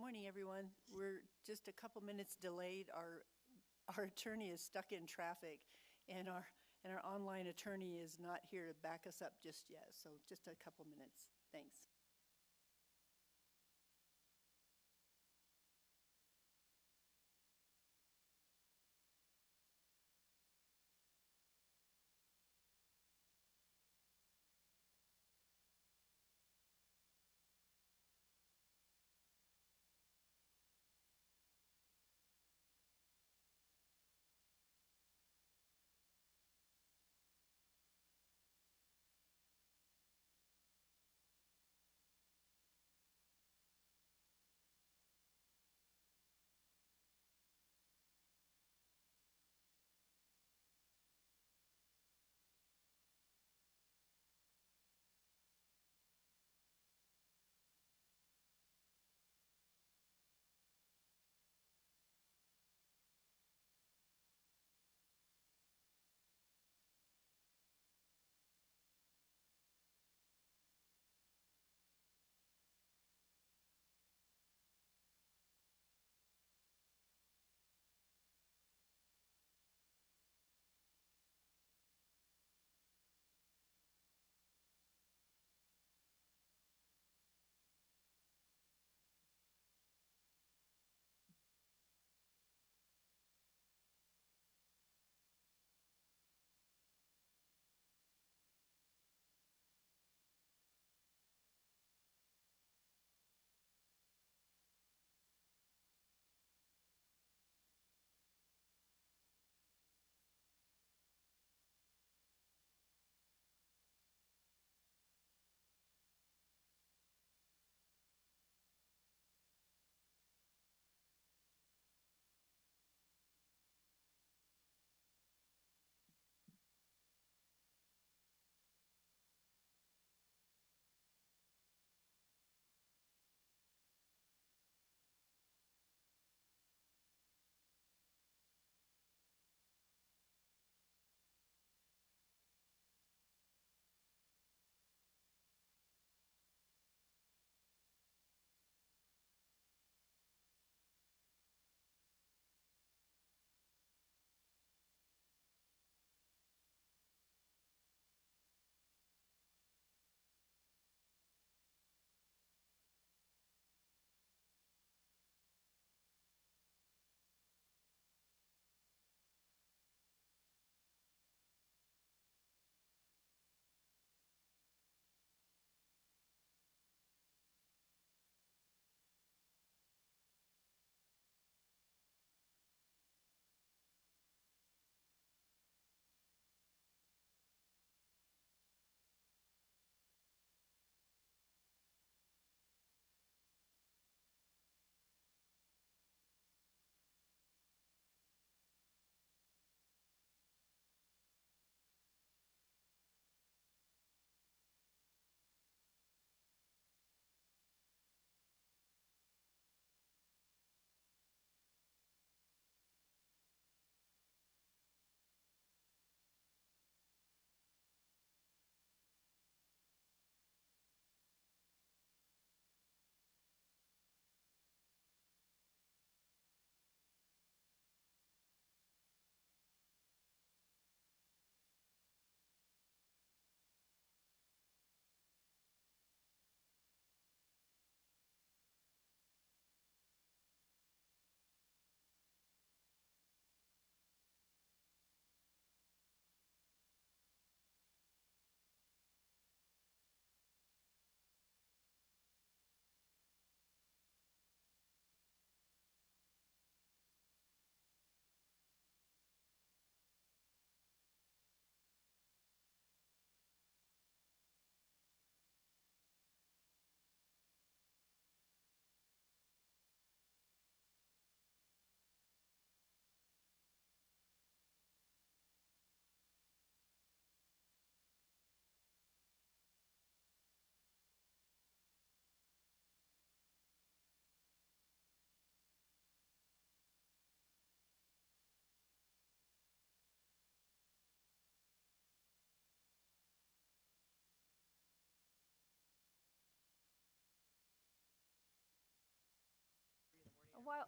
Morning, everyone. We're just a couple minutes delayed. Our attorney is stuck in traffic, and our online attorney is not here to back us up just yet. So just a couple minutes. Thanks.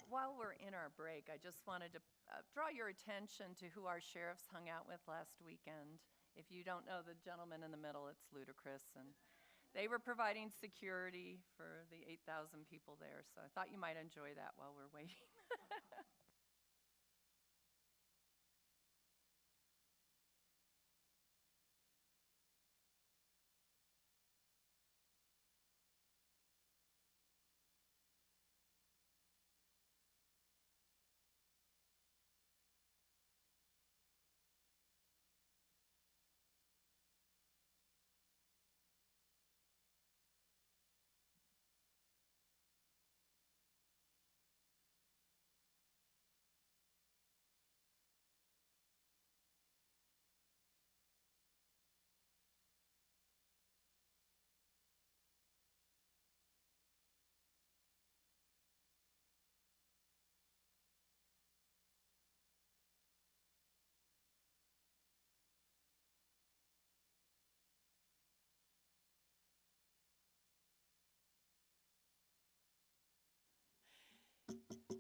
While we're in our break, I just wanted to draw your attention to who our sheriffs hung out with last weekend. If you don't know the gentleman in the middle, it's ludicrous, and they were providing security for the 8,000 people there, so I thought you might enjoy that while we're waiting.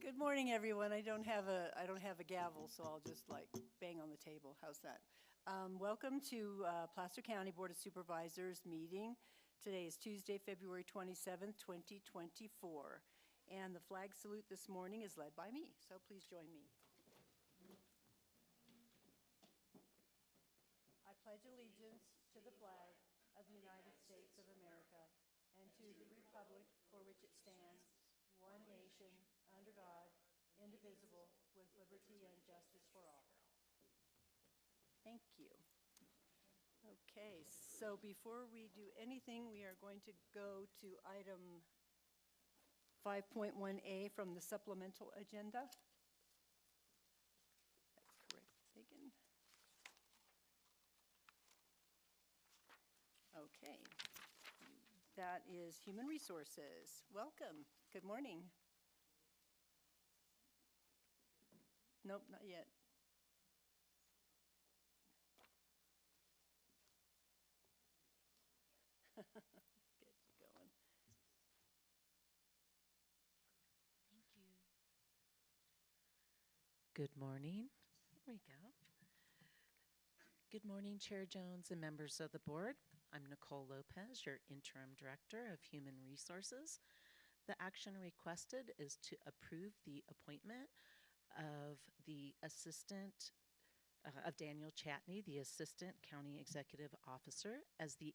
Good morning, everyone. I don't have a gavel, so I'll just like bang on the table. How's that? Welcome to Placer County Board of Supervisors meeting. Today is Tuesday, February 27th, 2024. And the flag salute this morning is led by me, so please join me. I pledge allegiance to the flag of the United States of America and to the republic for which it stands, one nation, under God, indivisible, with liberty and justice for all. Thank you. Okay, so before we do anything, we are going to go to item 5.1A from the supplemental agenda. That's correct, Megan. Okay, that is Human Resources. Welcome. Good morning. Nope, not yet. Get going. Thank you. Good morning. Here we go. Good morning, Chair Jones and members of the board. I'm Nicole Lopez, your Interim Director of Human Resources. The action requested is to approve the appointment of the Daniel Chatney, the Assistant County Executive Officer, as the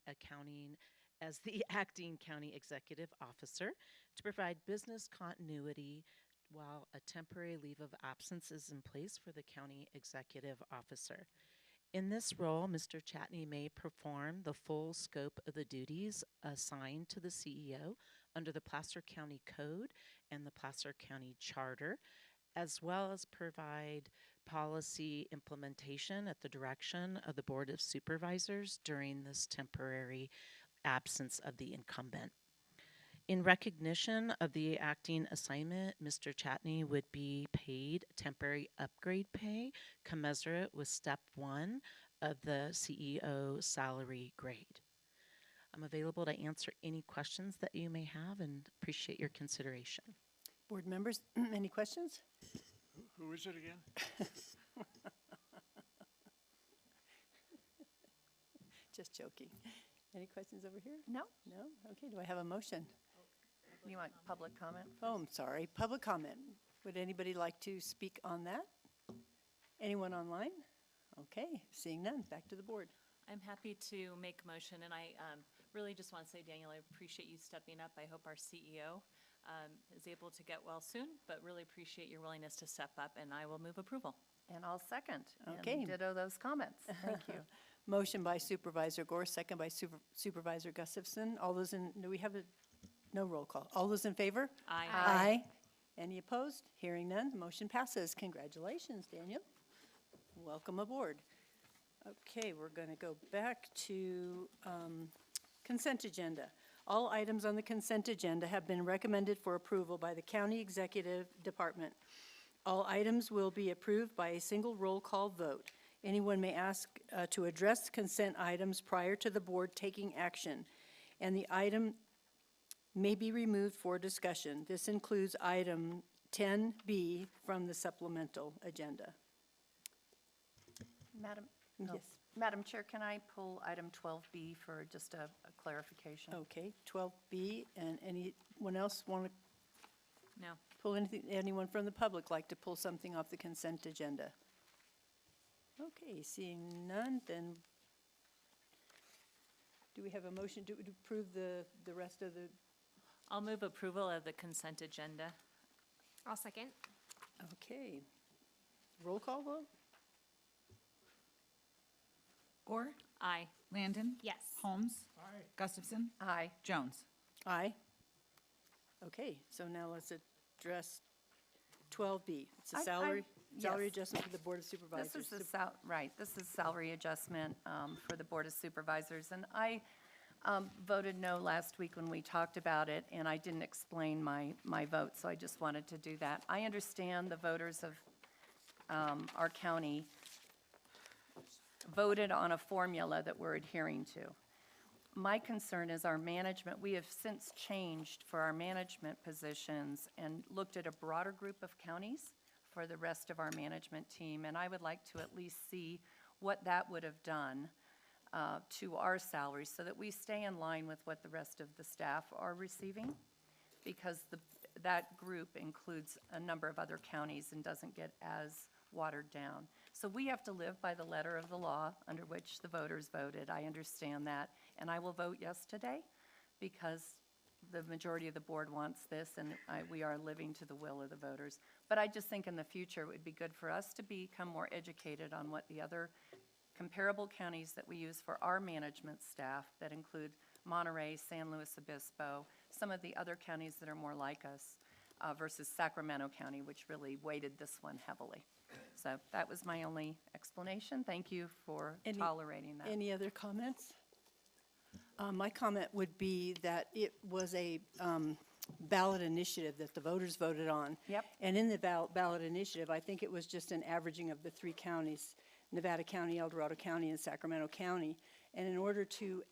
acting County Executive Officer to provide business continuity while a temporary leave of absence is in place for the County Executive Officer. In this role, Mr. Chatney may perform the full scope of the duties assigned to the CEO under the Placer County Code and the Placer County Charter, as well as provide policy implementation at the direction of the Board of Supervisors during this temporary absence of the incumbent. In recognition of the acting assignment, Mr. Chatney would be paid temporary upgrade pay commensurate with step 1 of the CEO salary grade. I'm available to answer any questions that you may have and appreciate your consideration. Board members, any questions? Who is it again? Just joking. Any questions over here? No? No? Okay, do I have a motion? You want public comment? Oh, I'm sorry, public comment. Would anybody like to speak on that? Anyone online? Okay, seeing none, back to the board. I'm happy to make a motion, and I really just want to say, Daniel, I appreciate you stepping up. I hope our CEO is able to get well soon, but really appreciate your willingness to step up, and I will move approval. And I'll second. Okay. And ditto those comments. Thank you. Motion by Supervisor Gore, second by Supervisor Gustafson. All those do we have no roll call? All those in favor? Aye. Aye. Any opposed? Hearing none, the motion passes. Congratulations, Daniel. Welcome aboard. Okay, we're going to go back to consent agenda. All items on the consent agenda have been recommended for approval by the County Executive Department. All items will be approved by a single roll call vote. Anyone may ask to address consent items prior to the board taking action, and the item may be removed for discussion. This includes item 10B from the supplemental agenda. Madam, Yes. oh, Madam Chair, can I pull item 12B for just a clarification? Okay, 12B, and anyone else want to No. pull anything, anyone from the public like to pull something off the consent agenda? Okay, seeing none, then do we have a motion to approve the rest of the, I'll move approval of the consent agenda. I'll second. okay. Roll call vote? Gore, Aye. Landon. Yes. Holmes. Gustafson. Aye. Jones. Aye. Okay, so now let's address 12B. It's a salary yes. adjustment for the Board of Supervisors. This is right, this is salary adjustment for the Board of Supervisors. And I voted no last week when we talked about it, and I didn't explain my vote, so I just wanted to do that. I understand the voters of our county voted on a formula that we're adhering to. My concern is our management, we have since changed for our management positions and looked at a broader group of counties for the rest of our management team, and I would like to at least see what that would have done to our salaries so that we stay in line with what the rest of the staff are receiving, because that group includes a number of other counties and doesn't get as watered down. So we have to live by the letter of the law under which the voters voted. I understand that, and I will vote yes today because the majority of the board wants this, and we are living to the will of the voters. But I just think in the future, it would be good for us to become more educated on what the other comparable counties that we use for our management staff that include Monterey, San Luis Obispo, some of the other counties that are more like us versus Sacramento County, which really weighted this one heavily. So that was my only explanation. Thank you for tolerating that. Any other comments? My comment would be that it was a ballot initiative that the voters voted on. Yep. And in the ballot initiative, I think it was just an averaging of the three counties, Nevada County, El Dorado County, and Sacramento County. And in order to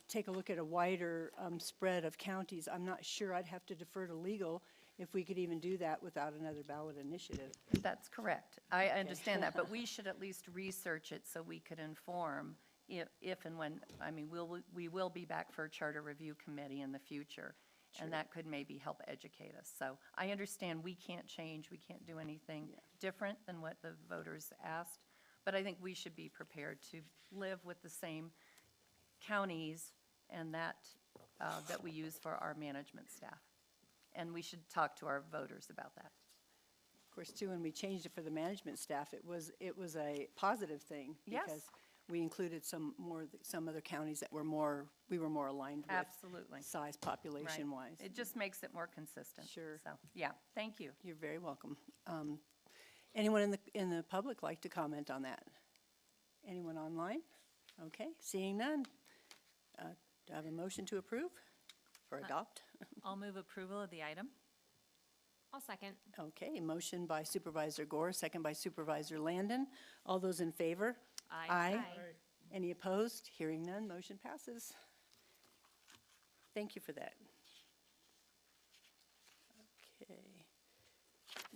take a look at a wider spread of counties, I'm not sure, I'd have to defer to legal if we could even do that without another ballot initiative. That's correct. I understand that, but we should at least research it so we could inform if and when, I mean, we will be back for a charter review committee in the future, and that could maybe help educate us. So I understand we can't change, we can't do anything different than what the voters asked, but I think we should be prepared to live with the same counties and that we use for our management staff. And we should talk to our voters about that. Of course, too, when we changed it for the management staff, it was a positive thing. Yes. Because we included some other counties that we were more aligned with. Absolutely. Size, Right. population-wise. It just makes it more consistent. Sure. So, yeah, thank you. You're very welcome. Anyone in the public like to comment on that? Anyone online? Okay, seeing none. Do I have a motion to approve or adopt? I'll move approval of the item. I'll second. Okay, motion by Supervisor Gore, second by Supervisor Landon. All those in favor? Aye. Any opposed? Hearing none, motion passes. Thank you for that. Okay.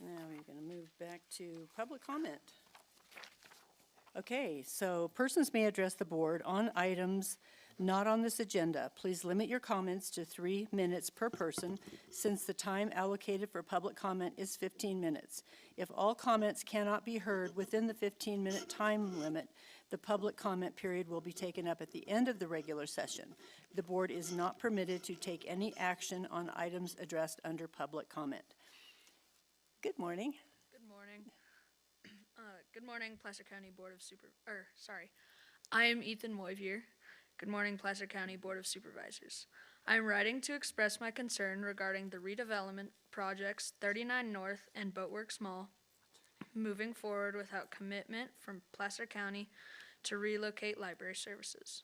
Now we're going to move back to public comment. Okay, so persons may address the board on items not on this agenda. Please limit your comments to 3 minutes per person, since the time allocated for public comment is 15 minutes. If all comments cannot be heard within the 15-minute time limit, the public comment period will be taken up at the end of the regular session. The board is not permitted to take any action on items addressed under public comment. Good morning. Good morning. Good morning, Placer County Board of I am Ethan Moivier. Good morning, Placer County Board of Supervisors. I am writing to express my concern regarding the redevelopment projects 39 North and Boatworks Mall moving forward without commitment from Placer County to relocate library services.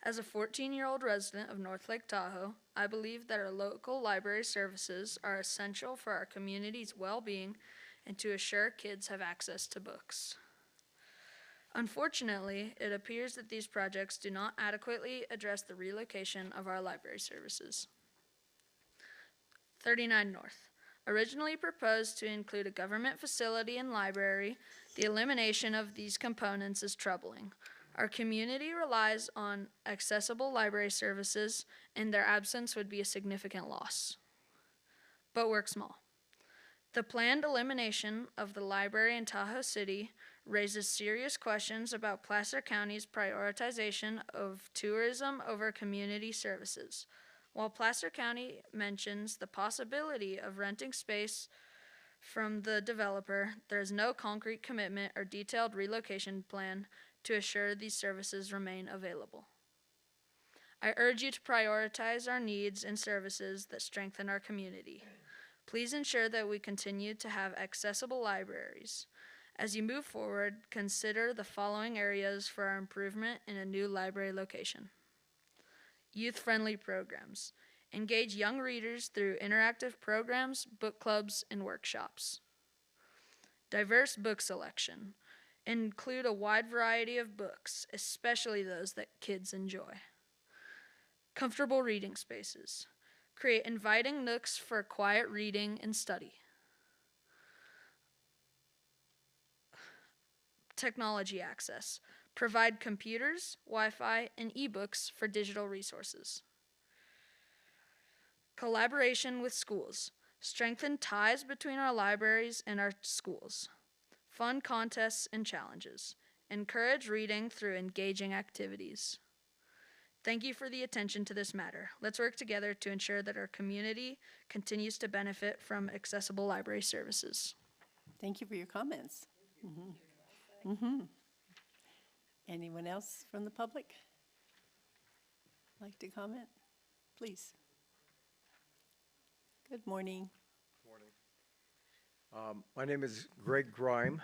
As a 14-year-old resident of North Lake Tahoe, I believe that our local library services are essential for our community's well-being and to assure kids have access to books. Unfortunately, it appears that these projects do not adequately address the relocation of our library services. 39 North. Originally proposed to include a government facility and library, the elimination of these components is troubling. Our community relies on accessible library services, and their absence would be a significant loss. But work small. The planned elimination of the library in Tahoe City raises serious questions about Placer County's prioritization of tourism over community services. While Placer County mentions the possibility of renting space from the developer, there is no concrete commitment or detailed relocation plan to assure these services remain available. I urge you to prioritize our needs and services that strengthen our community. Please ensure that we continue to have accessible libraries. As you move forward, consider the following areas for our improvement in a new library location. Youth-friendly programs. Engage young readers through interactive programs, book clubs, and workshops. Diverse book selection. Include a wide variety of books, especially those that kids enjoy. Comfortable reading spaces. Create inviting nooks for quiet reading and study. Technology access. Provide computers, Wi-Fi, and ebooks for digital resources. Collaboration with schools. Strengthen ties between our libraries and our schools. Fund contests and challenges. Encourage reading through engaging activities. Thank you for the attention to this matter. Let's work together to ensure that our community continues to benefit from accessible library services. Thank you for your comments. Anyone else from the public like to comment? Please. Good morning. My name is Greg Grime.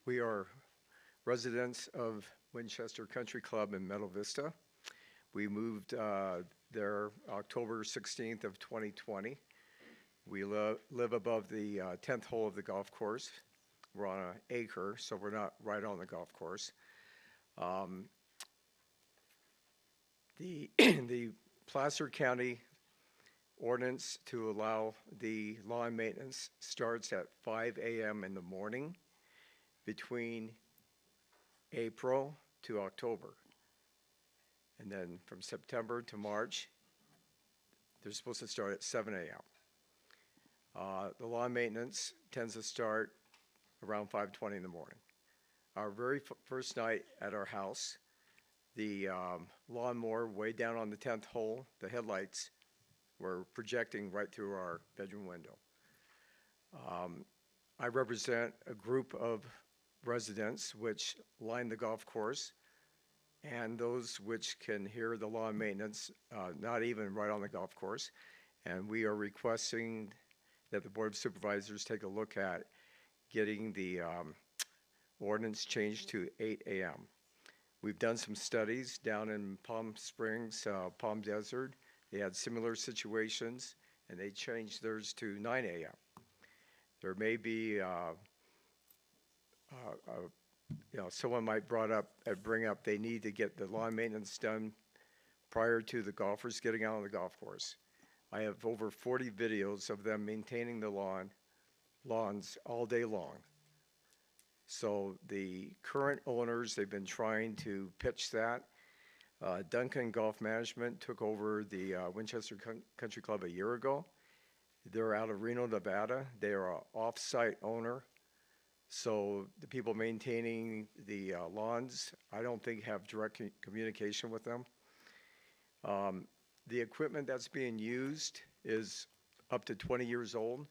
We are residents of Winchester Country Club in Meadow Vista. We moved there October 16th of 2020. We live above the 10th hole of the golf course. We're on an acre, so we're not right on the golf course. The Placer County ordinance to allow the lawn maintenance starts at 5 a.m. in the morning between April to October. And then from September to March, they're supposed to start at 7 a.m. The lawn maintenance tends to start around 5:20 in the morning. Our very first night at our house, the lawnmower way down on the 10th hole, the headlights were projecting right through our bedroom window. I represent a group of residents which line the golf course and those which can hear the lawn maintenance, not even right on the golf course. And we are requesting that the Board of Supervisors take a look at getting the ordinance changed to 8 a.m. We've done some studies down in Palm Springs, Palm Desert. They had similar situations, and they changed theirs to 9 a.m. There may be, someone might bring up they need to get the lawn maintenance done prior to the golfers getting out on the golf course. I have over 40 videos of them maintaining the lawns all day long. So the current owners, they've been trying to pitch that. Duncan Golf Management took over the Winchester Country Club a year ago. They're out of Reno, Nevada. They are an off-site owner. So the people maintaining the lawns, I don't think have direct communication with them. The equipment that's being used is up to 20 years old.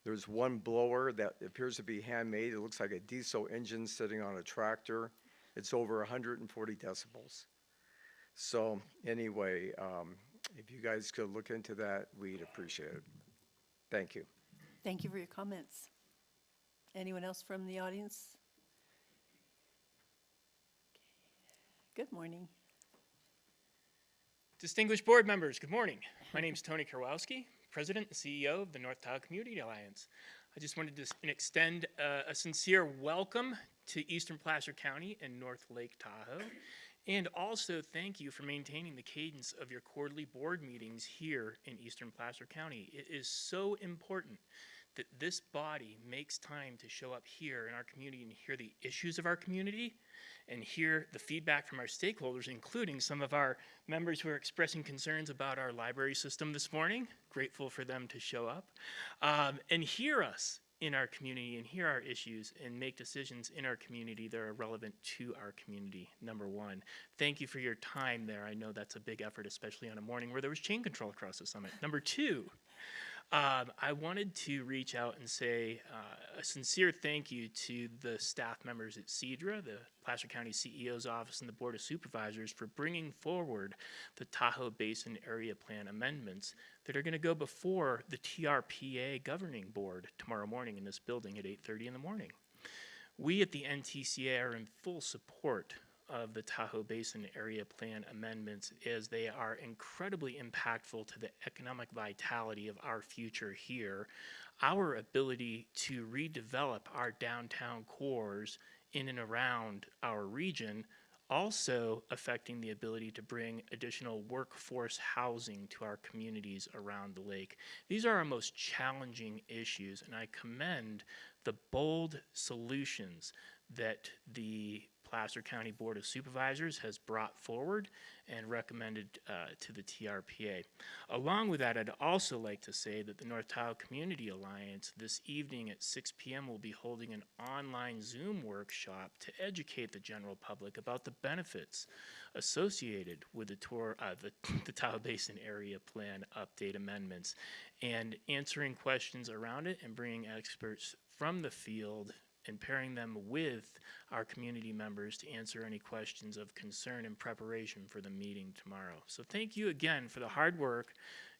There's one blower that appears to be handmade. It looks like a diesel engine sitting on a tractor. It's over 140 decibels. So anyway, if you guys could look into that, we'd appreciate it. Thank you. Thank you for your comments. Anyone else from the audience? Okay. Good morning. Distinguished board members, good morning. My name is Tony Karwowski, President and CEO of the North Tahoe Community Alliance. I just wanted to extend a sincere welcome to Eastern Placer County and North Lake Tahoe. And also, thank you for maintaining the cadence of your quarterly board meetings here in Eastern Placer County. It is so important that this body makes time to show up here in our community and hear the issues of our community and hear the feedback from our stakeholders, including some of our members who are expressing concerns about our library system this morning. Grateful for them to show up. And hear us in our community and hear our issues and make decisions in our community that are relevant to our community, number one. Thank you for your time there. I know that's a big effort, especially on a morning where there was chain control across the summit. Number two, I wanted to reach out and say a sincere thank you to the staff members at CEDRA, the Placer County CEO's office, and the Board of Supervisors for bringing forward the Tahoe Basin Area Plan amendments that are going to go before the TRPA Governing Board tomorrow morning in this building at 8:30 in the morning. We at the NTCA are in full support of the Tahoe Basin Area Plan amendments, as they are incredibly impactful to the economic vitality of our future here, our ability to redevelop our downtown cores in and around our region, also affecting the ability to bring additional workforce housing to our communities around the lake. These are our most challenging issues, and I commend the bold solutions that the Placer County Board of Supervisors has brought forward and recommended to the TRPA. Along with that, I'd also like to say that the North Tahoe Community Alliance this evening at 6 p.m. will be holding an online Zoom workshop to educate the general public about the benefits associated with the Tahoe Basin Area Plan update amendments and answering questions around it and bringing experts from the field and pairing them with our community members to answer any questions of concern in preparation for the meeting tomorrow. So thank you again for the hard work,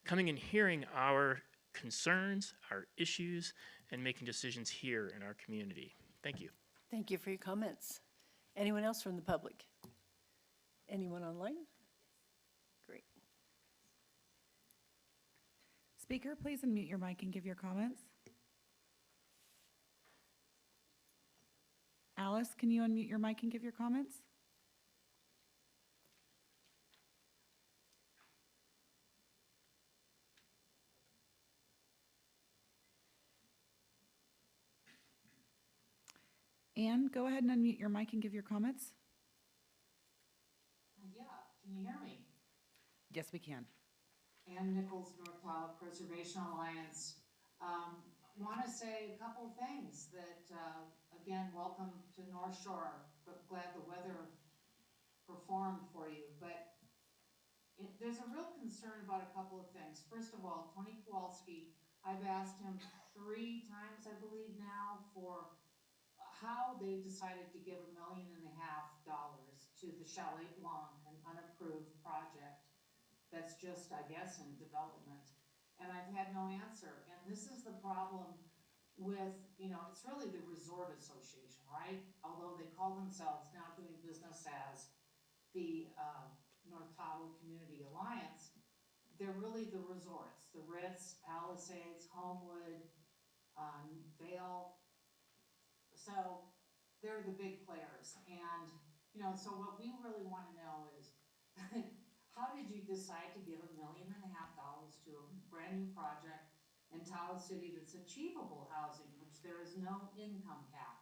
coming and hearing our concerns, our issues, and making decisions here in our community. Thank you. Thank you for your comments. Anyone else from the public? Anyone online? Great. Speaker, please unmute your mic and give your comments. Alice, can you unmute your mic and give your comments? Anne, go ahead and unmute your mic and give your comments. Yeah, can you hear me? Yes, we can. Ann Nichols, North Tahoe Preservation Alliance. Want to say a couple of things that, again, welcome to North Shore, but glad the weather performed for you. But there's a real concern about a couple of things. First of all, Tony Kowalski, I've asked him 3 times, I believe now, for how they decided to give $1.5 million to the Chalet Blanc, an unapproved project that's just, I guess, in development. And I've had no answer. And this is the problem with, it's really the Resort Association, right? Although they call themselves now doing business as the North Tahoe Community Alliance, they're really the resorts, the Ritz, Palisades, Homewood, Vail. So they're the big players. And, so what we really want to know is, how did you decide to give $1.5 million to a brand new project in Tahoe City that's achievable housing, which there is no income cap?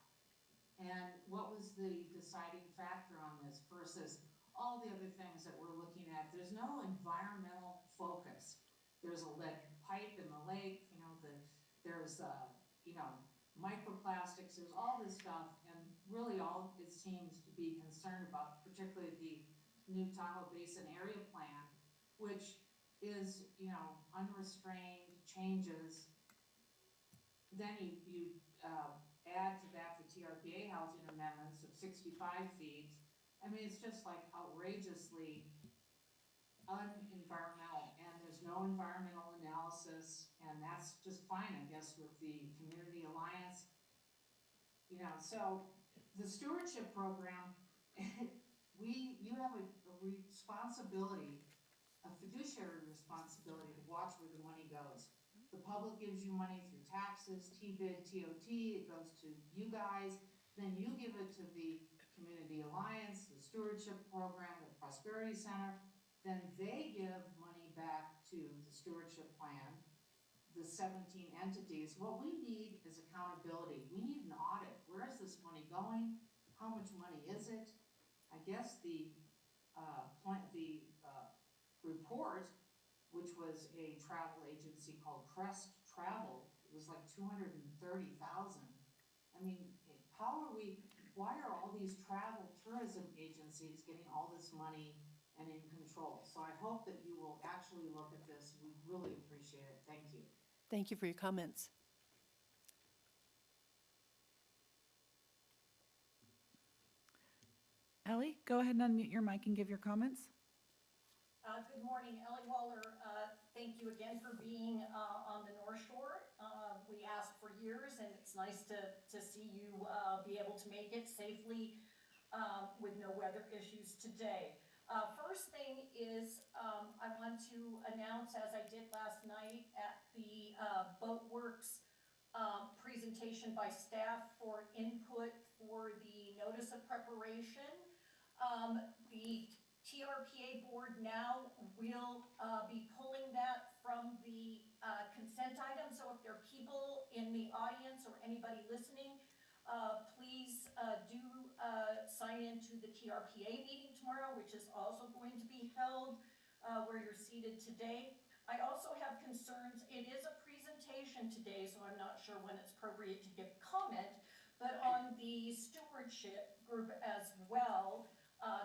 And what was the deciding factor on this versus all the other things that we're looking at? There's no environmental focus. There's a lead pipe in the lake, there's microplastics, there's all this stuff, and really all it seems to be concerned about, particularly the new Tahoe Basin Area Plan, which is, unrestrained changes. Then you add to that the TRPA housing amendments of 65 feet. I mean, it's just like outrageously unenvironmental, and there's no environmental analysis, and that's just fine, I guess, with the Community Alliance. So the stewardship program, you have a responsibility, a fiduciary responsibility to watch where the money goes. The public gives you money through taxes, TBID, TOT, it goes to you guys, then you give it to the Community Alliance, the Stewardship Program, the Prosperity Center, then they give money back to the Stewardship Plan, the 17 entities. What we need is accountability. We need an audit. Where is this money going? How much money is it? I guess the report, which was a travel agency called Crest Travel, it was like 230,000. I mean, why are all these travel tourism agencies getting all this money and in control? So I hope that you will actually look at this. We really appreciate it. Thank you. Thank you for your comments. Ellie, go ahead and unmute your mic and give your comments. Good morning, Ellie Waller. Thank you again for being on the North Shore. We asked for years, and it's nice to see you be able to make it safely with no weather issues today. First thing is I want to announce, as I did last night at the Boatworks presentation by staff for input for the notice of preparation. The TRPA board now will be pulling that from the consent item. So if there are people in the audience or anybody listening, please do sign into the TRPA meeting tomorrow, which is also going to be held where you're seated today. I also have concerns. It is a presentation today, so I'm not sure when it's appropriate to give comment, but on the stewardship group as well.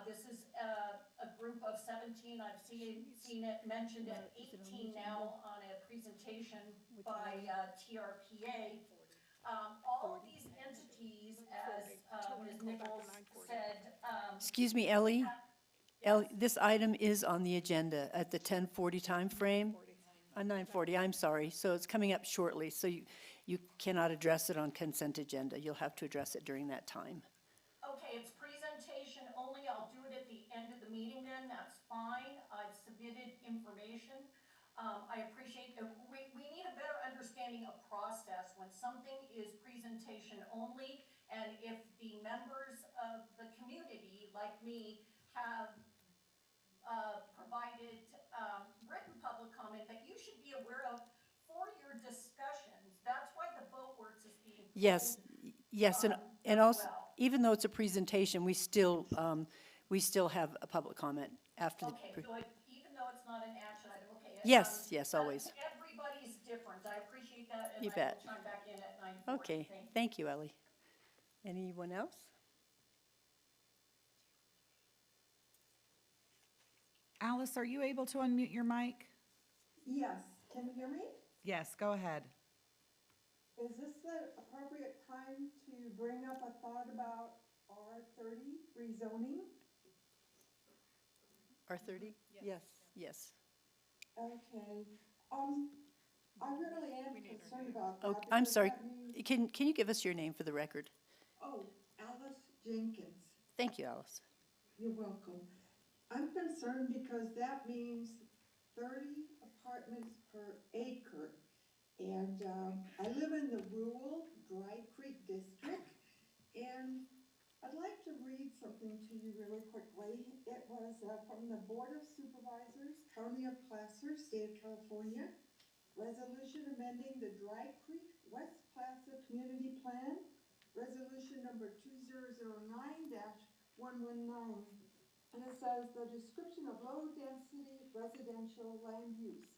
This is a group of 17. I've seen it mentioned at 18 now on a presentation by TRPA. All of these entities, as Ms. Nichols said. Excuse me, Ellie. Ellie, this item is on the agenda at the 10:40 time frame. 9:40, I'm sorry. So it's coming up shortly. So you cannot address it on consent agenda. You'll have to address it during that time. Okay, it's presentation only. I'll do it at the end of the meeting then. That's fine. I've submitted information. I appreciate it. We need a better understanding of process when something is presentation only, and if the members of the community, like me, have provided written public comment that you should be aware of for your discussions. That's why the Boatworks is being pulled. Yes, yes, and as also, well. even though it's a presentation, we still have a public comment after the. Okay, so even though it's not an action item, okay. Yes, yes, always. Everybody's different. I appreciate that, and You I bet. will chime back in at 9:40. Okay, thank you, Ellie. Anyone else? Alice, are you able to unmute your mic? Yes, can you hear me? Yes, go ahead. Is this the appropriate time to bring up a thought about R30 rezoning? R30? Yes, yes. Okay, I really am concerned about that. Oh, I'm because sorry. that means- Can you give us your name for the record? Oh, Alice Jenkins. Thank you, Alice. You're welcome. I'm concerned because that means 30 apartments per acre. And I live in the rural Dry Creek district, and I'd like to read something to you really quickly. It was from the Board of Supervisors, County of Placer, State of California. Resolution amending the Dry Creek West Plaza Community Plan, resolution number 2009-119. And it says the description of low-density residential land use.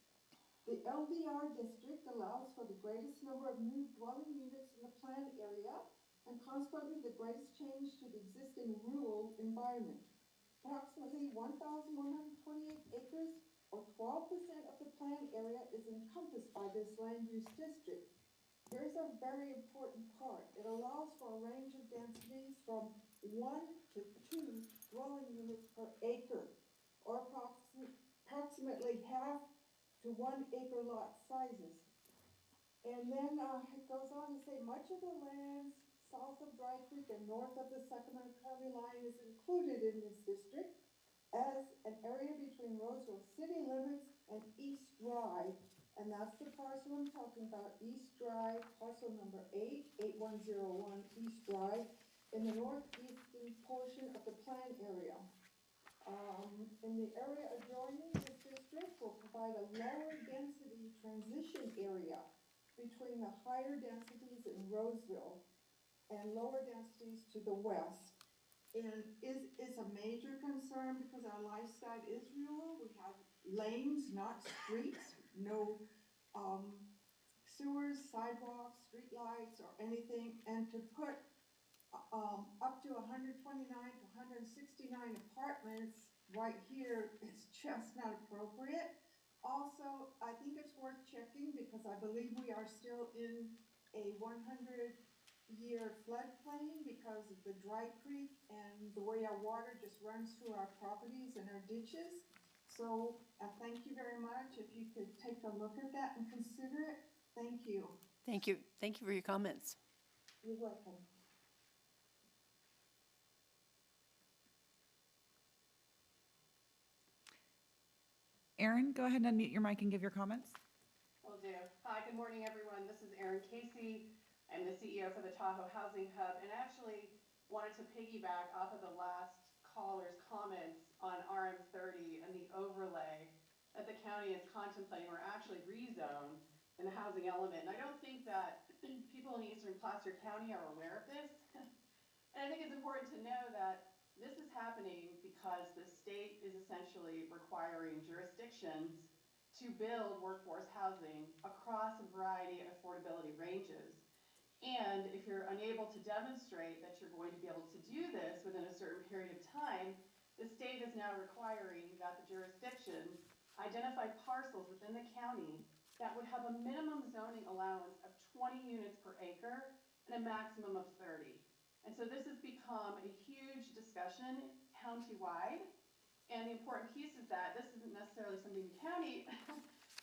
The LDR district allows for the greatest number of new dwelling units in the planned area and consequently the greatest change to the existing rural environment. Approximately 1,128 acres or 12% of the planned area is encompassed by this land use district. Here's a very important part. It allows for a range of densities from 1 to 2 dwelling units per acre, or approximately half to 1 acre lot sizes. And then it goes on to say much of the lands south of Dry Creek and north of the Sacramento County line is included in this district as an area between Roseville city limits and East Drive. And that's the parcel I'm talking about, East Drive, parcel number 88101 East Drive. in the northeastern portion of the plan area. In the area adjoining this district will provide a lower density transition area between the higher densities in Roseville and lower densities to the west. And is a major concern because our lifestyle is rural. We have lanes, not streets, no sewers, sidewalks, street lights, or anything. And to put up to 129 to 169 apartments right here is just not appropriate. Also, I think it's worth checking because I believe we are still in a 100-year floodplain because of the dry creek and the way our water just runs through our properties and our ditches. So thank you very much. If you could take a look at that and consider it, thank you. Thank you. Thank you for your comments. You're welcome. Erin, go ahead and unmute your mic and give your comments. Will do. Hi, good morning, everyone. This is Erin Casey. I'm the CEO for the Tahoe Housing Hub, and actually wanted to piggyback off of the last caller's comments on RM30 and the overlay that the county is contemplating or actually rezone in the housing element. And I don't think that people in Eastern Placer County are aware of this. And I think it's important to know that this is happening because the state is essentially requiring jurisdictions to build workforce housing across a variety of affordability ranges. And if you're unable to demonstrate that you're going to be able to do this within a certain period of time, the state is now requiring that the jurisdictions identify parcels within the county that would have a minimum zoning allowance of 20 units per acre and a maximum of 30. And so this has become a huge discussion countywide. And the important piece is that this isn't necessarily something the county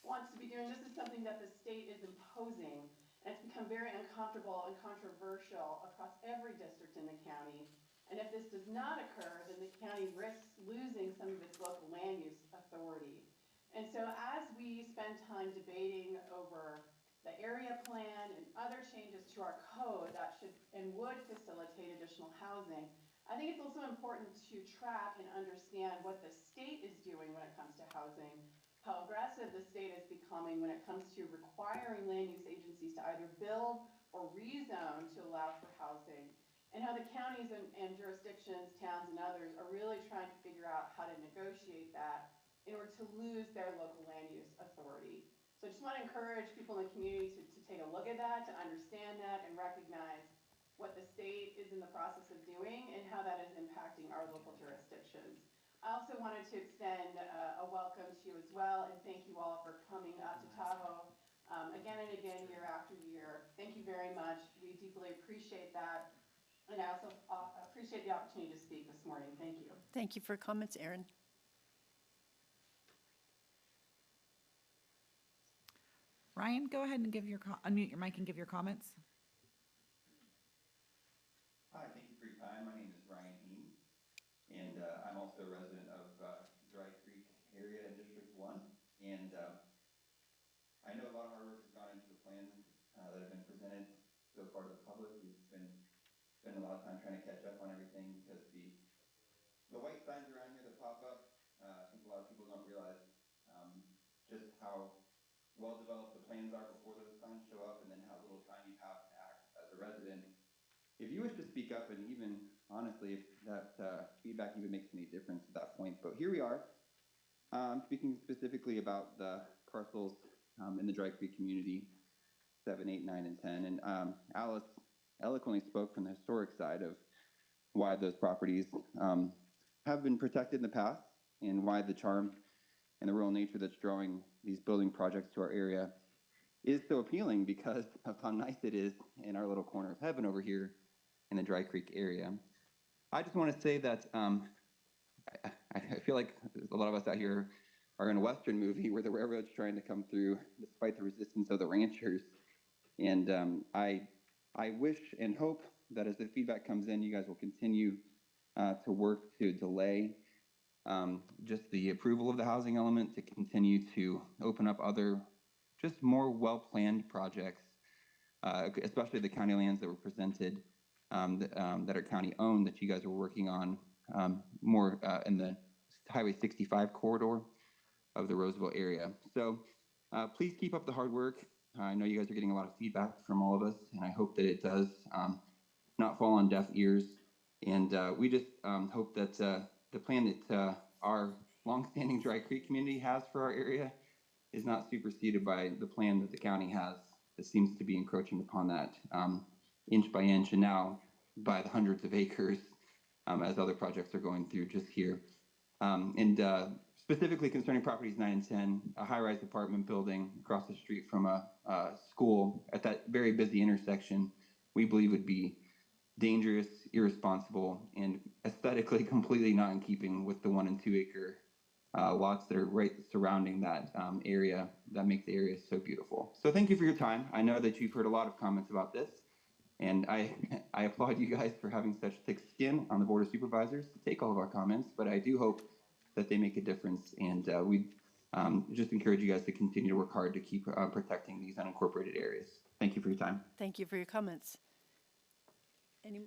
wants to be doing. This is something that the state is imposing. And it's become very uncomfortable and controversial across every district in the county. And if this does not occur, then the county risks losing some of its local land use authority. And so as we spend time debating over the area plan and other changes to our code that should and would facilitate additional housing, I think it's also important to track and understand what the state is doing when it comes to housing, how aggressive the state is becoming when it comes to requiring land use agencies to either build or rezone to allow for housing, and how the counties and jurisdictions, towns, and others are really trying to figure out how to negotiate that in order to lose their local land use authority. So I just want to encourage people in the community to take a look at that, to understand that, and recognize what the state is in the process of doing and how that is impacting our local jurisdictions. I also wanted to extend a welcome to you as well, and thank you all for coming up to Tahoe again and again, year after year. Thank you very much. We deeply appreciate that. And I also appreciate the opportunity to speak this morning. Thank you. Thank you for comments, Erin. Ryan, go ahead and unmute your mic and give your comments. Hi, thank you for your time. My name is Ryan Eames, and I'm also a resident of Dry Creek area in District 1. And I know a lot of hard work has gone into the plans that have been presented so far to the public. We've been spending a lot of time trying to catch up on everything because the white signs around here that pop up, I think a lot of people don't realize just how well developed the plans are before those signs show up, and then how little time you have to act as a resident. If you wish to speak up, and even honestly, if that feedback even makes any difference at that point. But here we are, speaking specifically about the parcels in the Dry Creek community, 7, 8, 9, and 10. And Alice eloquently spoke from the historic side of why those properties have been protected in the past, and why the charm and the rural nature that's drawing these building projects to our area is so appealing because of how nice it is in our little corner of heaven over here in the Dry Creek area. I just want to say that I feel like a lot of us out here are in a Western movie where the railroad's trying to come through despite the resistance of the ranchers. And I wish and hope that as the feedback comes in, you guys will continue to work to delay just the approval of the housing element, to continue to open up other, just more well-planned projects, especially the county lands that were presented that are county owned that you guys are working on more in the Highway 65 corridor of the Roseville area. So please keep up the hard work. I know you guys are getting a lot of feedback from all of us, and I hope that it does not fall on deaf ears. And we just hope that the plan that our longstanding Dry Creek community has for our area is not superseded by the plan that the county has that seems to be encroaching upon that inch by inch, and now by the hundreds of acres as other projects are going through just here. And specifically concerning properties 9 and 10, a high-rise apartment building across the street from a school at that very busy intersection, we believe would be dangerous, irresponsible, and aesthetically completely not in keeping with the 1 and 2 acre lots that are right surrounding that area that make the area so beautiful. So thank you for your time. I know that you've heard a lot of comments about this, and I applaud you guys for having such thick skin on the Board of Supervisors to take all of our comments, but I do hope that they make a difference, and we just encourage you guys to continue to work hard to keep protecting these unincorporated areas. Thank you for your time. Thank you for your comments.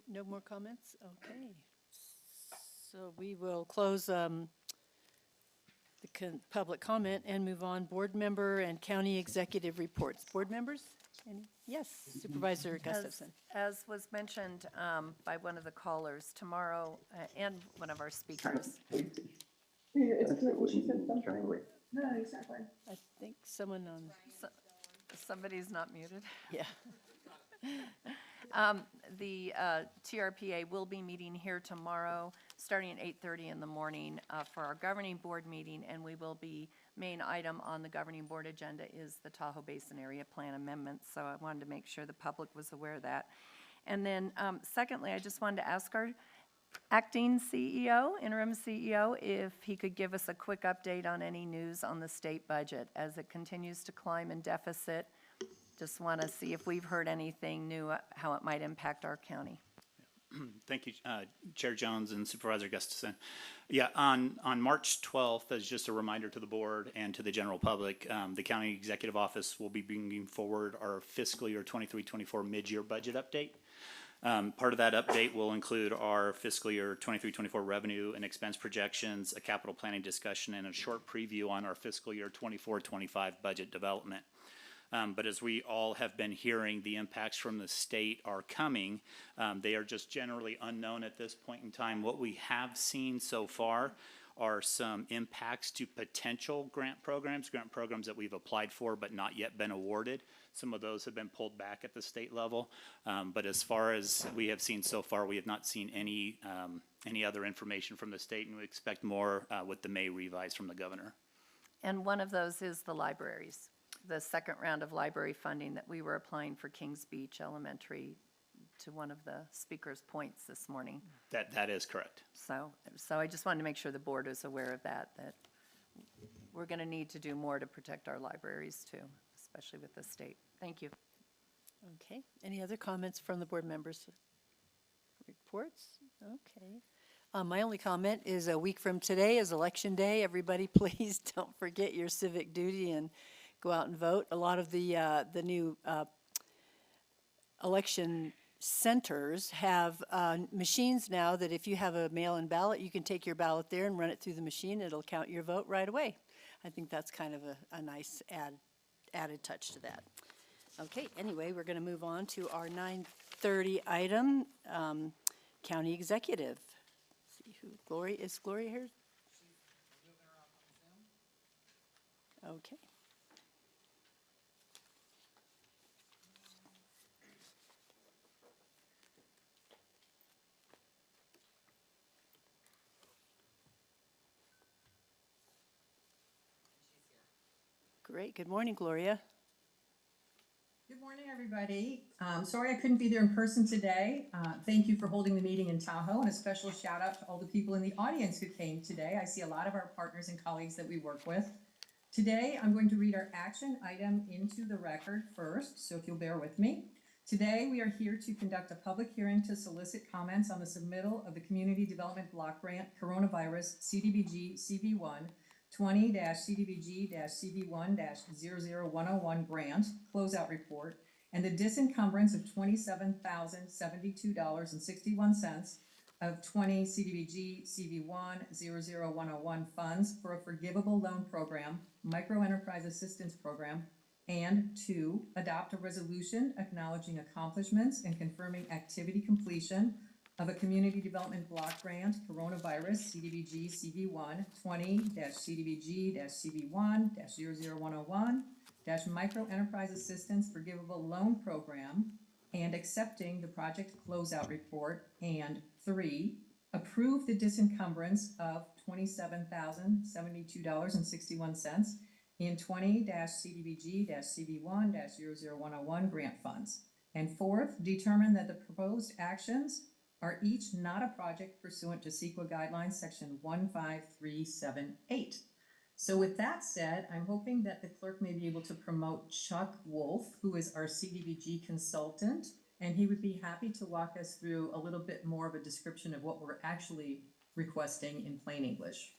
No more comments? Okay. So we will close the public comment and move on. Board member and county executive reports. Board members? Any? Yes, Supervisor Gustafson. As was mentioned by one of the callers, tomorrow, and one of our speakers. It's good when she said something. No, exactly. I think someone on. Somebody's not muted. Yeah. The TRPA will be meeting here tomorrow, starting at 8:30 in the morning for our governing board meeting, and we will be, main item on the governing board agenda is the Tahoe Basin Area Plan Amendment, so I wanted to make sure the public was aware of that. And then secondly, I just wanted to ask our acting CEO, interim CEO, if he could give us a quick update on any news on the state budget as it continues to climb in deficit. Just want to see if we've heard anything new, how it might impact our county. Thank you, Chair Jones and Supervisor Gustafson. Yeah, on March 12th, as just a reminder to the board and to the general public, the County Executive Office will be bringing forward our fiscal year 23-24 mid-year budget update. Part of that update will include our fiscal year 23-24 revenue and expense projections, a capital planning discussion, and a short preview on our fiscal year 24-25 budget development. But as we all have been hearing, the impacts from the state are coming. They are just generally unknown at this point in time. What we have seen so far are some impacts to potential grant programs that we've applied for but not yet been awarded. Some of those have been pulled back at the state level. But as far as we have seen so far, we have not seen any other information from the state, and we expect more with the May revise from the governor. And one of those is the libraries. The second round of library funding that we were applying for Kings Beach Elementary, to one of the speaker's points this morning. That is correct. So I just wanted to make sure the board is aware of that we're going to need to do more to protect our libraries too, especially with the state. Thank you. Okay. Any other comments from the board members? Reports? Okay. My only comment is a week from today is Election Day. Everybody, please don't forget your civic duty and go out and vote. A lot of the new election centers have machines now that if you have a mail-in ballot, you can take your ballot there and run it through the machine. It'll count your vote right away. I think that's kind of a nice added touch to that. Okay, anyway, we're going to move on to our 9:30 item, County Executive. Let's see who, Gloria, is Gloria here? Okay. Great. Good morning, Gloria. Good morning, everybody. Sorry I couldn't be there in person today. Thank you for holding the meeting in Tahoe, and a special shout out to all the people in the audience who came today. I see a lot of our partners and colleagues that we work with. Today, I'm going to read our action item into the record first, so if you'll bear with me. Today, we are here to conduct a public hearing to solicit comments on the submittal of the Community Development Block Grant Coronavirus CDBG CV1 20-CDBG-CV1-00101 grant closeout report and the disencumbrance of $27,072.61 of 20 CDBG CV1 00101 funds for a forgivable loan program, microenterprise assistance program, and 2, adopt a resolution acknowledging accomplishments and confirming activity completion of a community development block grant, coronavirus CDBG CV1 20-CDBG-CV1 00101 microenterprise assistance forgivable loan program, and accepting the project closeout report, and 3, approve the disencumbrance of $27,072.61 in 20-CDBG-CV1 grant funds. And 4th, determine that the proposed actions are each not a project pursuant to CEQA guidelines section 15378. So with that said, I'm hoping that the clerk may be able to promote Chuck Wolf, who is our CDBG consultant, and he would be happy to walk us through a little bit more of a description of what we're actually requesting in plain English.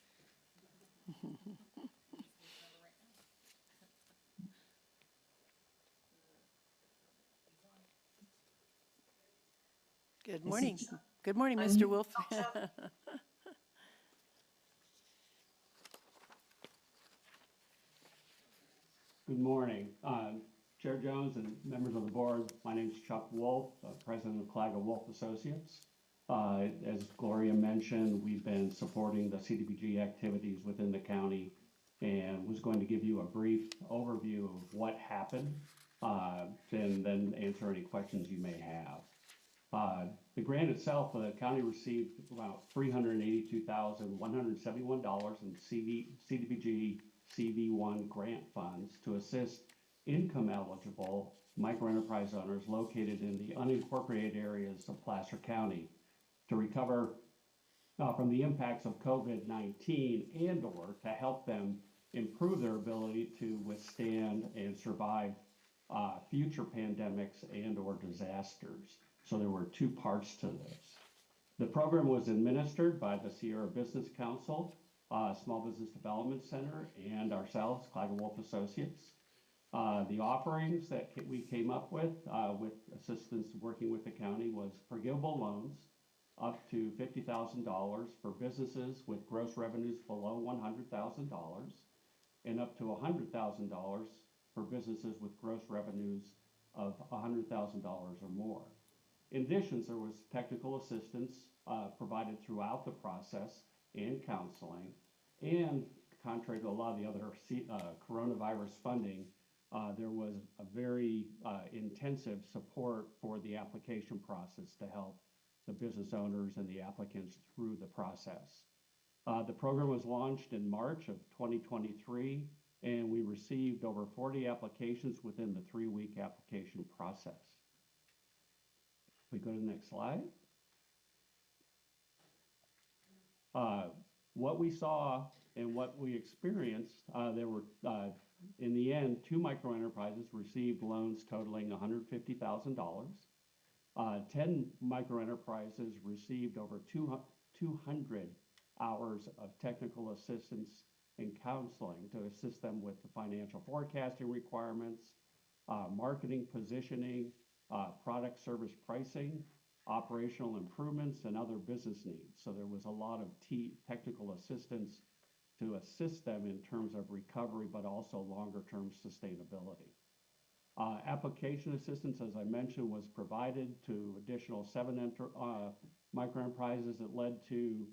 Good morning. Good morning, Mr. Wolf. Good morning. Chair Jones and members of the board, my name is Chuck Wolf, president of Clagga Wolf Associates. As Gloria mentioned, we've been supporting the CDBG activities within the county and was going to give you a brief overview of what happened and then answer any questions you may have. The grant itself, the county received about $382,171 in CDBG CV1 grant funds to assist income eligible microenterprise owners located in the unincorporated areas of Placer County to recover from the impacts of COVID-19 and or to help them improve their ability to withstand and survive future pandemics and or disasters. So there were 2 parts to this. The program was administered by the Sierra Business Council, Small Business Development Center, and ourselves, Clagga Wolf Associates. The offerings that we came up with assistance working with the county was forgivable loans up to $50,000 for businesses with gross revenues below $100,000 and up to $100,000 for businesses with gross revenues of $100,000 or more. In addition, there was technical assistance provided throughout the process and counseling, and contrary to a lot of the other coronavirus funding, there was a very intensive support for the application process to help the business owners and the applicants through the process. The program was launched in March of 2023, and we received over 40 applications within the 3-week application process. We go to the next slide. What we saw and what we experienced, there were, in the end, 2 microenterprises received loans totaling $150,000. 10 microenterprises received over 200 hours of technical assistance and counseling to assist them with the financial forecasting requirements, marketing positioning, product service pricing, operational improvements, and other business needs. So there was a lot of technical assistance to assist them in terms of recovery, but also longer-term sustainability. Application assistance, as I mentioned, was provided to additional 7 microenterprises that led to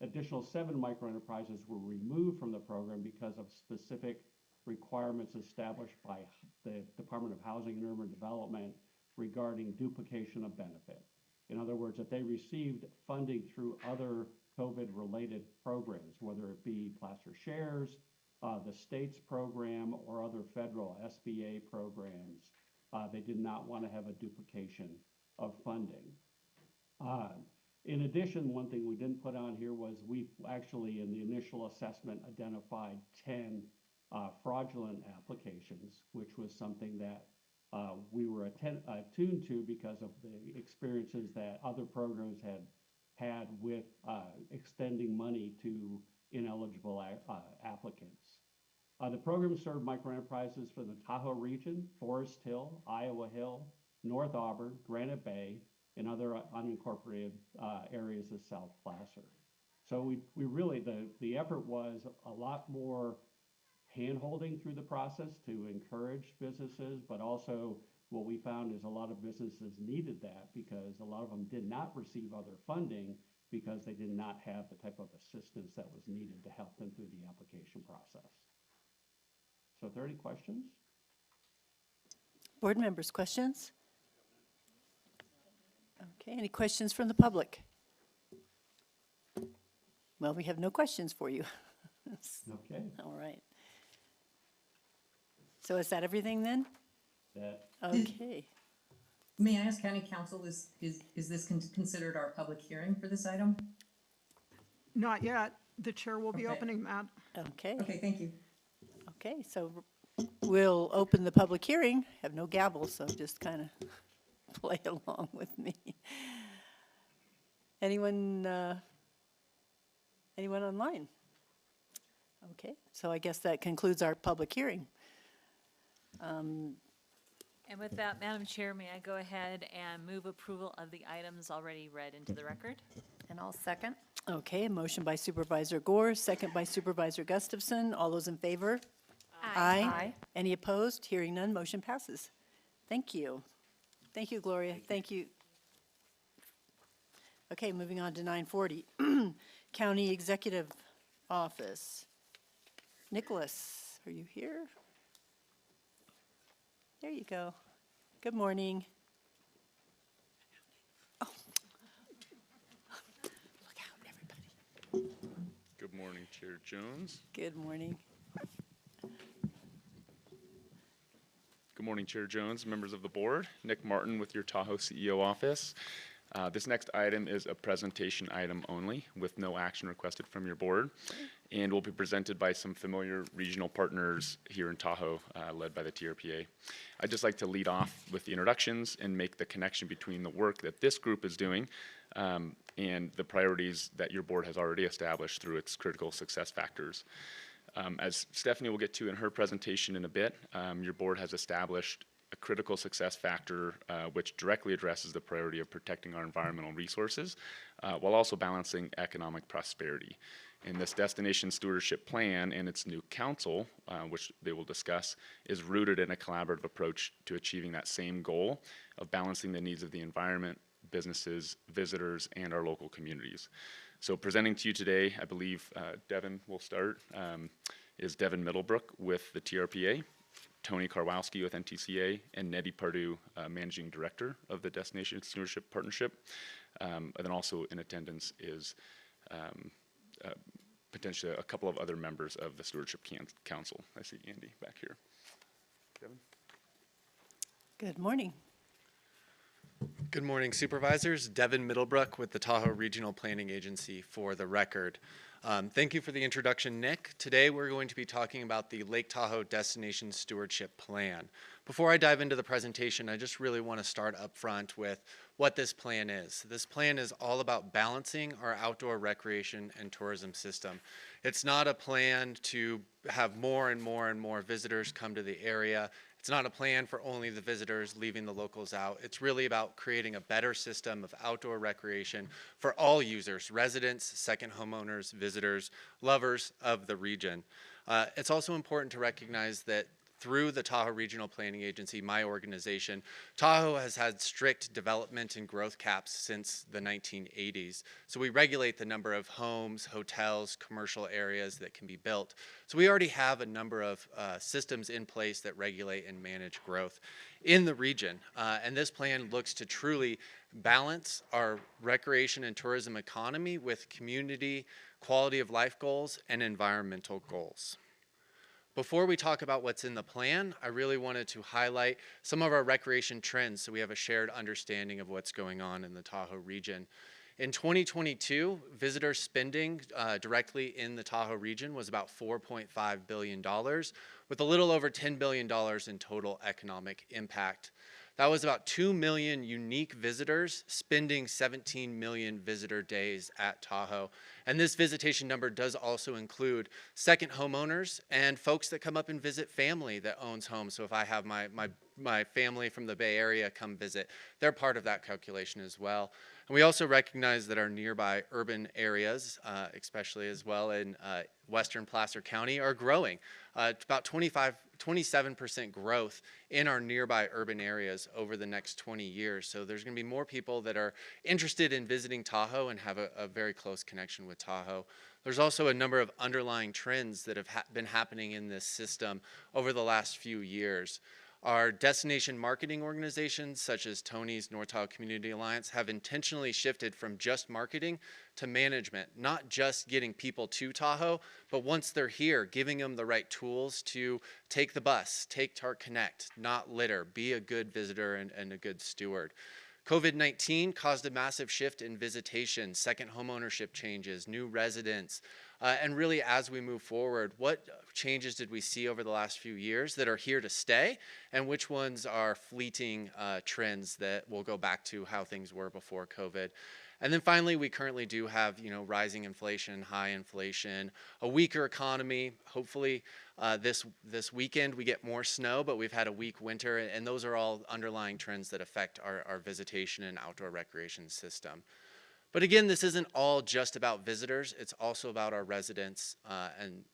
additional 7 microenterprises were removed from the program because of specific requirements established by the Department of Housing and Urban Development regarding duplication of benefit. In other words, that they received funding through other COVID-related programs, whether it be Placer Shares, the state's program, or other federal SBA programs. They did not want to have a duplication of funding. In addition, one thing we didn't put on here was we actually, in the initial assessment, identified 10 fraudulent applications, which was something that we were attuned to because of the experiences that other programs had with extending money to ineligible applicants. The program served microenterprises for the Tahoe region, Forest Hill, Iowa Hill, North Auburn, Granite Bay, and other unincorporated areas of South Placer. So we really, the effort was a lot more hand-holding through the process to encourage businesses, but also what we found is a lot of businesses needed that because a lot of them did not receive other funding because they did not have the type of assistance that was needed to help them through the application process. So are there any questions? Board members, questions? Okay, any questions from the public? Well, we have no questions for you. Okay. All right. So is that everything then? That Okay. May I ask County Council, is this considered our public hearing for this item? Not yet. The chair will be Okay. opening that. Okay. Okay, thank you. Okay, so we'll open the public hearing. Have no gavel, so just kind of play along with me. Anyone online? Okay, so I guess that concludes our public hearing. And with that, Madam Chair, may I go ahead and move approval of the items already read into the record? And I'll second. Okay, a motion by Supervisor Gore, second by Supervisor Gustafson. All those in favor? Aye. Aye. Any opposed? Hearing none, motion passes. Thank you. Thank you, Gloria. Thank you. Okay, moving on to 940. County Executive Office. Nicholas, are you here? There you go. Good morning. Oh. Look out, everybody. Good morning, Chair Jones. Good morning. Good morning, Chair Jones, members of the board. Nick Martin with your Tahoe CEO office. This next item is a presentation item only with no action requested from your board and will be presented by some familiar regional partners here in Tahoe led by the TRPA. I'd just like to lead off with the introductions and make the connection between the work that this group is doing and the priorities that your board has already established through its critical success factors. As Stephanie will get to in her presentation in a bit, your board has established a critical success factor which directly addresses the priority of protecting our environmental resources while also balancing economic prosperity. And this destination stewardship plan and its new council, which they will discuss, is rooted in a collaborative approach to achieving that same goal of balancing the needs of the environment, businesses, visitors, and our local communities. So presenting to you today, I believe Devin will start, is Devin Middlebrook with the TRPA, Tony Karwowski with NTCA, and Nettie Pardue, Managing Director of the Destination Stewardship Partnership. And then also in attendance is potentially a couple of other members of the Stewardship Council. I see Andy back here. Devin? Good morning. Good morning, Supervisors. Devin Middlebrook with the Tahoe Regional Planning Agency for the record. Thank you for the introduction, Nick. Today we're going to be talking about the Lake Tahoe Destination Stewardship Plan. Before I dive into the presentation, I just really want to start up front with what this plan is. This plan is all about balancing our outdoor recreation and tourism system. It's not a plan to have more and more and more visitors come to the area. It's not a plan for only the visitors, leaving the locals out. It's really about creating a better system of outdoor recreation for all users, residents, second homeowners, visitors, lovers of the region. It's also important to recognize that through the Tahoe Regional Planning Agency, my organization, Tahoe has had strict development and growth caps since the 1980s. So we regulate the number of homes, hotels, commercial areas that can be built. So we already have a number of systems in place that regulate and manage growth in the region. And this plan looks to truly balance our recreation and tourism economy with community, quality of life goals, and environmental goals. Before we talk about what's in the plan, I really wanted to highlight some of our recreation trends so we have a shared understanding of what's going on in the Tahoe region. In 2022, visitor spending directly in the Tahoe region was about $4.5 billion, with a little over $10 billion in total economic impact. That was about 2 million unique visitors spending 17 million visitor days at Tahoe. And this visitation number does also include second homeowners and folks that come up and visit family that owns homes. So if I have my family from the Bay Area come visit, they're part of that calculation as well. And we also recognize that our nearby urban areas, especially as well in western Placer County, are growing. It's about 27% growth in our nearby urban areas over the next 20 years. So there's going to be more people that are interested in visiting Tahoe and have a very close connection with Tahoe. There's also a number of underlying trends that have been happening in this system over the last few years. Our destination marketing organizations, such as Tony's North Tahoe Community Alliance, have intentionally shifted from just marketing to management, not just getting people to Tahoe, but once they're here, giving them the right tools to take the bus, take TART Connect, not litter, be a good visitor and a good steward. COVID-19 caused a massive shift in visitation, second homeownership changes, new residents, and really as we move forward, what changes did we see over the last few years that are here to stay, and which ones are fleeting trends that will go back to how things were before COVID? And then finally, we currently do have, rising inflation, high inflation, a weaker economy. Hopefully this weekend we get more snow, but we've had a weak winter, and those are all underlying trends that affect our visitation and outdoor recreation system. But again, this isn't all just about visitors. It's also about our residents,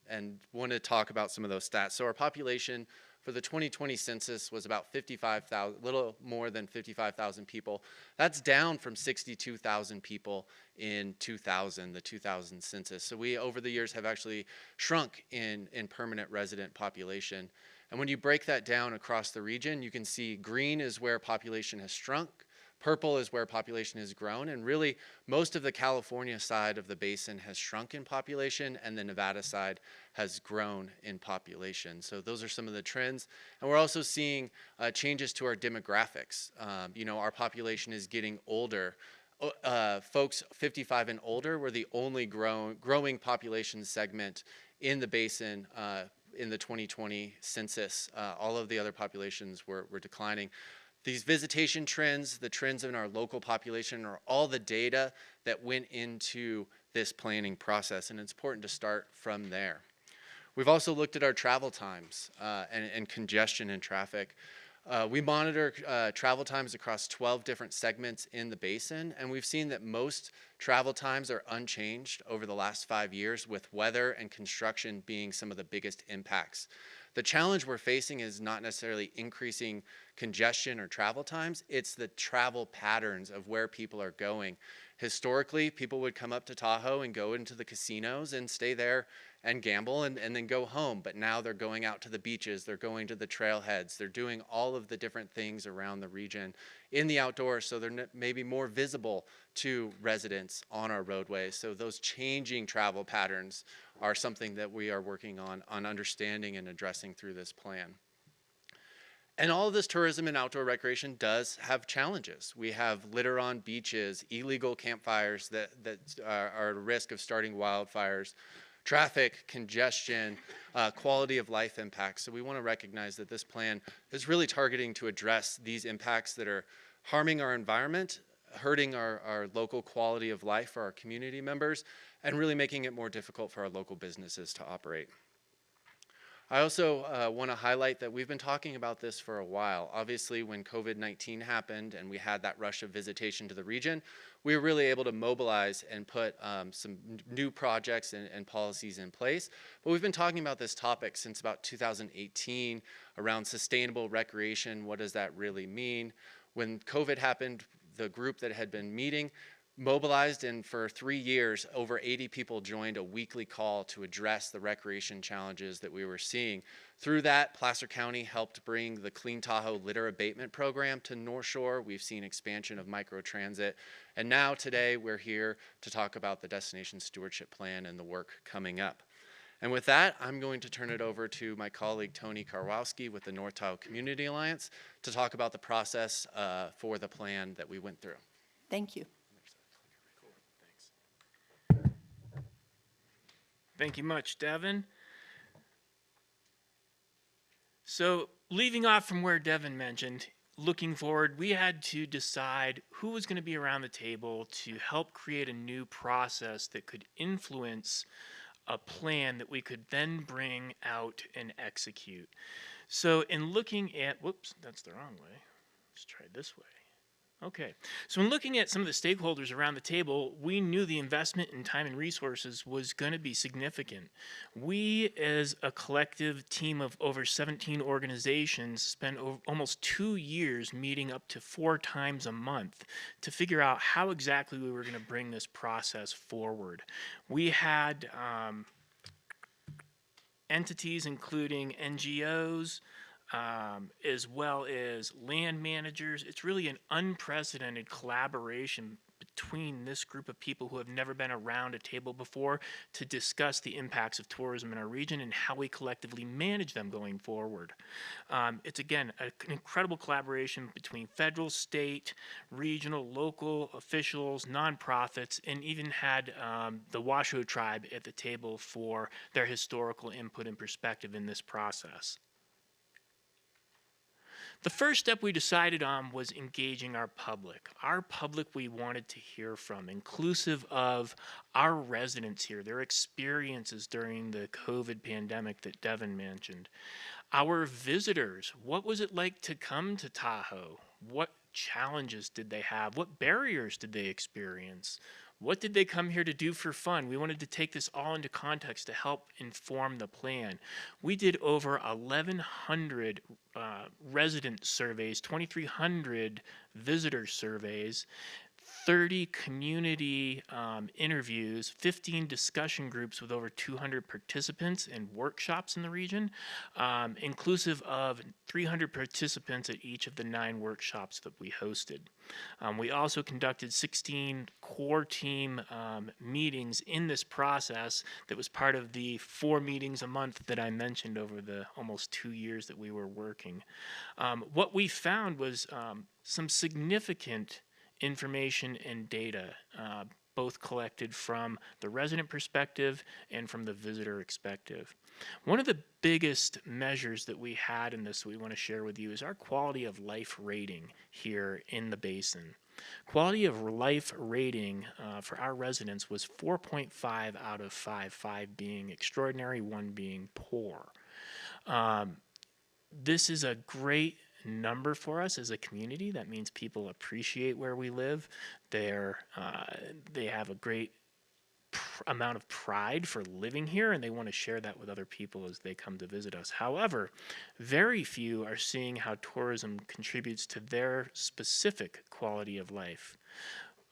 and want to talk about some of those stats. So our population for the 2020 census was about 55,000, little more than 55,000 people. That's down from 62,000 people in 2000, the 2000 census. So we, over the years, have actually shrunk in permanent resident population. And when you break that down across the region, you can see green is where population has shrunk, purple is where population has grown, and really most of the California side of the basin has shrunk in population, and the Nevada side has grown in population. So those are some of the trends. And we're also seeing changes to our demographics. Our population is getting older. Folks 55 and older were the only growing population segment in the basin in the 2020 census. All of the other populations were declining. These visitation trends, the trends in our local population, are all the data that went into this planning process, and it's important to start from there. We've also looked at our travel times and congestion in traffic. We monitor travel times across 12 different segments in the basin, and we've seen that most travel times are unchanged over the last 5 years, with weather and construction being some of the biggest impacts. The challenge we're facing is not necessarily increasing congestion or travel times, it's the travel patterns of where people are going. Historically, people would come up to Tahoe and go into the casinos and stay there and gamble and then go home, but now they're going out to the beaches, they're going to the trailheads, they're doing all of the different things around the region in the outdoors, so they're maybe more visible to residents on our roadways. So those changing travel patterns are something that we are working on understanding and addressing through this plan. And all of this tourism and outdoor recreation does have challenges. We have litter on beaches, illegal campfires that are at risk of starting wildfires, traffic, congestion, quality of life impacts. So we want to recognize that this plan is really targeting to address these impacts that are harming our environment, hurting our local quality of life for our community members, and really making it more difficult for our local businesses to operate. I also want to highlight that we've been talking about this for a while. Obviously, when COVID-19 happened and we had that rush of visitation to the region, we were really able to mobilize and put some new projects and policies in place. But we've been talking about this topic since about 2018 around sustainable recreation. What does that really mean? When COVID happened, the group that had been meeting mobilized, and for 3 years, over 80 people joined a weekly call to address the recreation challenges that we were seeing. Through that, Placer County helped bring the Clean Tahoe litter abatement program to North Shore. We've seen expansion of microtransit. And now today, we're here to talk about the Destination Stewardship Plan and the work coming up. And with that, I'm going to turn it over to my colleague Tony Karwowski with the North Tahoe Community Alliance to talk about the process for the plan that we went through. Thank you. Thank you much, Devin. So leaving off from where Devin mentioned, looking forward, we had to decide who was going to be around the table to help create a new process that could influence a plan that we could then bring out and execute. So in looking at, whoops, that's the wrong way. Let's try this way. Okay, so in looking at some of the stakeholders around the table, we knew the investment in time and resources was going to be significant. We, as a collective team of over 17 organizations, spent almost 2 years meeting up to 4 times a month to figure out how exactly we were going to bring this process forward. We had entities including NGOs, as well as land managers. It's really an unprecedented collaboration between this group of people who have never been around a table before to discuss the impacts of tourism in our region and how we collectively manage them going forward. It's, again, an incredible collaboration between federal, state, regional, local officials, nonprofits, and even had the Washoe tribe at the table for their historical input and perspective in this process. The first step we decided on was engaging our public. Our public we wanted to hear from, inclusive of our residents here, their experiences during the COVID pandemic that Devin mentioned. Our visitors, what was it like to come to Tahoe? What challenges did they have? What barriers did they experience? What did they come here to do for fun? We wanted to take this all into context to help inform the plan. We did over 1,100 resident surveys, 2,300 visitor surveys, 30 community interviews, 15 discussion groups with over 200 participants and workshops in the region, inclusive of 300 participants at each of the 9 workshops that we hosted. We also conducted 16 core team meetings in this process that was part of the 4 meetings a month that I mentioned over the almost 2 years that we were working. What we found was some significant information and data, both collected from the resident perspective and from the visitor perspective. One of the biggest measures that we had in this that we want to share with you is our quality of life rating here in the basin. Quality of life rating for our residents was 4.5 out of 5, 5 being extraordinary, 1 being poor. This is a great number for us as a community. That means people appreciate where we live. They have a great amount of pride for living here, and they want to share that with other people as they come to visit us. However, very few are seeing how tourism contributes to their specific quality of life.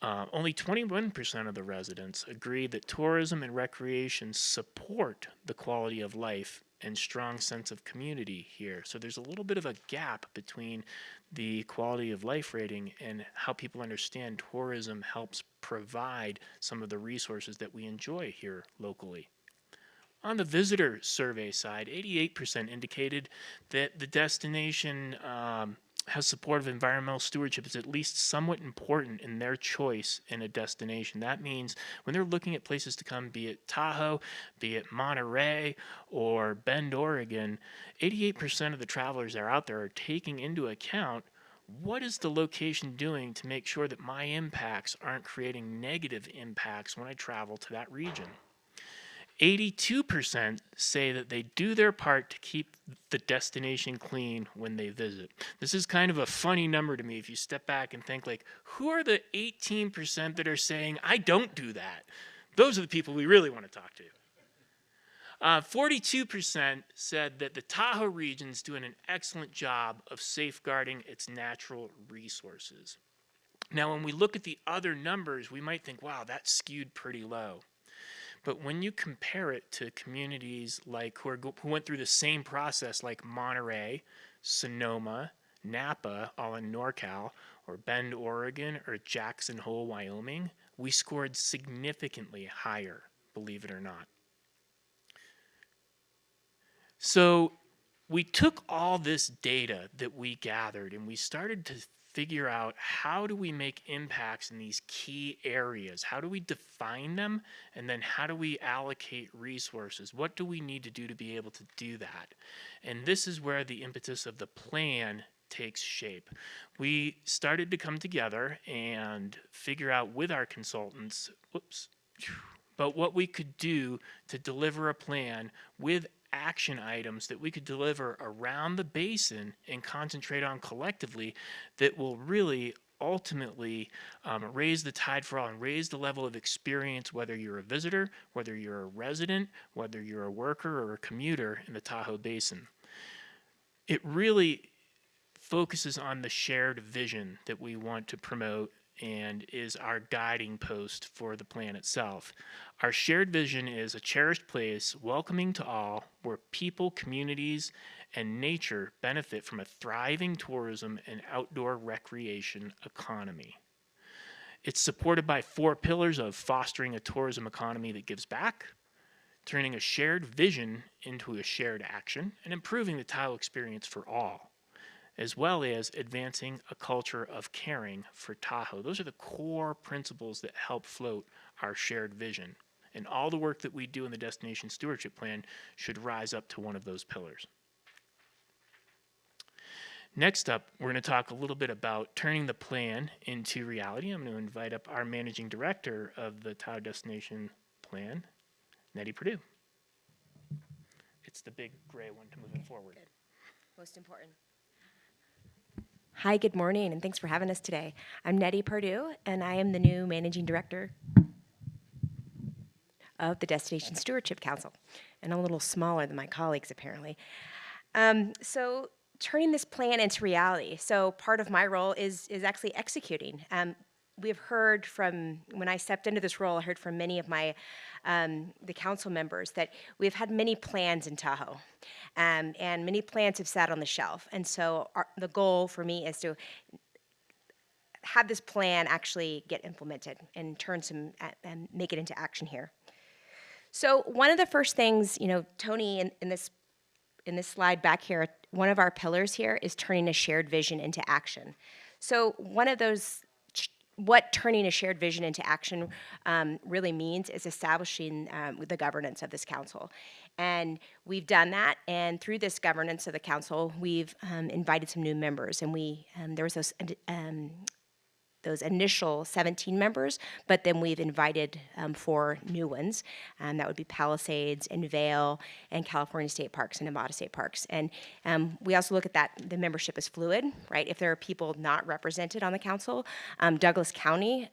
Only 21% of the residents agree that tourism and recreation support the quality of life and strong sense of community here. So there's a little bit of a gap between the quality of life rating and how people understand tourism helps provide some of the resources that we enjoy here locally. On the visitor survey side, 88% indicated that the destination has support of environmental stewardship is at least somewhat important in their choice in a destination. That means when they're looking at places to come, be it Tahoe, be it Monterey, or Bend, Oregon, 88% of the travelers that are out there are taking into account what is the location doing to make sure that my impacts aren't creating negative impacts when I travel to that region. 82% say that they do their part to keep the destination clean when they visit. This is kind of a funny number to me if you step back and think, like, who are the 18% that are saying, I don't do that? Those are the people we really want to talk to. 42% said that the Tahoe region is doing an excellent job of safeguarding its natural resources. Now, when we look at the other numbers, we might think, wow, that's skewed pretty low. But when you compare it to communities like who went through the same process like Monterey, Sonoma, Napa, all in NorCal, or Bend, Oregon, or Jackson Hole, Wyoming, we scored significantly higher, believe it or not. So we took all this data that we gathered and we started to figure out how do we make impacts in these key areas? How do we define them? And then how do we allocate resources? What do we need to do to be able to do that? And this is where the impetus of the plan takes shape. We started to come together and figure out with our consultants, but what we could do to deliver a plan with action items that we could deliver around the basin and concentrate on collectively that will really ultimately raise the tide for all and raise the level of experience, whether you're a visitor, whether you're a resident, whether you're a worker or a commuter in the Tahoe Basin. It really focuses on the shared vision that we want to promote and is our guiding post for the plan itself. Our shared vision is a cherished place, welcoming to all, where people, communities, and nature benefit from a thriving tourism and outdoor recreation economy. It's supported by 4 pillars of fostering a tourism economy that gives back, turning a shared vision into a shared action, and improving the Tahoe experience for all, as well as advancing a culture of caring for Tahoe. Those are the core principles that help float our shared vision. And all the work that we do in the Destination Stewardship Plan should rise up to one of those pillars. Next up, we're going to talk a little bit about turning the plan into reality. I'm going to invite up our Managing Director of the Tahoe Destination Plan, Nettie Perdue. It's the big gray one to move it forward. Good. Most important. Hi, good morning, and thanks for having us today. I'm Nettie Perdue, and I am the new Managing Director of the Destination Stewardship Council. And I'm a little smaller than my colleagues, apparently. So turning this plan into reality. So part of my role is actually executing. We've heard from, when I stepped into this role, I heard from many of my, the council members that we've had many plans in Tahoe, and many plans have sat on the shelf. And so the goal for me is to have this plan actually get implemented and turn some, and make it into action here. So one of the first things, you know, Tony, in this slide back here, one of our pillars here is turning a shared vision into action. So one of those, what turning a shared vision into action really means is establishing the governance of this council. And we've done that, and through this governance of the council, we've invited some new members, and there was those initial 17 members, but then we've invited 4 new ones. That would be Palisades and Vail and California State Parks and Nevada State Parks. And we also look at that, the membership is fluid, right? If there are people not represented on the council, Douglas County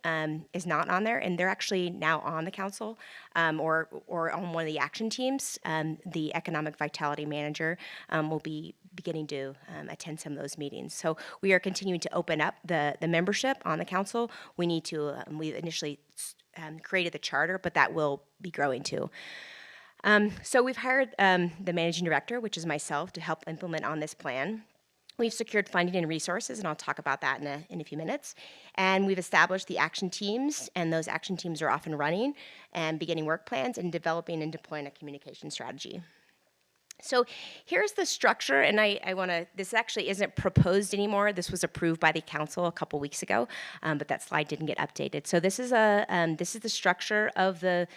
is not on there, and they're actually now on the council or on one of the action teams. The Economic Vitality Manager will be beginning to attend some of those meetings. So we are continuing to open up the membership on the council. We need to, we initially created the charter, but that will be growing too. So we've hired the managing director, which is myself, to help implement on this plan. We've secured funding and resources, and I'll talk about that in a few minutes. And we've established the action teams, and those action teams are off and running and beginning work plans and developing and deploying a communication strategy. So here's the structure, and I want to, this actually isn't proposed anymore. This was approved by the council a couple weeks ago, but that slide didn't get updated. So this is the structure of the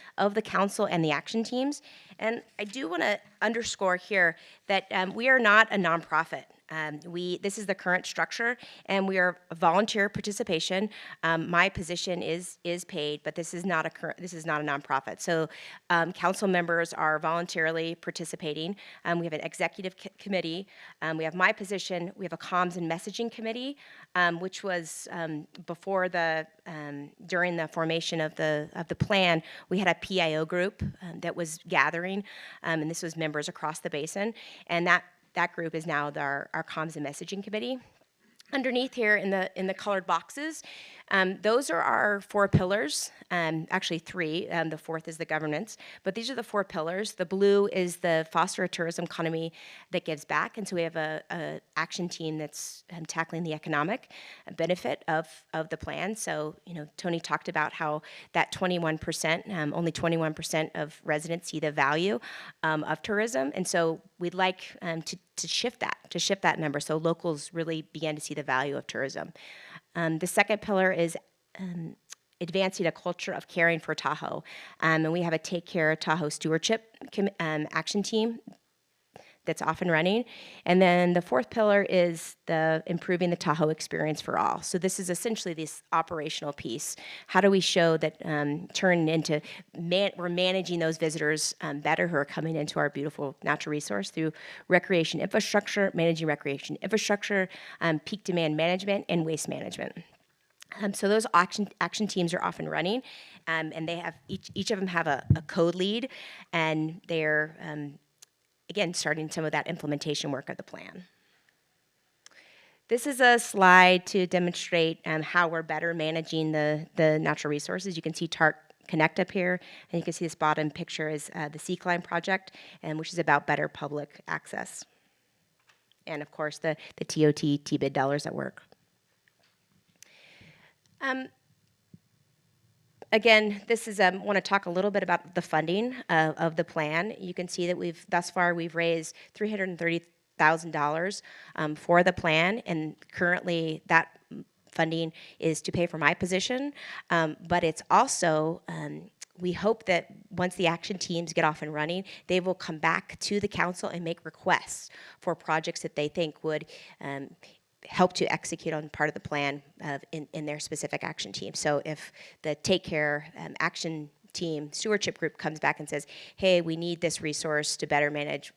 council and the action teams. And I do want to underscore here that we are not a nonprofit. This is the current structure, and we are volunteer participation. My position is paid, but this is not a nonprofit. So council members are voluntarily participating. We have an executive committee. We have my position. We have a comms and messaging committee, which was before during the formation of the plan. We had a PIO group that was gathering, and this was members across the basin, and that group is now our comms and messaging committee. Underneath here in the colored boxes, those are our 4 pillars, actually 3, the 4th is the governance, but these are the 4 pillars. The blue is the foster a tourism economy that gives back, and so we have a action team that's tackling the economic benefit of the plan. So, you know, Tony talked about how that 21%, only 21% of residents see the value of tourism, and so we'd like to shift that number so locals really begin to see the value of tourism. The second pillar is advancing a culture of caring for Tahoe, and we have a Take Care Tahoe Stewardship action team that's off and running. And then the fourth pillar is the improving the Tahoe experience for all. So this is essentially this operational piece. How do we show that turn into, we're managing those visitors better who are coming into our beautiful natural resource through recreation infrastructure, managing recreation infrastructure, peak demand management, and waste management. So those action teams are off and running, and they have each of them have a code lead, and they're again starting some of that implementation work of the plan. This is a slide to demonstrate how we're better managing the natural resources. You can see TARC Connect up here, and you can see this bottom picture is the Sea Climb project, and which is about better public access, and of course the TOT TBID dollars at work. Again, this is, want to talk a little bit about the funding of the plan. You can see that thus far we've raised $330,000 for the plan, and currently that funding is to pay for my position, but it's also, we hope that once the action teams get off and running, they will come back to the council and make requests for projects that they think would help to execute on part of the plan in their specific action team. So if the Take Care action team stewardship group comes back and says, hey, we need this resource to better manage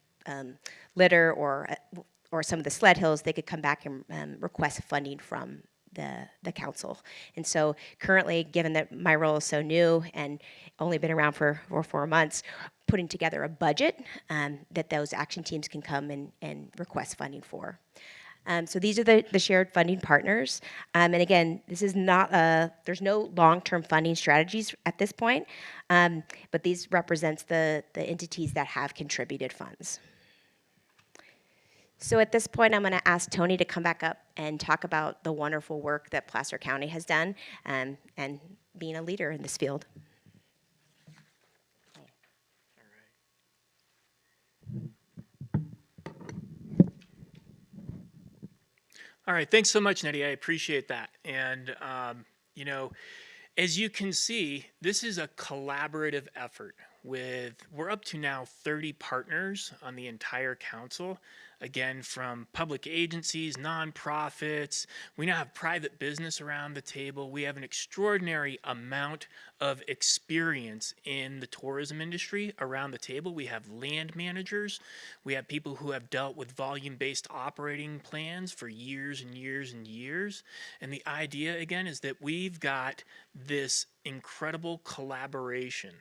litter or some of the sled hills, they could come back and request funding from the council. And so currently, given that my role is so new and only been around for 4 months, putting together a budget that those action teams can come and request funding for. So these are the shared funding partners. And again, this is not there's no long-term funding strategies at this point, but these represents the entities that have contributed funds. So at this point, I'm going to ask Tony to come back up and talk about the wonderful work that Placer County has done and being a leader in this field. All right, thanks so much, Nettie. I appreciate that. And, you know, as you can see, this is a collaborative effort we're up to now 30 partners on the entire council. Again, from public agencies, nonprofits, we now have private business around the table. We have an extraordinary amount of experience in the tourism industry around the table. We have land managers. We have people who have dealt with volume-based operating plans for years and years and years. And the idea, again, is that we've got this incredible collaboration.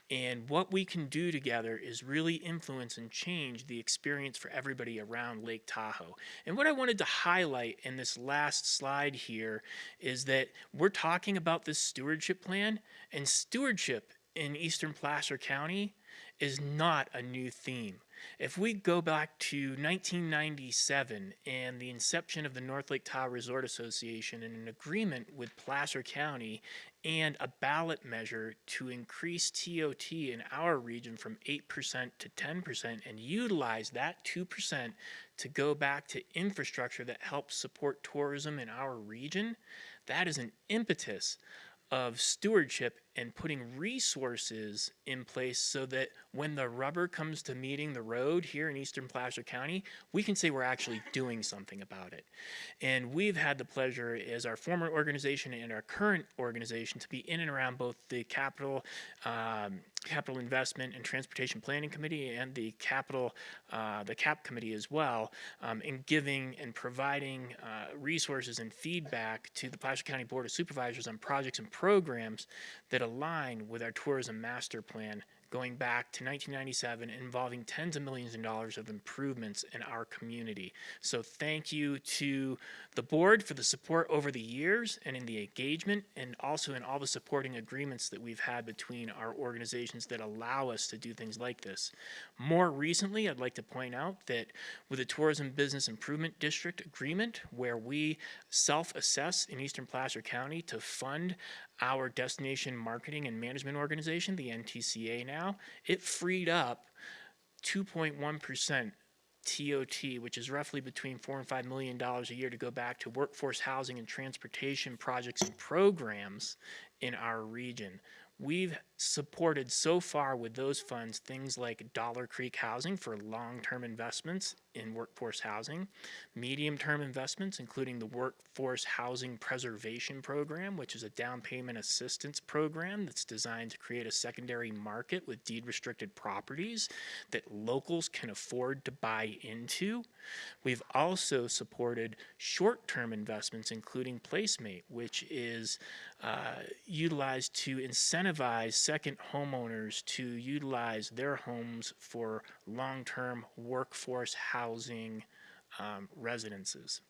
And what we can do together is really influence and change the experience for everybody around Lake Tahoe. And what I wanted to highlight in this last slide here is that we're talking about this stewardship plan, and stewardship in Eastern Placer County is not a new theme. If we go back to 1997 and the inception of the North Lake Tahoe Resort Association and an agreement with Placer County and a ballot measure to increase TOT in our region from 8% to 10% and utilize that 2% to go back to infrastructure that helps support tourism in our region, that is an impetus of stewardship and putting resources in place so that when the rubber comes to meeting the road here in Eastern Placer County, we can say we're actually doing something about it. And we've had the pleasure as our former organization and our current organization to be in and around both the Capital Investment and Transportation Planning Committee and the CAP Committee as well, in giving and providing resources and feedback to the Placer County Board of Supervisors on projects and programs that align with our tourism master plan going back to 1997, involving tens of millions of dollars of improvements in our community. So thank you to the board for the support over the years and in the engagement, and also in all the supporting agreements that we've had between our organizations that allow us to do things like this. More recently, I'd like to point out that with the Tourism Business Improvement District agreement, where we self-assess in Eastern Placer County to fund our destination marketing and management organization, the NTCA now, it freed up 2.1% TOT, which is roughly between $4 and $5 million a year to go back to workforce housing and transportation projects and programs in our region. We've supported so far with those funds things like Dollar Creek Housing for long-term investments in workforce housing, medium-term investments, including the Workforce Housing Preservation Program, which is a down payment assistance program that's designed to create a secondary market with deed-restricted properties that locals can afford to buy into. We've also supported short-term investments, including Placemate, which is utilized to incentivize second homeowners to utilize their homes for long-term workforce housing residences.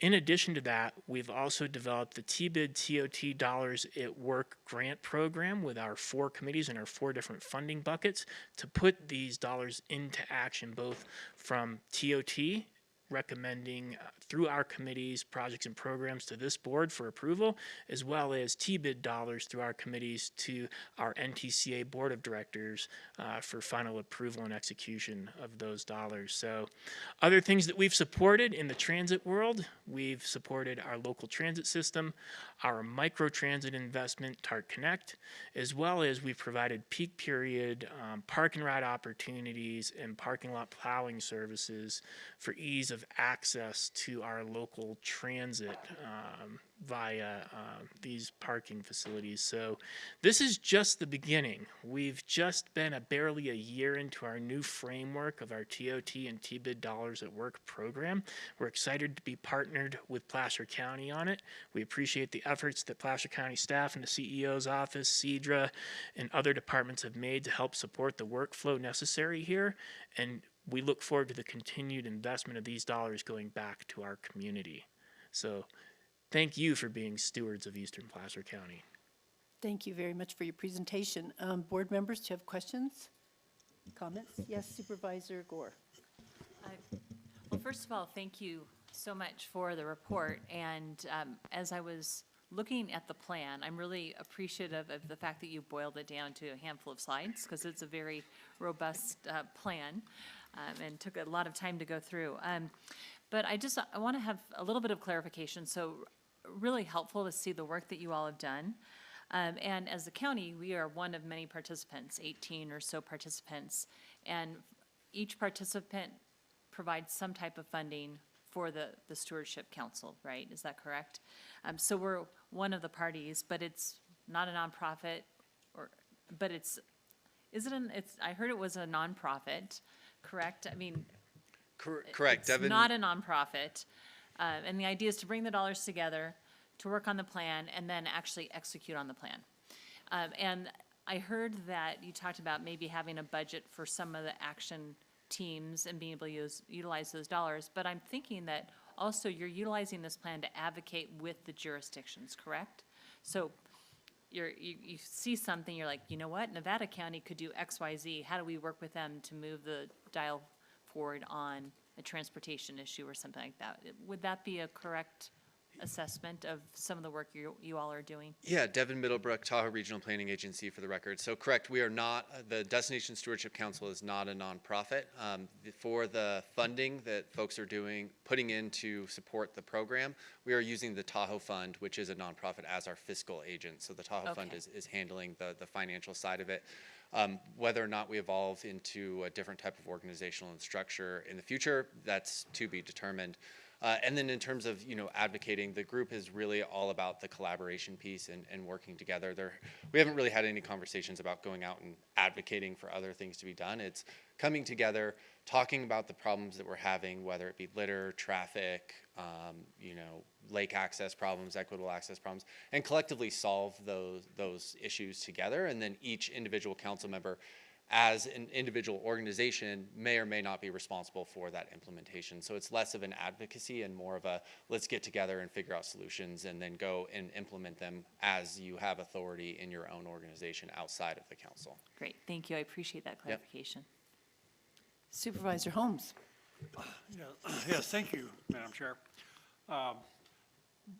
In addition to that, we've also developed the TBID TOT Dollars at Work grant program with our 4 committees and our 4 different funding buckets to put these dollars into action, both from TOT, recommending through our committees projects and programs to this board for approval, as well as TBID dollars through our committees to our NTCA board of directors for final approval and execution of those dollars. So other things that we've supported in the transit world, we've supported our local transit system, our microtransit investment, TART Connect, as well as we've provided peak period park and ride opportunities and parking lot plowing services for ease of access to our local transit via these parking facilities. So this is just the beginning. We've just been barely a year into our new framework of our TOT and TBID Dollars at Work program. We're excited to be partnered with Placer County on it. We appreciate the efforts that Placer County staff and the CEO's office, CEDRA, and other departments have made to help support the workflow necessary here. And we look forward to the continued investment of these dollars going back to our community. So thank you for being stewards of Eastern Placer County. Thank you very much for your presentation. Board members, do you have questions, comments? Yes, Supervisor Gore. Well, first of all, thank you so much for the report. And as I was looking at the plan, I'm really appreciative of the fact that you boiled it down to a handful of slides, because it's a very robust plan and took a lot of time to go through. But I want to have a little bit of clarification. So really helpful to see the work that you all have done. And as a county, we are one of many participants, 18 or so participants. And each participant provides some type of funding for the Stewardship Council, right? Is that correct? So we're one of the parties, but it's not a nonprofit, but I heard it was a nonprofit, correct? I mean, correct, Devin. It's not a nonprofit, and the idea is to bring the dollars together to work on the plan and then actually execute on the plan. And I heard that you talked about maybe having a budget for some of the action teams and being able to utilize those dollars, but I'm thinking that also you're utilizing this plan to advocate with the jurisdictions, correct? So you see something, you're like, you know what, Nevada County could do X, Y, Z. How do we work with them to move the dial forward on a transportation issue or something like that? Would that be a correct assessment of some of the work you all are doing? Yeah, Devin Middlebrook, Tahoe Regional Planning Agency for the record. So correct, we are not, the Destination Stewardship Council is not a nonprofit. For the funding that folks are putting in to support the program, we are using the Tahoe Fund, which is a nonprofit, as our fiscal agent. So the Tahoe Fund is handling the financial side of it. Whether or not we evolve into a different type of organizational and structure in the future, that's to be determined. And then in terms of, advocating, the group is really all about the collaboration piece and working together. We haven't really had any conversations about going out and advocating for other things to be done. It's coming together, talking about the problems that we're having, whether it be litter, traffic, lake access problems, equitable access problems, and collectively solve those issues together. And then each individual council member, as an individual organization, may or may not be responsible for that implementation. So it's less of an advocacy and more of a let's get together and figure out solutions and then go and implement them as you have authority in your own organization outside of the council. Great, thank you. I appreciate that clarification. Yep. Supervisor Holmes. Yes, thank you, Madam Chair.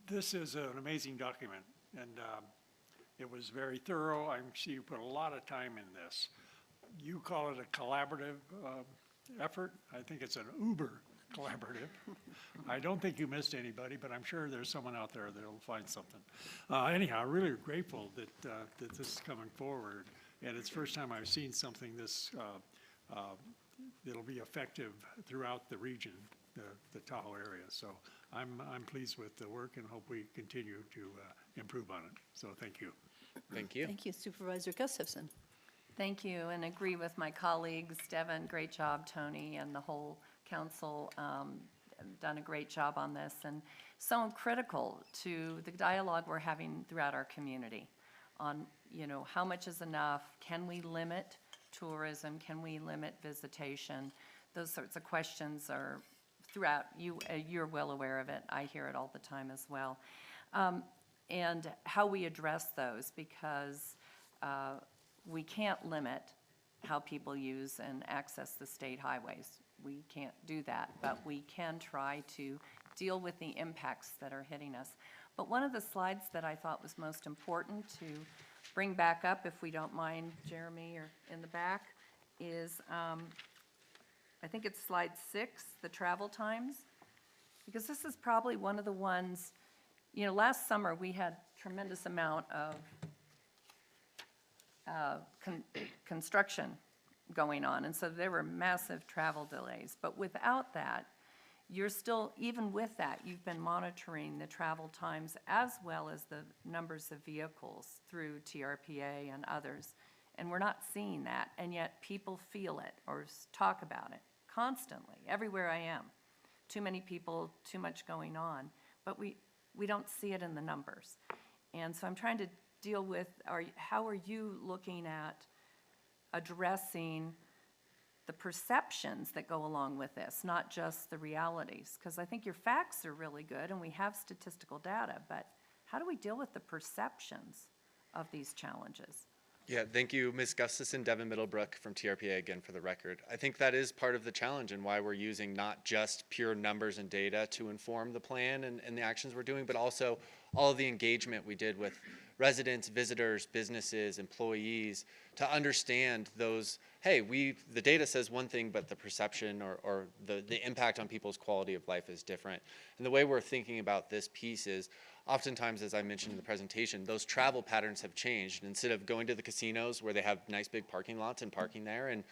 This is an amazing document, and it was very thorough. I see you put a lot of time in this. You call it a collaborative effort. I think it's an uber collaborative. I don't think you missed anybody, but I'm sure there's someone out there that'll find something. Anyhow, really grateful that, that this is coming forward, and it's the first time I've seen something this, that'll be effective throughout the region, the Tahoe area. So I'm pleased with the work and hope we continue to improve on it. So thank you. Thank you. Thank you, Supervisor Gustafson. Thank you, and agree with my colleagues. Devin, great job, Tony, and the whole council done a great job on this, and so critical to the dialogue we're having throughout our community on, you know, how much is enough? Can we limit tourism? Can we limit visitation? Those sorts of questions are throughout. You're well aware of it. I hear it all the time as well. And how we address those, because we can't limit how people use and access the state highways. We can't do that, but we can try to deal with the impacts that are hitting us. But one of the slides that I thought was most important to bring back up, if we don't mind, Jeremy, or in the back, is I think it's slide 6, the travel times, because this is probably one of the ones, you know, last summer we had tremendous amount of construction going on, and so there were massive travel delays. But without that, you're still, even with that, you've been monitoring the travel times as well as the numbers of vehicles through TRPA and others. And we're not seeing that, and yet people feel it or talk about it constantly, everywhere I am. Too many people, too much going on, but we don't see it in the numbers. And so I'm trying to deal with, how are you looking at addressing the perceptions that go along with this, not just the realities? Because I think your facts are really good and we have statistical data, but how do we deal with the perceptions of these challenges? Yeah, thank you, Ms. Gustafson, Devin Middlebrook from TRPA again for the record. I think that is part of the challenge and why we're using not just pure numbers and data to inform the plan and the actions we're doing, but also all of the engagement we did with residents, visitors, businesses, employees, to understand those, hey, the data says one thing, but the perception or the impact on people's quality of life is different. And the way we're thinking about this piece is, oftentimes, as I mentioned in the presentation, those travel patterns have changed. Instead of going to the casinos where they have nice big parking lots and parking there and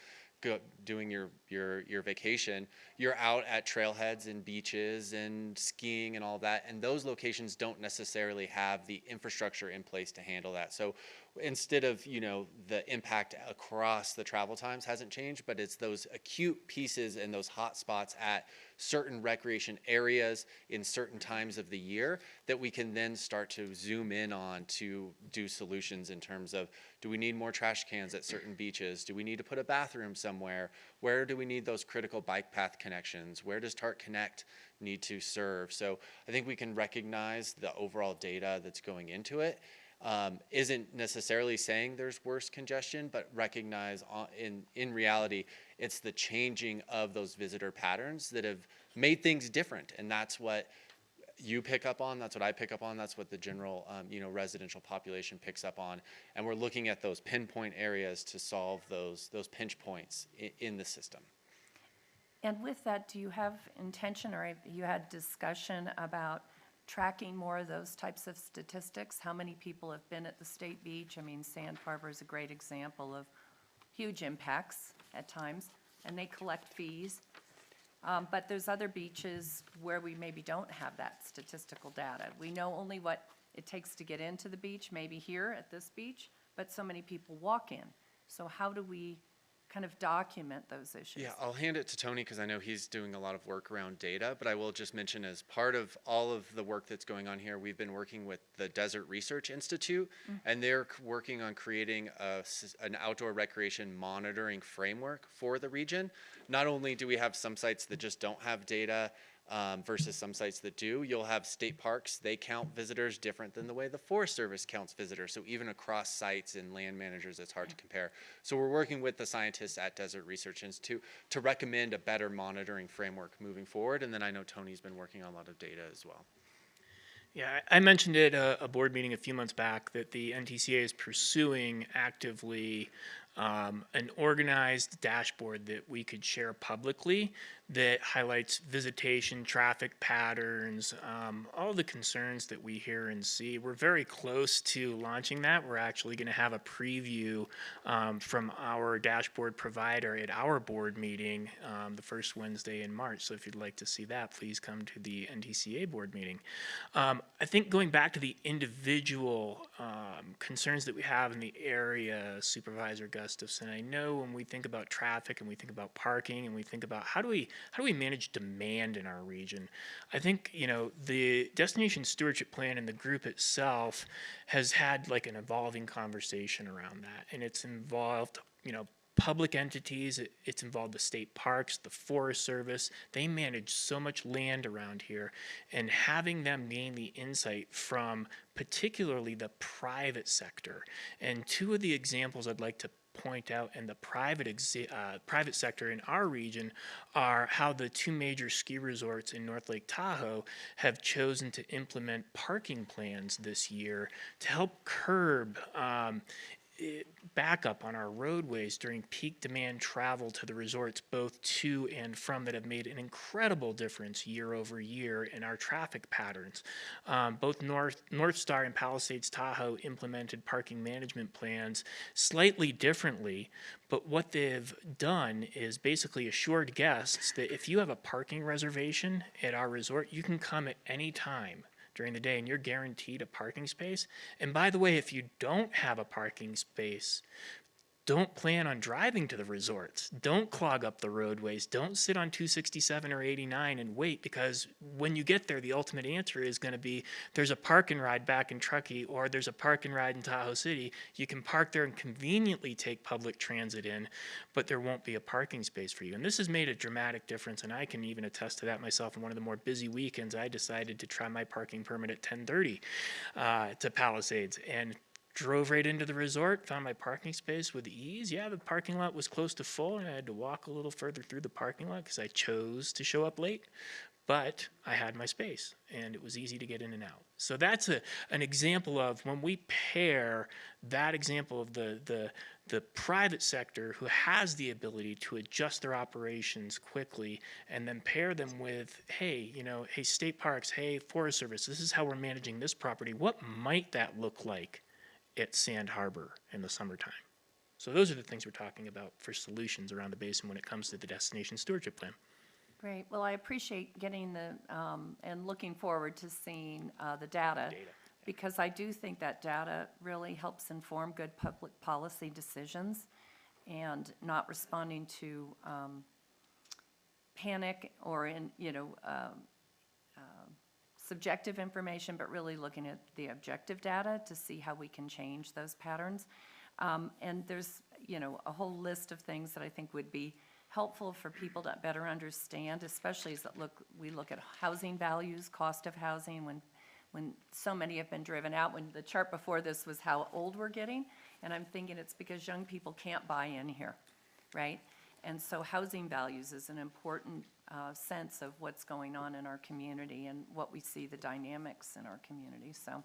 doing your vacation, you're out at trailheads and beaches and skiing and all that, and those locations don't necessarily have the infrastructure in place to handle that. So instead of, you know, the impact across the travel times hasn't changed, but it's those acute pieces and those hot spots at certain recreation areas in certain times of the year that we can then start to zoom in on to do solutions in terms of, do we need more trash cans at certain beaches? Do we need to put a bathroom somewhere? Where do we need those critical bike path connections? Where does TART Connect need to serve? So I think we can recognize the overall data that's going into it. Isn't necessarily saying there's worse congestion, but recognize in reality, it's the changing of those visitor patterns that have made things different. And that's what you pick up on, that's what I pick up on, that's what the general residential population picks up on. And we're looking at those pinpoint areas to solve those pinch points in the system. And with that, do you have intention, or have you had discussion about tracking more of those types of statistics? How many people have been at the state beach? I mean, Sand Harbor is a great example of huge impacts at times, and they collect fees. But there's other beaches where we maybe don't have that statistical data. We know only what it takes to get into the beach, maybe here at this beach, but so many people walk in. So how do we kind of document those issues? Yeah, I'll hand it to Tony because I know he's doing a lot of work around data, but I will just mention, as part of all of the work that's going on here, we've been working with the Desert Research Institute, and they're working on creating an outdoor recreation monitoring framework for the region. Not only do we have some sites that just don't have data versus some sites that do, you'll have state parks, they count visitors different than the way the Forest Service counts visitors. So even across sites and land managers, it's hard to compare. So we're working with the scientists at Desert Research Institute to recommend a better monitoring framework moving forward. And then I know Tony's been working on a lot of data as well. Yeah, I mentioned at a board meeting a few months back that the NTCA is pursuing actively an organized dashboard that we could share publicly that highlights visitation, traffic patterns, all the concerns that we hear and see. We're very close to launching that. We're actually going to have a preview from our dashboard provider at our board meeting the first Wednesday in March. So if you'd like to see that, please come to the NTCA board meeting. I think going back to the individual concerns that we have in the area, Supervisor Gustafson, I know when we think about traffic and we think about parking and we think about how do we manage demand in our region, I think, you know, the Destination Stewardship Plan and the group itself has had like an evolving conversation around that, and it's involved, you know, public entities, it's involved the state parks, the Forest Service. They manage so much land around here, and having them gain the insight from particularly the private sector. And two of the examples I'd like to point out in the private sector in our region are how the two major ski resorts in North Lake Tahoe have chosen to implement parking plans this year to help curb backup on our roadways during peak demand travel to the resorts, both to and from, that have made an incredible difference year over year in our traffic patterns. Both North Star and Palisades Tahoe implemented parking management plans slightly differently, but what they've done is basically assured guests that if you have a parking reservation at our resort, you can come at any time during the day and you're guaranteed a parking space. And by the way, if you don't have a parking space, don't plan on driving to the resorts. Don't clog up the roadways. Don't sit on 267 or 89 and wait, because when you get there, the ultimate answer is going to be there's a park and ride back in Truckee, or there's a park and ride in Tahoe City. You can park there and conveniently take public transit in, but there won't be a parking space for you. And this has made a dramatic difference, and I can even attest to that myself. In one of the more busy weekends, I decided to try my parking permit at 10:30 to Palisades, and drove right into the resort, found my parking space with ease. Yeah, the parking lot was close to full, and I had to walk a little further through the parking lot because I chose to show up late. But I had my space, and it was easy to get in and out. So that's an example of when we pair that example of the private sector who has the ability to adjust their operations quickly, and then pair them with, hey, you know, hey, state parks, hey, Forest Service, this is how we're managing this property. What might that look like at Sand Harbor in the summertime? So those are the things we're talking about for solutions around the basin when it comes to the Destination Stewardship Plan. Great. Well, I appreciate getting the, and looking forward to seeing the data, because I do think that data really helps inform good public policy decisions, and not responding to panic or subjective information, but really looking at the objective data to see how we can change those patterns. And there's, a whole list of things that I think would be helpful for people to better understand, especially as we look at housing values, cost of housing, when so many have been driven out. When the chart before this was how old we're getting, and I'm thinking it's because young people can't buy in here, right? And so housing values is an important sense of what's going on in our community and what we see the dynamics in our community. So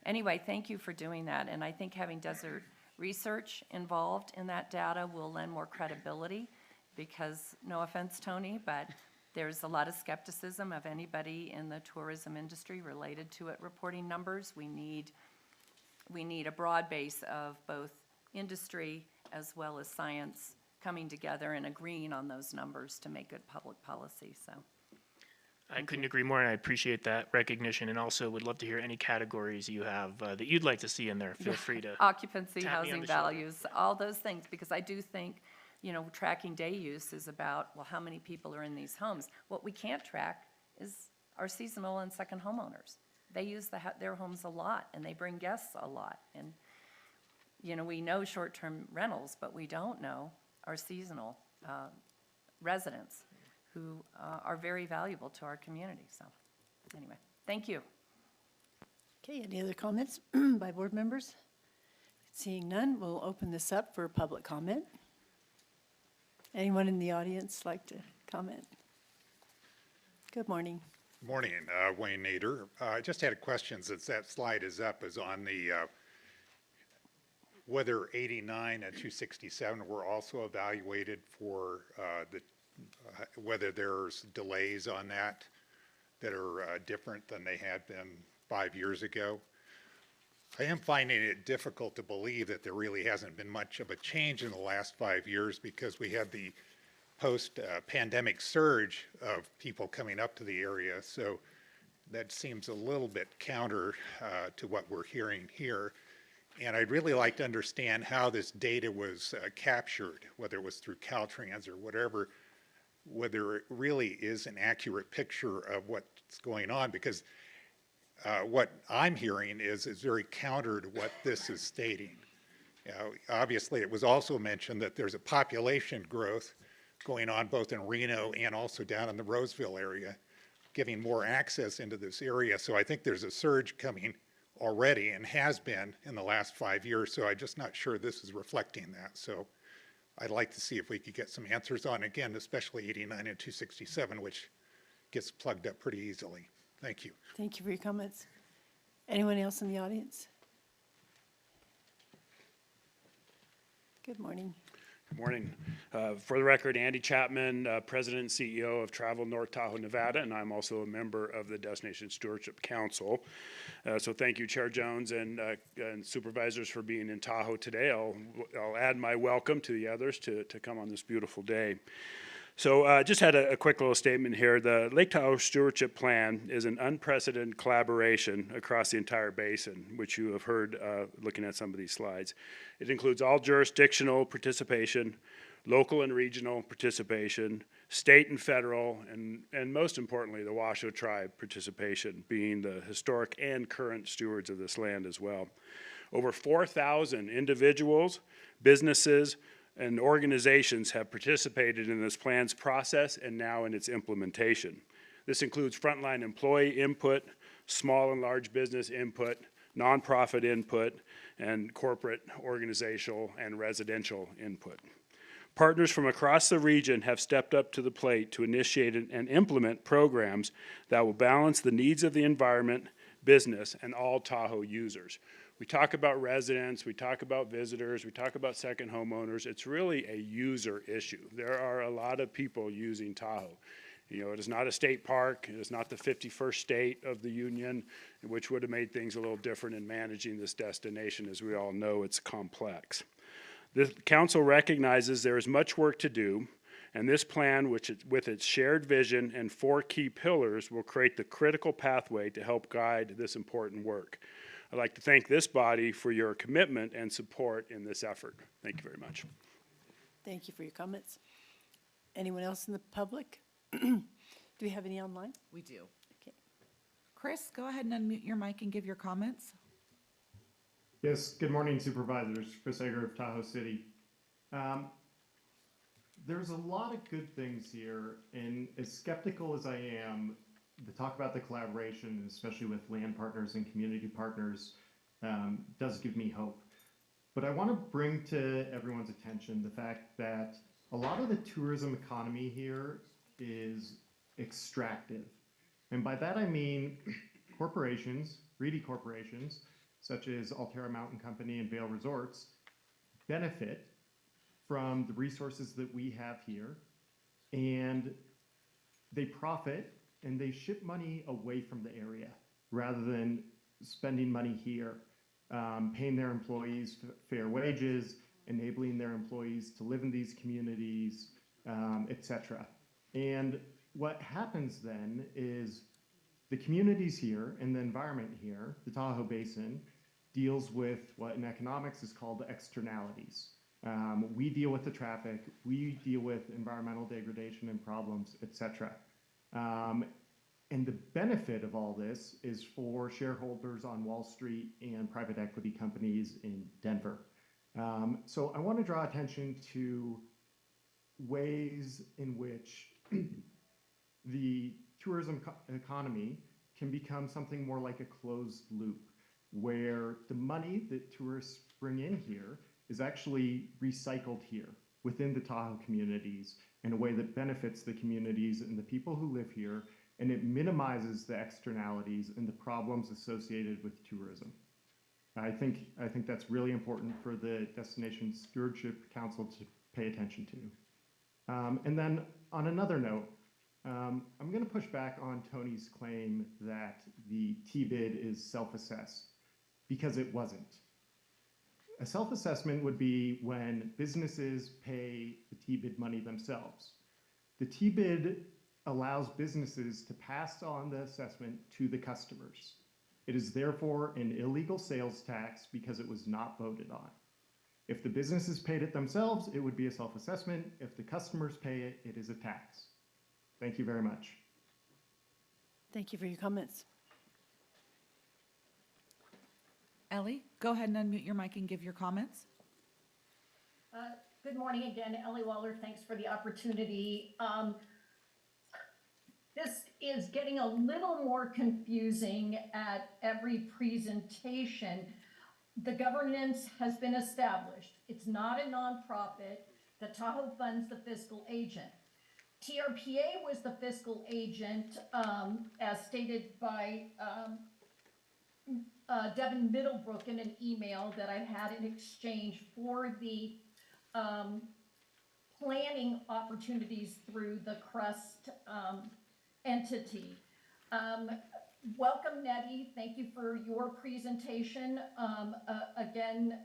anyway, thank you for doing that. And I think having desert research involved in that data will lend more credibility, because, no offense, Tony, but there's a lot of skepticism of anybody in the tourism industry related to it reporting numbers. We need a broad base of both industry as well as science coming together and agreeing on those numbers to make good public policy. So I couldn't agree more, and I appreciate that recognition, and also would love to hear any categories you have that you'd like to see in there. Feel free to occupancy, tap me on housing the shoulder. values, all those things, because I do think, tracking day use is about, well, how many people are in these homes? What we can't track is our seasonal and second homeowners. They use their homes a lot, and they bring guests a lot. And, we know short-term rentals, but we don't know our seasonal residents who are very valuable to our community. So anyway, thank you. Okay, any other comments by board members? Seeing none, we'll open this up for public comment. Anyone in the audience like to comment? Good morning. Morning, Wayne Nader. I just had a question, since that slide is up, is on the whether 89 and 267 were also evaluated for the whether there's delays on that that are different than they had been 5 years ago. I am finding it difficult to believe that there really hasn't been much of a change in the last 5 years, because we had the post-pandemic surge of people coming up to the area. So that seems a little bit counter to what we're hearing here. And I'd really like to understand how this data was captured, whether it was through Caltrans or whatever, whether it really is an accurate picture of what's going on, because what I'm hearing is very counter to what this is stating. Obviously, it was also mentioned that there's a population growth going on both in Reno and also down in the Roseville area, giving more access into this area. So I think there's a surge coming already and has been in the last 5 years. So I'm just not sure this is reflecting that. So I'd like to see if we could get some answers on, again, especially 89 and 267, which gets plugged up pretty easily. Thank you. Thank you for your comments. Anyone else in the audience? Good morning. Good morning. For the record, Andy Chapman, President and CEO of Travel North Tahoe, Nevada, and I'm also a member of the Destination Stewardship Council. So thank you, Chair Jones and supervisors, for being in Tahoe today. I'll add my welcome to the others to come on this beautiful day. So just had a quick little statement here. The Lake Tahoe Stewardship Plan is an unprecedented collaboration across the entire basin, which you have heard looking at some of these slides. It includes all jurisdictional participation, local and regional participation, state and federal, and most importantly, the Washoe tribe participation, being the historic and current stewards of this land as well. Over 4,000 individuals, businesses, and organizations have participated in this plan's process and now in its implementation. This includes frontline employee input, small and large business input, nonprofit input, and corporate, organizational, and residential input. Partners from across the region have stepped up to the plate to initiate and implement programs that will balance the needs of the environment, business, and all Tahoe users. We talk about residents, we talk about visitors, we talk about second homeowners. It's really a user issue. There are a lot of people using Tahoe. You know, it is not a state park. It is not the 51st state of the union, which would have made things a little different in managing this destination. As we all know, it's complex. The council recognizes there is much work to do, and this plan, with its shared vision and 4 key pillars, will create the critical pathway to help guide this important work. I'd like to thank this body for your commitment and support in this effort. Thank you very much. Thank you for your comments. Anyone else in the public? Do we have any online? We do. Okay. Chris, go ahead and unmute your mic and give your comments. Yes, good morning, Supervisors. Chris Eger of Tahoe City. There's a lot of good things here, and as skeptical as I am, the talk about the collaboration, especially with land partners and community partners, does give me hope. But I want to bring to everyone's attention the fact that a lot of the tourism economy here is extractive. And by that I mean corporations, greedy corporations, such as Altera Mountain Company and Vail Resorts, benefit from the resources that we have here, and they profit and they ship money away from the area rather than spending money here, paying their employees fair wages, enabling their employees to live in these communities, etc. And what happens then is the communities here and the environment here, the Tahoe Basin, deals with what in economics is called externalities. We deal with the traffic, we deal with environmental degradation and problems, etc. And the benefit of all this is for shareholders on Wall Street and private equity companies in Denver. So I want to draw attention to ways in which the tourism economy can become something more like a closed loop, where the money that tourists bring in here is actually recycled here within the Tahoe communities in a way that benefits the communities and the people who live here, and it minimizes the externalities and the problems associated with tourism. I think that's really important for the Destination Stewardship Council to pay attention to. And then on another note, I'm going to push back on Tony's claim that the T-bid is self-assessed, because it wasn't. A self-assessment would be when businesses pay the T-bid money themselves. The T-bid allows businesses to pass on the assessment to the customers. It is therefore an illegal sales tax because it was not voted on. If the businesses paid it themselves, it would be a self-assessment. If the customers pay it, it is a tax. Thank you very much. Thank you for your comments. Ellie, go ahead and unmute your mic and give your comments. Good morning again, Ellie Waller. Thanks for the opportunity. This is getting a little more confusing at every presentation. The governance has been established. It's not a nonprofit. The Tahoe Fund's the fiscal agent. TRPA was the fiscal agent, as stated by Devin Middlebrook in an email that I had in exchange for the planning opportunities through the CRUST entity. Welcome, Nettie. Thank you for your presentation. Again,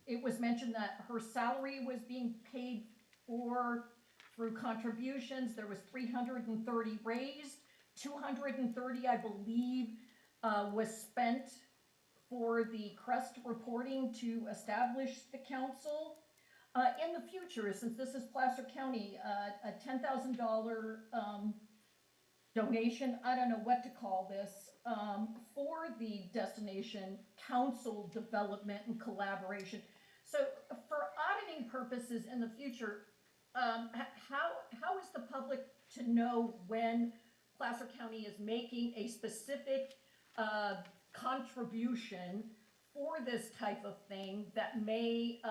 it was mentioned that her salary was being paid for through contributions. There was 330 raised, 230, I believe, was spent for the CRUST reporting to establish the council. In the future, since this is Placer County, a $10,000 donation, I don't know what to call this, for the destination council development and collaboration. So for auditing purposes in the future, how is the public to know when Placer County is making a specific contribution for this type of thing that may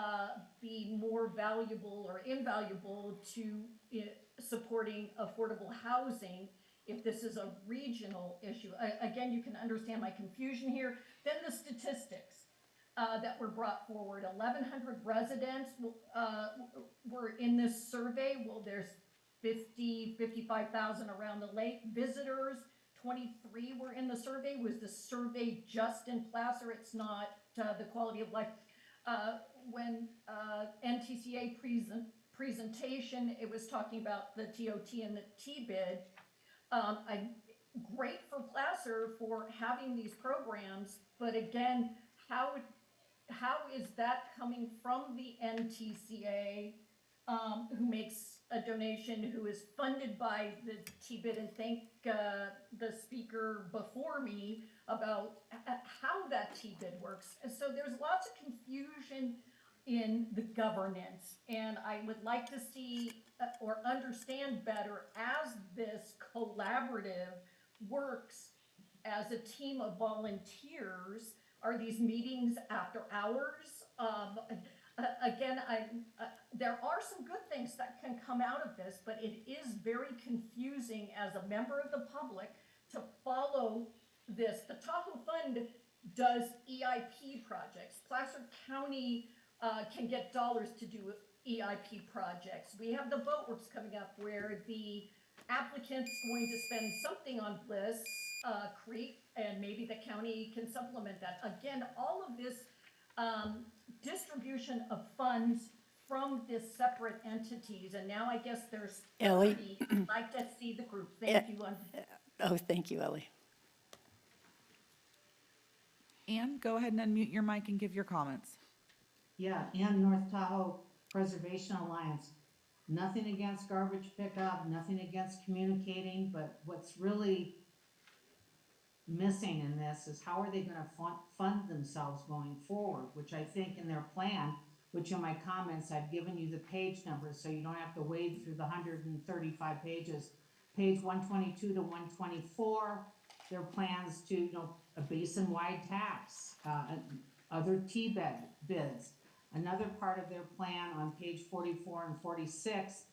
be more valuable or invaluable to supporting affordable housing if this is a regional issue? Again, you can understand my confusion here. Then the statistics that were brought forward. 1,100 residents were in this survey. Well, there's 55,000 around the lake. Visitors, 23 were in the survey. Was the survey just in Placer? It's not the quality of life. When NTCA presentation, it was talking about the TOT and the T-bid. I'm great for Placer for having these programs, but again, how is that coming from the NTCA, who makes a donation, who is funded by the T-bid, and thank the speaker before me about how that T-bid works. And so there's lots of confusion in the governance, and I would like to see or understand better as this collaborative works as a team of volunteers. Are these meetings after hours? Again, there are some good things that can come out of this, but it is very confusing as a member of the public to follow this. The Tahoe Fund does EIP projects. Placer County can get dollars to do EIP projects. We have the Boat Works coming up where the applicant's going to spend something on Bliss Creek, and maybe the county can supplement that. Again, all of this distribution of funds from this separate entities, and now I guess there's 30. Ellie. I'd like to see the group. Thank you. Oh, thank you, Ellie. Ann, go ahead and unmute your mic and give your comments. Yeah, and North Tahoe Preservation Alliance. Nothing against garbage pickup, nothing against communicating, but what's really missing in this is how are they going to fund themselves going forward, which I think in their plan, which in my comments I've given you the page numbers so you don't have to wade through the 135 pages. Page 122 to 124, their plans to, a basin-wide tax, other T-bids. Another part of their plan on page 44 and 46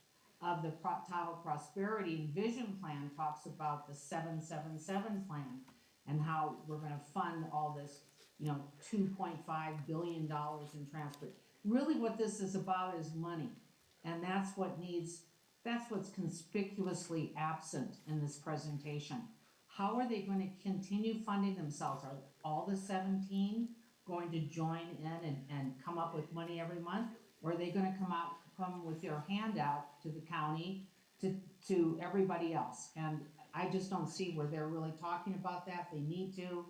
of the Tahoe Prosperity and Vision Plan talks about the 777 plan and how we're going to fund all this, $2.5 billion in transport. Really what this is about is money. And that's what needs That's what's conspicuously absent in this presentation. How are they going to continue funding themselves? Are all the 17 going to join in and come up with money every month? Or are they gonna come with their handout to the county, to everybody else? And I just don't see where they're really talking about that. They need to.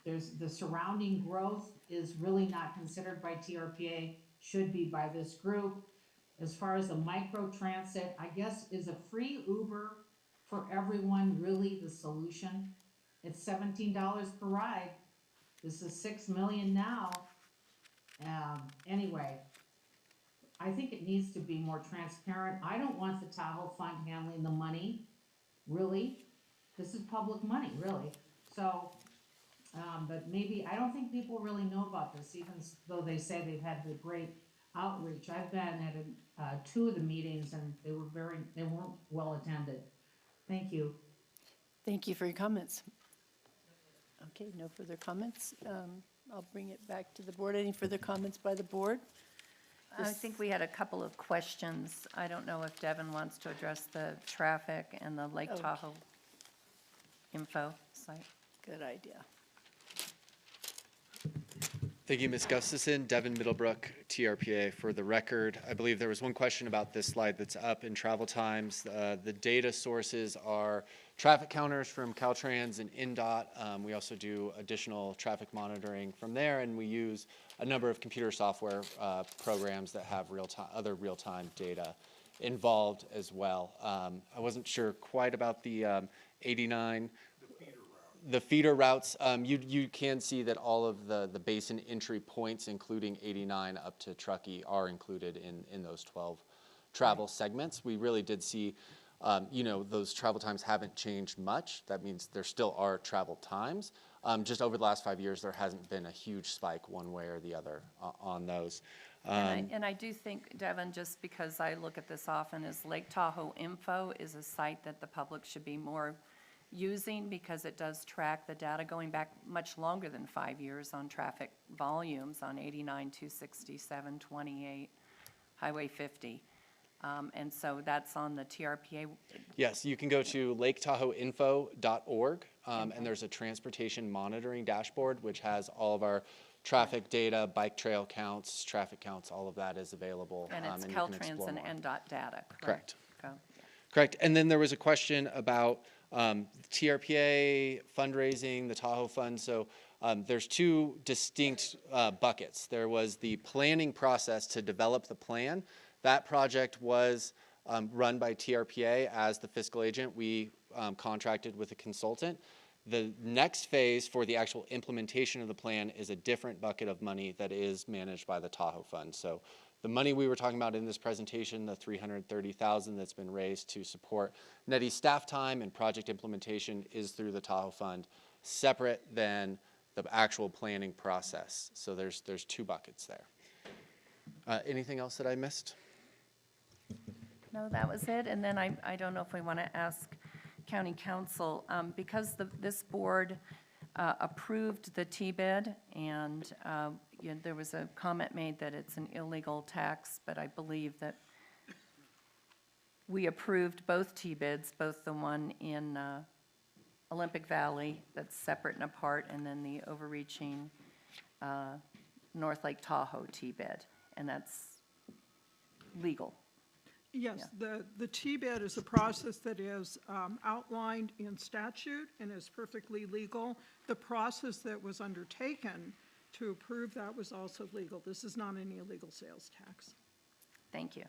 There's the surrounding growth is really not considered by TRPA, should be by this group. As far as the micro transit, I guess, is a free Uber for everyone really the solution? It's $17 per ride. This is 6 million now. Anyway, I think it needs to be more transparent. I don't want the Tahoe Fund handling the money, really. This is public money, really. So, but maybe, I don't think people really know about this, even though they say they've had the great outreach. I've been at 2 of the meetings and they weren't well attended. Thank you. Thank you for your comments. Okay, no further comments. I'll bring it back to the board. Any further comments by the board? I think we had a couple of questions. I don't know if Devin wants to address the traffic and the Lake Okay. Tahoe info site. Good idea. Thank you, Ms. Gustafson. Devin Middlebrook, TRPA. For the record, I believe there was one question about this slide that's up in travel times. The data sources are traffic counters from Caltrans and INDOT. We also do additional traffic monitoring from there, and we use a number of computer software programs that have other real-time data involved as well. I wasn't sure quite about the 89. The feeder routes, you can see that all of the basin entry points, including 89 up to Truckee, are included in those 12 travel segments. We really did see, those travel times haven't changed much. That means there still are travel times. Just over the last 5 years, there hasn't been a huge spike one way or the other on those. And I do think, Devin, just because I look at this often, is Lake Tahoe Info is a site that the public should be more using, because it does track the data going back much longer than 5 years on traffic volumes on 89, 267, 28, Highway 50. And so that's on the TRPA. Yes, you can go to laketahoeinfo.org, and there's a transportation monitoring dashboard, which has all of our traffic data, bike trail counts, traffic counts, all of that is available. And it's you can Caltrans explore and more. NDOT data, Correct. Go. Correct. And then there was a question about TRPA fundraising, the Tahoe Fund. So there's 2 distinct buckets. There was the planning process to develop the plan. That project was run by TRPA as the fiscal agent. We contracted with a consultant. The next phase for the actual implementation of the plan is a different bucket of money that is managed by the Tahoe Fund. So the money we were talking about in this presentation, the $330,000 that's been raised to support NETI staff time and project implementation, is through the Tahoe Fund, separate than the actual planning process. So there's 2 buckets there. Anything else that I missed? No, that was it. And then I don't know if we want to ask County Council, because this board approved the T-bid, and there was a comment made that it's an illegal tax, but I believe that we approved both T-bids, both the one in Olympic Valley that's separate and apart, and then the overreaching North Lake Tahoe T-bid, and that's legal. Yes, the T-bid is a process that is outlined in statute and is perfectly legal. The process that was undertaken to approve that was also legal. This is not any illegal sales tax. Thank you.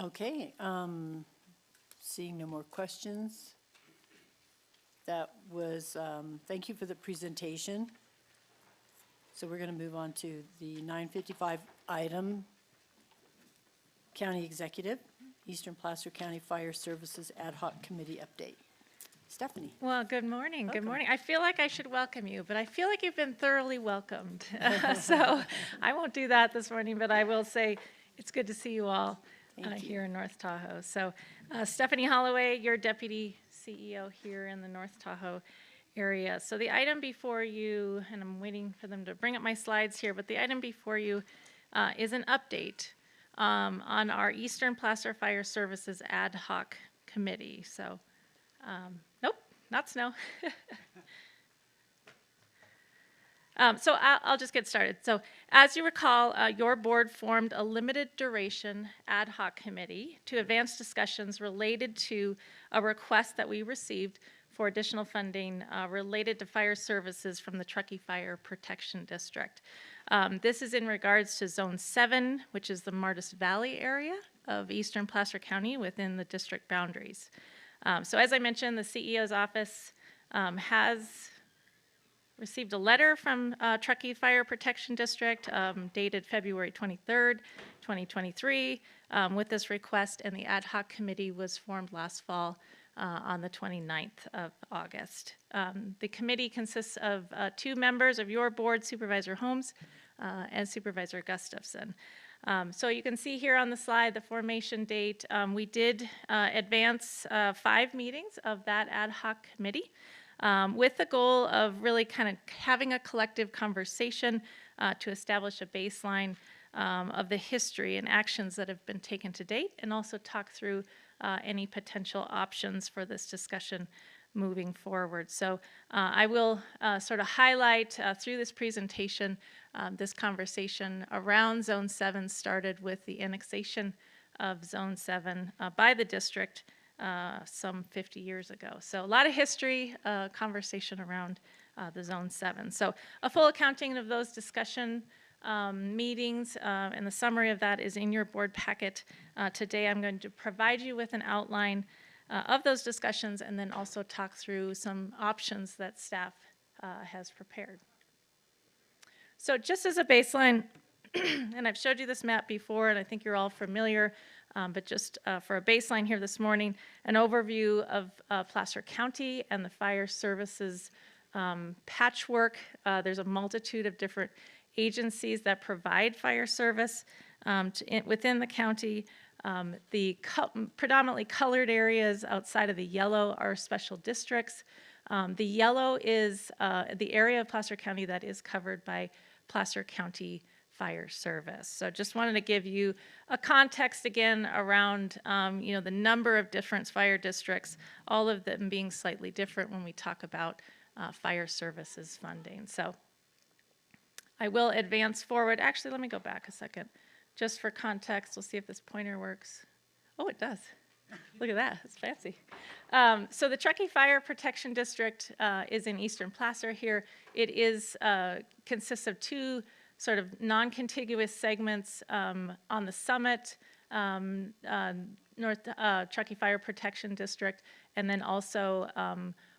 Okay, seeing no more questions. That was, thank you for the presentation. So we're going to move on to the 9:55 item. County Executive, Eastern Placer County Fire Services Ad Hoc Committee update. Stephanie. Well, good morning. Welcome. Good morning. I feel like I should welcome you, but I feel like you've been thoroughly welcomed. So I won't do that this morning, but I will say it's good to see you all here in North Tahoe. So Stephanie Holloway, your Deputy CEO here in the North Tahoe area. So the item before you, and I'm waiting for them to bring up my slides here, but the item before you is an update on our Eastern Placer Fire Services Ad Hoc Committee. So, nope, not snow. So I'll just get started. So as you recall, your board formed a limited duration ad hoc committee to advance discussions related to a request that we received for additional funding related to fire services from the Truckee Fire Protection District. This is in regards to Zone 7, which is the Martis Valley area of Eastern Placer County within the district boundaries. So as I mentioned, the CEO's office has received a letter from Truckee Fire Protection District dated February 23rd, 2023 with this request, and the ad hoc committee was formed last fall on the 29th of August. The committee consists of 2 members of your board, Supervisor Holmes and Supervisor Gustafson. So you can see here on the slide the formation date. We did advance 5 meetings of that ad hoc committee. With the goal of really kind of having a collective conversation to establish a baseline of the history and actions that have been taken to date, and also talk through any potential options for this discussion moving forward. So I will sort of highlight through this presentation this conversation around Zone 7 started with the annexation of Zone 7 by the district some 50 years ago. So a lot of history, conversation around the Zone 7. So a full accounting of those discussion meetings and the summary of that is in your board packet. Today I'm going to provide you with an outline of those discussions and then also talk through some options that staff has prepared. So just as a baseline, and I've showed you this map before and I think you're all familiar, but just for a baseline here this morning, an overview of Placer County and the fire services patchwork. There's a multitude of different agencies that provide fire service within the county. The predominantly colored areas outside of the yellow are special districts. The yellow is the area of Placer County that is covered by Placer County Fire Service. So just wanted to give you a context again around the number of different fire districts, all of them being slightly different when we talk about fire services funding. So I will advance forward. Actually, let me go back a second. Just for context, we'll see if this pointer works. Oh, it does. Look at that, it's fancy. So the Truckee Fire Protection District is in Eastern Placer here. It is consists of 2 sort of non-contiguous segments on the summit, North Truckee Fire Protection District, and then also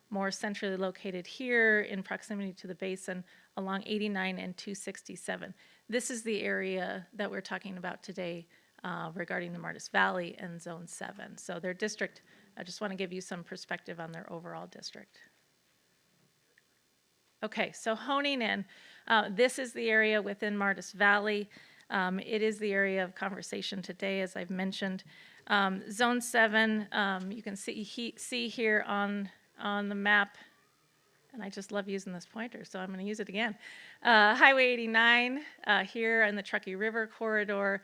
more centrally located here in proximity to the basin along 89 and 267. This is the area that we're talking about today regarding the Martis Valley and Zone 7. So their district, I just want to give you some perspective on their overall district. Okay, so honing in, this is the area within Martis Valley. It is the area of conversation today, as I've mentioned. Zone 7, you can see here on the map, and I just love using this pointer, so I'm going to use it again. Highway 89 here in the Truckee River corridor,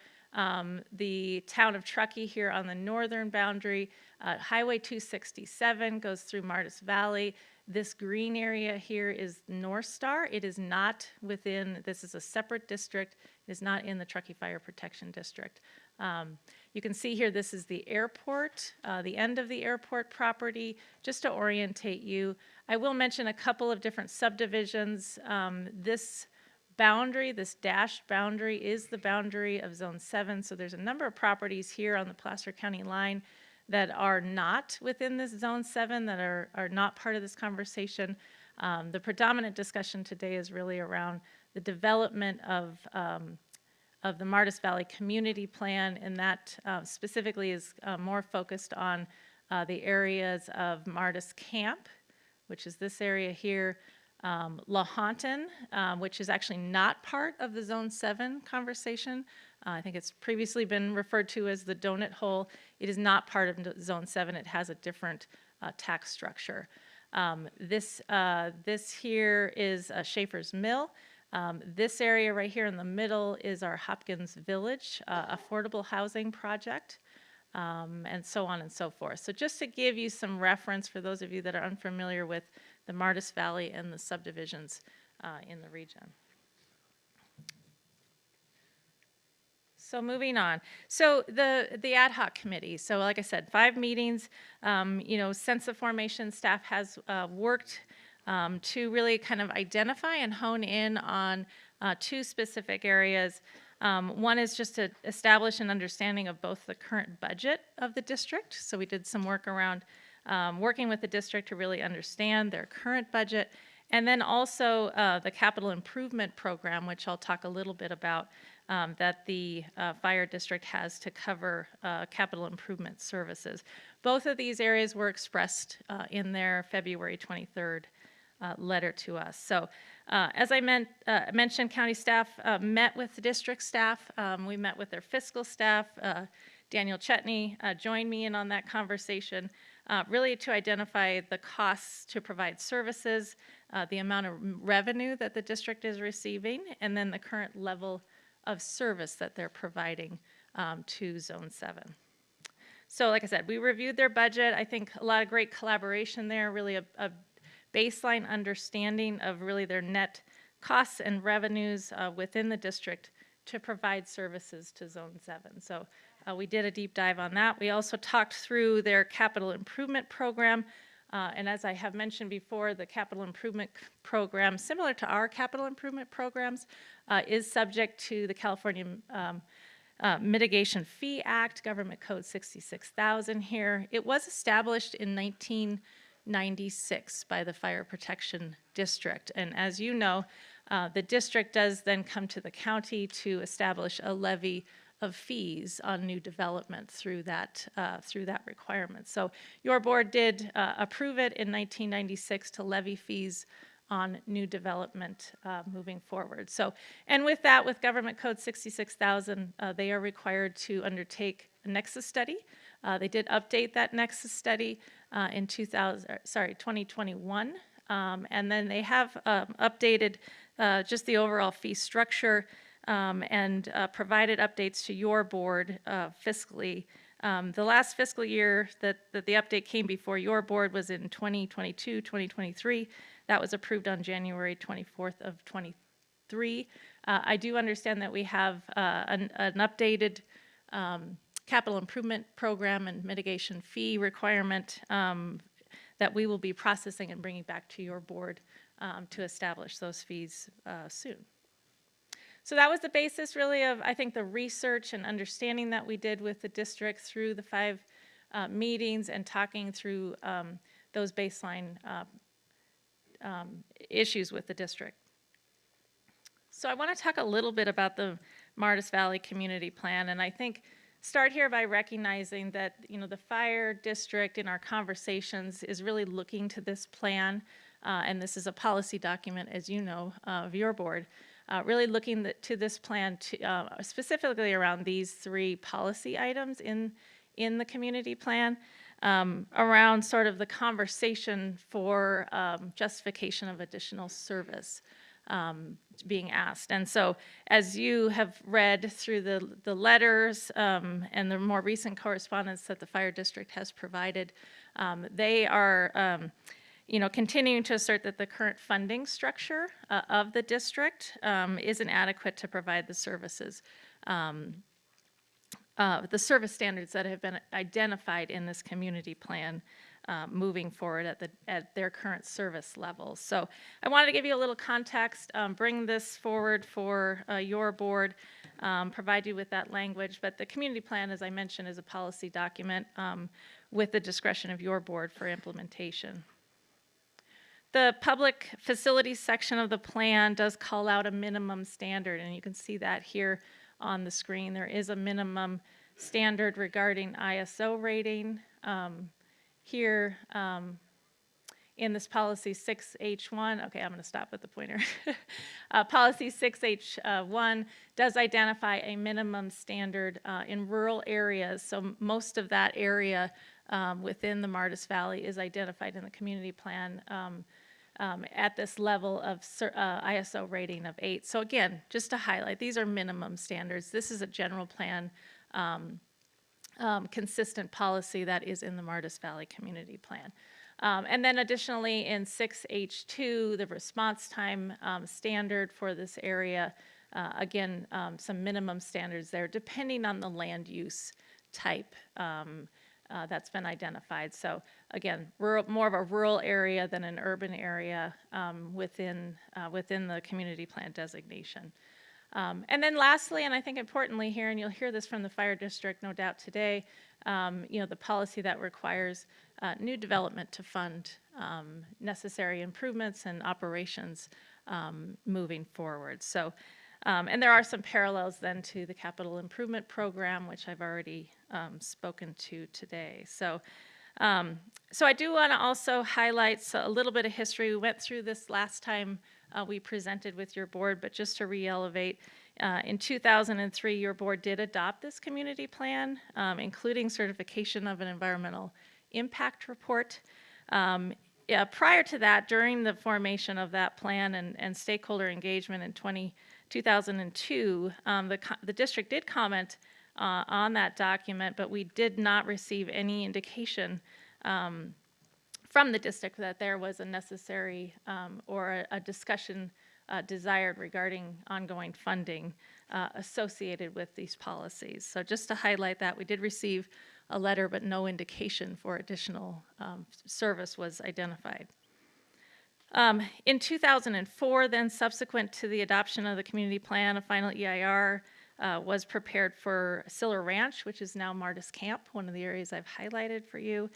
the town of Truckee here on the northern boundary. Highway 267 goes through Martis Valley. This green area here is North Star. It is not within, this is a separate district. It is not in the Truckee Fire Protection District. You can see here, this is the airport, the end of the airport property. Just to orientate you, I will mention a couple of different subdivisions. This boundary, this dashed boundary, is the boundary of Zone 7. So there's a number of properties here on the Placer County line that are not within this Zone 7, that are not part of this conversation. The predominant discussion today is really around the development of the Martis Valley Community Plan, and that specifically is more focused on the areas of Martis Camp, which is this area here, Lahontan, which is actually not part of the Zone 7 conversation. I think it's previously been referred to as the donut hole. It is not part of Zone 7. It has a different tax structure. This here is Schaefer's Mill. This area right here in the middle is our Hopkins Village affordable housing project, and so on and so forth. So just to give you some reference for those of you that are unfamiliar with the Martis Valley and the subdivisions in the region. So moving on. So the ad hoc committee. So like I said, 5 meetings. Since the formation, staff has worked to really kind of identify and hone in on 2 specific areas. One is just to establish an understanding of both the current budget of the district. So we did some work around working with the district to really understand their current budget. And then also the capital improvement program, which I'll talk a little bit about, that the fire district has to cover capital improvement services. Both of these areas were expressed in their February 23rd letter to us. So as I mentioned, county staff met with the district staff. We met with their fiscal staff. Daniel Chetney joined me in on that conversation, really to identify the costs to provide services, the amount of revenue that the district is receiving, and then the current level of service that they're providing to Zone 7. So like I said, we reviewed their budget. I think a lot of great collaboration there, really a baseline understanding of really their net costs and revenues within the district to provide services to Zone 7. So we did a deep dive on that. We also talked through their capital improvement program. And as I have mentioned before, the capital improvement program, similar to our capital improvement programs, is subject to the California Mitigation Fee Act, Government Code 66,000 here. It was established in 1996 by the Fire Protection District. And as you know, the district does then come to the county to establish a levy of fees on new development through that requirement. So your board did approve it in 1996 to levy fees on new development moving forward. So, and with that, with Government Code 66,000, they are required to undertake a nexus study. They did update that nexus study in 2021, and then they have updated just the overall fee structure and provided updates to your board fiscally. The last fiscal year that the update came before your board was in 2022, 2023. That was approved on January 24th of 23. I do understand that we have an updated capital improvement program and mitigation fee requirement that we will be processing and bringing back to your board to establish those fees soon. So that was the basis really of, I think, the research and understanding that we did with the district through the 5 meetings and talking through those baseline issues with the district. So I want to talk a little bit about the Martis Valley Community Plan, and I think start here by recognizing that the fire district in our conversations is really looking to this plan, and this is a policy document, as you know, of your board. Really looking to this plan to, specifically around these 3 policy items in the community plan, around sort of the conversation for justification of additional service being asked. And so as you have read through the letters and the more recent correspondence that the fire district has provided, they are continuing to assert that the current funding structure of the district isn't adequate to provide the services, the service standards that have been identified in this community plan moving forward at their current service levels. So I wanted to give you a little context, bring this forward for your board, provide you with that language. But the community plan, as I mentioned, is a policy document with the discretion of your board for implementation. The public facilities section of the plan does call out a minimum standard, and you can see that here on the screen. There is a minimum standard regarding ISO rating. Here in this policy 6H1, okay, I'm going to stop with the pointer. Policy 6H1 does identify a minimum standard in rural areas, so most of that area within the Martis Valley is identified in the community plan at this level of ISO rating of 8. So again, just to highlight, these are minimum standards. This is a general plan consistent policy that is in the Martis Valley Community Plan. And then additionally in 6H2, the response time standard for this area, again, some minimum standards there depending on the land use type that's been identified. So again, more of a rural area than an urban area within the community plan designation. And then lastly, and I think importantly here, and you'll hear this from the fire district no doubt today, the policy that requires new development to fund necessary improvements and operations moving forward. So, and there are some parallels then to the capital improvement program, which I've already spoken to today. So, so I do want to also highlight a little bit of history. We went through this last time we presented with your board, but just to re-elevate, in 2003, your board did adopt this community plan, including certification of an environmental impact report. Prior to that, during the formation of that plan and stakeholder engagement in 2002, the district did comment on that document, but we did not receive any indication from the district that there was a necessary or a discussion desired regarding ongoing funding associated with these policies. So just to highlight that, we did receive a letter, but no indication for additional service was identified. In 2004, then subsequent to the adoption of the community plan, a final EIR was prepared for Siller Ranch, which is now Martis Camp, one of the areas I've highlighted for you.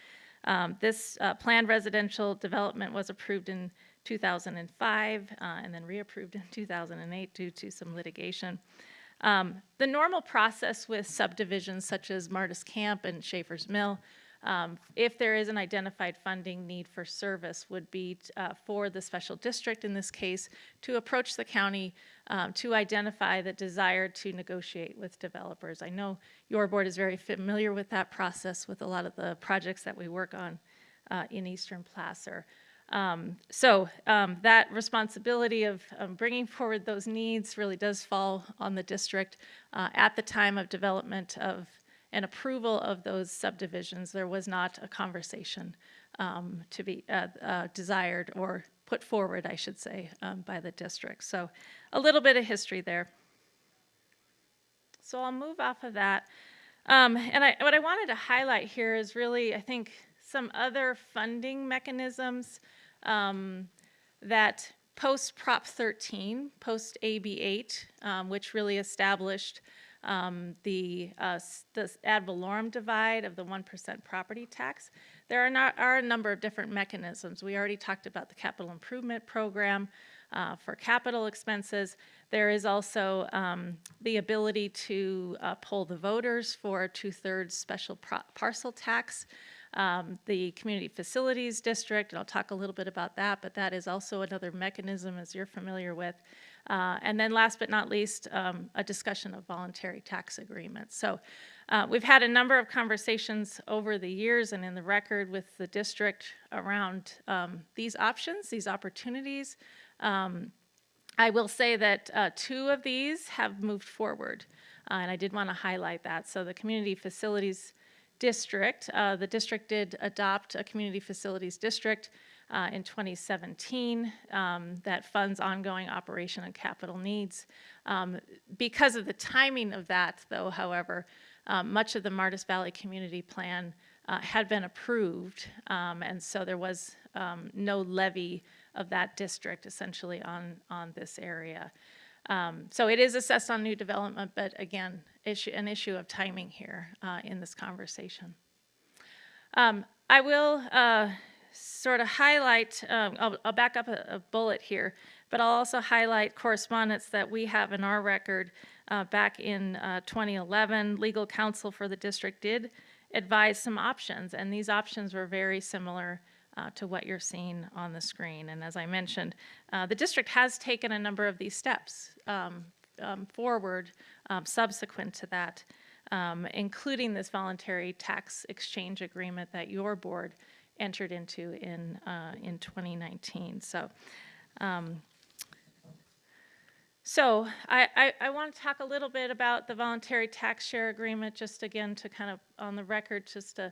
This planned residential development was approved in 2005 and then reapproved in 2008 due to some litigation. The normal process with subdivisions such as Martis Camp and Schaefer's Mill, if there is an identified funding need for service, would be for the special district in this case to approach the county to identify the desire to negotiate with developers. I know your board is very familiar with that process with a lot of the projects that we work on in Eastern Placer. That responsibility of bringing forward those needs really does fall on the district. At the time of development of an approval of those subdivisions, there was not a conversation to be desired or put forward, I should say, by the district. So a little bit of history there. So I'll move off of that. And what I wanted to highlight here is really, I think, some other funding mechanisms that post Prop 13, post AB 8, which really established the ad valorem divide of the 1% property tax. There are a number of different mechanisms. We already talked about the capital improvement program for capital expenses. There is also the ability to poll the voters for a 2/3 special parcel tax. The Community Facilities District, and I'll talk a little bit about that, but that is also another mechanism, as you're familiar with. And then last but not least, a discussion of voluntary tax agreements. So we've had a number of conversations over the years and in the record with the district around these options, these opportunities. I will say that 2 of these have moved forward, and I did want to highlight that. So the Community Facilities District, the district did adopt a Community Facilities District in 2017 that funds ongoing operation and capital needs. Because of the timing of that, though, however, much of the Martis Valley Community Plan had been approved, and so there was no levy of that district essentially on this area. So it is assessed on new development, but again, an issue of timing here in this conversation. I will sort of highlight, I'll back up a bullet here, but I'll also highlight correspondence that we have in our record back in 2011. Legal counsel for the district did advise some options, and these options were very similar to what you're seeing on the screen. And as I mentioned, the district has taken a number of these steps forward subsequent to that, including this voluntary tax exchange agreement that your board entered into in 2019. So I want to talk a little bit about the voluntary tax share agreement, just again to kind of on the record, just to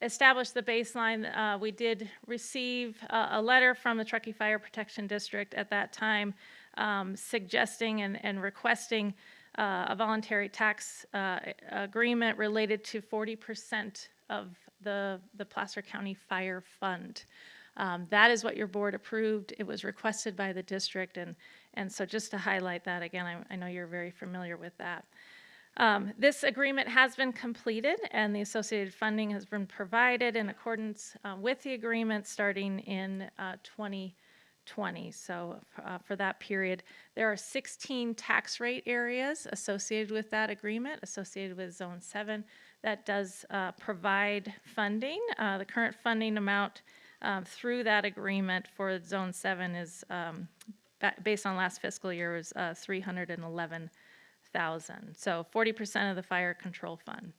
establish the baseline. We did receive a letter from the Truckee Fire Protection District at that time suggesting and requesting a voluntary tax agreement related to 40% of the Placer County Fire Fund. That is what your board approved. It was requested by the district, and so just to highlight that again, I know you're very familiar with that. This agreement has been completed, and the associated funding has been provided in accordance with the agreement starting in 2020. So for that period, there are 16 tax rate areas associated with that agreement, associated with Zone 7, that does provide funding. The current funding amount through that agreement for Zone 7 is, based on last fiscal year, was $311,000. So 40% of the fire control fund.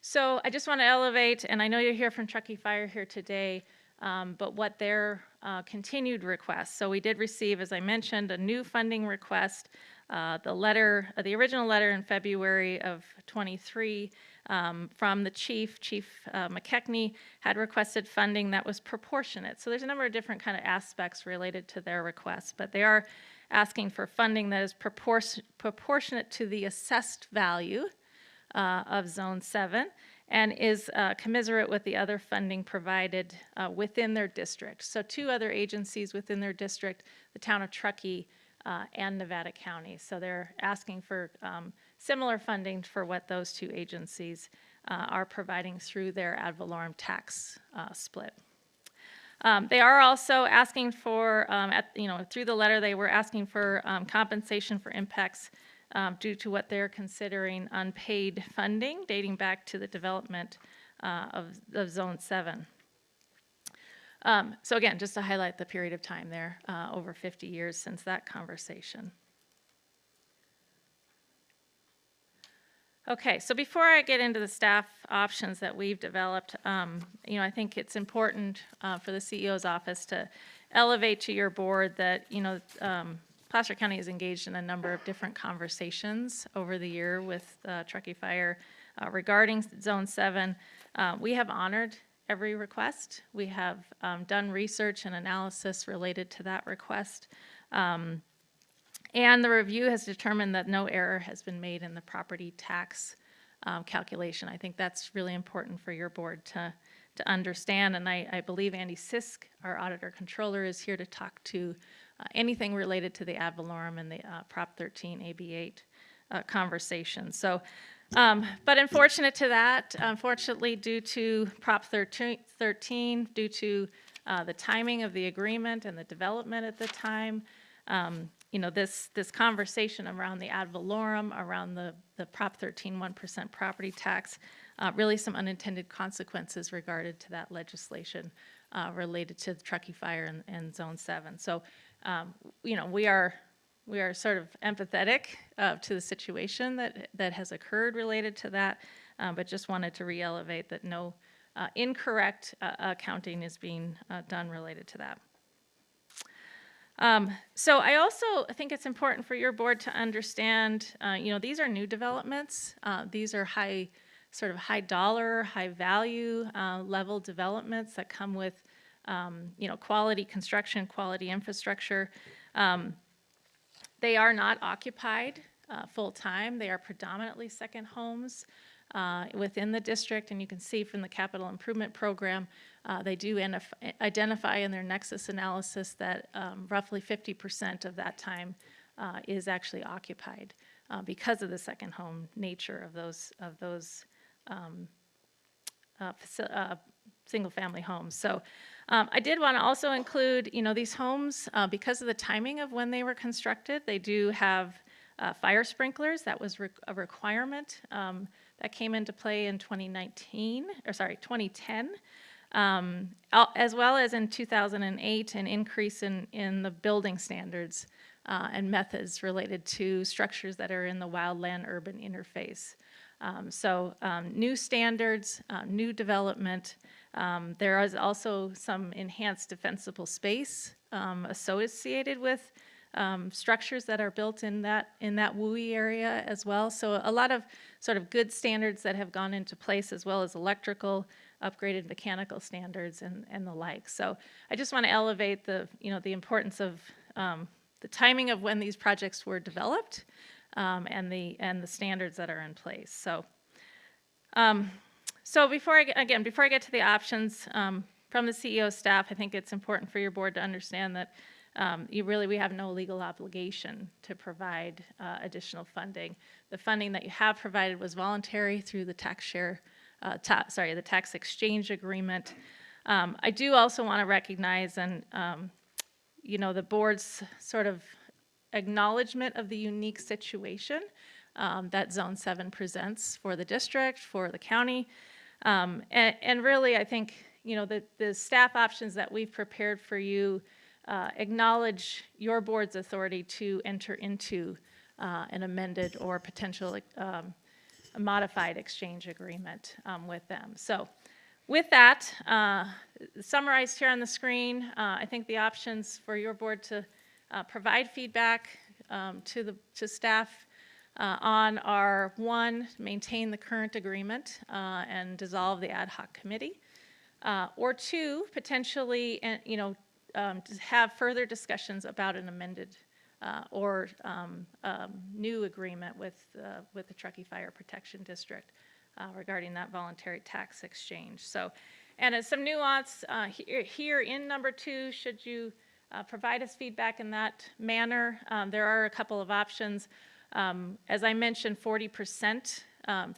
So I just want to elevate, and I know you'll hear from Truckee Fire here today, but what their continued requests. So we did receive, as I mentioned, a new funding request. The original letter in February of 23 from the Chief McKechnie, had requested funding that was proportionate. So there's a number of different kind of aspects related to their requests, but they are asking for funding that is proportionate to the assessed value of Zone 7 and is commensurate with the other funding provided within their district. So 2 other agencies within their district, the town of Truckee and Nevada County. So they're asking for similar funding for what those 2 agencies are providing through their ad valorem tax split. They are also asking for, through the letter, they were asking for compensation for impacts due to what they're considering unpaid funding dating back to the development of Zone 7. So again, just to highlight the period of time there, over 50 years since that conversation. Okay, so before I get into the staff options that we've developed, I think it's important for the CEO's office to elevate to your board that, Placer County is engaged in a number of different conversations over the year with Truckee Fire regarding Zone 7. We have honored every request. We have done research and analysis related to that request. And the review has determined that no error has been made in the property tax calculation. I think that's really important for your board to understand. And I believe Andy Sisk, our auditor controller, is here to talk to anything related to the ad valorem and the Prop 13 AB 8 conversation. So, but unfortunately, due to Prop 13, due to the timing of the agreement and the development at the time, this conversation around the ad valorem, around the Prop 13 1% property tax, really some unintended consequences regarded to that legislation related to the Truckee Fire and Zone 7. So, we are sort of empathetic to the situation that has occurred related to that, but just wanted to re-elevate that no incorrect accounting is being done related to that. So I also think it's important for your board to understand, these are new developments. These are high dollar, high value level developments that come with, quality construction, quality infrastructure. They are not occupied full time. They are predominantly second homes within the district, and you can see from the capital improvement program, they do identify in their nexus analysis that roughly 50% of that time is actually occupied because of the second home nature of those single-family homes. So I did want to also include, these homes, because of the timing of when they were constructed, they do have fire sprinklers. That was a requirement that came into play in 2010, as well as in 2008, an increase in the building standards and methods related to structures that are in the wildland-urban interface. New standards, new development. There is also some enhanced defensible space associated with structures that are built in that WUI area as well. So a lot of sort of good standards that have gone into place, as well as electrical, upgraded mechanical standards and the like. So I just want to elevate the importance of the timing of when these projects were developed and the standards that are in place. So before I get to the options from the CEO staff, I think it's important for your board to understand that we have no legal obligation to provide additional funding. The funding that you have provided was voluntary through the the tax exchange agreement. I do also want to recognize the board's sort of acknowledgement of the unique situation that Zone 7 presents for the district, for the county. And really, I think, the staff options that we've prepared for you acknowledge your board's authority to enter into an amended or potential a modified exchange agreement with them. So with that, summarized here on the screen, I think the options for your board to provide feedback to staff on are: 1, maintain the current agreement and dissolve the ad hoc committee, or 2, potentially have further discussions about an amended or new agreement with the Truckee Fire Protection District regarding that voluntary tax exchange. So, and as some nuance here in number 2, should you provide us feedback in that manner, there are a couple of options. As I mentioned, 40%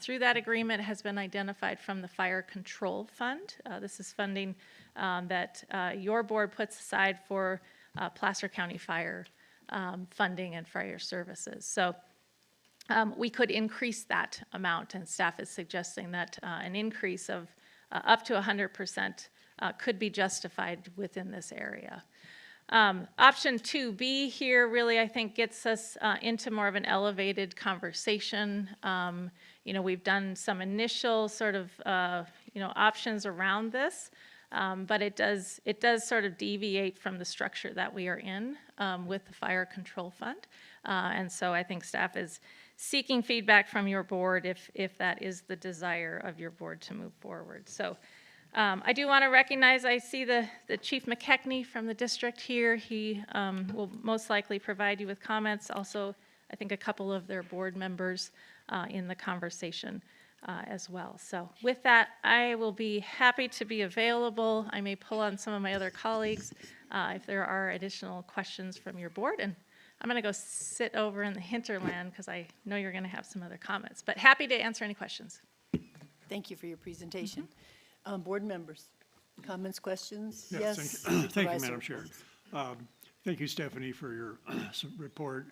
through that agreement has been identified from the Fire Control Fund. This is funding that your board puts aside for Placer County Fire funding and fire services. So we could increase that amount, and staff is suggesting that an increase of up to 100% could be justified within this area. Option 2B here really, I think, gets us into more of an elevated conversation. We've done some initial sort of, options around this, but it does sort of deviate from the structure that we are in with the Fire Control Fund. And so I think staff is seeking feedback from your board if that is the desire of your board to move forward. So I do want to recognize, I see the Chief McKechnie from the district here. He will most likely provide you with comments. Also, I think a couple of their board members in the conversation as well. So with that, I will be happy to be available. I may pull on some of my other colleagues if there are additional questions from your board. And I'm going to go sit over in the hinterland because I know you're going to have some other comments. But happy to answer any questions. Thank you for your presentation. Board members, comments, questions? Yes. Thank you, Madam Chair. Thank you, Stephanie, for your report.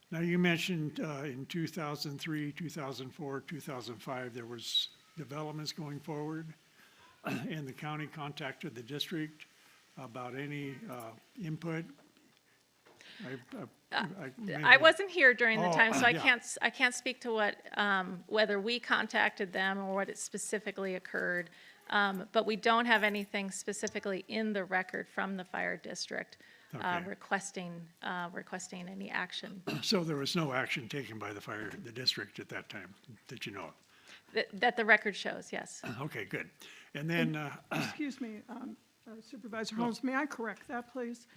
Now, you mentioned in 2003, 2004, 2005, there was developments going forward, and the county contacted the district about any input. I wasn't here during the time, so I yeah. can't speak to what whether we contacted them or what it specifically occurred. But we don't have anything specifically in the record from the fire district requesting any action. So there was no action taken by the district at that time that you know of? That the record shows, yes. Okay, good. And then... Excuse me, Supervisor Holmes, may I correct that, please?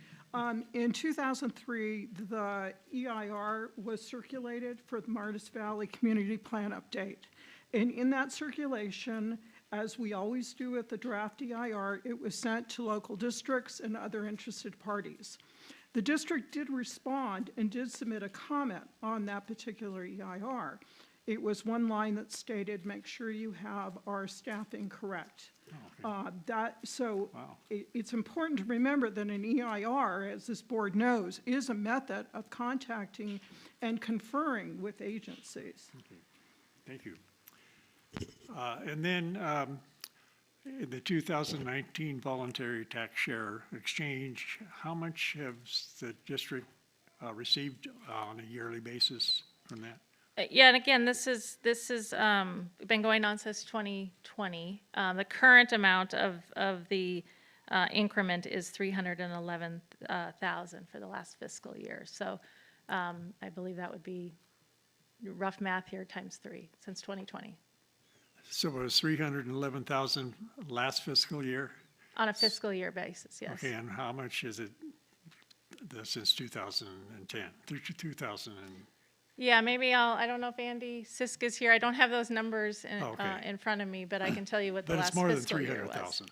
In 2003, the EIR was circulated for the Martis Valley Community Plan Update. And in that circulation, as we always do at the draft EIR, it was sent to local districts and other interested parties. The district did respond and did submit a comment on that particular EIR. It was one line that stated, make sure you have our staffing correct. It's important to remember that an EIR, as this board knows, is a method of contacting and conferring with agencies. Okay. Thank you. And then in the 2019 voluntary tax share exchange, how much has the district received on a yearly basis from that? Yeah, and again, this is been going on since 2020. The current amount of the increment is 311,000 for the last fiscal year. So I believe that would be rough math here times 3 since 2020 So it was 311,000 last fiscal year? on a fiscal year basis. Yes. Okay, and how much is it since 2010, through 2000? Yeah, maybe I don't know if Andy Sisk is here. I don't have those numbers Okay. in front of me, but I can tell you what the But last it's more than fiscal year was. 300,000.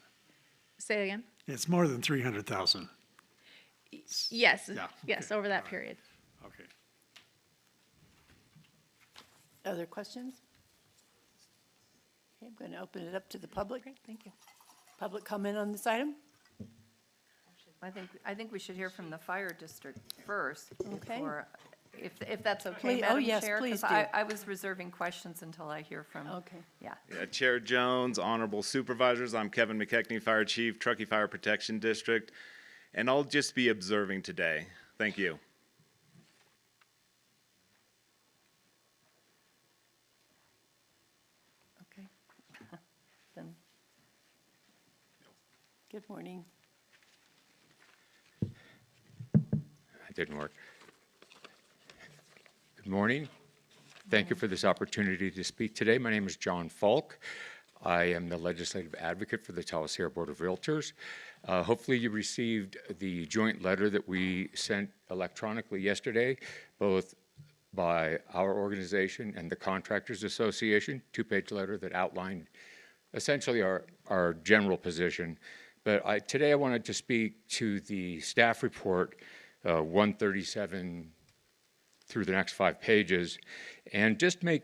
Say again? It's more than 300,000. Yes, Yeah, yes, over that period. Okay. Other questions? Okay, I'm going to open it up to the public. Great, thank you. Public comment on this item? I think we should hear from the fire district first. Okay. before- If that's okay, Please- oh, Madam yes, Chair? 'cause please do. I was reserving questions until I hear from. Okay. Yeah. Yeah, Chair Jones, honorable supervisors, I'm Kevin McKechnie, Fire Chief, Truckee Fire Protection District, and I'll just be observing today. Thank you. Okay. Then, Good morning. It didn't work. Good morning. Thank you for this opportunity to speak today. My name is John Falk. I am the legislative advocate for the Tahoe Sierra Board of Realtors. Hopefully you received the joint letter that we sent electronically yesterday, both by our organization and the Contractors Association, two-page letter that outlined essentially our general position. But today I wanted to speak to the staff report 137 through the next 5 pages, and just make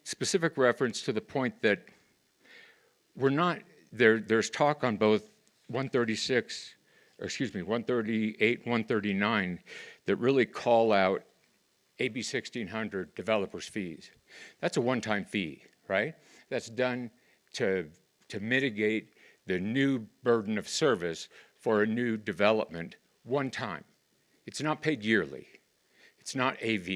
specific reference to the point that we're not, there's talk on both 138, 139, that really call out AB 1600 developers' fees. That's a one-time fee, right? That's done to mitigate the new burden of service for a new development one time. It's not paid yearly. It's not AV.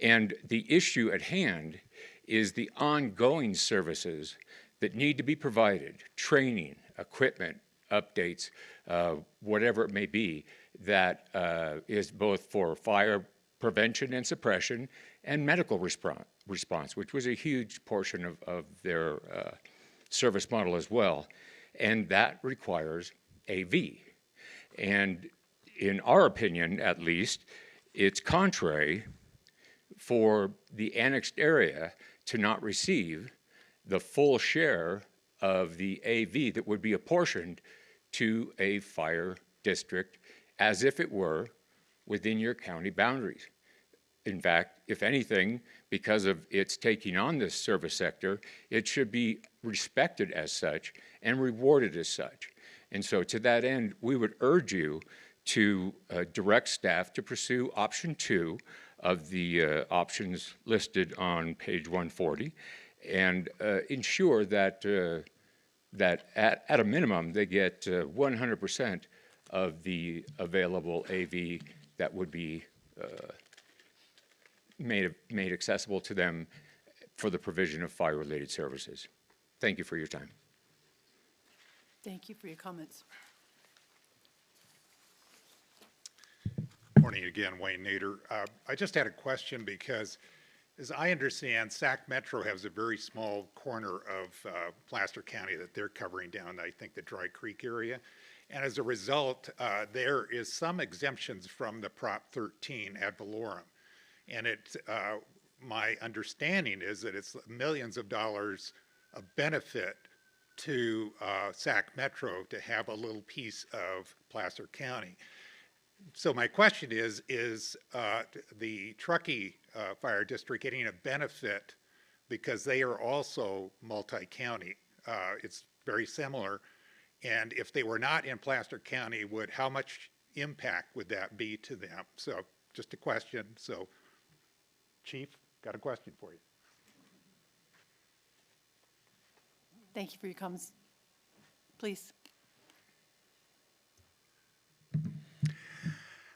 And the issue at hand is the ongoing services that need to be provided, training, equipment, updates, whatever it may be, that is both for fire prevention and suppression and medical response, which was a huge portion of their service model as well. And that requires AV. And in our opinion, at least, it's contrary for the annexed area to not receive the full share of the AV that would be apportioned to a fire district as if it were within your county boundaries. In fact, if anything, because of its taking on this service sector, it should be respected as such and rewarded as such. And so to that end, we would urge you to direct staff to pursue option 2 of the options listed on page 140 and ensure that, that at a minimum they get 100% of the available AV that would be made accessible to them for the provision of fire-related services. Thank you for your time. Thank you for your comments. Morning again, Wayne Nader. I just had a question because, as I understand, Sac Metro has a very small corner of Placer County that they're covering down, I think, the Dry Creek area. And as a result, there is some exemptions from the Prop 13 ad valorem. And it's, my understanding is that it's millions of dollars of benefit to Sac Metro to have a little piece of Placer County. So my question is the Truckee Fire District getting a benefit because they are also multi-county? It's very similar. And if they were not in Placer County, how much impact would that be to them? So just a question. So Chief, got a question for you. Thank you for your comments. Please.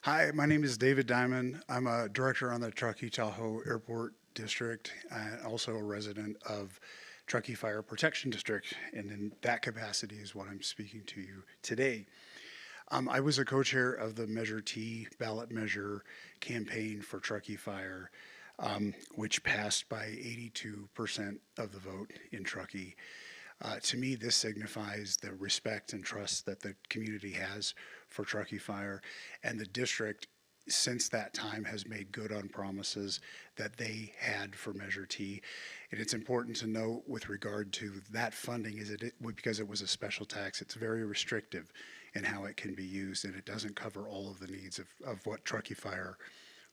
Hi, my name is David Diamond. I'm a director on the Truckee Tahoe Airport District, and also a resident of Truckee Fire Protection District, and in that capacity is what I'm speaking to you today. I was a co-chair of the Measure T ballot measure campaign for Truckee Fire, which passed by 82% of the vote in Truckee. To me, this signifies the respect and trust that the community has for Truckee Fire, and the district since that time has made good on promises that they had for Measure T. And it's important to note with regard to that funding is because it was a special tax, it's very restrictive in how it can be used, and it doesn't cover all of the needs of what Truckee Fire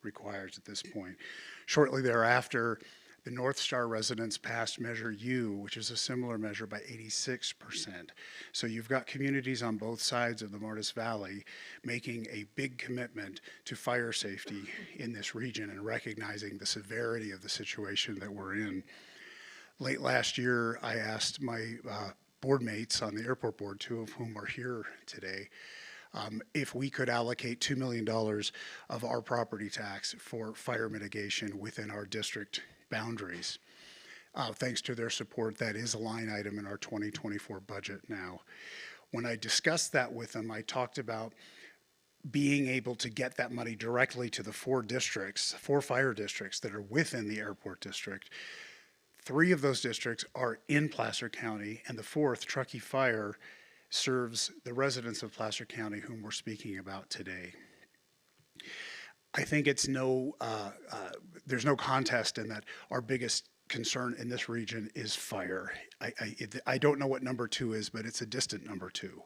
requires at this point. Shortly thereafter, the North Star residents passed Measure U, which is a similar measure, by 86%. So you've got communities on both sides of the Martis Valley making a big commitment to fire safety in this region and recognizing the severity of the situation that we're in. Late last year, I asked my board mates on the airport board, two of whom are here today, if we could allocate $2 million of our property tax for fire mitigation within our district boundaries. Thanks to their support, that is a line item in our 2024 budget now. When I discussed that with them, I talked about being able to get that money directly to the four fire districts that are within the airport district. 3 of those districts are in Placer County, and the 4th, Truckee Fire, serves the residents of Placer County whom we're speaking about today. I think there's no contest in that our biggest concern in this region is fire. I don't know what number 2 is, but it's a distant number 2.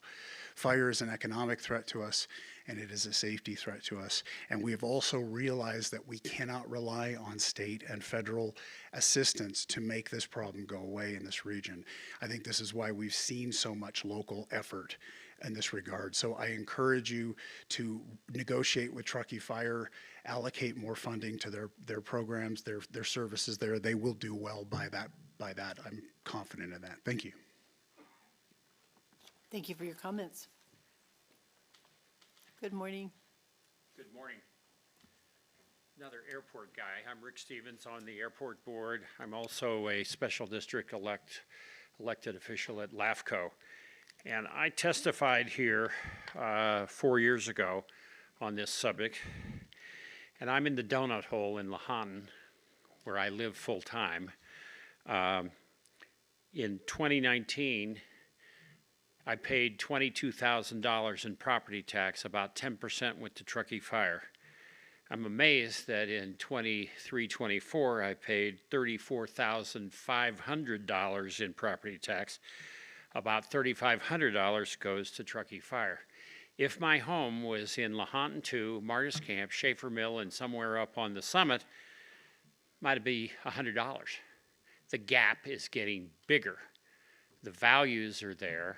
Fire is an economic threat to us, and it is a safety threat to us. And we have also realized that we cannot rely on state and federal assistance to make this problem go away in this region. I think this is why we've seen so much local effort in this regard. So I encourage you to negotiate with Truckee Fire, allocate more funding to their programs, their services there. They will do well by that. I'm confident in that. Thank you. Thank you for your comments. Good morning. Good morning. Another airport guy. I'm Rick Stevens on the airport board. I'm also a special district elected official at LAFCO. And I testified here 4 years ago on this subject. And I'm in the donut hole in Lahontan, where I live full time. In 2019, I paid $22,000 in property tax. About 10% went to Truckee Fire. I'm amazed that in 23-24, I paid $34,500 in property tax. About $3,500 goes to Truckee Fire. If my home was in Lahontan 2, Martis Camp, Schaefer Mill, and somewhere up on the summit, might be $100. The gap is getting bigger. The values are there,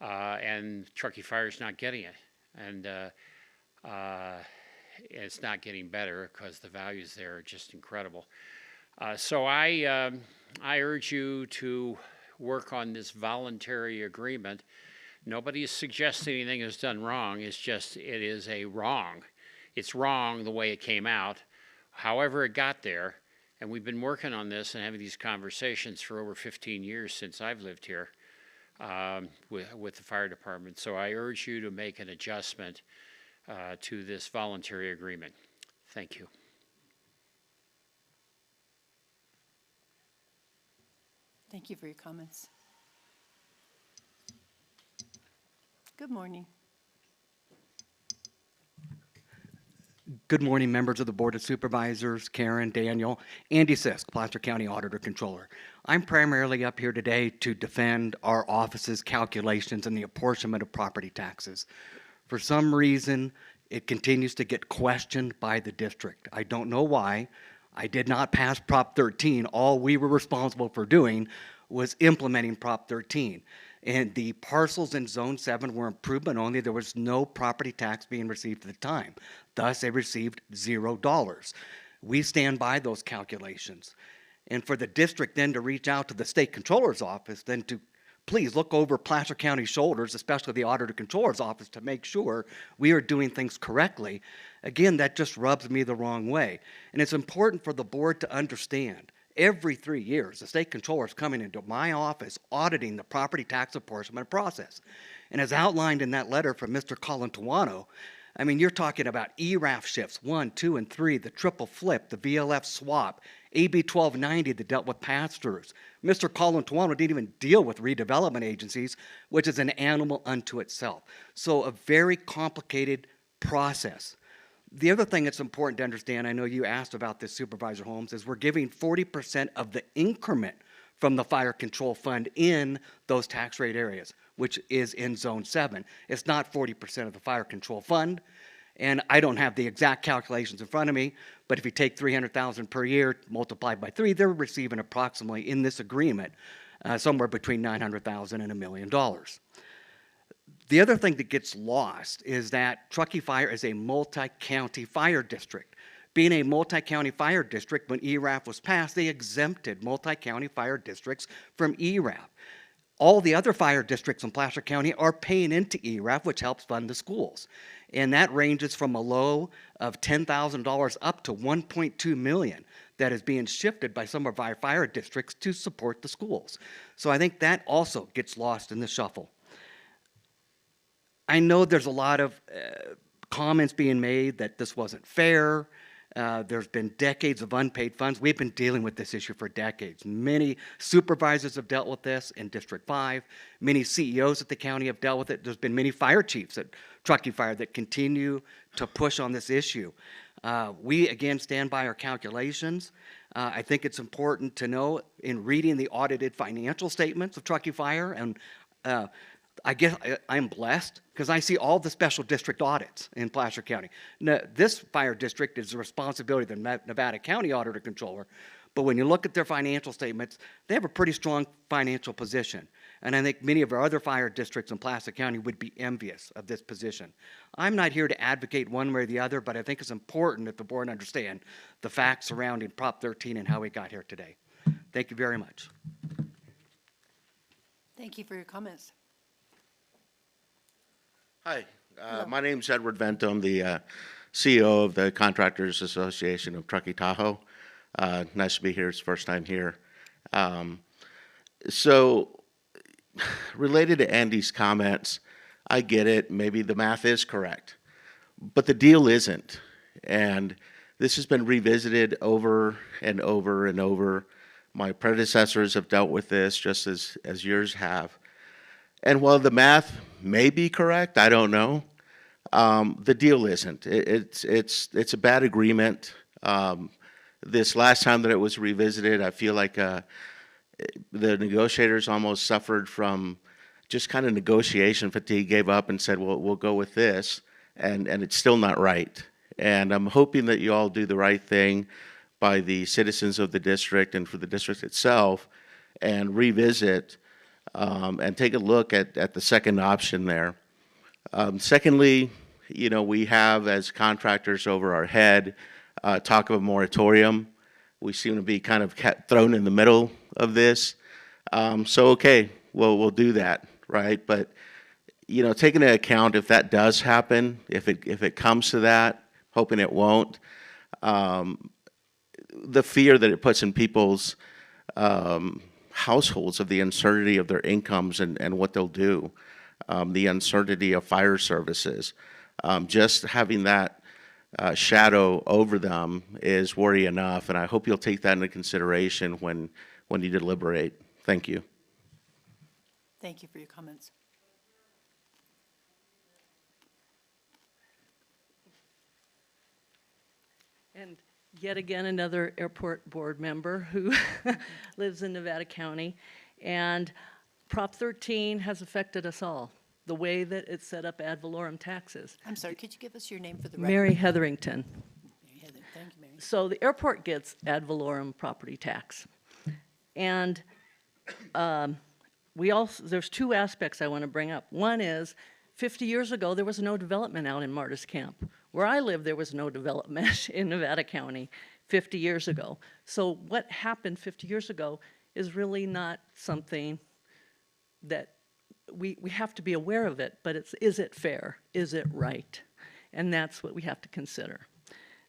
and Truckee Fire is not getting it. And it's not getting better because the values there are just incredible. So I urge you to work on this voluntary agreement. Nobody is suggesting anything is done wrong. It's just it is a wrong. It's wrong the way it came out. However it got there, and we've been working on this and having these conversations for over 15 years since I've lived here with the fire department. So I urge you to make an adjustment to this voluntary agreement. Thank you. Thank you for your comments. Good morning. Good morning, members of the Board of Supervisors, Karen, Daniel, Andy Sisk, Placer County Auditor Controller. I'm primarily up here today to defend our office's calculations and the apportionment of property taxes. For some reason, it continues to get questioned by the district. I don't know why. I did not pass Prop 13. All we were responsible for doing was implementing Prop 13. And the parcels in Zone 7 were improvement only. There was no property tax being received at the time. Thus, they received $0. We stand by those calculations. And for the district then to reach out to the state controller's office, then to please look over Placer County's shoulders, especially the Auditor Controller's Office, to make sure we are doing things correctly. Again, that just rubs me the wrong way. And it's important for the board to understand, every 3 years, the state controller is coming into my office auditing the property tax apportionment process. And as outlined in that letter from Mr. Colantawano, I mean, you're talking about ERAF shifts, 1, 2, and 3, the triple flip, the VLF swap, AB 1290 that dealt with pass-throughs. Mr. Colantawano didn't even deal with redevelopment agencies, which is an animal unto itself. So a very complicated process. The other thing that's important to understand, I know you asked about this, Supervisor Holmes, is we're giving 40% of the increment from the fire control fund in those tax rate areas, which is in Zone 7. It's not 40% of the fire control fund, and I don't have the exact calculations in front of me, but if you take $300,000 per year multiplied by 3, they're receiving approximately in this agreement somewhere between $900,000 and $1 million. The other thing that gets lost is that Truckee Fire is a multi-county fire district. Being a multi-county fire district, when ERAF was passed, they exempted multi-county fire districts from ERAF. All the other fire districts in Placer County are paying into ERAF, which helps fund the schools. And that ranges from a low of $10,000 up to $1.2 million that is being shifted by some of our fire districts to support the schools. So I think that also gets lost in the shuffle. I know there's a lot of comments being made that this wasn't fair. There's been decades of unpaid funds. We've been dealing with this issue for decades. Many supervisors have dealt with this in District 5. Many CEOs at the county have dealt with it. There's been many fire chiefs at Truckee Fire that continue to push on this issue. We, again, stand by our calculations. I think it's important to know in reading the audited financial statements of Truckee Fire, and I guess I'm blessed because I see all the special district audits in Placer County. Now, this fire district is the responsibility of the Nevada County Auditor Controller, but when you look at their financial statements, they have a pretty strong financial position. And I think many of our other fire districts in Placer County would be envious of this position. I'm not here to advocate one way or the other, but I think it's important that the board understand the facts surrounding Prop 13 and how we got here today. Thank you very much. Thank you for your comments. Hi, my name's Edward Vento. I'm the CEO of the Contractors Association of Truckee Tahoe. Nice to be here. It's the first time here. So, related to Andy's comments, I get it. Maybe the math is correct, but the deal isn't. And this has been revisited over and over and over. My predecessors have dealt with this just as yours have. And while the math may be correct, I don't know, the deal isn't. It's a bad agreement. This last time that it was revisited, I feel like the negotiators almost suffered from just kind of negotiation fatigue, gave up and said, well, we'll go with this, and it's still not right. And I'm hoping that you all do the right thing by the citizens of the district and for the district itself and revisit and take a look at the second option there. Secondly, you know, we have as contractors over our head talk of a moratorium. We seem to be kind of thrown in the middle of this. So okay, we'll do that, right? But you know, taking into account if that does happen, if it comes to that, hoping it won't, the fear that it puts in people's households of the uncertainty of their incomes and what they'll do, the uncertainty of fire services. Just having that shadow over them is worry enough, and I hope you'll take that into consideration when you deliberate. Thank you. Thank you for your comments. And yet again, another airport board member who lives in Nevada County. And Prop 13 has affected us all, the way that it set up ad valorem taxes. I'm sorry, could you give us your name for the record? Mary Hetherington. Thank you, Mary. So the airport gets ad valorem property tax. And there's two aspects I want to bring up. One is, 50 years ago, there was no development out in Martis Camp. Where I live, there was no development in Nevada County 50 years ago. So what happened 50 years ago is really not something that we have to be aware of it, but is it fair? Is it right? And that's what we have to consider.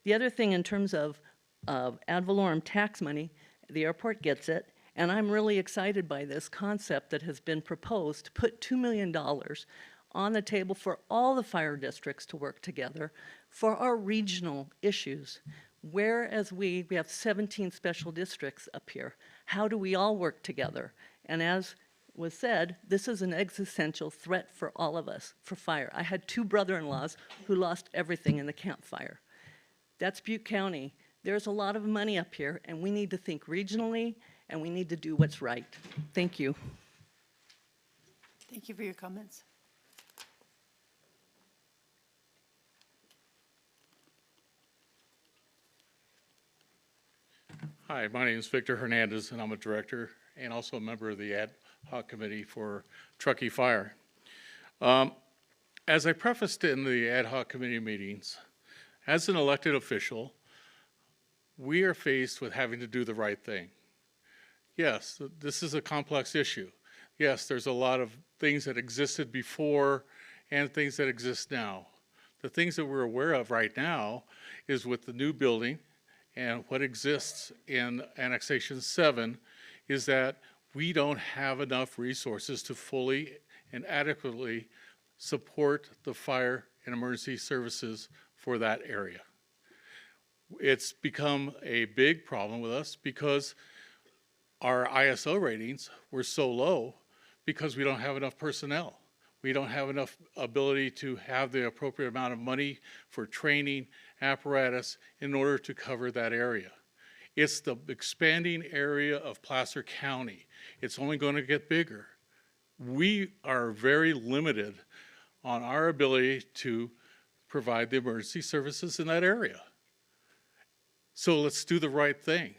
The other thing in terms of ad valorem tax money, the airport gets it, and I'm really excited by this concept that has been proposed to put $2 million on the table for all the fire districts to work together for our regional issues. Whereas we have 17 special districts up here, how do we all work together? And as was said, this is an existential threat for all of us, for fire. I had 2 brother-in-laws who lost everything in the Camp Fire. That's Butte County. There's a lot of money up here, and we need to think regionally, and we need to do what's right. Thank you. Thank you for your comments. Hi, my name is Victor Hernandez, and I'm a director and also a member of the ad hoc committee for Truckee Fire. As I prefaced in the ad hoc committee meetings, as an elected official, we are faced with having to do the right thing. Yes, this is a complex issue. Yes, there's a lot of things that existed before and things that exist now. The things that we're aware of right now is with the new building and what exists in Annexation 7 is that we don't have enough resources to fully and adequately support the fire and emergency services for that area. It's become a big problem with us because our ISO ratings were so low because we don't have enough personnel. We don't have enough ability to have the appropriate amount of money for training, apparatus in order to cover that area. It's the expanding area of Placer County. It's only going to get bigger. We are very limited on our ability to provide the emergency services in that area. So let's do the right thing.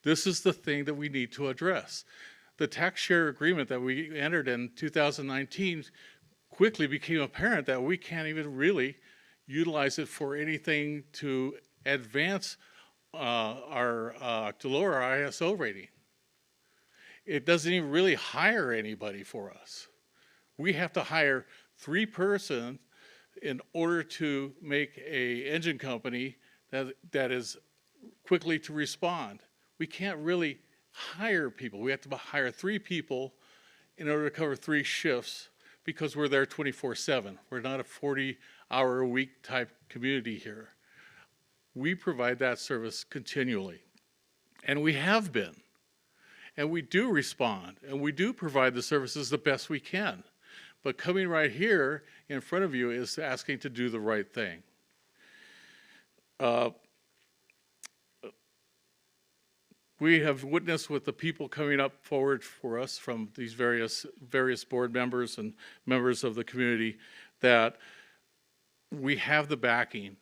This is the thing that we need to address. The tax share agreement that we entered in 2019 quickly became apparent that we can't even really utilize it for anything to advance to lower our ISO rating. It doesn't even really hire anybody for us. We have to hire 3 persons in order to make a engine company that is quickly to respond. We can't really hire people. We have to hire 3 people in order to cover 3 shifts because we're there 24/7. We're not a 40-hour-a-week type community here. We provide that service continually, and we have been. And we do respond, and we do provide the services the best we can. But coming right here in front of you is asking to do the right thing. We have witnessed with the people coming up forward for us from these various board members and members of the community that we have the backing.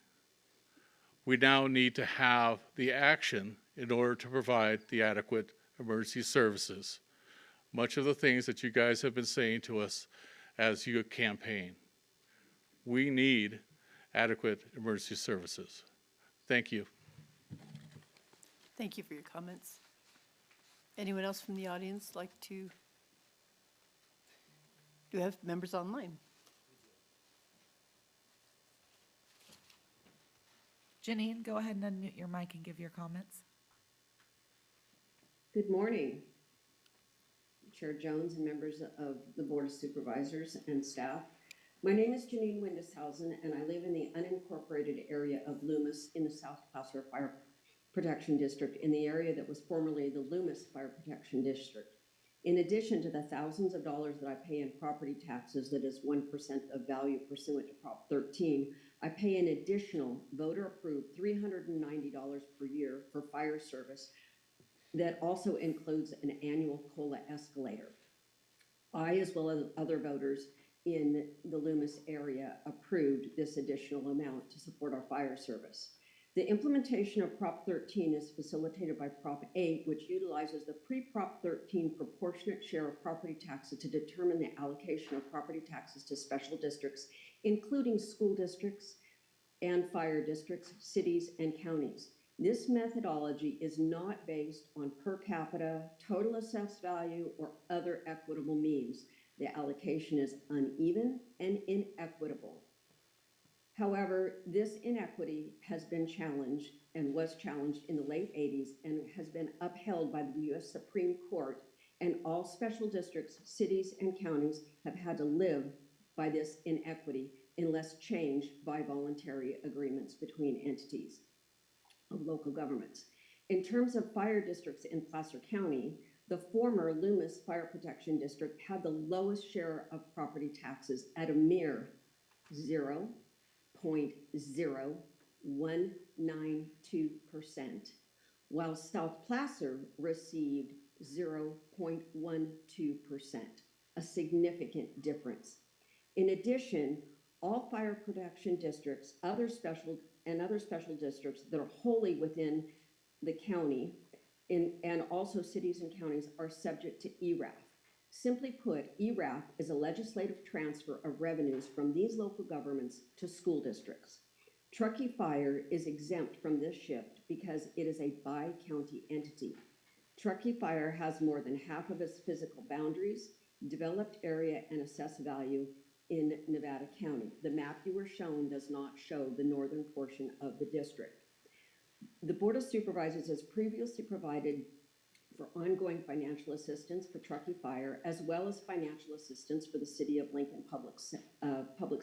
We now need to have the action in order to provide the adequate emergency services. Much of the things that you guys have been saying to us as you campaign. We need adequate emergency services. Thank you. Thank you for your comments. Anyone else from the audience like to? Do we have members online? Janine, go ahead and unmute your mic and give your comments. Good morning, Chair Jones and members of the Board of Supervisors and staff. My name is Janine Windishausen, and I live in the unincorporated area of Loomis in the South Placer Fire Protection District, in the area that was formerly the Loomis Fire Protection District. In addition to the thousands of dollars that I pay in property taxes, that is 1% of value pursuant to Prop 13, I pay an additional voter-approved $390 per year for fire service that also includes an annual COLA escalator. I, as well as other voters in the Loomis area, approved this additional amount to support our fire service. The implementation of Prop 13 is facilitated by Prop 8, which utilizes the pre-Prop 13 proportionate share of property taxes to determine the allocation of property taxes to special districts, including school districts and fire districts, cities, and counties. This methodology is not based on per capita, total assessed value, or other equitable means. The allocation is uneven and inequitable. However, this inequity has been challenged and was challenged in the late 80s and has been upheld by the U.S. Supreme Court, and all special districts, cities, and counties have had to live by this inequity unless changed by voluntary agreements between entities of local governments. In terms of fire districts in Placer County, the former Loomis Fire Protection District had the lowest share of property taxes at a mere 0.0192%, while South Placer received 0.12%, a significant difference. In addition, all fire protection districts, other special districts that are wholly within the county and also cities and counties are subject to ERAF. Simply put, ERAF is a legislative transfer of revenues from these local governments to school districts. Truckee Fire is exempt from this shift because it is a bi-county entity. Truckee Fire has more than half of its physical boundaries, developed area, and assessed value in Nevada County. The map you were shown does not show the northern portion of the district. The Board of Supervisors has previously provided for ongoing financial assistance for Truckee Fire, as well as financial assistance for the City of Lincoln Public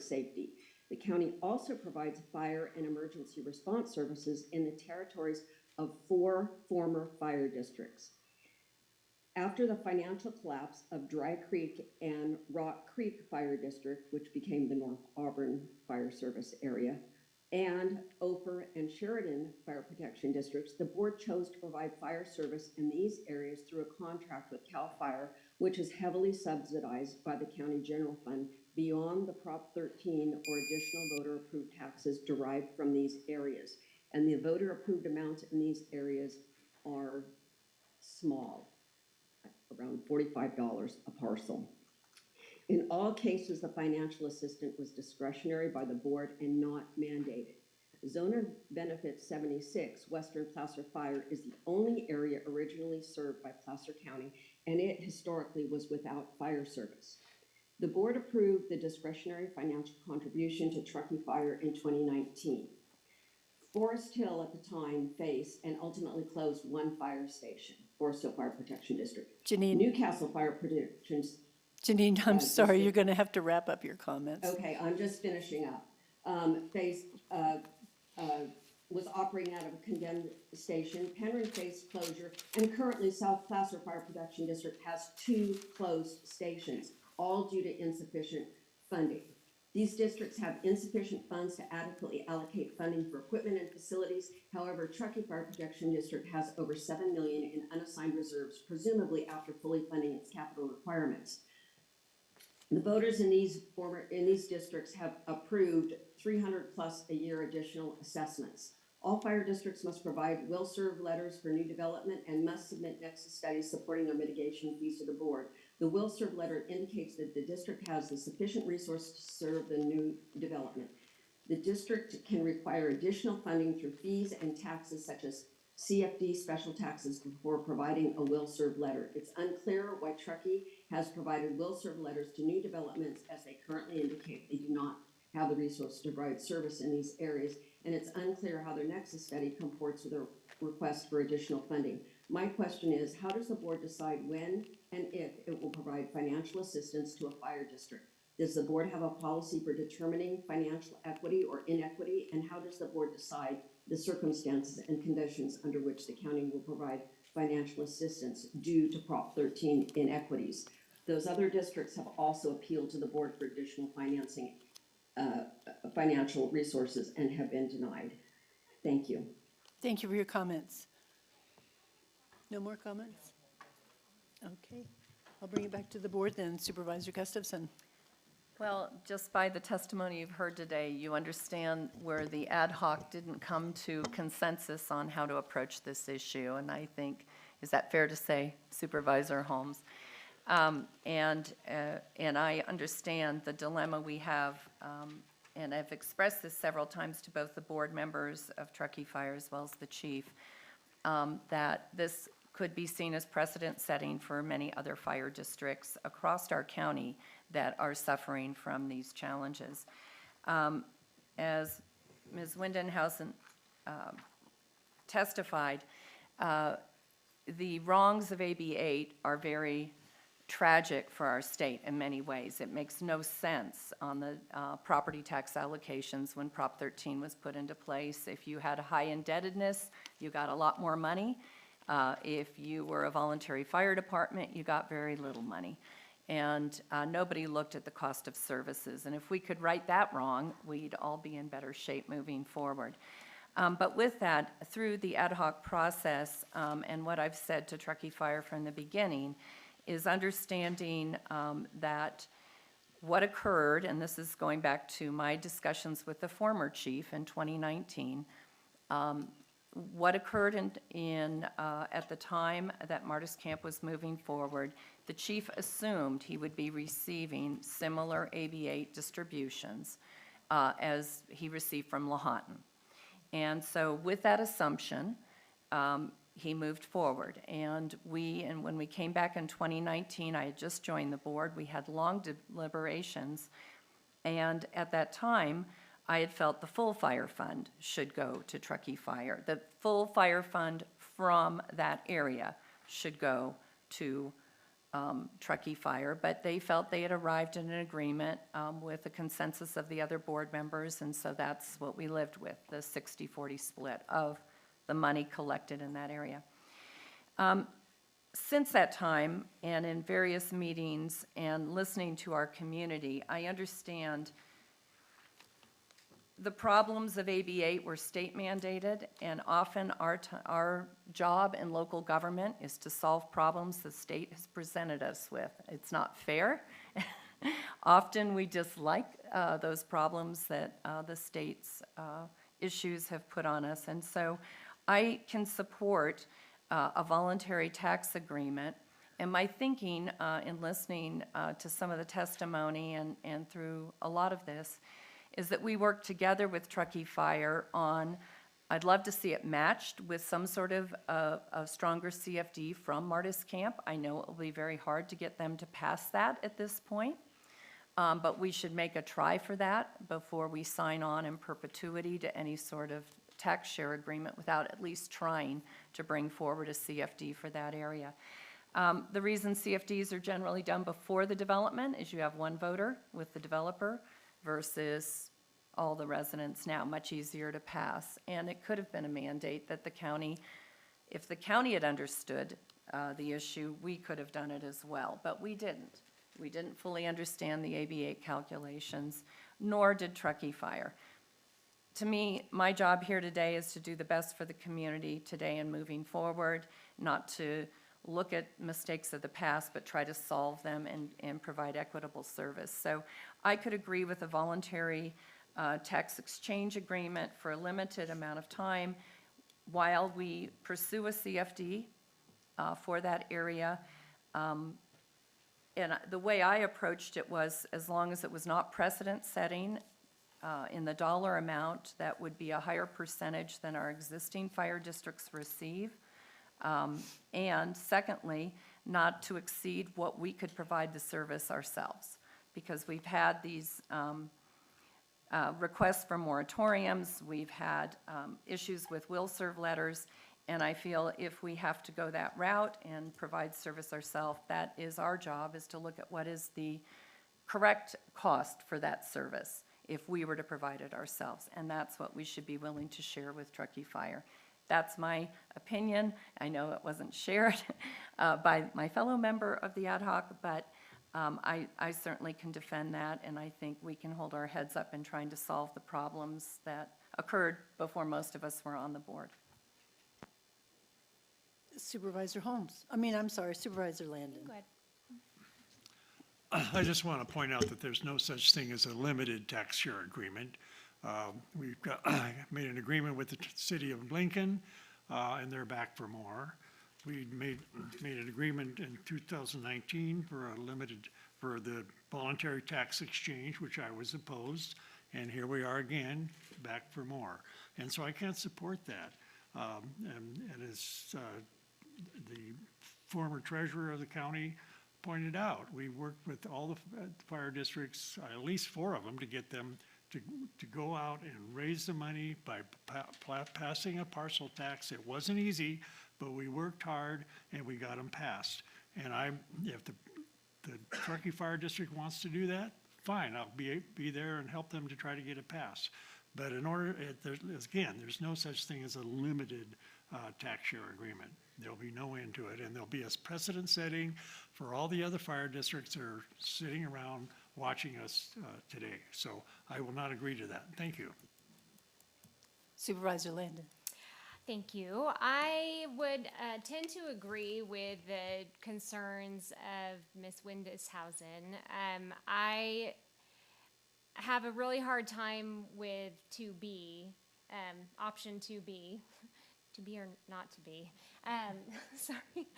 Safety. The county also provides fire and emergency response services in the territories of 4 former fire districts. After the financial collapse of Dry Creek and Rock Creek Fire District, which became the North Auburn Fire Service area, and Ophir and Sheridan Fire Protection Districts, the board chose to provide fire service in these areas through a contract with CAL FIRE, which is heavily subsidized by the county general fund beyond the Prop 13 or additional voter-approved taxes derived from these areas. And the voter-approved amounts in these areas are small, around $45 a parcel. In all cases, the financial assistance was discretionary by the board and not mandated. Zone of Benefit 76, Western Placer Fire, is the only area originally served by Placer County, and it historically was without fire service. The board approved the discretionary financial contribution to Truckee Fire in 2019. Forest Hill at the time faced and ultimately closed 1 fire station, Forest Hill Fire Protection District. Janine. Newcastle Fire Protection Janine, I'm sorry, you're going to have to wrap up your comments. Okay, I'm just finishing up. Was operating out of a condemned station. Penryn faced closure, and currently South Placer Fire Protection District has 2 closed stations, all due to insufficient funding. These districts have insufficient funds to adequately allocate funding for equipment and facilities. However, Truckee Fire Protection District has over $7 million in unassigned reserves, presumably after fully funding its capital requirements. The voters in these districts have approved 300 plus a year additional assessments. All fire districts must provide will-serve letters for new development and must submit nexus studies supporting their mitigation fees to the board. The will-serve letter indicates that the district has the sufficient resource to serve the new development. The district can require additional funding through fees and taxes such as CFD special taxes before providing a will-serve letter. It's unclear why Truckee has provided will-serve letters to new developments, as they currently indicate they do not have the resource to provide service in these areas, and it's unclear how their nexus study comports with their request for additional funding. My question is, how does the board decide when and if it will provide financial assistance to a fire district? Does the board have a policy for determining financial equity or inequity, and how does the board decide the circumstances and conditions under which the county will provide financial assistance due to Prop 13 inequities? Those other districts have also appealed to the board for additional financial resources and have been denied. Thank you. Thank you for your comments. No more comments? Okay. I'll bring it back to the board then. Supervisor Gustafson. Well, just by the testimony you've heard today, you understand where the ad hoc didn't come to consensus on how to approach this issue. And I think, is that fair to say, Supervisor Holmes? And I understand the dilemma we have, and I've expressed this several times to both the board members of Truckee Fire as well as the chief, that this could be seen as precedent-setting for many other fire districts across our county that are suffering from these challenges. As Ms. Windenhausen testified, the wrongs of AB 8 are very tragic for our state in many ways. It makes no sense on the property tax allocations when Prop 13 was put into place. If you had a high indebtedness, you got a lot more money. If you were a voluntary fire department, you got very little money. And nobody looked at the cost of services. And if we could right that wrong, we'd all be in better shape moving forward. But with that, through the ad hoc process, and what I've said to Truckee Fire from the beginning, is understanding that what occurred, and this is going back to my discussions with the former chief in 2019, what occurred at the time that Martis Camp was moving forward, the chief assumed he would be receiving similar AB8 distributions as he received from Lahontan. And so with that assumption, he moved forward. And when we came back in 2019, I had just joined the board, we had long deliberations, and at that time, I had felt the full fire fund should go to Truckee Fire. The full fire fund from that area should go to Truckee Fire, but they felt they had arrived in an agreement with a consensus of the other board members, and so that's what we lived with, the 60-40 split of the money collected in that area. Since that time, and in various meetings and listening to our community, I understand the problems of AB 8 were state mandated, and often our job in local government is to solve problems the state has presented us with. It's not fair. Often we dislike those problems that the state's issues have put on us, and so I can support a voluntary tax agreement. And my thinking in listening to some of the testimony and through a lot of this is that we work together with Truckee Fire on, I'd love to see it matched with some sort of a stronger CFD from Martis Camp. I know it will be very hard to get them to pass that at this point, but we should make a try for that before we sign on in perpetuity to any sort of tax share agreement without at least trying to bring forward a CFD for that area. The reason CFDs are generally done before the development is you have one voter with the developer versus all the residents now, much easier to pass. And it could have been a mandate that the county, if the county had understood the issue, we could have done it as well, but we didn't. We didn't fully understand the AB8 calculations, nor did Truckee Fire. To me, my job here today is to do the best for the community today and moving forward, not to look at mistakes of the past, but try to solve them and provide equitable service. So I could agree with a voluntary tax exchange agreement for a limited amount of time while we pursue a CFD for that area. And the way I approached it was, as long as it was not precedent-setting in the dollar amount, that would be a higher percentage than our existing fire districts receive. And secondly, not to exceed what we could provide the service ourselves, because we've had these requests for moratoriums, we've had issues with will serve letters, and I feel if we have to go that route and provide service ourselves, that is our job, is to look at what is the correct cost for that service if we were to provide it ourselves, and that's what we should be willing to share with Truckee Fire. That's my opinion. I know it wasn't shared by my fellow member of the ad hoc, but I certainly can defend that, and I think we can hold our heads up in trying to solve the problems that occurred before most of us were on the board. Supervisor Landon. Go ahead. I just want to point out that there's no such thing as a limited tax share agreement. We've got made an agreement with the city of Lincoln, and they're back for more. We made an agreement in 2019 for the voluntary tax exchange, which I was opposed, and here we are again, back for more. And so I can't support that. And as the former treasurer of the county pointed out. We worked with all the fire districts, at least 4 of them, to get them to go out and raise the money by passing a parcel tax. It wasn't easy, but we worked hard and we got them passed. And if the Truckee Fire District wants to do that, fine, I'll be there and help them to try to get it passed. But in order, there's no such thing as a limited tax share agreement. There'll be no end to it, and there'll be a precedent setting for all the other fire districts that are sitting around watching us today. So I will not agree to that. Thank you. Supervisor Landon. Thank you. I would tend to agree with the concerns of Ms. Windishausen. I have a really hard time with 2B, option 2B. To be or not to be. Sorry.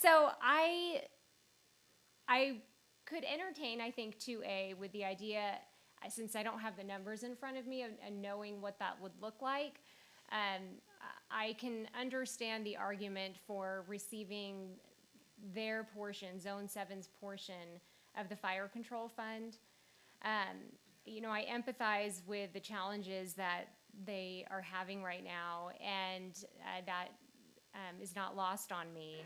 So I could entertain, I think, 2A with the idea, since I don't have the numbers in front of me and knowing what that would look like. I can understand the argument for receiving their portion, Zone 7's portion of the fire control fund. You know, I empathize with the challenges that they are having right now, and that is not lost on me.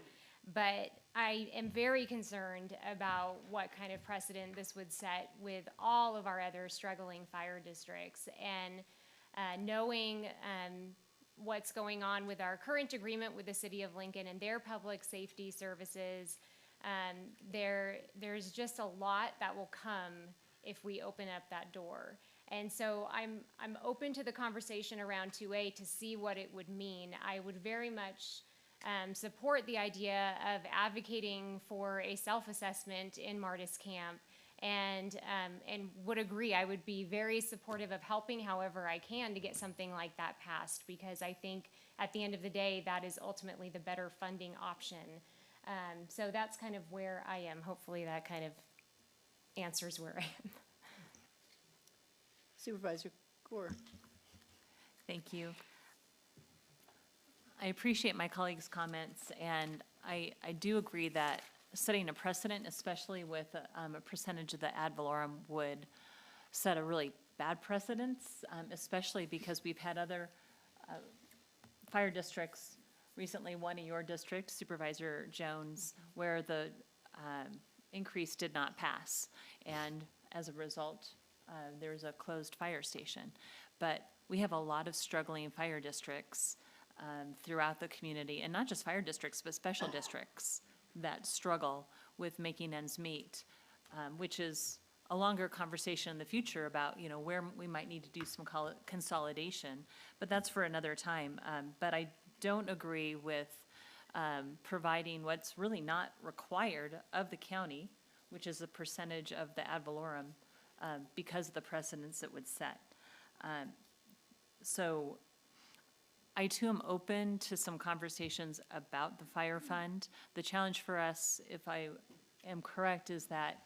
But I am very concerned about what kind of precedent this would set with all of our other struggling fire districts. And knowing what's going on with our current agreement with the City of Lincoln and their public safety services, there's just a lot that will come if we open up that door. And so I'm open to the conversation around 2A to see what it would mean. I would very much support the idea of advocating for a self-assessment in Martis Camp, and would agree. I would be very supportive of helping however I can to get something like that passed, because I think at the end of the day that is ultimately the better funding option. So that's kind of where I am. Hopefully that kind of answers where I am. Supervisor Gore. Thank you. I appreciate my colleagues' comments, and I do agree that setting a precedent, especially with a percentage of the ad valorem, would set a really bad precedence, especially because we've had other fire districts, recently one in your district, Supervisor Jones, where the increase did not pass. And as a result, there's a closed fire station. But we have a lot of struggling fire districts throughout the community, and not just fire districts, but special districts that struggle with making ends meet, which is a longer conversation in the future about, you know, where we might need to do some consolidation, but that's for another time. But I don't agree with providing what's really not required of the county, which is a percentage of the ad valorem, because of the precedents it would set. So I too am open to some conversations about the fire fund. The challenge for us, if I am correct, is that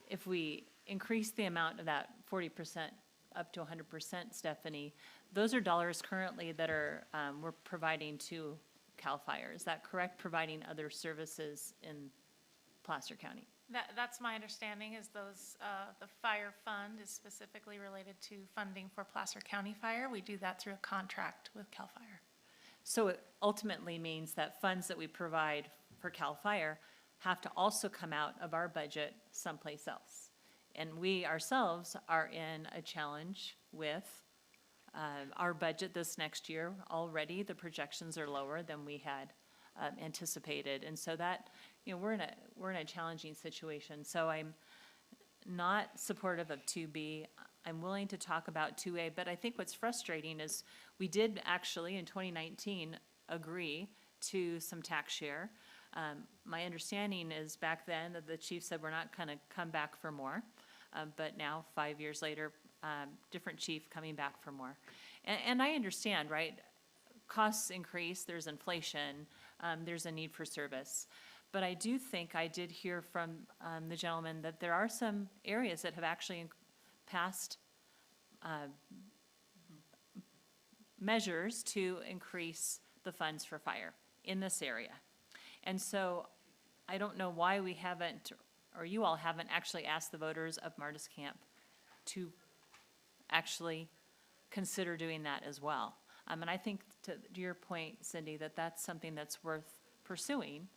if we increase the amount of that 40% up to 100%, Stephanie, those are dollars currently that are we're providing to CAL FIRE. Is that correct? Providing other services in Placer County. That's my understanding, is those, the fire fund is specifically related to funding for Placer County Fire. We do that through a contract with CAL FIRE. So it ultimately means that funds that we provide for CAL FIRE have to also come out of our budget someplace else. And we ourselves are in a challenge with our budget this next year. Already the projections are lower than we had anticipated. And so that, you know, we're in a challenging situation. So I'm not supportive of 2B. I'm willing to talk about 2A, but I think what's frustrating is we did actually in 2019 agree to some tax share. My understanding is back then that the chief said we're not going to come back for more, but now 5 years later, different chief coming back for more. And I understand, right? Costs increase, there's inflation, there's a need for service. But I do think I did hear from the gentleman that there are some areas that have actually passed measures to increase the funds for fire. in this area. And so I don't know why we haven't, or you all haven't actually asked the voters of Martis Camp to actually consider doing that as well. And I think to your point, Cindy, that that's something that's worth pursuing,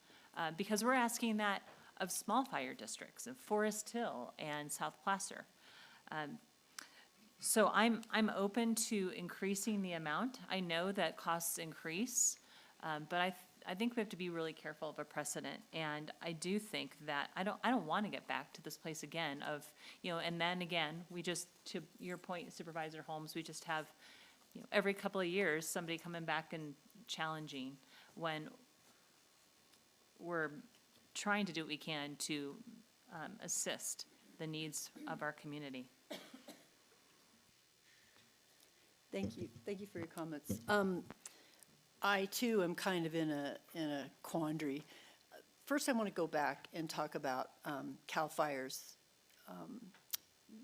because we're asking that of small fire districts, of Forest Hill and South Placer. So I'm open to increasing the amount. I know that costs increase, but I think we have to be really careful of a precedent. And I do think that I don't want to get back to this place again of, and then again, we just, to your point, Supervisor Holmes, we just have, every couple of years, somebody coming back and challenging when we're trying to do what we can to assist the needs of our community. Thank you. Thank you for your comments. I too am kind of in a quandary. First, I want to go back and talk about CAL FIRE's,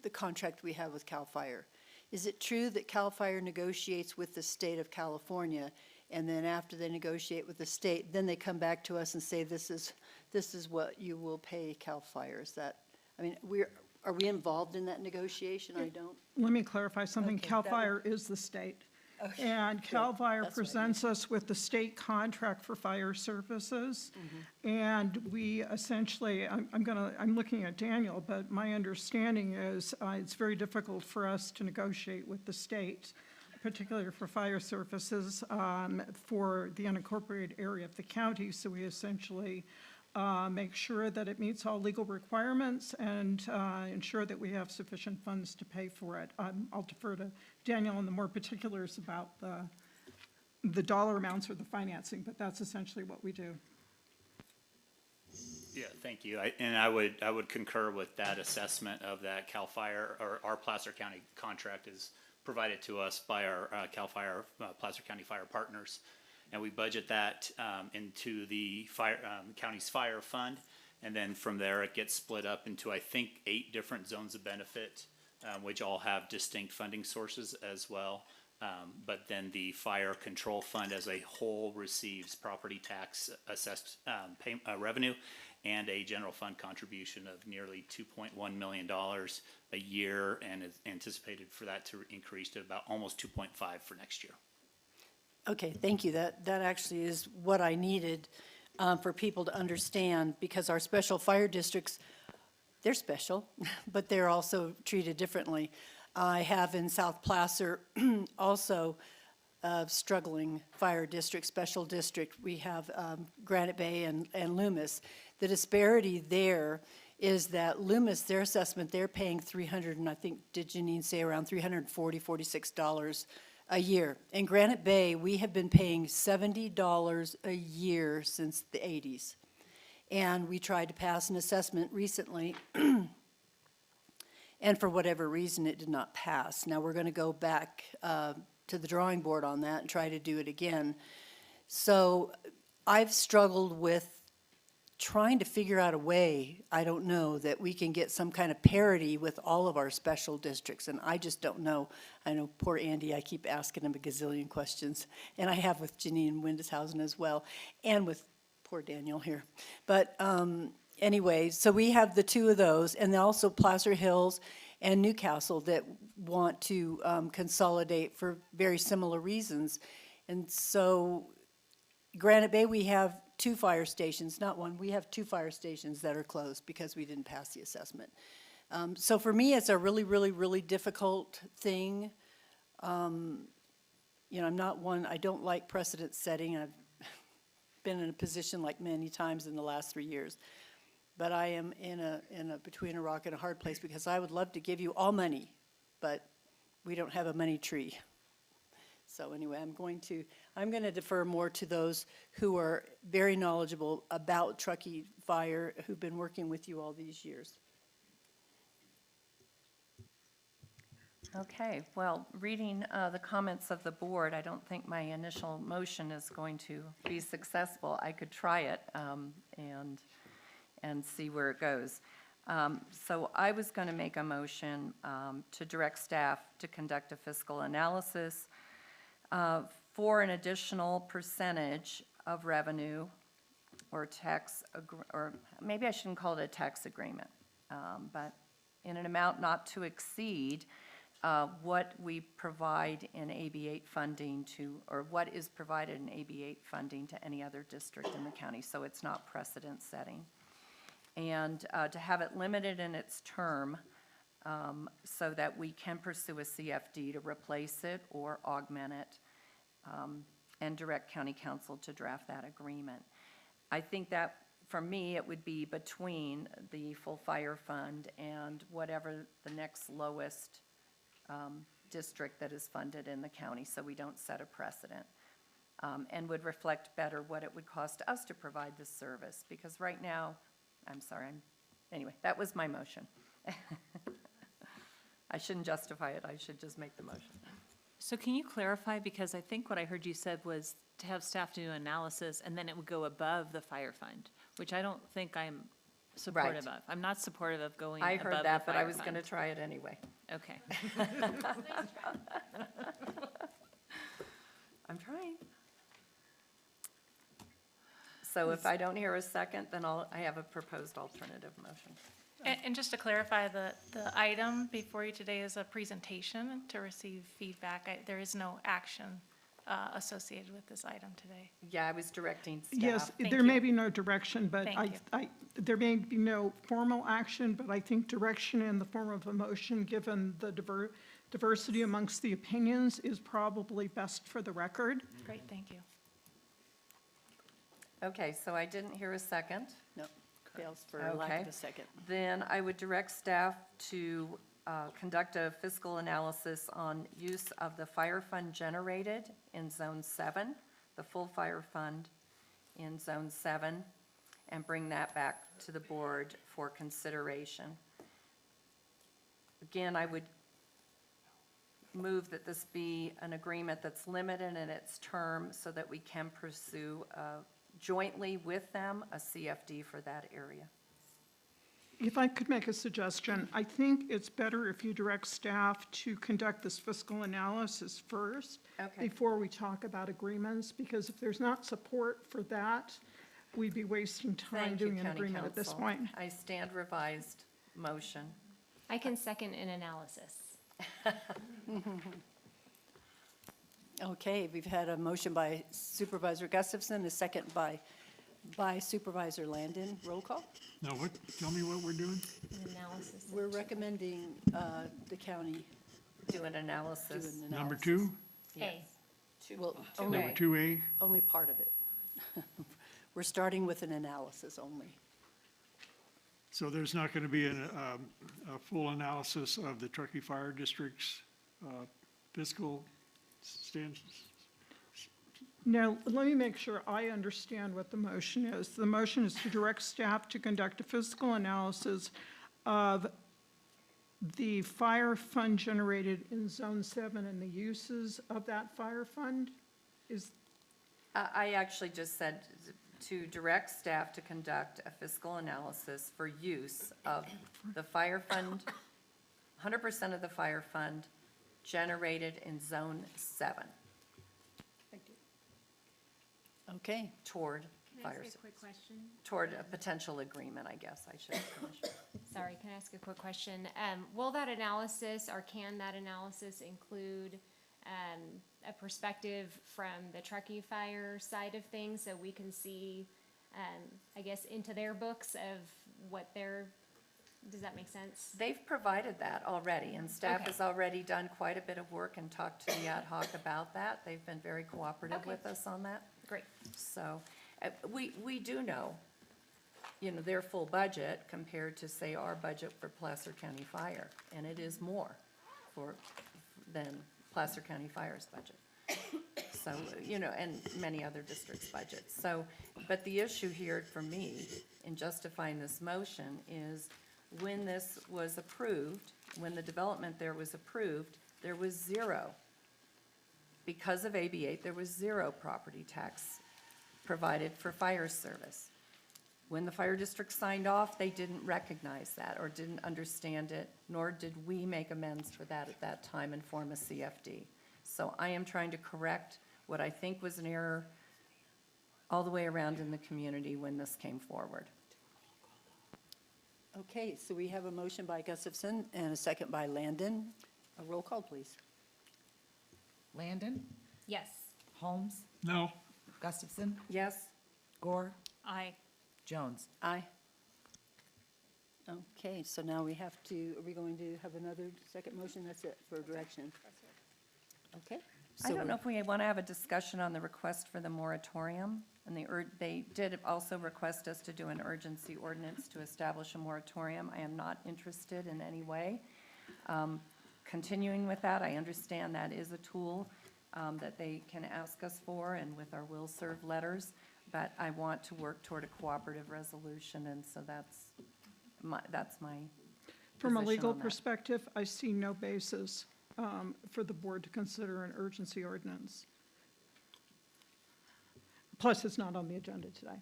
the contract we have with CAL FIRE. Is it true that CAL FIRE negotiates with the state of California, and then after they negotiate with the state, then they come back to us and say, this is what you will pay CAL FIRE? Is that, I mean, are we involved in that negotiation? I don't. Let me clarify something. Okay, CAL FIRE is the state. Okay, And CAL FIRE That's what I presents us with the state contract for fire services. And we essentially, I'm looking at Daniel, but my understanding is it's very difficult for us to negotiate with the state, particularly for fire services for the unincorporated area of the county. So we essentially make sure that it meets all legal requirements and ensure that we have sufficient funds to pay for it. I'll defer to Daniel on the more particulars about the dollar amounts or the financing, but that's essentially what we do. Yeah, thank you. I would concur with that assessment of that CAL FIRE, or our Placer County contract is provided to us by our CAL FIRE, Placer County Fire Partners. And we budget that into the county's fire fund. And then from there, it gets split up into, I think, 8 different zones of benefit, which all have distinct funding sources as well. But then the fire control fund as a whole receives property tax assessed revenue and a general fund contribution of nearly $2.1 million a year, and is anticipated for that to increase to about almost 2.5 for next year. Okay, thank you. That actually is what I needed for people to understand, because our special fire districts, they're special, but they're also treated differently. I have in South Placer also a struggling fire district, special district. We have Granite Bay and Loomis. The disparity there is that Loomis, their assessment, they're paying $300, and I think, did Janine say around $340, $46 a year. In Granite Bay, we have been paying $70 a year since the 80s. And we tried to pass an assessment recently, and for whatever reason, it did not pass. Now, we're going to go back to the drawing board on that and try to do it again. So I've struggled with trying to figure out a way, I don't know, that we can get some kind of parity with all of our special districts, and I just don't know. I know poor Andy, I keep asking him a gazillion questions, and I have with Janine Windeshausen as well, and with poor Daniel here. But anyway, so we have the 2 of those, and then also Placer Hills and Newcastle that want to consolidate for very similar reasons. And so Granite Bay, we have 2 fire stations, not 1. We have 2 fire stations that are closed because we didn't pass the assessment. So for me, it's a really, really, really difficult thing. I'm not one, I don't like precedent setting. I've been in a position like many times in the last 3 years. But I am in a between a rock and a hard place, because I would love to give you all money, but we don't have a money tree. So anyway, I'm going to defer more to those who are very knowledgeable about Truckee Fire, who've been working with you all these years. Okay, well, reading the comments of the board, I don't think my initial motion is going to be successful. I could try it and see where it goes. So I was going to make a motion to direct staff to conduct a fiscal analysis for an additional percentage of revenue or or maybe I shouldn't call it a tax agreement, but in an amount not to exceed what we provide in AB8 funding to, or what is provided in AB8 funding to any other district in the county, so it's not precedent setting. And to have it limited in its term so that we can pursue a CFD to replace it or augment it, and direct county council to draft that agreement. I think that, for me, it would be between the full fire fund and whatever the next lowest district that is funded in the county, so we don't set a precedent, and would reflect better what it would cost us to provide this service, because right now, anyway, that was my motion. I shouldn't justify it, I should just make the motion. So can you clarify, because I think what I heard you said was to have staff do analysis and then it would go above the fire fund, which I don't think I'm supportive of. I'm not supportive of going above I the heard that, but I fire was fund. gonna try it anyway. Okay. I'm trying. So if I don't hear a second, then I have a proposed alternative motion. And just to clarify, the item before you today is a presentation to receive feedback. There is no action associated with this item today. Yeah, I was directing staff. Yes, Thank there you. may be no direction, but Thank you. there may be no formal action, but I think direction in the form of a motion, given the diversity amongst the opinions, is probably best for the record. Great, thank you. Okay, so I didn't hear a second. No, fails for lack Okay. of a second. Then I would direct staff to conduct a fiscal analysis on use of the fire fund generated in Zone 7, the full fire fund in Zone 7, and bring that back to the board for consideration. Again, I would move that this be an agreement that's limited in its term so that we can pursue jointly with them a CFD for that area. If I could make a suggestion, I think it's better if you direct staff to conduct this fiscal analysis first Okay. before we talk about agreements, because if there's not support for that, we'd be wasting time Thank you, doing an County agreement at this Council. point. I stand revised motion. I can second an analysis. Okay, we've had a motion by Supervisor Gustafson, a second by Supervisor Landon. Roll call. Now, tell me what we're doing? An analysis. We're recommending the county Do an analysis. do an Number analysis. 2? A. Well, Number only, 2A? only part of it. We're starting with an analysis only. So there's not going to be a full analysis of the Truckee Fire District's fiscal stance? Now, let me make sure I understand what the motion is. The motion is to direct staff to conduct a fiscal analysis of the fire fund generated in Zone 7 and the uses of that fire fund? I actually just said to direct staff to conduct a fiscal analysis for use of the fire fund, 100% of the fire fund generated in Zone 7 Okay. toward fire, Can I ask a quick question? toward a potential agreement, I guess I should finish. Sorry, can I ask a quick question? Will that analysis, or can that analysis include a perspective from the Truckee Fire side of things, so we can see, I guess, into their books of what their, does that make sense? They've provided that already, and staff Okay. has already done quite a bit of work and talked to the ad hoc about that. They've been very cooperative Okay. with us on that. Great. So, we do know, their full budget compared to, say, our budget for Placer County Fire, and it is more than Placer County Fire's budget. So, and many other districts' budgets. So, but the issue here for me in justifying this motion is when this was approved, when the development there was approved, there was zero. Because of AB8, there was zero property tax provided for fire service. When the fire district signed off, they didn't recognize that or didn't understand it, nor did we make amends for that at that time and form a CFD. So I am trying to correct what I think was an error all the way around in the community when this came forward. Okay, so we have a motion by Gustafson and a second by Landon. A roll call, please. Landon, Yes. Holmes, No. Gustafson, Yes? Gore, Aye. Jones. Aye. Okay, so now we have to, are we going to have another second motion? That's it for direction? Okay. I so don't know if we want to have a discussion on the request for the moratorium, and they did also request us to do an urgency ordinance to establish a moratorium. I am not interested in any way. Continuing with that, I understand that is a tool that they can ask us for, and with our will serve letters, but I want to work toward a cooperative resolution, and so that's my From a position legal on that. perspective, I see no basis for the board to consider an urgency ordinance. Plus, it's not on the agenda today.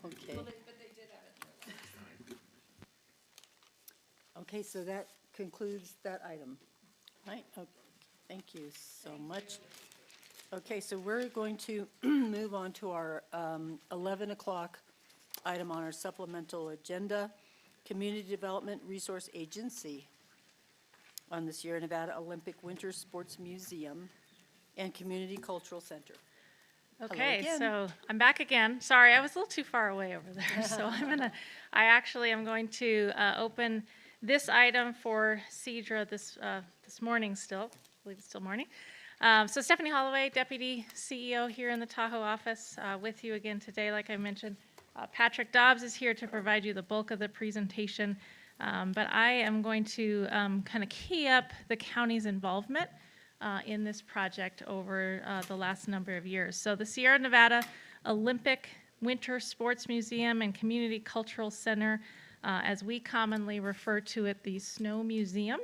Okay. Okay, so that concludes that item. Right, okay, thank you so much. Okay, so we're going to move on to our 11 o'clock item on our supplemental agenda, Community Development Resource Agency on the Sierra Nevada Olympic Winter Sports Museum and Community Cultural Center. Hello Okay, again. so I'm back again. Sorry, I was a little too far away over there. So I actually am going to open this item for Cedra this morning still. I believe it's still morning. So Stephanie Holloway, Deputy CEO here in the Tahoe office with you again today, like I mentioned. Patrick Dobbs is here to provide you the bulk of the presentation, but I am going to kind of key up the county's involvement in this project over the last number of years. So the Sierra Nevada Olympic Winter Sports Museum and Community Cultural Center, as we commonly refer to it, the Snow Museum,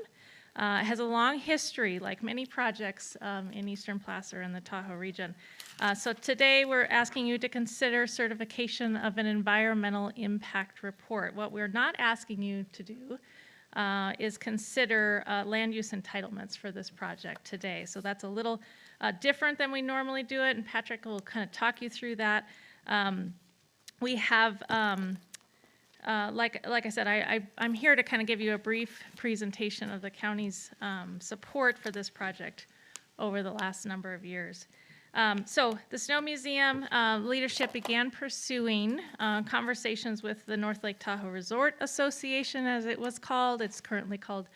has a long history, like many projects in Eastern Placer and the Tahoe region. So today we're asking you to consider certification of an environmental impact report. What we're not asking you to do is consider land use entitlements for this project today. So that's a little different than we normally do it, and Patrick will kind of talk you through that. We have, like I said, I'm here to kind of give you a brief presentation of the county's support for this project over the last number of years. So the Snow Museum leadership began pursuing conversations with the North Lake Tahoe Resort Association, as it was called. It's currently called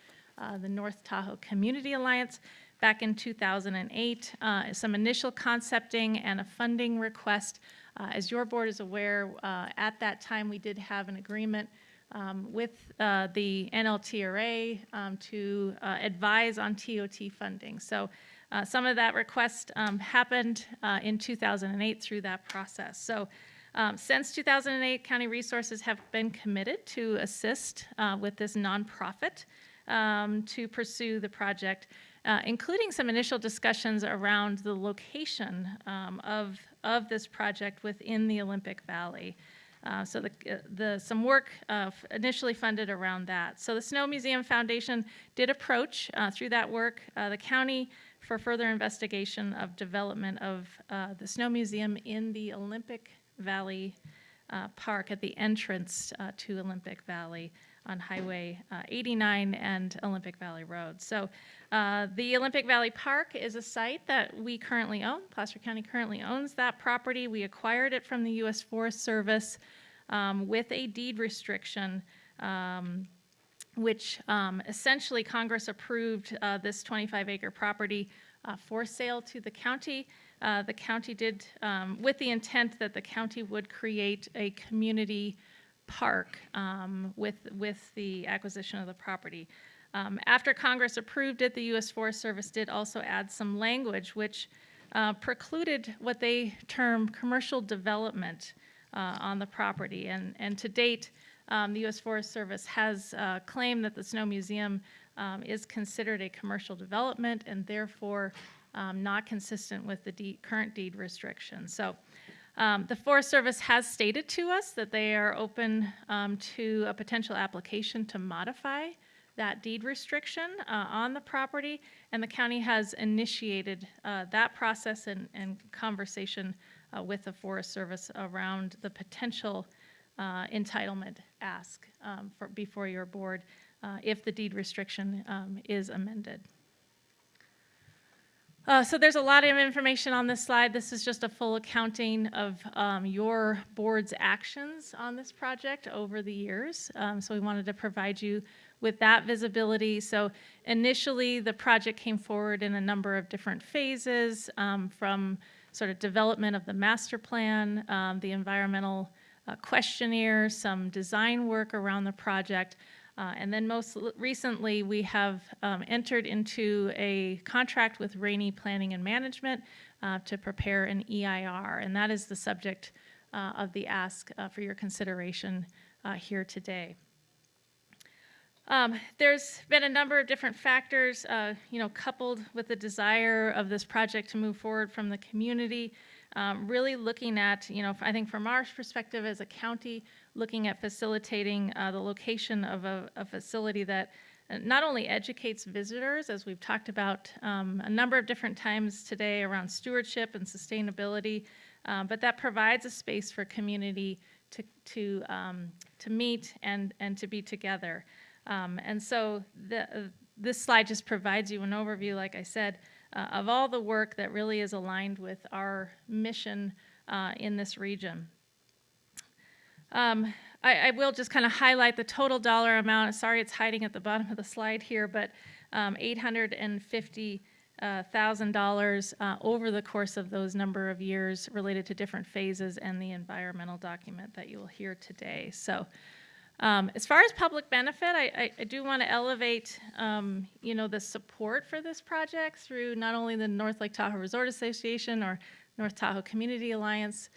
the North Tahoe Community Alliance. Back in 2008, some initial concepting and a funding request. As your board is aware, at that time we did have an agreement with the NLTRA to advise on TOT funding. So some of that request happened in 2008 through that process. So since 2008, county resources have been committed to assist with this nonprofit to pursue the project, including some initial discussions around the location of this project within the Olympic Valley. So some work initially funded around that. So the Snow Museum Foundation did approach through that work the county for further investigation of development of the Snow Museum in the Olympic Valley Park at the entrance to Olympic Valley on Highway 89 and Olympic Valley Road. So the Olympic Valley Park is a site that we currently own. Placer County currently owns that property. We acquired it from the U.S. Forest Service with a deed restriction, which essentially Congress approved this 25-acre property for sale to the county. The county did, with the intent that the county would create a community park with the acquisition of the property. After Congress approved it, the U.S. Forest Service did also add some language which precluded what they term commercial development on the property. And to date, the U.S. Forest Service has claimed that the Snow Museum is considered a commercial development and therefore not consistent with the current deed restrictions. So the Forest Service has stated to us that they are open to a potential application to modify that deed restriction on the property, and the county has initiated that process and conversation with the Forest Service around the potential entitlement ask before your board if the deed restriction is amended. So there's a lot of information on this slide. This is just a full accounting of your board's actions on this project over the years. So we wanted to provide you with that visibility. So initially, the project came forward in a number of different phases, from sort of development of the master plan, the environmental questionnaire, some design work around the project, and then most recently, we have entered into a contract with Rainey Planning and Management to prepare an EIR, and that is the subject of the ask for your consideration here today. There's been a number of different factors, coupled with the desire of this project to move forward from the community, really looking at, I think from our perspective as a county, looking at facilitating the location of a facility that not only educates visitors, as we've talked about a number of different times today around stewardship and sustainability, but that provides a space for community to meet and to be together. And so this slide just provides you an overview, like I said, of all the work that really is aligned with our mission in this region. I will just kind of highlight the total dollar amount. Sorry, it's hiding at the bottom of the slide here, but $850,000 over the course of those number of years related to different phases and the environmental document that you will hear today. So as far as public benefit, I do want to elevate, the support for this project through not only the North Lake Tahoe Resort Association or North Tahoe Community Alliance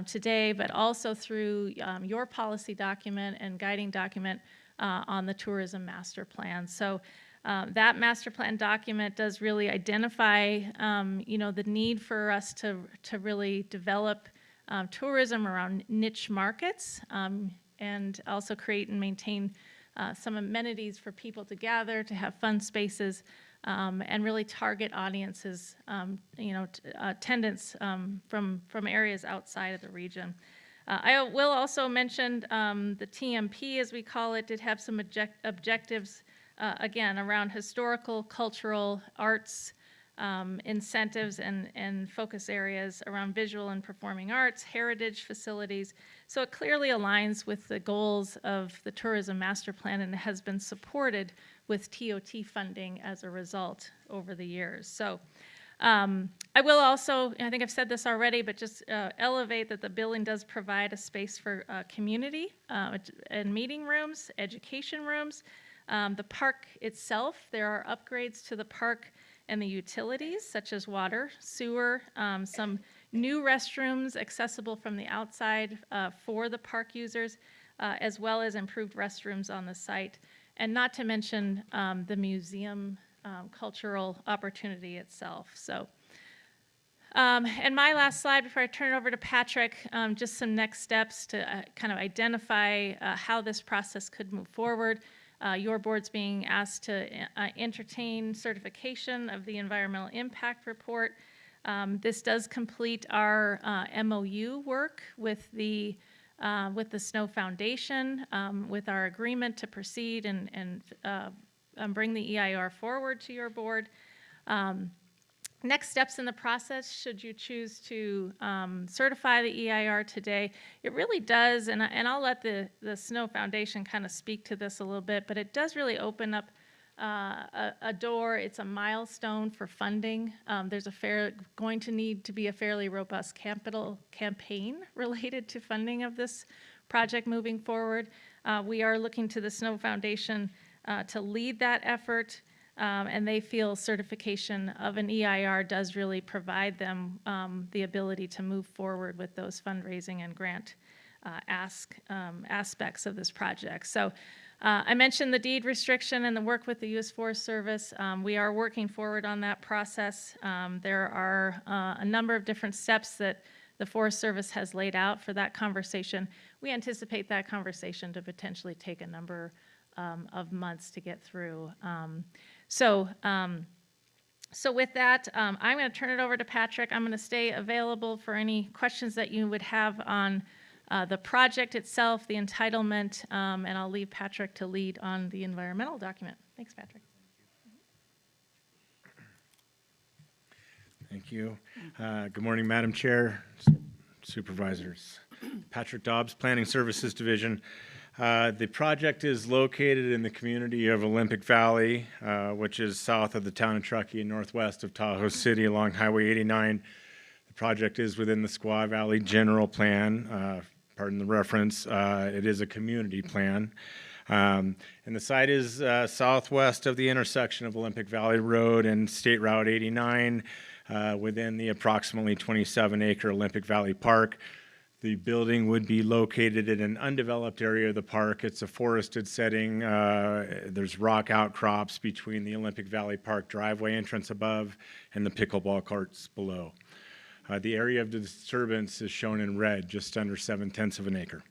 today, but also through your policy document and guiding document on the tourism master plan. So that master plan document does really identify, the need for us to really develop tourism around niche markets, and also create and maintain some amenities for people to gather, to have fun spaces, and really target audiences, attendance from areas outside of the region. I will also mention the TMP, as we call it, did have some objectives, again, around historical, cultural, arts, incentives and focus areas around visual and performing arts, heritage facilities. So it clearly aligns with the goals of the tourism master plan and has been supported with TOT funding as a result over the years. So I will also, I think I've said this already, but just elevate that the building does provide a space for community and meeting rooms, education rooms. The park itself, there are upgrades to the park and the utilities such as water, sewer, some new restrooms accessible from the outside for the park users, as well as improved restrooms on the site, and not to mention the museum cultural opportunity itself. So, and my last slide before I turn it over to Patrick, just some next steps to kind of identify how this process could move forward. Your board's being asked to entertain certification of the environmental impact report. This does complete our MOU work with the Snow Foundation, with our agreement to proceed and bring the EIR forward to your board. Next steps in the process, should you choose to certify the EIR today, it really does, and I'll let the Snow Foundation kind of speak to this a little bit, but it does really open up a door. It's a milestone for funding. There's going to need to be a fairly robust capital campaign related to funding of this project moving forward. We are looking to the Snow Foundation to lead that effort. And they feel certification of an EIR does really provide them the ability to move forward with those fundraising and grant aspects of this project. So I mentioned the deed restriction and the work with the U.S. Forest Service. We are working forward on that process. There are a number of different steps that the Forest Service has laid out for that conversation. We anticipate that conversation to potentially take a number of months to get through. So So with that, I'm going to turn it over to Patrick. I'm going to stay available for any questions that you would have on the project itself, the entitlement, and I'll leave Patrick to lead on the environmental document. Thanks, Patrick. Thank you. Good morning, Madam Chair, Supervisors. Patrick Dobbs, Planning Services Division. The project is located in the community of Olympic Valley, which is south of the town of Truckee and northwest of Tahoe City along Highway 89. The project is within the Squaw Valley General Plan. Pardon the reference. It is a community plan. And the site is southwest of the intersection of Olympic Valley Road and State Route 89 within the approximately 27-acre Olympic Valley Park. The building would be located in an undeveloped area of the park. It's a forested setting. There's rock outcrops between the Olympic Valley Park driveway entrance above and the pickleball courts below. The area of disturbance is shown in red, just under 7/10 of an acre.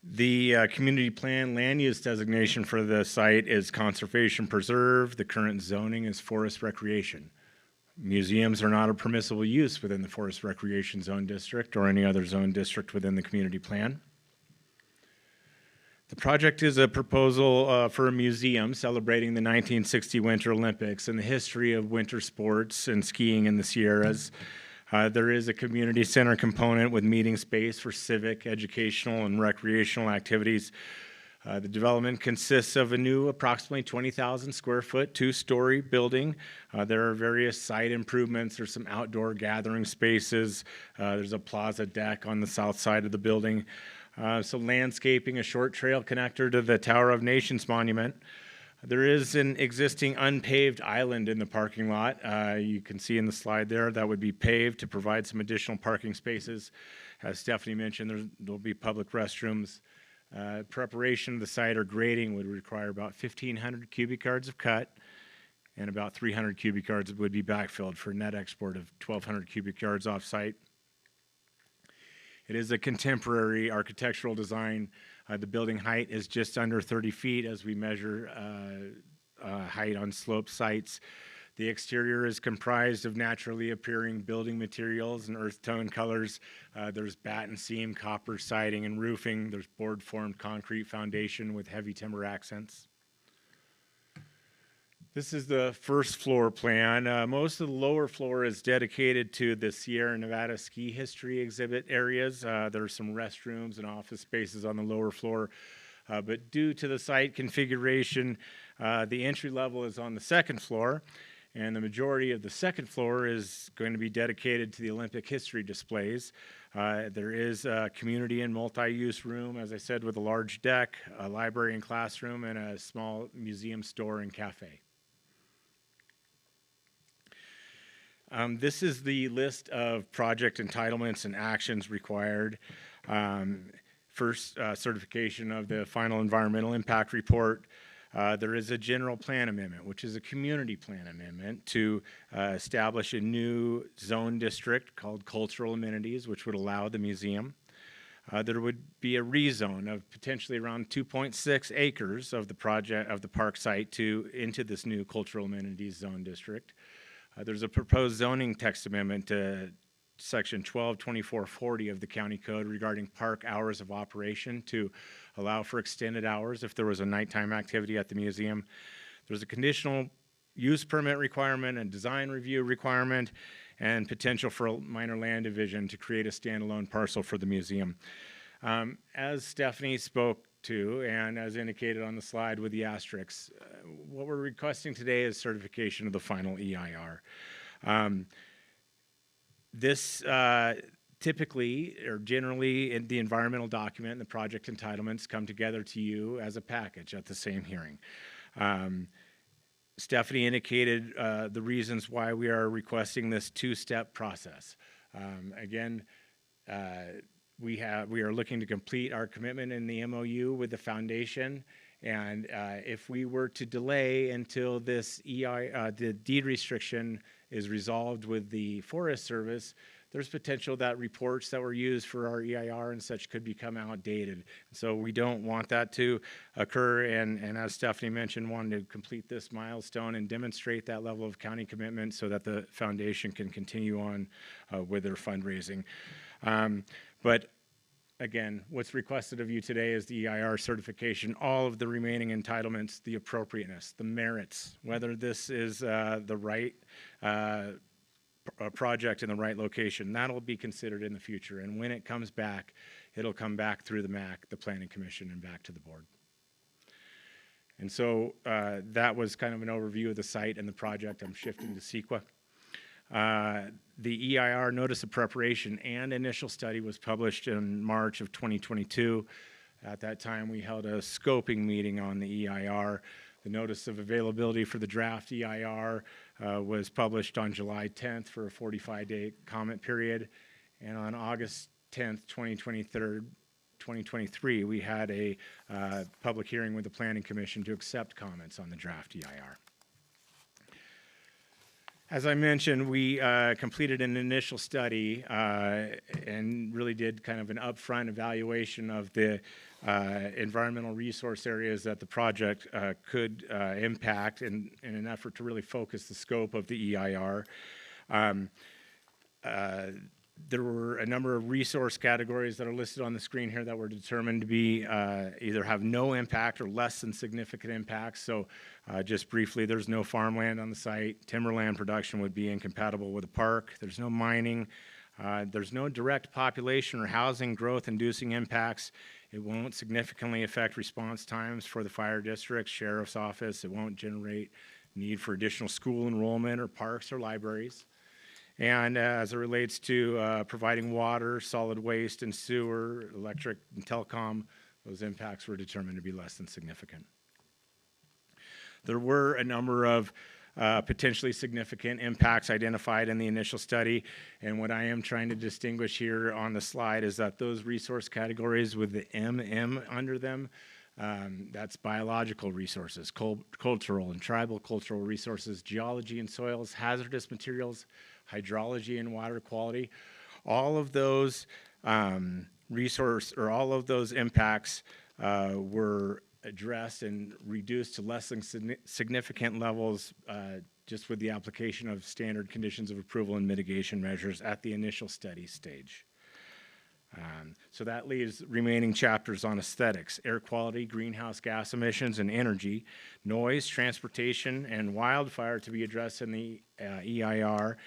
The community plan land use designation for the site is Conservation Preserve. The current zoning is Forest Recreation. Museums are not a permissible use within the Forest Recreation Zone District or any other zone district within the community plan. The project is a proposal for a museum celebrating the 1960 Winter Olympics and the history of winter sports and skiing in the Sierras. There is a community center component with meeting space for civic, educational, and recreational activities. The development consists of a new approximately 20,000 square foot, two-story building. There are various site improvements. There's some outdoor gathering spaces. There's a plaza deck on the south side of the building. So landscaping, a short trail connector to the Tower of Nations Monument. There is an existing unpaved island in the parking lot. You can see in the slide there that would be paved to provide some additional parking spaces. As Stephanie mentioned, there'll be public restrooms. Preparation of the site or grading would require about 1,500 cubic yards of cut and about 300 cubic yards would be backfilled for a net export of 1,200 cubic yards off-site. It is a contemporary architectural design. The building height is just under 30 feet as we measure height on slope sites. The exterior is comprised of naturally appearing building materials and earth tone colors. There's batten seam, copper siding, and roofing. There's board-formed concrete foundation with heavy timber accents. This is the first floor plan. Most of the lower floor is dedicated to the Sierra Nevada ski history exhibit areas. There are some restrooms and office spaces on the lower floor. But due to the site configuration, the entry level is on the second floor. And the majority of the second floor is going to be dedicated to the Olympic history displays. There is a community and multi-use room, as I said, with a large deck, a library and classroom, and a small museum store and cafe. This is the list of project entitlements and actions required. First, certification of the final environmental impact report. There is a general plan amendment, which is a community plan amendment to establish a new zone district called cultural amenities, which would allow the museum. There would be a rezone of potentially around 2.6 acres of the project of the park site into this new cultural amenities zone district. There's a proposed zoning text amendment to Section 122440 of the county code regarding park hours of operation to allow for extended hours if there was a nighttime activity at the museum. There's a conditional use permit requirement and design review requirement and potential for a minor land division to create a standalone parcel for the museum. As Stephanie spoke to and as indicated on the slide with the asterisks, what we're requesting today is certification of the final EIR. This typically or generally in the environmental document and the project entitlements come together to you as a package at the same hearing. Stephanie indicated the reasons why we are requesting this two-step process. Again, we are looking to complete our commitment in the MOU with the foundation, and if we were to delay until this the deed restriction is resolved with the Forest Service, there's potential that reports that were used for our EIR and such could become outdated. So we don't want that to occur, and as Stephanie mentioned, wanting to complete this milestone and demonstrate that level of county commitment so that the foundation can continue on with their fundraising. But again, what's requested of you today is the EIR certification, all of the remaining entitlements, the appropriateness, the merits, whether this is the right project in the right location. That'll be considered in the future. And when it comes back, it'll come back through the MAC, the Planning Commission, and back to the board. And so that was kind of an overview of the site and the project. I'm shifting to CEQA. The EIR Notice of Preparation and Initial Study was published in March of 2022. At that time, we held a scoping meeting on the EIR. The Notice of Availability for the draft EIR was published on July 10th for a 45-day comment period. And on August 10th, 2023, we had a public hearing with the Planning Commission to accept comments on the draft EIR. As I mentioned, we completed an initial study and really did kind of an upfront evaluation of the environmental resource areas that the project could impact in an effort to really focus the scope of the EIR. There were a number of resource categories that are listed on the screen here that were determined to be either have no impact or less than significant impacts. So just briefly, there's no farmland on the site. Timberland production would be incompatible with a park. There's no mining. There's no direct population or housing growth inducing impacts. It won't significantly affect response times for the fire district, sheriff's office. It won't generate need for additional school enrollment or parks or libraries. And as it relates to providing water, solid waste, and sewer, electric, and telecom, those impacts were determined to be less than significant. There were a number of potentially significant impacts identified in the initial study, and what I am trying to distinguish here on the slide is that those resource categories with the MM under them, that's biological resources, cultural and tribal cultural resources, geology and soils, hazardous materials, hydrology and water quality. All of those all of those impacts were addressed and reduced to less than significant levels just with the application of standard conditions of approval and mitigation measures at the initial study stage. So that leaves remaining chapters on aesthetics, air quality, greenhouse gas emissions, and energy, noise, transportation, and wildfire to be addressed in the EIR,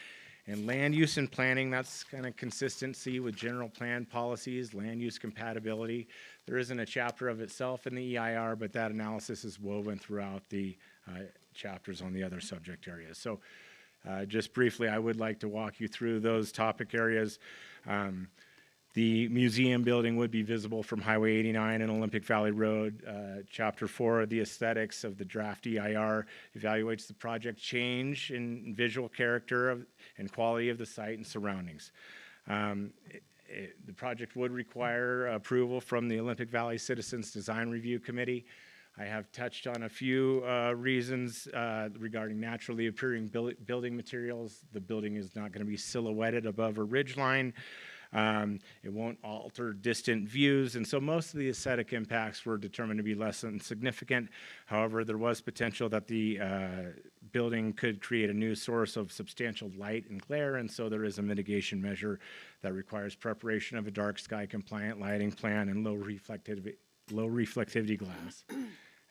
and land use and planning. That's kind of consistency with general plan policies, land use compatibility. There isn't a chapter of itself in the EIR, but that analysis is woven throughout the chapters on the other subject areas. So just briefly, I would like to walk you through those topic areas. The museum building would be visible from Highway 89 and Olympic Valley Road. Chapter 4 of the aesthetics of the draft EIR evaluates the project change in visual character and quality of the site and surroundings. The project would require approval from the Olympic Valley Citizens Design Review Committee. I have touched on a few reasons regarding naturally appearing building materials. The building is not going to be silhouetted above a ridge line. It won't alter distant views, and so most of the aesthetic impacts were determined to be less than significant. However, there was potential that the building could create a new source of substantial light and glare, and so there is a mitigation measure that requires preparation of a dark sky compliant lighting plan and low reflectivity glass,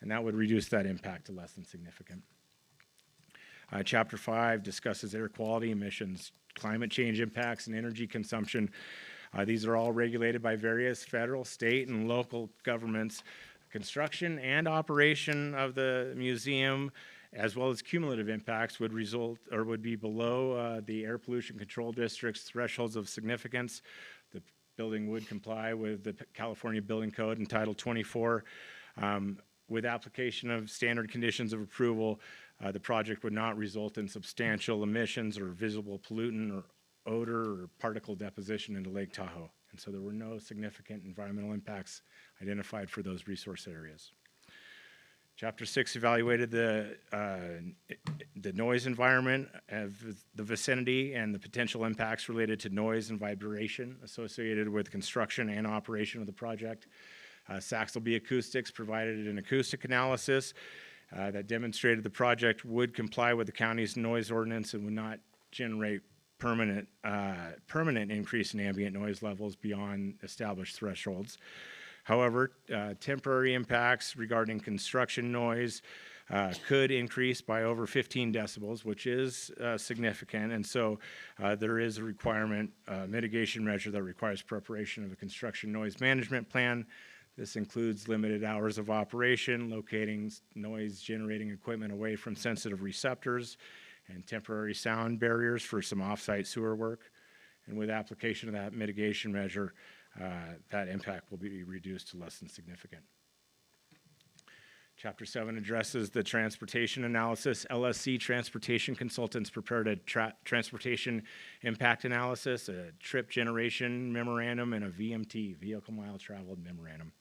and that would reduce that impact to less than significant. Chapter 5 discusses air quality, emissions, climate change impacts, and energy consumption. These are all regulated by various federal, state, and local governments. Construction and operation of the museum, as well as cumulative impacts, would result or would be below the Air Pollution Control District's thresholds of significance. The building would comply with the California Building Code in Title 24. With application of standard conditions of approval, the project would not result in substantial emissions or visible pollutant or odor or particle deposition into Lake Tahoe. And so there were no significant environmental impacts identified for those resource areas. Chapter 6 evaluated the noise environment of the vicinity and the potential impacts related to noise and vibration associated with construction and operation of the project. Saxelby Acoustics provided an acoustic analysis that demonstrated the project would comply with the county's noise ordinance and would not generate permanent increase in ambient noise levels beyond established thresholds. However, temporary impacts regarding construction noise could increase by over 15 decibels, which is significant. And so there is a requirement, mitigation measure that requires preparation of a construction noise management plan. This includes limited hours of operation, locating noise generating equipment away from sensitive receptors, and temporary sound barriers for some off-site sewer work. And with application of that mitigation measure, that impact will be reduced to less than significant. Chapter 7 addresses the transportation analysis. LSC Transportation Consultants prepared a transportation impact analysis, a trip generation memorandum, and a VMT, vehicle mile traveled memorandum.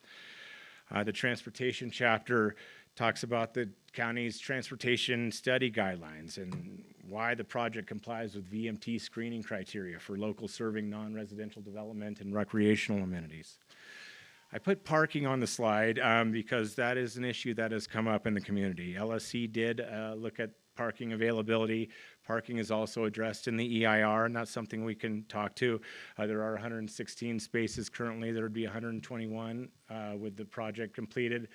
The transportation chapter talks about the county's transportation study guidelines and why the project complies with VMT screening criteria for local serving non-residential development and recreational amenities. I put parking on the slide because that is an issue that has come up in the community. LSC did look at parking availability. Parking is also addressed in the EIR, and that's something we can talk to. There are 116 spaces currently. There would be 121 with the project completed.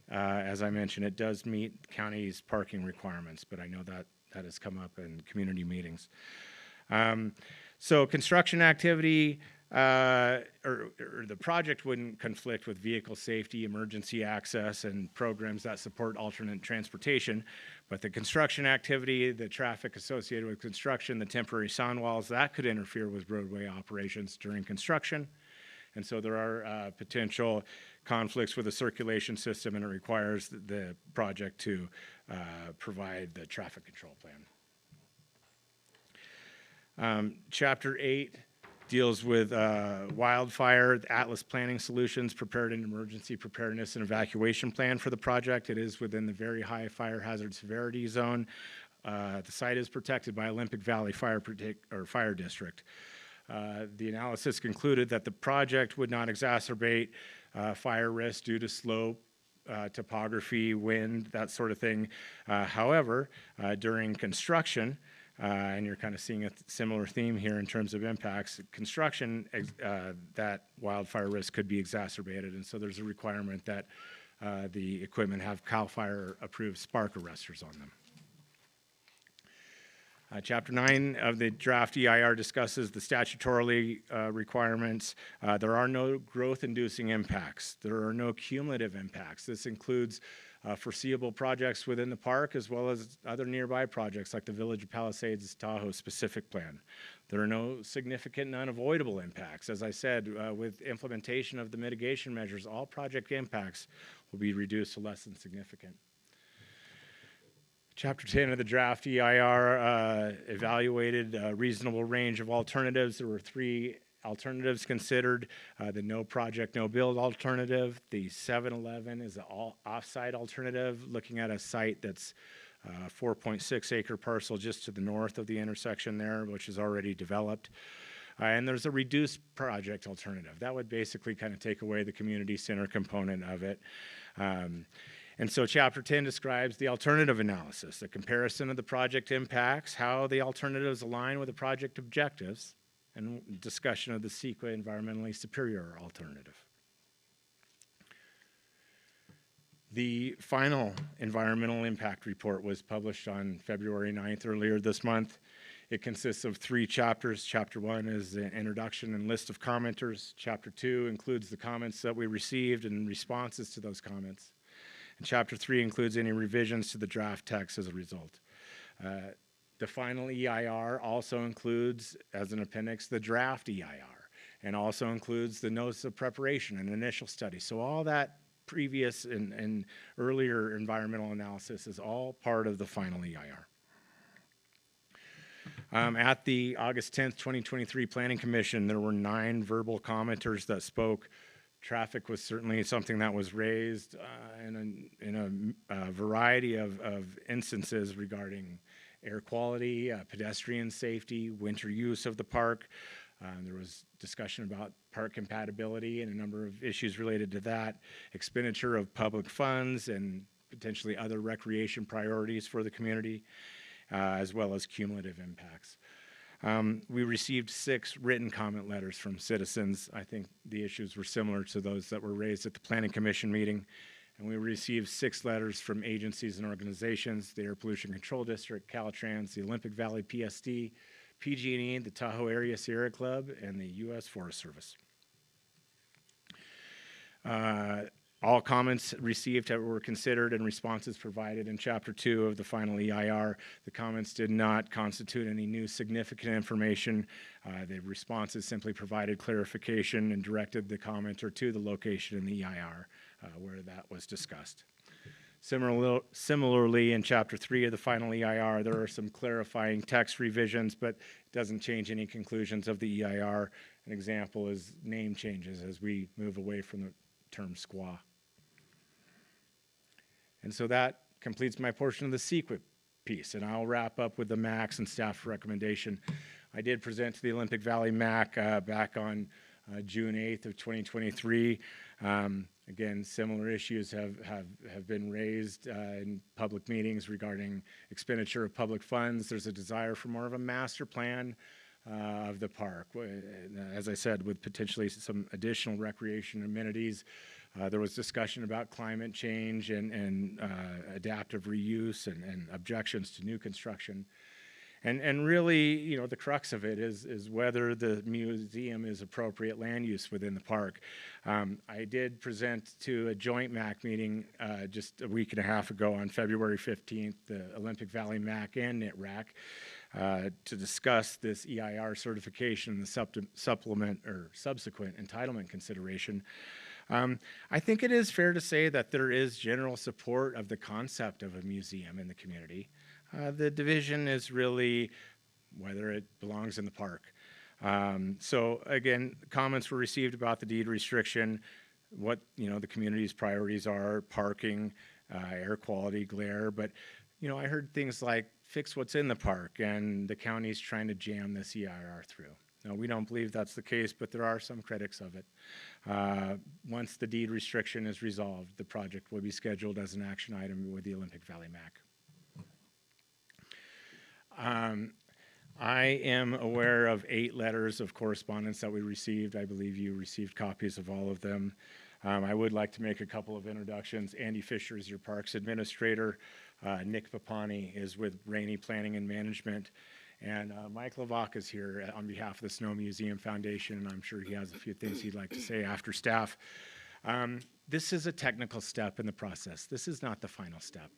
As I mentioned, it does meet the county's parking requirements, but I know that has come up in community meetings. So construction activity, or the project wouldn't conflict with vehicle safety, emergency access, and programs that support alternate transportation, but the construction activity, the traffic associated with construction, the temporary sound walls, that could interfere with roadway operations during construction. And so there are potential conflicts with the circulation system, and it requires the project to provide the traffic control plan. Chapter 8 deals with wildfire. The Atlas Planning Solutions prepared an emergency preparedness and evacuation plan for the project. It is within the very high fire hazard severity zone. The site is protected by Olympic Valley Fire District. The analysis concluded that the project would not exacerbate fire risk due to slope, topography, wind, that sort of thing. However, during construction, and you're kind of seeing a similar theme here in terms of impacts, construction, that wildfire risk could be exacerbated. And so there's a requirement that the equipment have CAL FIRE approved spark arresters on them. Chapter 9 of the draft EIR discusses the statutorily requirements. There are no growth-inducing impacts. There are no cumulative impacts. This includes foreseeable projects within the park as well as other nearby projects like the Village of Palisades Tahoe specific plan. There are no significant and unavoidable impacts. As I said, with implementation of the mitigation measures, all project impacts will be reduced to less than significant. Chapter 10 of the draft EIR evaluated a reasonable range of alternatives. There were 3 alternatives considered. The no project, no build alternative. The 7-Eleven is an off-site alternative, looking at a site that's 4.6 acre parcel just to the north of the intersection there, which is already developed. And there's a reduced project alternative. That would basically kind of take away the community center component of it. And so Chapter 10 describes the alternative analysis, the comparison of the project impacts, how the alternatives align with the project objectives, and discussion of the CEQA environmentally superior alternative. The final environmental impact report was published on February 9th, earlier this month. It consists of 3 chapters. Chapter 1 is the introduction and list of commenters. Chapter 2 includes the comments that we received and responses to those comments. And Chapter 3 includes any revisions to the draft text as a result. The final EIR also includes, as an appendix, the draft EIR, and also includes the notice of preparation and initial study. So all that previous and earlier environmental analysis is all part of the final EIR. At the August 10th, 2023 Planning Commission, there were 9 verbal commenters that spoke Traffic was certainly something that was raised in a variety of instances regarding air quality, pedestrian safety, winter use of the park. There was discussion about park compatibility and a number of issues related to that, expenditure of public funds and potentially other recreation priorities for the community, as well as cumulative impacts. We received 6 written comment letters from citizens. I think the issues were similar to those that were raised at the Planning Commission meeting. And we received 6 letters from agencies and organizations, the Air Pollution Control District, Caltrans, the Olympic Valley PSD, PG&E, the Tahoe Area Sierra Club, and the U.S. Forest Service. All comments received were considered and responses provided in Chapter 2 of the final EIR. The comments did not constitute any new significant information. The responses simply provided clarification and directed the commenter to the location in the EIR where that was discussed. Similarly, in Chapter 3 of the final EIR, there are some clarifying text revisions, but it doesn't change any conclusions of the EIR. An example is name changes as we move away from the term squaw. And so that completes my portion of the CEQA piece, and I'll wrap up with the MACs and staff recommendation. I did present to the Olympic Valley MAC back on June 8th of 2023. Again, similar issues have been raised in public meetings regarding expenditure of public funds. There's a desire for more of a master plan of the park. As I said, with potentially some additional recreation amenities. There was discussion about climate change and adaptive reuse and objections to new construction. And really, you know, the crux of it is whether the museum is appropriate land use within the park. I did present to a joint MAC meeting just a week and a half ago on February 15th, the Olympic Valley MAC and NITRAC, to discuss this EIR certification and the supplement or subsequent entitlement consideration. I think it is fair to say that there is general support of the concept of a museum in the community. The division is really whether it belongs in the park. So again, comments were received about the deed restriction, what, you know, the community's priorities are, parking, air quality, glare, but, you know, I heard things like fix what's in the park and the county's trying to jam this EIR through. No, we don't believe that's the case, but there are some critics of it. Once the deed restriction is resolved, the project will be scheduled as an action item with the Olympic Valley MAC. I am aware of 8 letters of correspondence that we received. I believe you received copies of all of them. I would like to make a couple of introductions. Andy Fisher is your parks administrator. Nick Papani is with Rainey Planning and Management. And Mike Levac is here on behalf of the Snow Museum Foundation, and I'm sure he has a few things he'd like to say after staff. This is a technical step in the process. This is not the final step.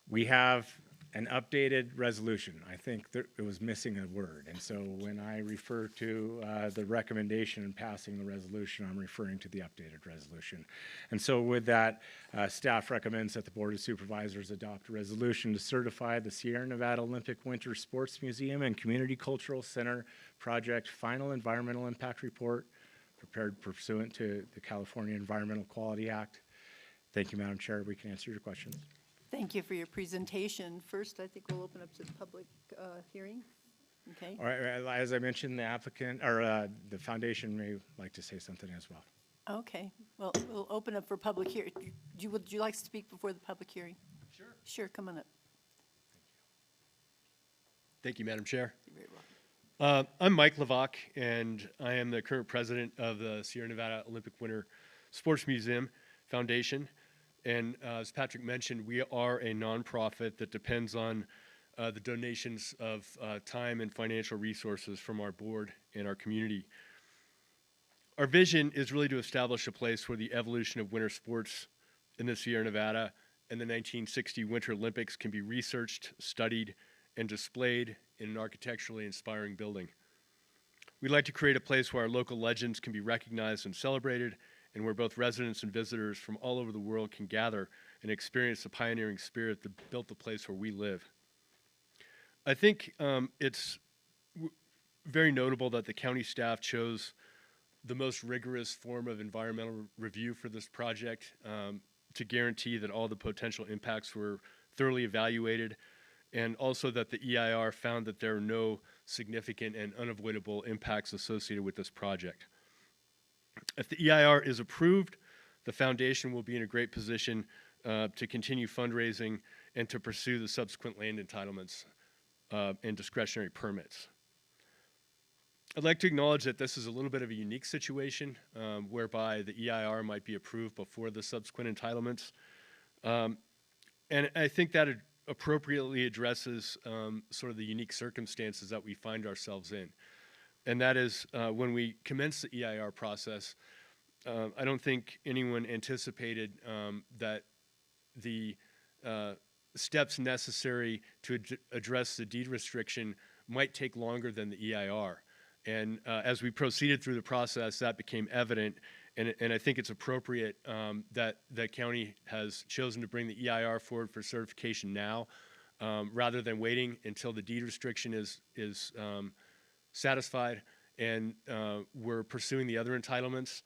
We have an updated resolution. I think it was missing a word, and so when I refer to the recommendation and passing the resolution, I'm referring to the updated resolution. And so with that, staff recommends that the Board of Supervisors adopt a resolution to certify the Sierra Nevada Olympic Winter Sports Museum and Community Cultural Center project final environmental impact report prepared pursuant to the California Environmental Quality Act. Thank you, Madam Chair. We can answer your questions. Thank you for your presentation. First, I think we'll open up to the public hearing. Okay. All right, as I mentioned, the applicant or the foundation may like to say something as well. Okay. Well, we'll open up for public hearing. Would you like to speak before the public hearing? Sure. Sure, come on up. Thank you, Madam Chair. You're very welcome. I'm Mike Levac, and I am the current president of the Sierra Nevada Olympic Winter Sports Museum Foundation. And as Patrick mentioned, we are a nonprofit that depends on the donations of time and financial resources from our board and our community. Our vision is really to establish a place where the evolution of winter sports in the Sierra Nevada and the 1960 Winter Olympics can be researched, studied, and displayed in an architecturally inspiring building. We'd like to create a place where our local legends can be recognized and celebrated, and where both residents and visitors from all over the world can gather and experience the pioneering spirit that built the place where we live. I think it's very notable that the county staff chose the most rigorous form of environmental review for this project to guarantee that all the potential impacts were thoroughly evaluated, and also that the EIR found that there are no significant and unavoidable impacts associated with this project. If the EIR is approved, the foundation will be in a great position to continue fundraising and to pursue the subsequent land entitlements and discretionary permits. I'd like to acknowledge that this is a little bit of a unique situation whereby the EIR might be approved before the subsequent entitlements. And I think that it appropriately addresses sort of the unique circumstances that we find ourselves in. And that is when we commenced the EIR process, I don't think anyone anticipated that the steps necessary to address the deed restriction might take longer than the EIR. And as we proceeded through the process, that became evident. And I think it's appropriate that the county has chosen to bring the EIR forward for certification now, rather than waiting until the deed restriction is satisfied and we're pursuing the other entitlements.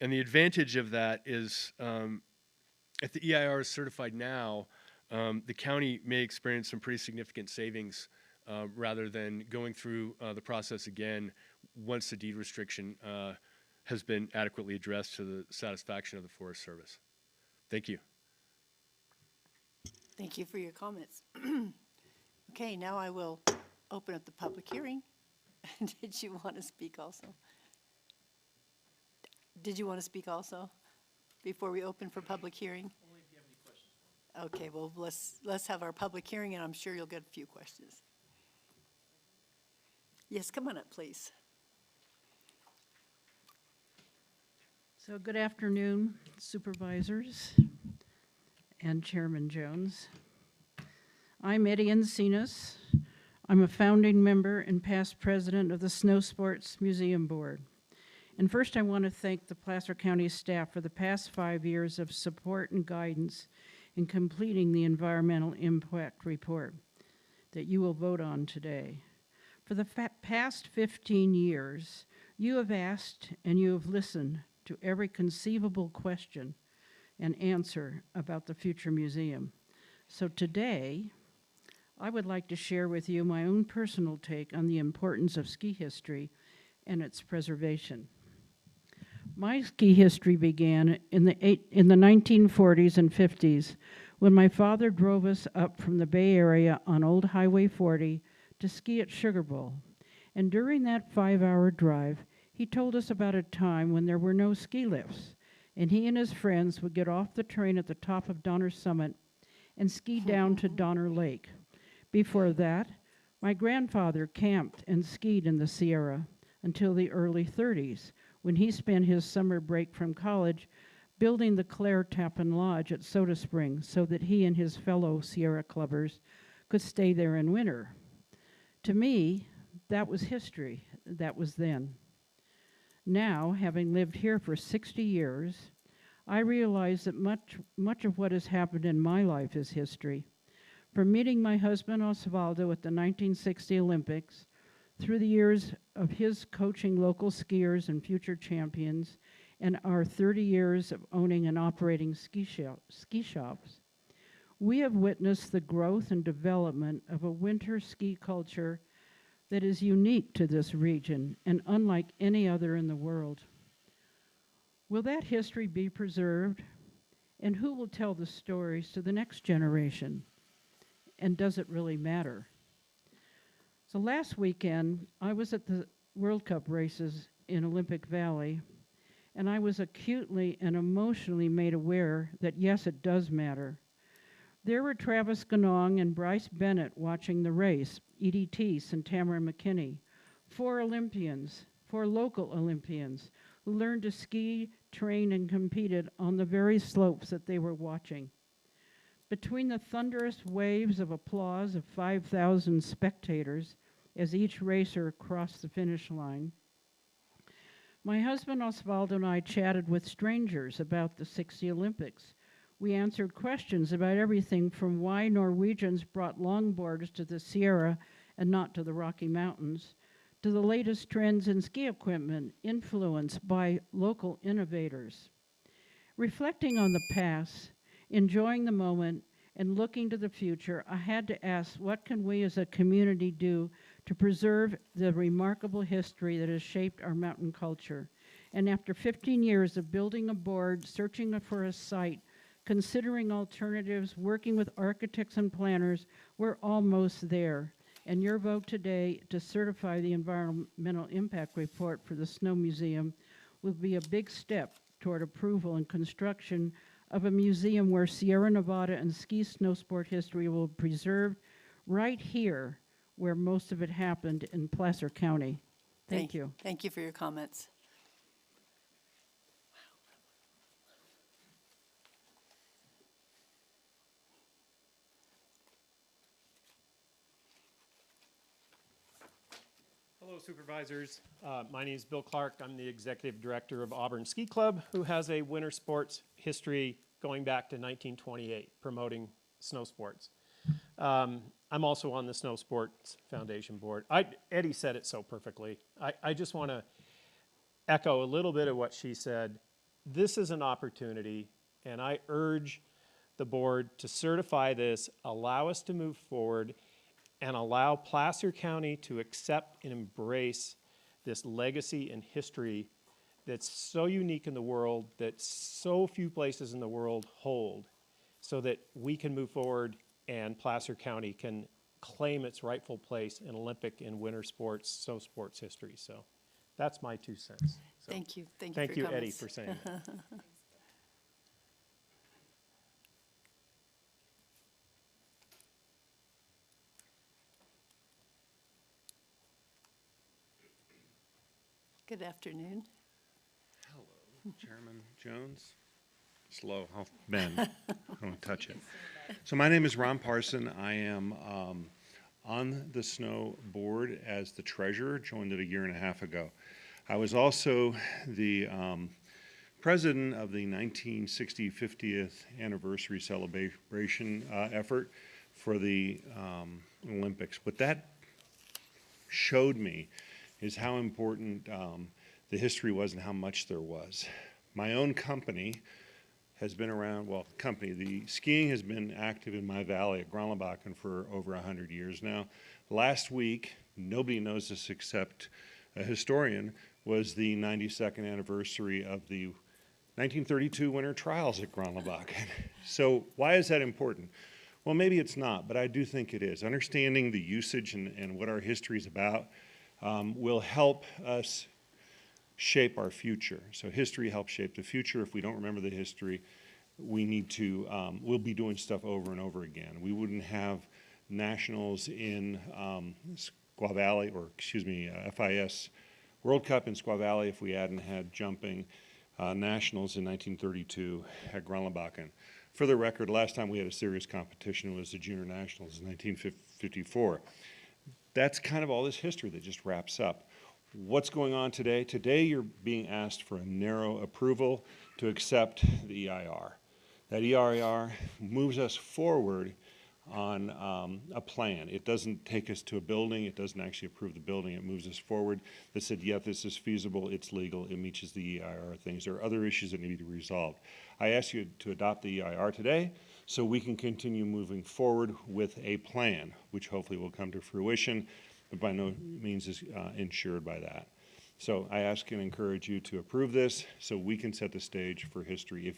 And the advantage of that is if the EIR is certified now, the county may experience some pretty significant savings rather than going through the process again once the deed restriction has been adequately addressed to the satisfaction of the Forest Service. Thank you. Thank you for your comments. Okay, now I will open up the public hearing. Did you want to speak also? Did you want to speak also before we open for public hearing? Only if you have any questions. Okay, well, let's have our public hearing, and I'm sure you'll get a few questions. Yes, come on up, please. So good afternoon, supervisors and Chairman Jones. I'm Eddie Encinas. I'm a founding member and past president of the Snow Sports Museum Board. And first I want to thank the Placer County staff for the past 5 years of support and guidance in completing the environmental impact report that you will vote on today. For the past 15 years, you have asked and you have listened to every conceivable question and answer about the future museum. So today, I would like to share with you my own personal take on the importance of ski history and its preservation. My ski history began in the 1940s and 50s when my father drove us up from the Bay Area on Old Highway 40 to ski at Sugar Bowl. And during that 5-hour drive, he told us about a time when there were no ski lifts, and he and his friends would get off the train at the top of Donner Summit and ski down to Donner Lake. Before that, my grandfather camped and skied in the Sierra until the early 30s, when he spent his summer break from college building the Claire Tappan Lodge at Soda Springs so that he and his fellow Sierra clubbers could stay there in winter. To me, that was history. That was then. Now, having lived here for 60 years, I realize that much of what has happened in my life is history. From meeting my husband Osvaldo at the 1960 Olympics, through the years of his coaching local skiers and future champions, and our 30 years of owning and operating ski shops, we have witnessed the growth and development of a winter ski culture that is unique to this region and unlike any other in the world. Will that history be preserved? And who will tell the stories to the next generation? And does it really matter? So last weekend, I was at the World Cup races in Olympic Valley, and I was acutely and emotionally made aware that yes, it does matter. There were Travis Ganong and Bryce Bennett watching the race, Edie Teese and Tamara McKinney, 4 Olympians, 4 local Olympians, who learned to ski, train, and competed on the very slopes that they were watching. Between the thunderous waves of applause of 5,000 spectators as each racer crossed the finish line, my husband Osvaldo and I chatted with strangers about the 60 Olympics. We answered questions about everything from why Norwegians brought longboards to the Sierra and not to the Rocky Mountains, to the latest trends in ski equipment influenced by local innovators. Reflecting on the past, enjoying the moment, and looking to the future, I had to ask, what can we as a community do to preserve the remarkable history that has shaped our mountain culture? And after 15 years of building a board, searching for a site, considering alternatives, working with architects and planners, we're almost there. And your vote today to certify the environmental impact report for the Snow Museum will be a big step toward approval and construction of a museum where Sierra Nevada and ski snow sport history will be preserved right here where most of it happened in Placer County. Thank you. Thank you for your comments. Hello, Supervisors. My name is Bill Clark. I'm the Executive Director of Auburn Ski Club, who has a winter sports history going back to 1928, promoting snow sports. I'm also on the Snow Sports Foundation Board. Eddie said it so perfectly. I just want to echo a little bit of what she said. This is an opportunity, and I urge the board to certify this, allow us to move forward, and allow Placer County to accept and embrace this legacy and history that's so unique in the world, that so few places in the world hold, so that we can move forward and Placer County can claim its rightful place in Olympic and winter sports, snow sports history. So that's my 2 cents. So Thank you. Thank you thank for your you, Eddie, comments. for saying that. Good afternoon. Hello, Chairman Jones. Slow, I'll bend. I don't want to touch it. So my name is Ron Parson. I am on the snow board as the treasurer, joined it a year and a half ago. I was also the president of the 1960 50th anniversary celebration effort for the Olympics. What that showed me is how important the history was and how much there was. My own company has been around, well, the skiing has been active in my valley at Gronlebakken for over 100 years now. Last week, nobody knows this except a historian, was the 92nd anniversary of the 1932 winter trials at Gronlebakken. So why is that important? Well, maybe it's not, but I do think it is. Understanding the usage and what our history is about will help us shape our future. So history helps shape the future. If we don't remember the history, we need to, we'll be doing stuff over and over again. We wouldn't have nationals in Squaw Valley, or excuse me, FIS World Cup in Squaw Valley if we hadn't had jumping nationals in 1932 at Gronlebakken. For the record, last time we had a serious competition was the Junior Nationals in 1954. That's kind of all this history that just wraps up. What's going on today? Today you're being asked for a narrow approval to accept the EIR. That EIR moves us forward on a plan. It doesn't take us to a building. It doesn't actually approve the building. It moves us forward. That said, yeah, this is feasible. It's legal. It meets the EIR things. There are other issues that need to be resolved. I ask you to adopt the EIR today so we can continue moving forward with a plan, which hopefully will come to fruition, but by no means is insured by that. So I ask and encourage you to approve this so we can set the stage for history. If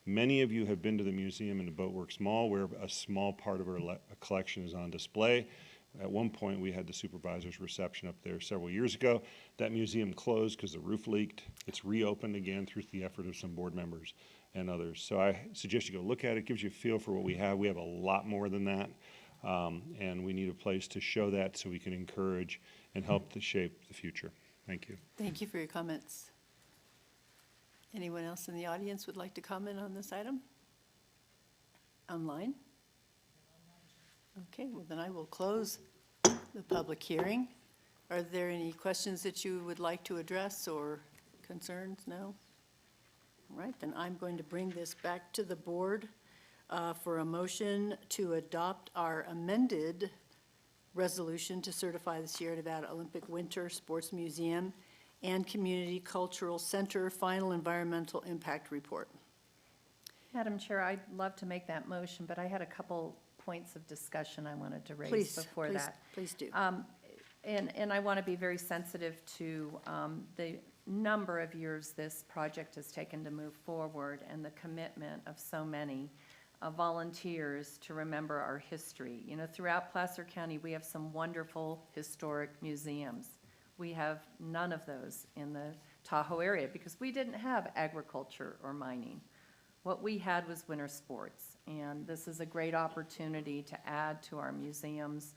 many of you have been to the museum in the Boatworks Mall, where a small part of our collection is on display. At one point, we had the supervisor's reception up there several years ago. That museum closed because the roof leaked. It's reopened again through the effort of some board members and others. So I suggest you go look at it. It gives you a feel for what we have. We have a lot more than that, and we need a place to show that so we can encourage and help to shape the future. Thank you. Thank you for your comments. Anyone else in the audience would like to comment on this item? Online? Okay, well then I will close the public hearing. Are there any questions that you would like to address or concerns? No? All right, then I'm going to bring this back to the board for a motion to adopt our amended resolution to certify the Sierra Nevada Olympic Winter Sports Museum and Community Cultural Center final environmental impact report. Madam Chair, I'd love to make that motion, but I had a couple points of discussion I wanted to raise Please, before please, that. please do. And I want to be very sensitive to the number of years this project has taken to move forward and the commitment of so many volunteers to remember our history. You know, throughout Placer County, we have some wonderful historic museums. We have none of those in the Tahoe area because we didn't have agriculture or mining. What we had was winter sports, and this is a great opportunity to add to our museums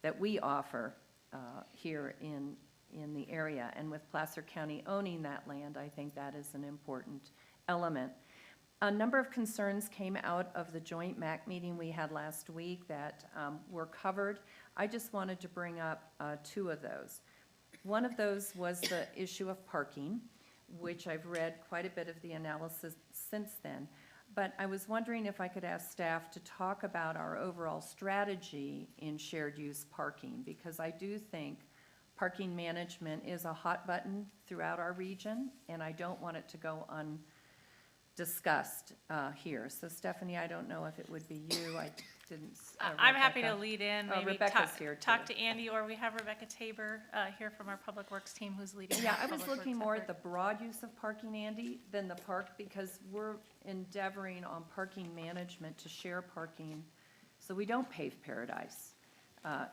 that we offer here in the area. And with Placer County owning that land, I think that is an important element. A number of concerns came out of the joint MAC meeting we had last week that were covered. I just wanted to bring up two of those. One of those was the issue of parking, which I've read quite a bit of the analysis since then. But I was wondering if I could ask staff to talk about our overall strategy in shared use parking, because I do think parking management is a hot button throughout our region, and I don't want it to go undiscussed here. So Stephanie, I don't know if it would be you. I didn't. I'm happy to Rebecca. lead in, Oh, maybe Rebecca's here talk too. to Andy, or we have Rebecca Tabor here from our Public Works team who's leading. Yeah, that I was Public looking Works more effort. at the broad use of parking, Andy, than the park, because we're endeavoring on parking management to share parking, so we don't pave paradise.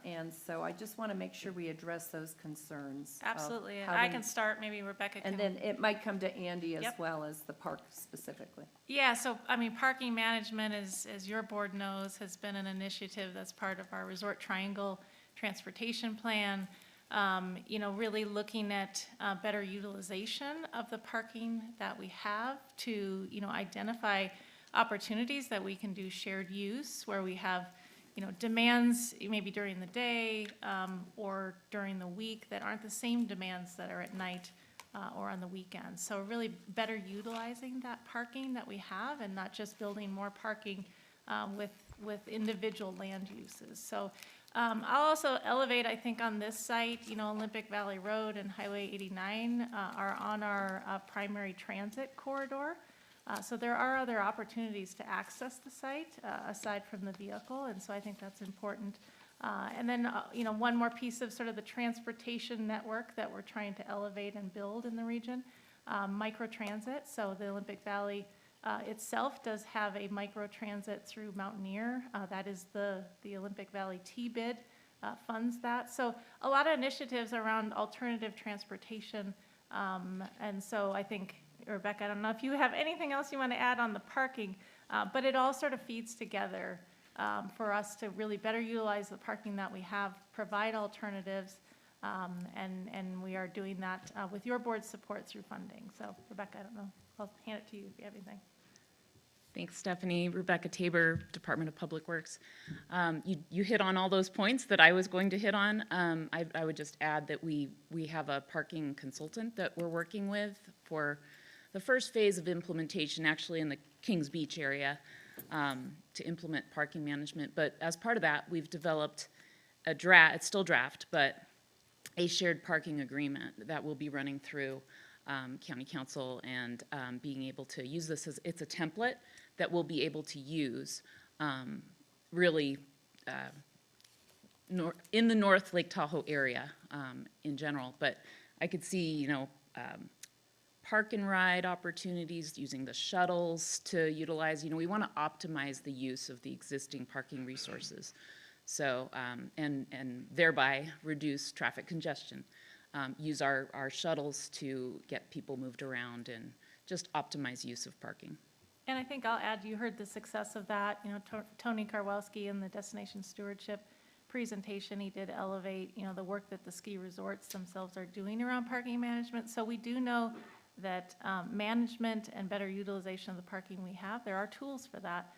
And so I just want to make sure we address those concerns. of Absolutely, and how I we- can start, maybe Rebecca can. And then it might come to Andy as Yep. well as the park specifically. Yeah, so, I mean, parking management, as your board knows, has been an initiative that's part of our Resort Triangle Transportation Plan. You know, really looking at better utilization of the parking that we have to, you know, identify opportunities that we can do shared use, where we have, you know, demands maybe during the day or during the week that aren't the same demands that are at night or on the weekends. So really better utilizing that parking that we have and not just building more parking with individual land uses. So I'll also elevate, I think on this site, you know, Olympic Valley Road and Highway 89 are on our primary transit corridor. So there are other opportunities to access the site aside from the vehicle, and so I think that's important. And then, you know, one more piece of sort of the transportation network that we're trying to elevate and build in the region, microtransit. So the Olympic Valley itself does have a microtransit through Mountaineer. That is the Olympic Valley T-bid funds that. So a lot of initiatives around alternative transportation. And so I think, Rebecca, I don't know if you have anything else you want to add on the parking, but it all sort of feeds together for us to really better utilize the parking that we have, provide alternatives, and we are doing that with your board's support through funding. So, Rebecca, I don't know, I'll hand it to you if you have anything. Thanks, Stephanie. Rebecca Tabor, Department of Public Works. You hit on all those points that I was going to hit on. I would just add that we have a parking consultant that we're working with for the first phase of implementation, actually in the Kings Beach area, to implement parking management. But as part of that, we've developed a draft, it's still draft, but a shared parking agreement that will be running through County Council and being able to use this as, it's a template that we'll be able to use really in the North Lake Tahoe area in general. But I could see, you know, park and ride opportunities, using the shuttles to utilize, you know, we want to optimize the use of the existing parking resources. So, and thereby reduce traffic congestion. Use our shuttles to get people moved around and just optimize use of parking. And I think I'll add, you heard the success of that, you know, Tony Karwelski in the Destination Stewardship presentation, he did elevate, you know, the work that the ski resorts themselves are doing around parking management. So we do know that management and better utilization of the parking we have, there are tools for that.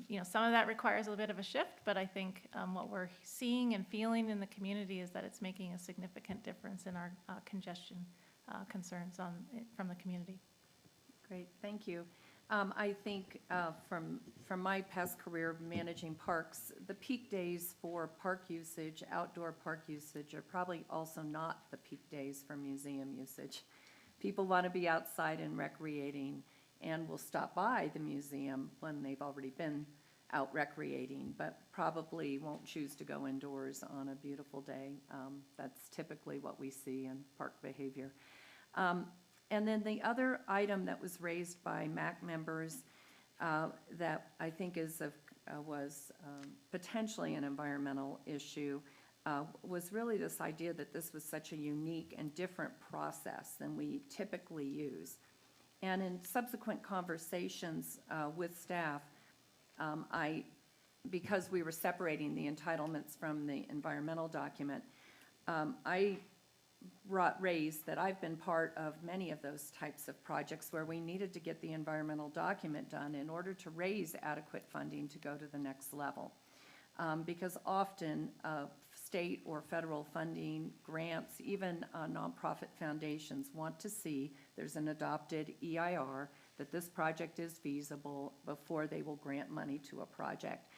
You know, some of that requires a bit of a shift, but I think what we're seeing and feeling in the community is that it's making a significant difference in our congestion concerns from the community. Great, thank you. I think from my past career managing parks, the peak days for park usage, outdoor park usage, are probably also not the peak days for museum usage. People want to be outside and recreating and will stop by the museum when they've already been out recreating, but probably won't choose to go indoors on a beautiful day. That's typically what we see in park behavior. And then the other item that was raised by MAC members that I think was potentially an environmental issue was really this idea that this was such a unique and different process than we typically use. And in subsequent conversations with staff, because we were separating the entitlements from the environmental document, I raised that I've been part of many of those types of projects where we needed to get the environmental document done in order to raise adequate funding to go to the next level. Because often state or federal funding, grants, even nonprofit foundations want to see there's an adopted EIR, that this project is feasible before they will grant money to a project.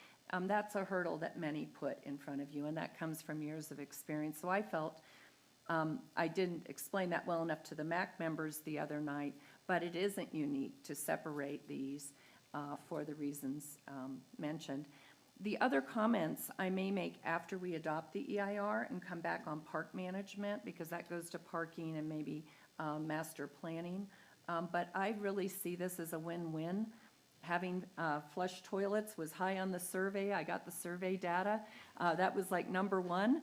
That's a hurdle that many put in front of you, and that comes from years of experience. So I felt I didn't explain that well enough to the MAC members the other night, but it isn't unique to separate these for the reasons mentioned. The other comments I may make after we adopt the EIR and come back on park management, because that goes to parking and maybe master planning. But I really see this as a win-win. Having flush toilets was high on the survey. I got the survey data. That was like number one.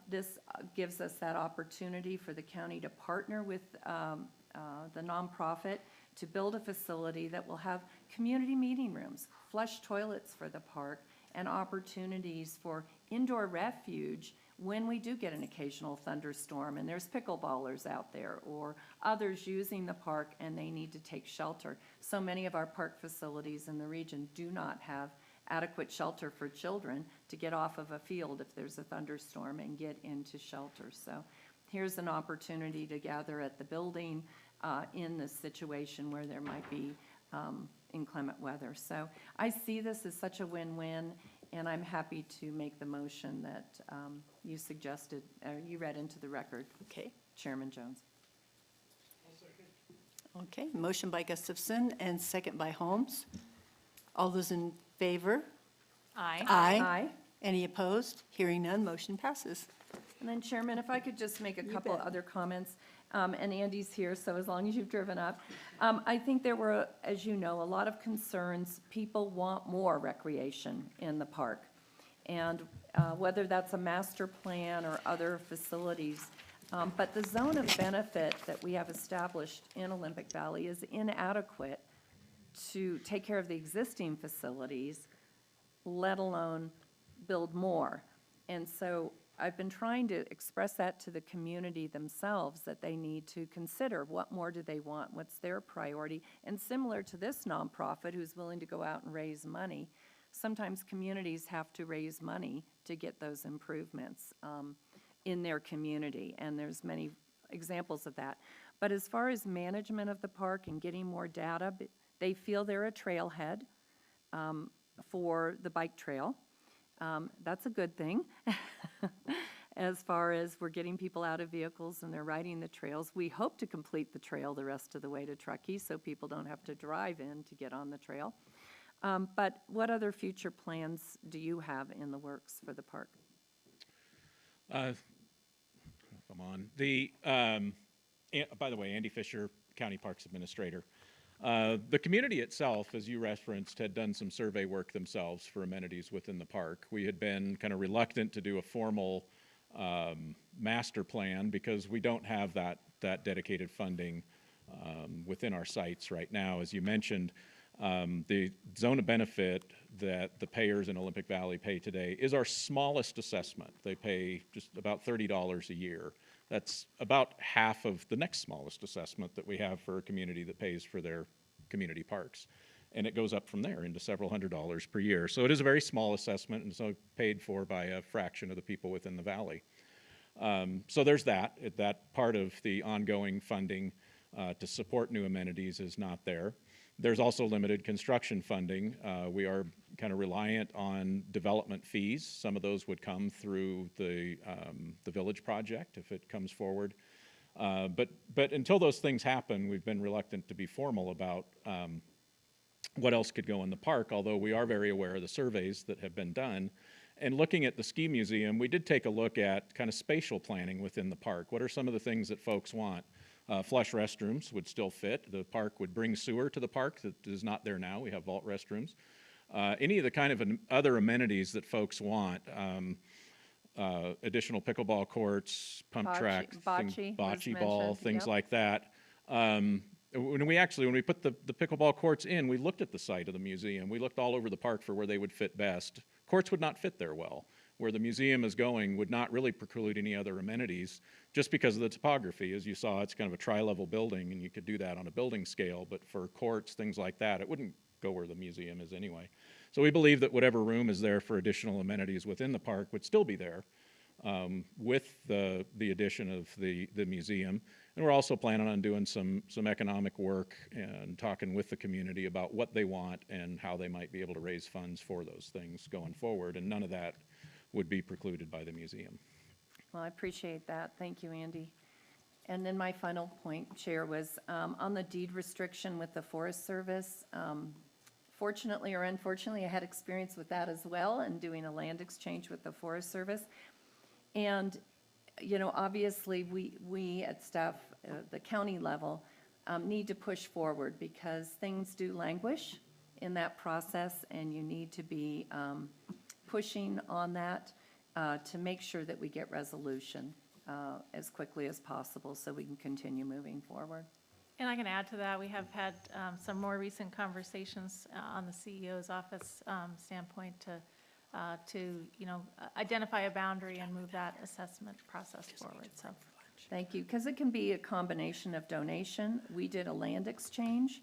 This gives us that opportunity for the county to partner with the nonprofit to build a facility that will have community meeting rooms, flush toilets for the park, and opportunities for indoor refuge when we do get an occasional thunderstorm and there's pickleballers out there or others using the park and they need to take shelter. So many of our park facilities in the region do not have adequate shelter for children to get off of a field if there's a thunderstorm and get into shelter. So here's an opportunity to gather at the building in this situation where there might be inclement weather. So I see this as such a win-win, and I'm happy to make the motion that you suggested, you read into the record. Okay. Chairman Jones. Okay, motion by Gustafson and second by Holmes. All those in favor? Aye. Aye. Any opposed? Hearing none, motion passes. And then Chairman, if I could just make a couple other comments, and Andy's here, so as long as you've driven up. I think there were, as you know, a lot of concerns. People want more recreation in the park. And whether that's a master plan or other facilities, but the zone of benefit that we have established in Olympic Valley is inadequate to take care of the existing facilities, let alone build more. And so I've been trying to express that to the community themselves, that they need to consider what more do they want, what's their priority. And similar to this nonprofit who's willing to go out and raise money, sometimes communities have to raise money to get those improvements in their community, and there's many examples of that. But as far as management of the park and getting more data, they feel they're a trailhead for the bike trail. That's a good thing. As far as we're getting people out of vehicles and they're riding the trails. We hope to complete the trail the rest of the way to Truckee so people don't have to drive in to get on the trail. But what other future plans do you have in the works for the park? If I'm on. By the way, Andy Fisher, County Parks Administrator. The community itself, as you referenced, had done some survey work themselves for amenities within the park. We had been kind of reluctant to do a formal master plan because we don't have that dedicated funding within our sites right now. As you mentioned, the zone of benefit that the payers in Olympic Valley pay today is our smallest assessment. They pay just about $30 a year. That's about half of the next smallest assessment that we have for a community that pays for their community parks. And it goes up from there into several $100s per year. So it is a very small assessment and so paid for by a fraction of the people within the valley. So there's that. That part of the ongoing funding to support new amenities is not there. There's also limited construction funding. We are kind of reliant on development fees. Some of those would come through the village project if it comes forward. But until those things happen, we've been reluctant to be formal about what else could go in the park, although we are very aware of the surveys that have been done. And looking at the ski museum, we did take a look at kind of spatial planning within the park. What are some of the things that folks want? Flush restrooms would still fit. The park would bring sewer to the park that is not there now. We have vault restrooms. Any of the kind of other amenities that folks want, additional pickleball courts, pump track, bocce ball, things like that. When we put the pickleball courts in, we looked at the site of the museum. We looked all over the park for where they would fit best. Courts would not fit there well. Where the museum is going would not really preclude any other amenities just because of the topography. As you saw, it's kind of a tri-level building, and you could do that on a building scale, but for courts, things like that, it wouldn't go where the museum is anyway. So we believe that whatever room is there for additional amenities within the park would still be there with the addition of the museum. And we're also planning on doing some economic work and talking with the community about what they want and how they might be able to raise funds for those things going forward. And none of that would be precluded by the museum. Well, I appreciate that. Thank you, Andy. And then my final point, Chair, was on the deed restriction with the Forest Service. Fortunately or unfortunately, I had experience with that as well and doing a land exchange with the Forest Service. And, you know, obviously we at staff, the county level, need to push forward because things do languish in that process, and you need to be pushing on that to make sure that we get resolution as quickly as possible so we can continue moving forward. And I can add to that, we have had some more recent conversations on the CEO's office standpoint to identify a boundary and move that assessment process forward. So, thank you, because it can be a combination of donation. We did a land exchange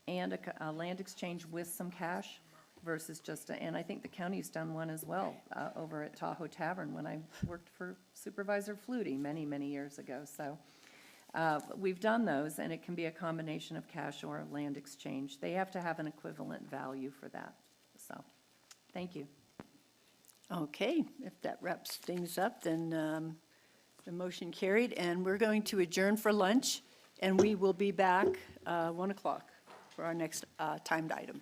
and a land exchange with some cash versus just and I think the county's done one as well over at Tahoe Tavern when I worked for Supervisor Flutie many years ago. So we've done those, and it can be a combination of cash or a land exchange. They have to have an equivalent value for that. So, thank you. Okay, if that wraps things up, then the motion carried, and we're going to adjourn for lunch, and we will be back 1 o'clock for our next timed item.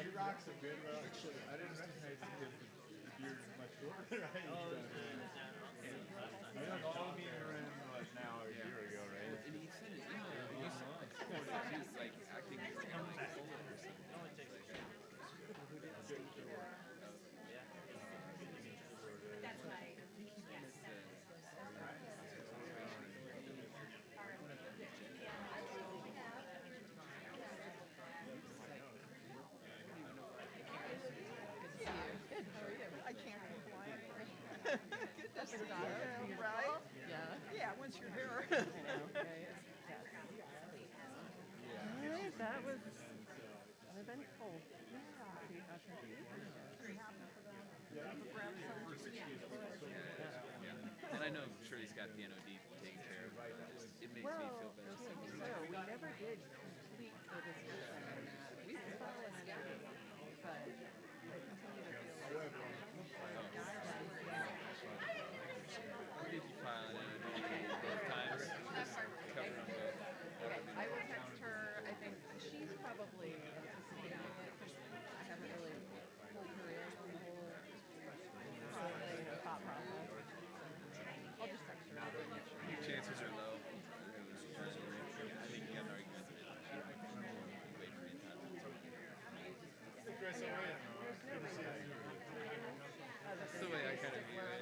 He rocks a good look. I didn't recognize him because the beard is much shorter. I think all of me were in now a year ago, right? And he said it, he's like acting like a older person. That's right. Right? Yeah, once you're here. That was eventful. And I know, I'm sure he's got the NOD taken care of, but it makes me feel better. We never did complete the discussion on that. We saw it, but I continue to feel like. Or did you file an NOD both times? Just cover them both. Okay, I will text her. I think she's probably anticipating it because I haven't really pulled her in on the whole thought process. I'll just text her. Your chances are low. I think you got an argument that she might wait for the entire That's the way I kind of view it.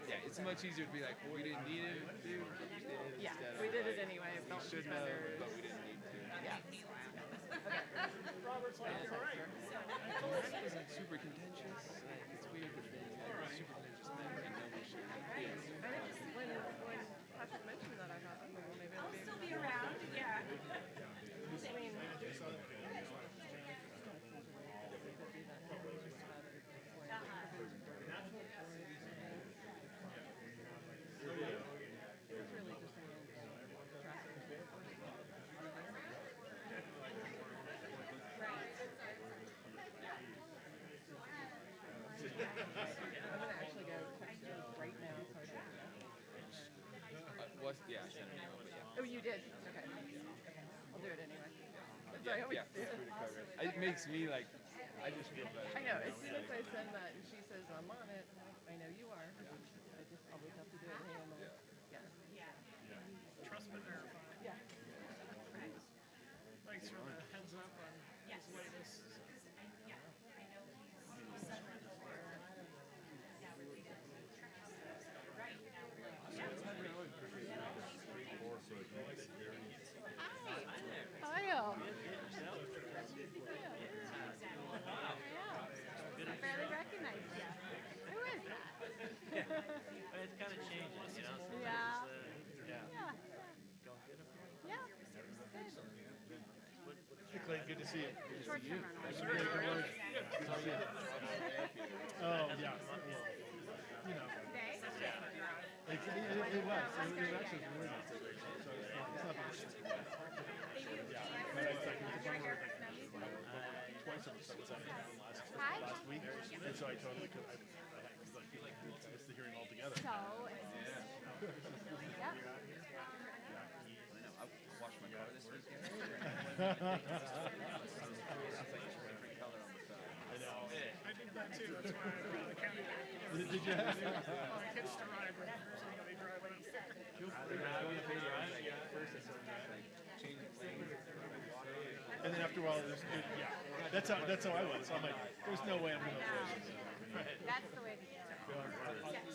Yeah, it's much easier to be like, we didn't need it, dude. Yeah, we did it anyway. It felt We should better. have, but we didn't need to. Yeah. It's like super contentious. Like, it's weird that they have super contentious men and nobody should. When Patrick mentioned that, I thought, okay, well, maybe I'll still be around, yeah. I mean, Yeah, I sent an email, but yeah. oh, you did? Okay. I'll do it anyway. That's what I always Yeah, feel free to cover it. It makes me like, I just feel better. I know, as soon as I send that and she says, I'm on it, I know you are. I just always have to do it. Hey, I'm on. Yeah. Trust but verify. Yeah. Thanks for the heads up on his latest. Hiya. I barely recognize you. Who is that? It's kind of changes, you know? Yeah. Yeah. Yeah. Hey, Clay, good to see you. Short term rental. Oh, yeah. You know. It was. It was actually really nice. So it's not bad. Yeah. But it's like, it's a bummer, like, twice of us that was out of town last week. And so I totally could, I missed the hearing altogether. So, yep. I washed my car this weekend. I know. I did that too, that's why I went to the county. Did you have? Oh, kids to ride with, so they drive it up there. And then after a while, yeah, that's how I was. I'm like, there's no way I'm gonna avoid this. That's the way to do it.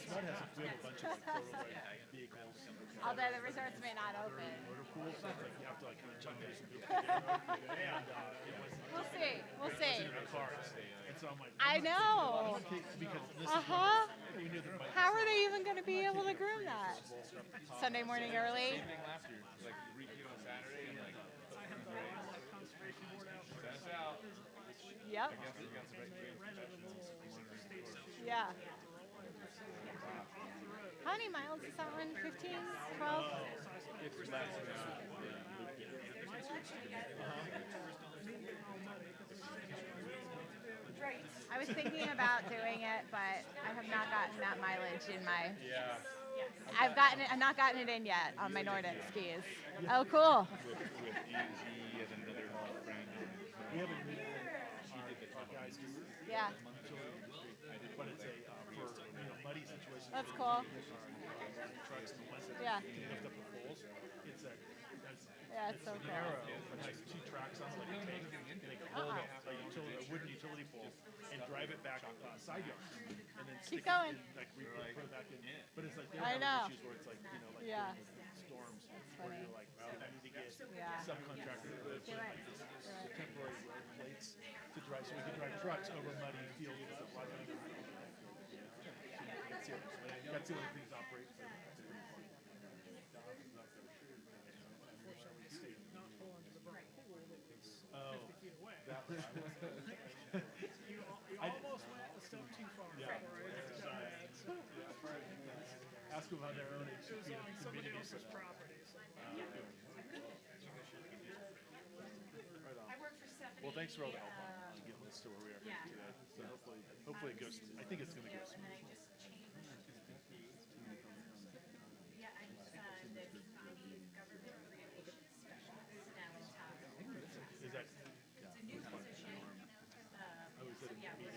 Smart has we have a bunch of throwaway vehicles. Although the resorts may not open. Motor pool, so it's like you have to like kind of jump in some people together. And it wasn't. We'll see. We'll see. It wasn't in cars. And so I'm like, I know. because this we knew that How are they even going to be able to groom that? Sunday morning early? Same thing last year. Like, repeat on Saturday and like, that's out. Yep. I guess we got some great professionals. Yeah. How many miles is that one? 15? 12? It's less I was thinking about doing it, but I have not gotten that mileage in my I've not gotten it in yet on my Nordic skis. Oh, cool. We have a new, our guys do. Yeah. But it's for muddy situations. That's cool. Trucks and the ones that Yeah. can lift up the poles. It's a, Yeah, it's so cool. narrow, but has 2 tracks on it, like a tank, and they can hold a wooden utility pole and drive it back side yard. And then Keep stick it going. in, like put it back in. But it's like they're I having know. issues where it's like, Yeah. storms, That's where funny. you're like, well, I need to get Yeah. subcontractor to put You're right. the temporary road plates to drive, so we can drive trucks over muddy fields and stuff like that. That's the only things operate. Oh, 50 feet away. You almost went a step too far. Yeah. Ask them about their own HCP. It was on somebody else's property. Well, thanks for all the help on getting this to where we are today. So hopefully it goes. I think it's going to go smooth. Is that? Yeah. It's a new position. I was at a meeting.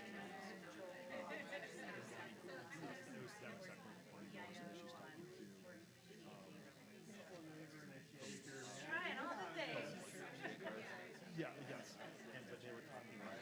Trying all the things. Yeah, yes. And but they were talking about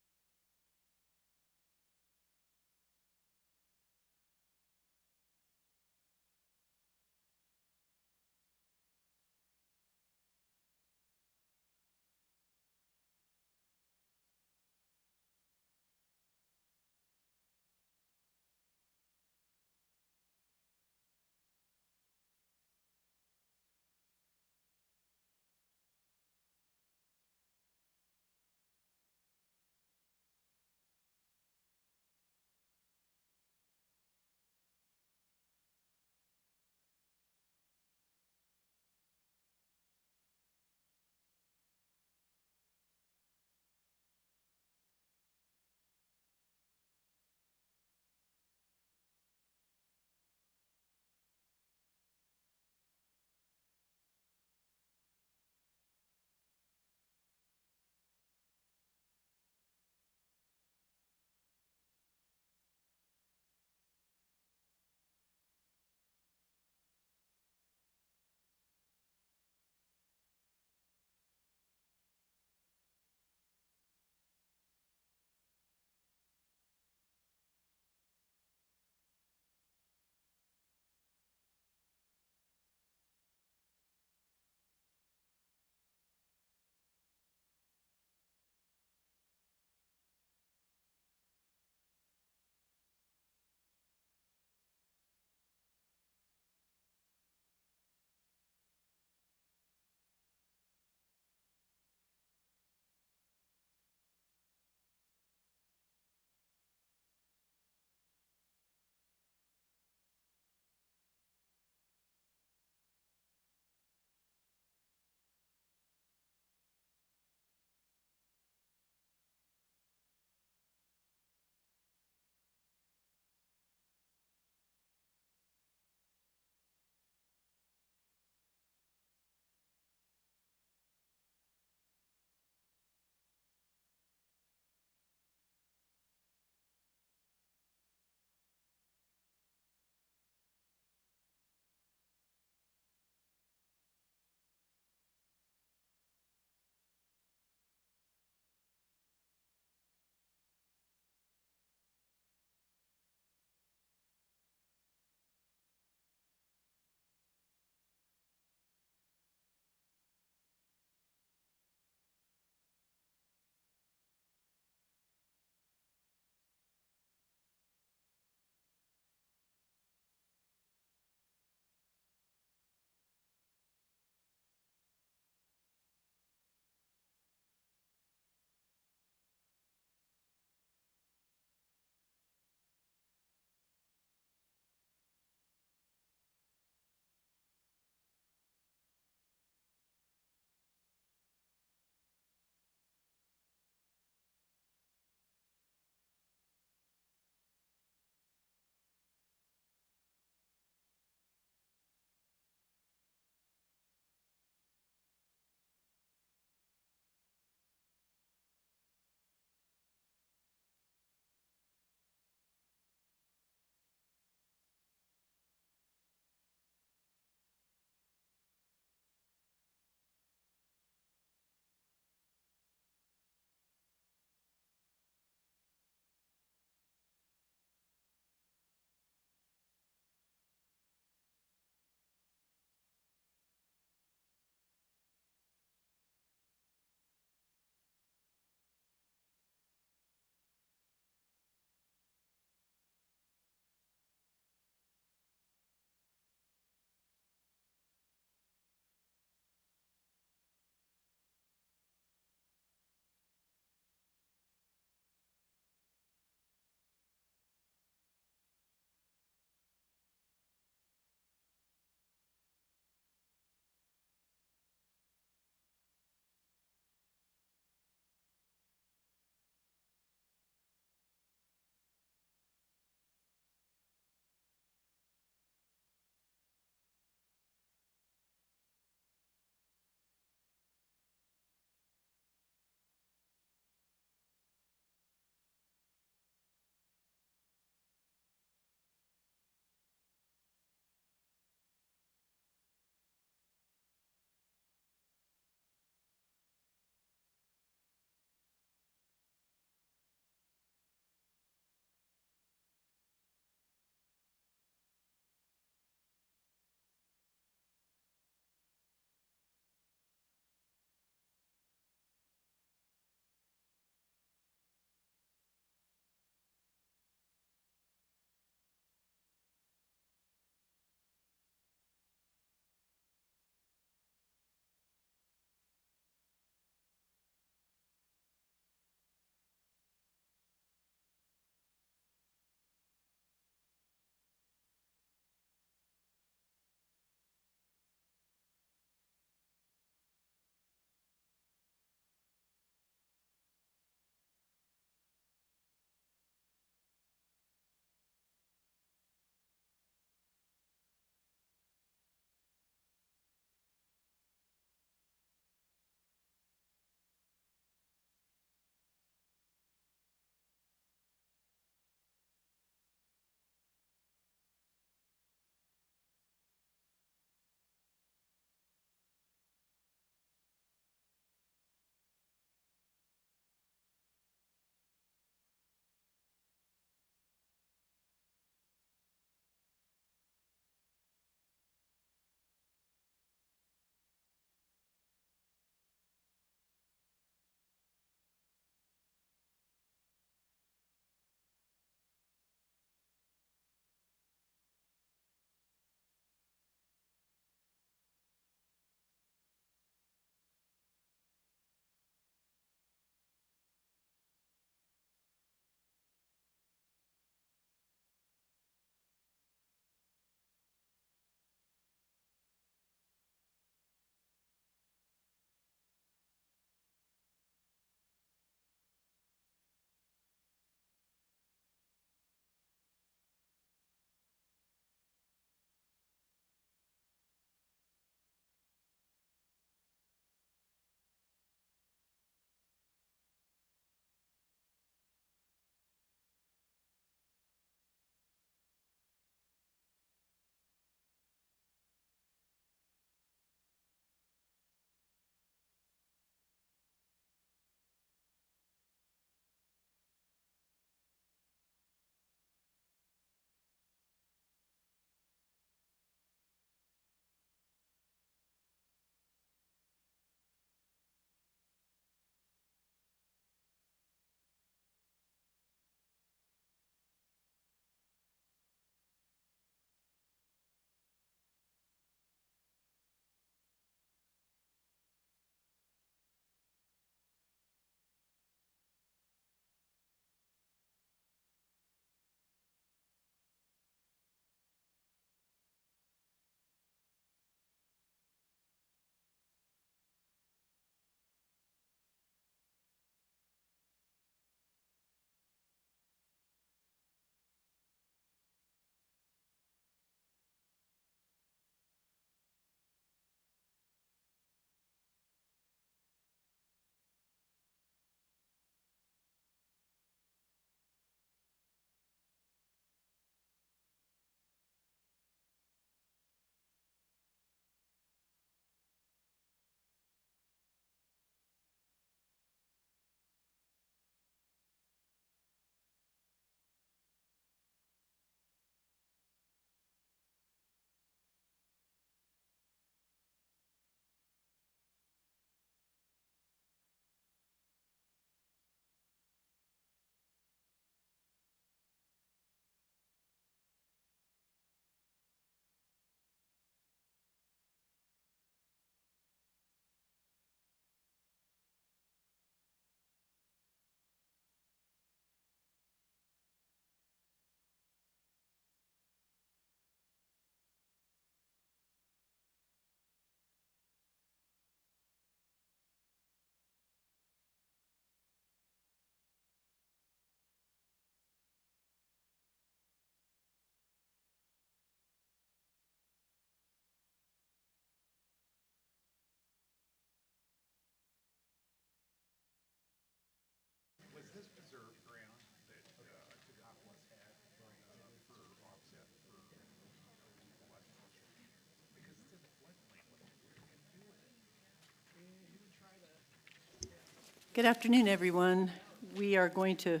Good afternoon, everyone. We are going to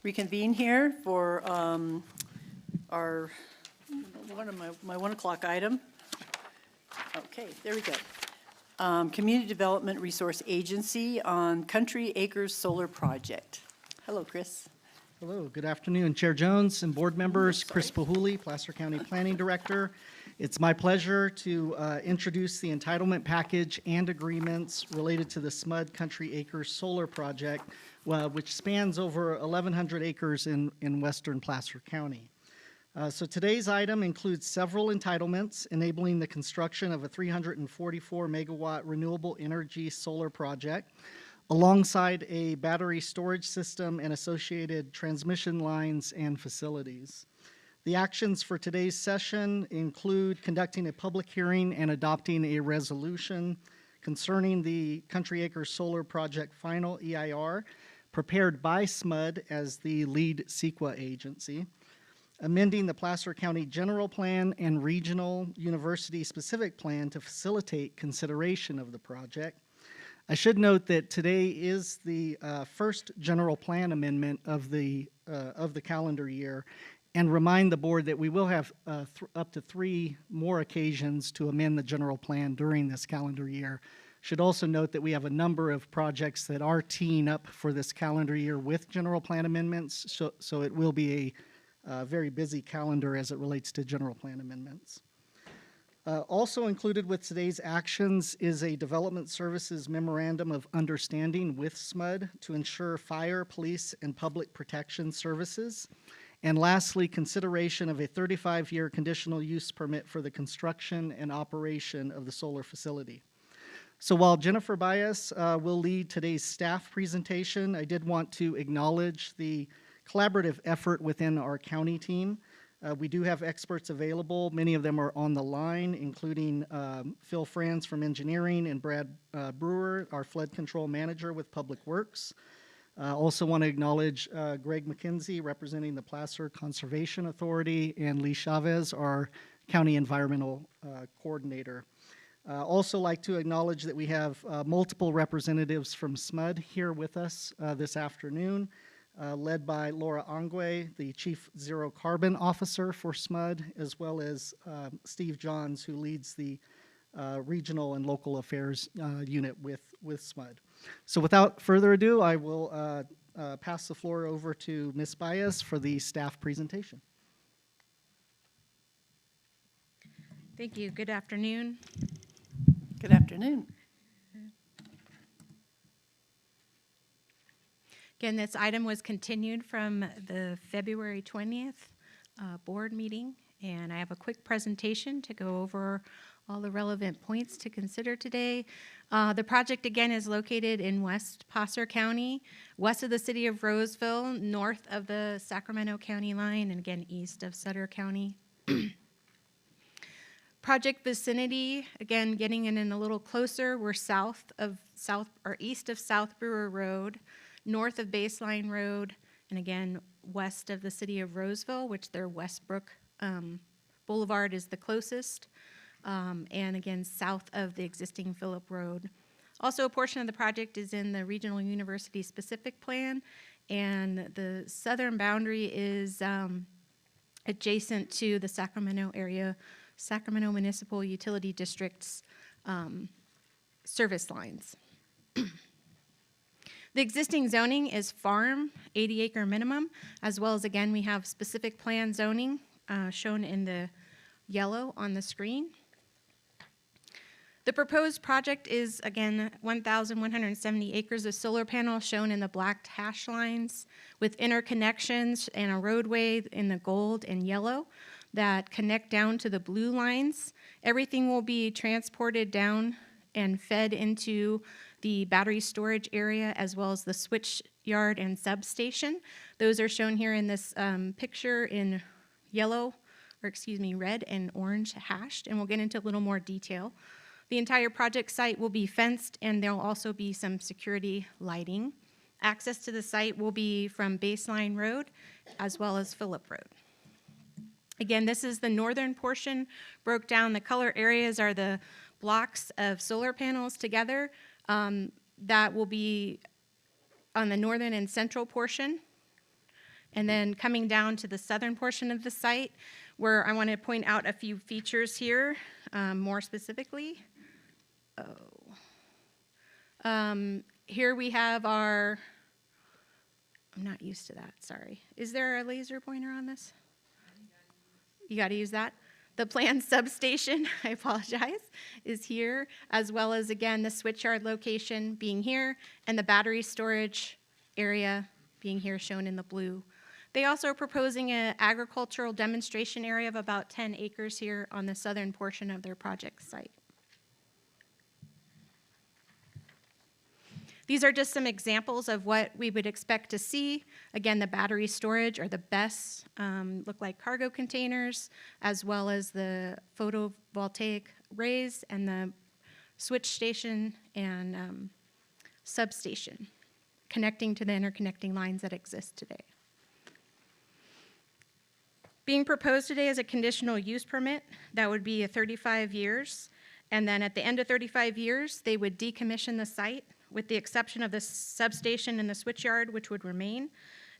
reconvene here for our, my 1 o'clock item. Okay, there we go. Community Development Resource Agency on Country Acres Solar Project. Hello, Chris. Hello, good afternoon, Chair Jones and board members. Chris Pahuli, Placer County Planning Director. It's my pleasure to introduce the entitlement package and agreements related to the SMUD Country Acres Solar Project, which spans over 1,100 acres in western Placer County. So today's item includes several entitlements enabling the construction of a 344 megawatt renewable energy solar project alongside a battery storage system and associated transmission lines and facilities. The actions for today's session include conducting a public hearing and adopting a resolution concerning the Country Acres Solar Project final EIR prepared by SMUD as the lead CEQA agency, amending the Placer County General Plan and Regional University Specific Plan to facilitate consideration of the project. I should note that today is the first general plan amendment of the calendar year, and remind the board that we will have up to 3 more occasions to amend the general plan during this calendar year. Should also note that we have a number of projects that are teeing up for this calendar year with general plan amendments, so it will be a very busy calendar as it relates to general plan amendments. Also included with today's actions is a Development Services Memorandum of Understanding with SMUD to ensure fire, police, and public protection services. And lastly, consideration of a 35-year conditional use permit for the construction and operation of the solar facility. So while Jennifer Bias will lead today's staff presentation, I did want to acknowledge the collaborative effort within our county team. We do have experts available. Many of them are on the line, including Phil Franz from Engineering and Brad Brewer, our Flood Control Manager with Public Works. Also want to acknowledge Greg McKenzie, representing the Placer Conservation Authority, and Lee Chavez, our County Environmental Coordinator. Also like to acknowledge that we have multiple representatives from SMUD here with us this afternoon. Led by Laura Angwe, the Chief Zero Carbon Officer for SMUD, as well as Steve Johns, who leads the Regional and Local Affairs Unit with SMUD. So without further ado, I will pass the floor over to Ms. Bias for the staff presentation. Thank you. Good afternoon. Good afternoon. Again, this item was continued from the February 20th board meeting, and I have a quick presentation to go over all the relevant points to consider today. The project, again, is located in West Placer County, west of the city of Roseville, north of the Sacramento County line, and again, east of Sutter County. Project vicinity, again, getting in a little closer, we're east of South Brewer Road, north of Baseline Road, and again, west of the city of Roseville, which their Westbrook Boulevard is the closest, and again, south of the existing Phillip Road. Also, a portion of the project is in the Regional University Specific Plan, and the southern boundary is adjacent to the Sacramento Municipal Utility District's service lines. The existing zoning is farm, 80-acre minimum, as well as, again, we have specific plan zoning shown in the yellow on the screen. The proposed project is, again, 1,170 acres of solar panels shown in the black hash lines with interconnections and a roadway in the gold and yellow that connect down to the blue lines. Everything will be transported down and fed into the battery storage area, as well as the switch yard and substation. Those are shown here in this picture in red and orange hashed, and we'll get into a little more detail. The entire project site will be fenced, and there'll also be some security lighting. Access to the site will be from Baseline Road, as well as Phillip Road. Again, this is the northern portion broke down. The color areas are the blocks of solar panels together. That will be on the northern and central portion. And then coming down to the southern portion of the site, where I want to point out a few features here, more specifically. Here we have our, I'm not used to that, sorry. Is there a laser pointer on this? You got to use that? The planned substation, I apologize, is here, as well as, again, the switchyard location being here, and the battery storage area being here, shown in the blue. They also are proposing an agricultural demonstration area of about 10 acres here on the southern portion of their project site. These are just some examples of what we would expect to see. Again, the battery storage or the BESS look like cargo containers, as well as the photovoltaic arrays and the switch station and substation connecting to the interconnecting lines that exist today. Being proposed today is a conditional use permit that would be a 35 years. And then at the end of 35 years, they would decommission the site, with the exception of the substation and the switchyard, which would remain.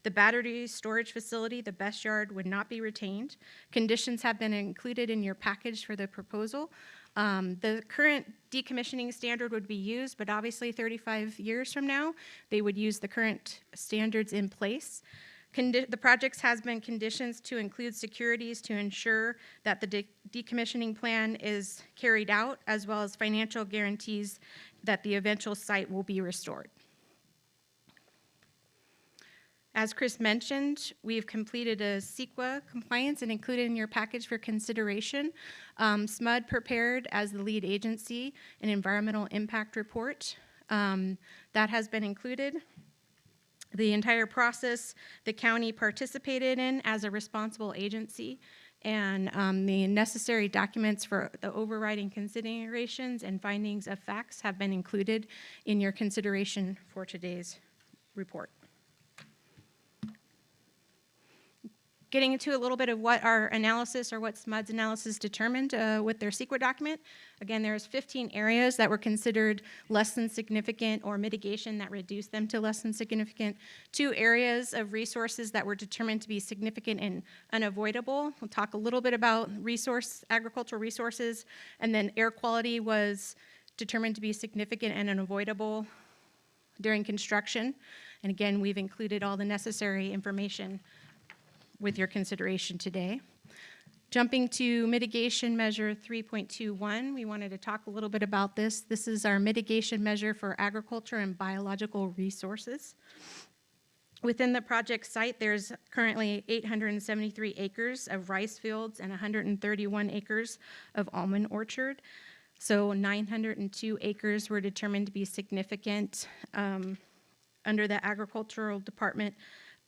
The battery storage facility, the BESS yard, would not be retained. Conditions have been included in your package for the proposal. The current decommissioning standard would be used, but obviously 35 years from now, they would use the current standards in place. The projects has been conditions to include securities to ensure that the decommissioning plan is carried out, as well as financial guarantees that the eventual site will be restored. As Chris mentioned, we've completed a CEQA compliance and included in your package for consideration. SMUD prepared, as the lead agency, an environmental impact report. That has been included. The entire process the county participated in as a responsible agency, and the necessary documents for the overriding considerations and findings of facts have been included in your consideration for today's report. Getting into a little bit of what our analysis, or what SMUD's analysis determined with their CEQA document. Again, there's 15 areas that were considered less than significant or mitigation that reduced them to less than significant. 2 areas of resources that were determined to be significant and unavoidable. We'll talk a little bit about agricultural resources, and then air quality was determined to be significant and unavoidable during construction. And again, we've included all the necessary information with your consideration today. Jumping to mitigation measure 3.21, we wanted to talk a little bit about this. This is our mitigation measure for agriculture and biological resources. Within the project site, there's currently 873 acres of rice fields and 131 acres of almond orchard. So 902 acres were determined to be significant under the Agricultural Department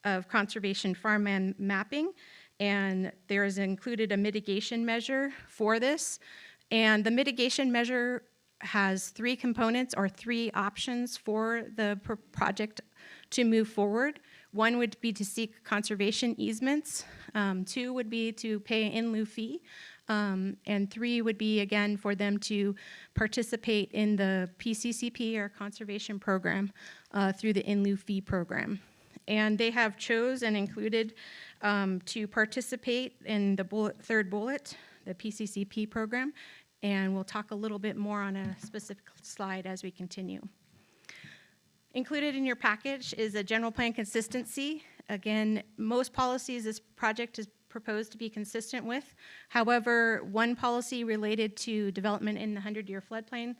of Conservation Farmland Mapping, and there is included a mitigation measure for this. And the mitigation measure has 3 components, or 3 options for the project to move forward. 1 would be to seek conservation easements, 2 would be to pay an in lieu fee, and 3 would be, again, for them to participate in the PCCP, or Conservation Program, through the in lieu fee program. And they have chose and included to participate in the third bullet, the PCCP program, and we'll talk a little bit more on a specific slide as we continue. Included in your package is a general plan consistency. Again, most policies this project is proposed to be consistent with. However, one policy related to development in the 100-year floodplain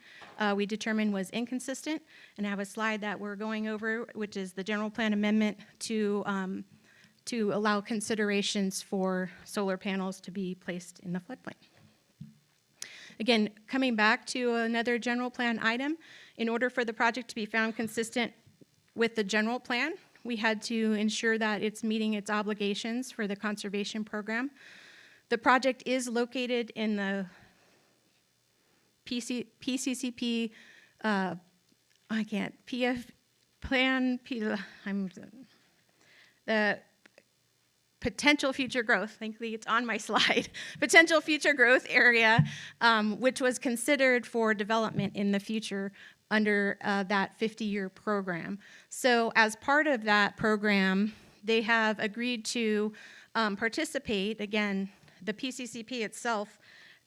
we determined was inconsistent, and I have a slide that we're going over, which is the general plan amendment to allow considerations for solar panels to be placed in the floodplain. Again, coming back to another general plan item, in order for the project to be found consistent with the general plan, we had to ensure that it's meeting its obligations for the conservation program. The project is located in the PCCP, PF plan, the potential future growth, thankfully it's on my slide, potential future growth area, which was considered for development in the future under that 50-year program. So as part of that program, they have agreed to participate. Again, the PCCP itself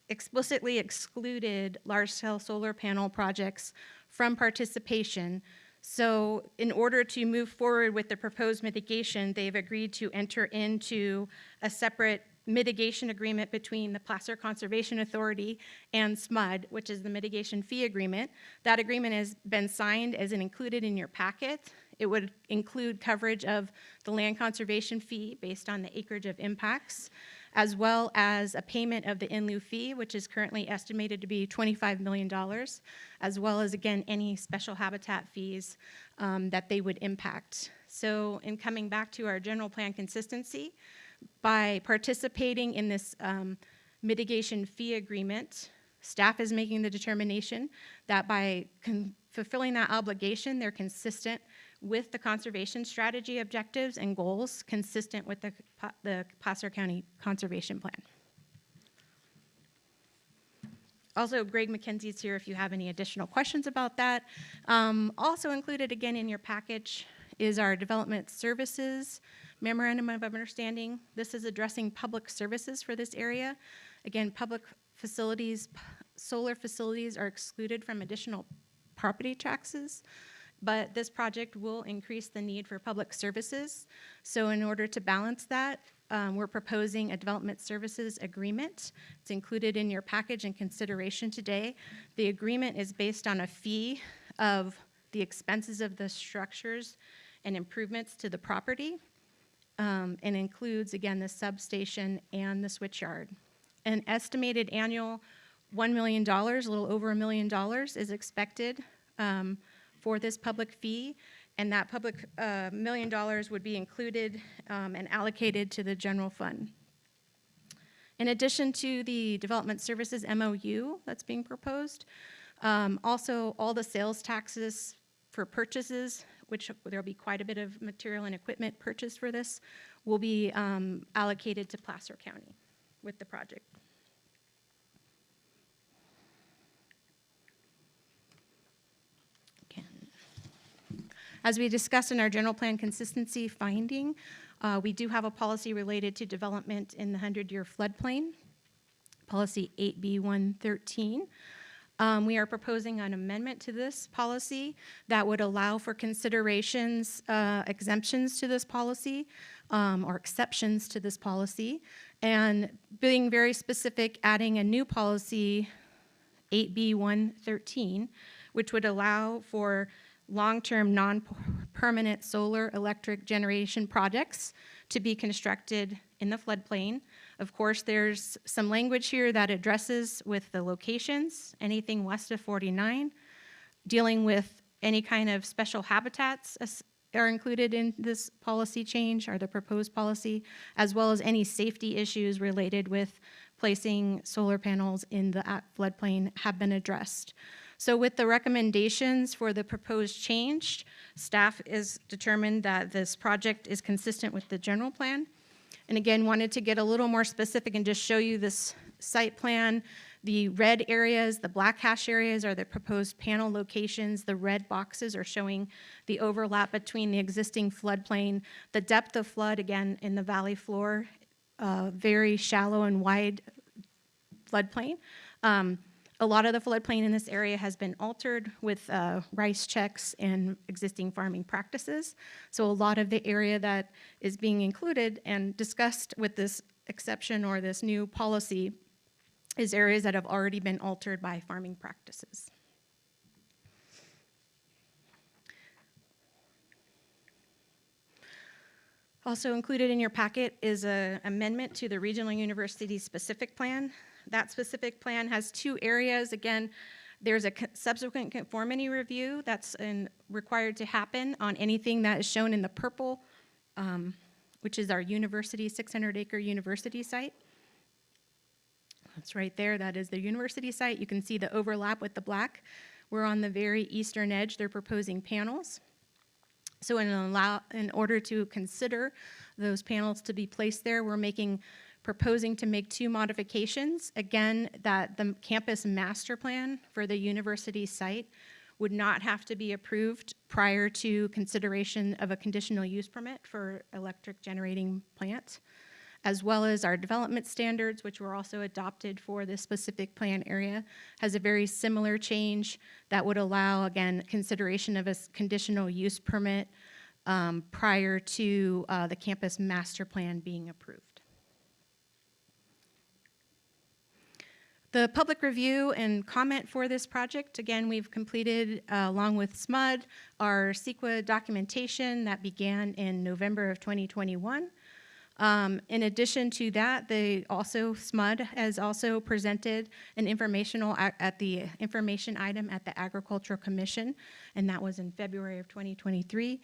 explicitly excluded large-scale solar panel projects from participation. So in order to move forward with the proposed mitigation, they've agreed to enter into a separate mitigation agreement between the Placer Conservation Authority and SMUD, which is the mitigation fee agreement. That agreement has been signed as included in your packet. It would include coverage of the land conservation fee based on the acreage of impacts, as well as a payment of the in lieu fee, which is currently estimated to be $25 million, as well as, again, any special habitat fees that they would impact. So in coming back to our general plan consistency, by participating in this mitigation fee agreement, staff is making the determination that by fulfilling that obligation, they're consistent with the conservation strategy objectives and goals consistent with the Placer County Conservation Plan. Also, Greg McKenzie's here if you have any additional questions about that. Also included again in your package is our development services memorandum of understanding. This is addressing public services for this area. Again, public facilities, solar facilities are excluded from additional property taxes, but this project will increase the need for public services. So in order to balance that, we're proposing a development services agreement. It's included in your package and consideration today. The agreement is based on a fee of the expenses of the structures and improvements to the property, and includes, again, the substation and the switchyard. An estimated annual $1 million, a little over $1 million, is expected for this public fee, and that public $1 million would be included and allocated to the general fund. In addition to the development services MOU that's being proposed, also all the sales taxes for purchases, which there'll be quite a bit of material and equipment purchased for this, will be allocated to Placer County with the project. As we discussed in our general plan consistency finding, we do have a policy related to development in the 100-year floodplain, policy 8B113. We are proposing an amendment to this policy that would allow for considerations, exemptions to this policy, or exceptions to this policy, and being very specific, adding a new policy, 8B113, which would allow for long-term non-permanent solar electric generation projects to be constructed in the floodplain. Of course, there's some language here that addresses with the locations, anything west of 49, dealing with any kind of special habitats are included in this policy change or the proposed policy, as well as any safety issues related with placing solar panels in the floodplain have been addressed. So with the recommendations for the proposed change, staff is determined that this project is consistent with the general plan. And again, wanted to get a little more specific and just show you this site plan. The red areas, the black hash areas are the proposed panel locations. The red boxes are showing the overlap between the existing floodplain. The depth of flood, again, in the valley floor, very shallow and wide floodplain. A lot of the floodplain in this area has been altered with rice checks and existing farming practices. So a lot of the area that is being included and discussed with this exception or this new policy is areas that have already been altered by farming practices. Also included in your packet is an amendment to the regional university specific plan. That specific plan has two areas. Again, there's a subsequent conformity review that's required to happen on anything that is shown in the purple, which is our university, 600-acre university site. That's right there. That is the university site. You can see the overlap with the black. We're on the very eastern edge. They're proposing panels. So in order to consider those panels to be placed there, we're proposing to make two modifications. Again, that the campus master plan for the university site would not have to be approved prior to consideration of a conditional use permit for electric generating plant, as well as our development standards, which were also adopted for this specific plan area, has a very similar change that would allow, again, consideration of a conditional use permit prior to the campus master plan being approved. The public review and comment for this project, again, we've completed, along with SMUD, our CEQA documentation that began in November of 2021. In addition to that, SMUD has also presented an informational at the information item at the Agricultural Commission, and that was in February of 2023.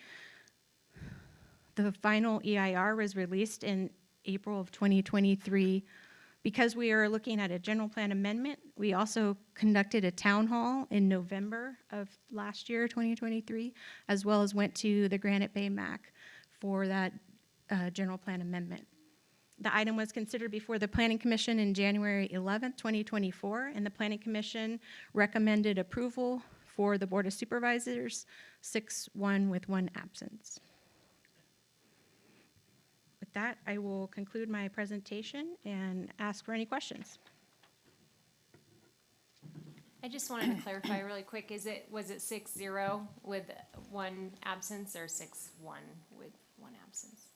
The final EIR was released in April of 2023. Because we are looking at a general plan amendment, we also conducted a town hall in November of last year, 2023, as well as went to the Granite Bay MAC for that general plan amendment. The item was considered before the Planning Commission in January 11th, 2024, and the Planning Commission recommended approval for the Board of Supervisors, 6-1 with 1 absence. With that, I will conclude my presentation and ask for any questions. I just wanted to clarify really quick, was it 6-0 with 1 absence or 6-1 with 1 absence?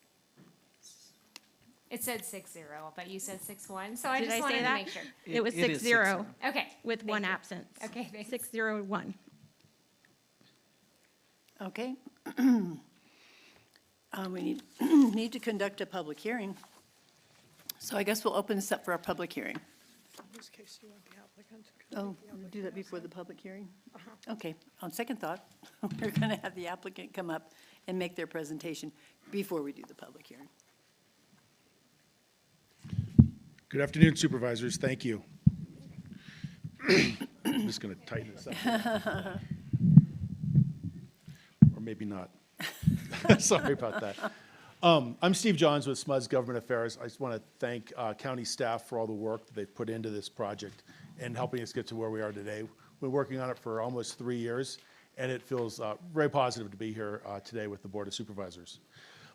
It said 6-0, but you said 6-1, so I Did just I wanted say to that? make sure. It was It is 6-0. Okay. With thank 1 you. absence. Okay, thanks. 6-0-1. Okay. We need to conduct a public hearing. So I guess we'll open this up for our public hearing. In this case, do you want the applicant? Oh, we'll do that before the public hearing? Okay, on second thought, we're going to have the applicant come up and make their presentation before we do the public hearing. Good afternoon, Supervisors. Thank you. I'm just going to tighten this up. Or maybe not. Sorry about that. I'm Steve Johns with SMUD's Government Affairs. I just want to thank county staff for all the work that they've put into this project and helping us get to where we are today. We've been working on it for almost 3 years, and it feels very positive to be here today with the Board of Supervisors.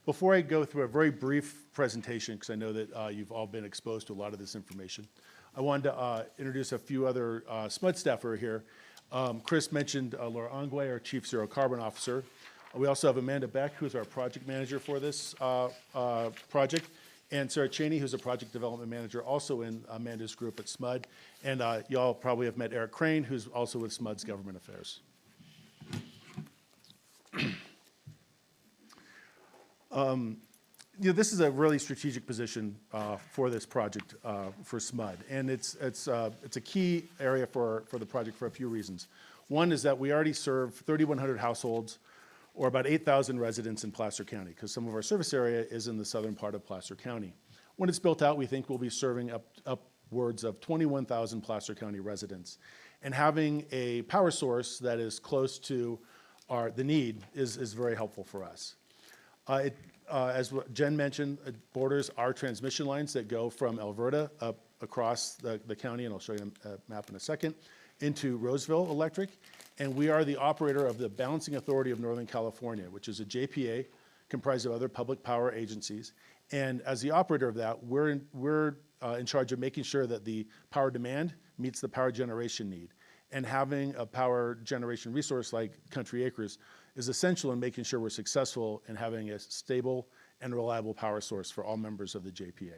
Before I go through a very brief presentation, because I know that you've all been exposed to a lot of this information, I wanted to introduce a few other SMUD staff who are here. Chris mentioned Laura Angwe, our Chief Zero Carbon Officer. We also have Amanda Beck, who's our project manager for this project, and Sarah Cheney, who's a project development manager also in Amanda's group at SMUD. And y'all probably have met Eric Crane, who's also with SMUD's Government Affairs. This is a really strategic position for this project for SMUD, and it's a key area for the project for a few reasons. One is that we already serve 3,100 households, or about 8,000 residents in Placer County, because some of our service area is in the southern part of Placer County. When it's built out, we think we'll be serving upwards of 21,000 Placer County residents. And having a power source that is close to the need is very helpful for us. As Jen mentioned, it borders our transmission lines that go from Alberta up across the county, and I'll show you a map in a second, into Roseville Electric. And we are the operator of the Balancing Authority of Northern California, which is a JPA comprised of other public power agencies. And as the operator of that, we're in charge of making sure that the power demand meets the power generation need. And having a power generation resource like Country Acres is essential in making sure we're successful in having a stable and reliable power source for all members of the JPA.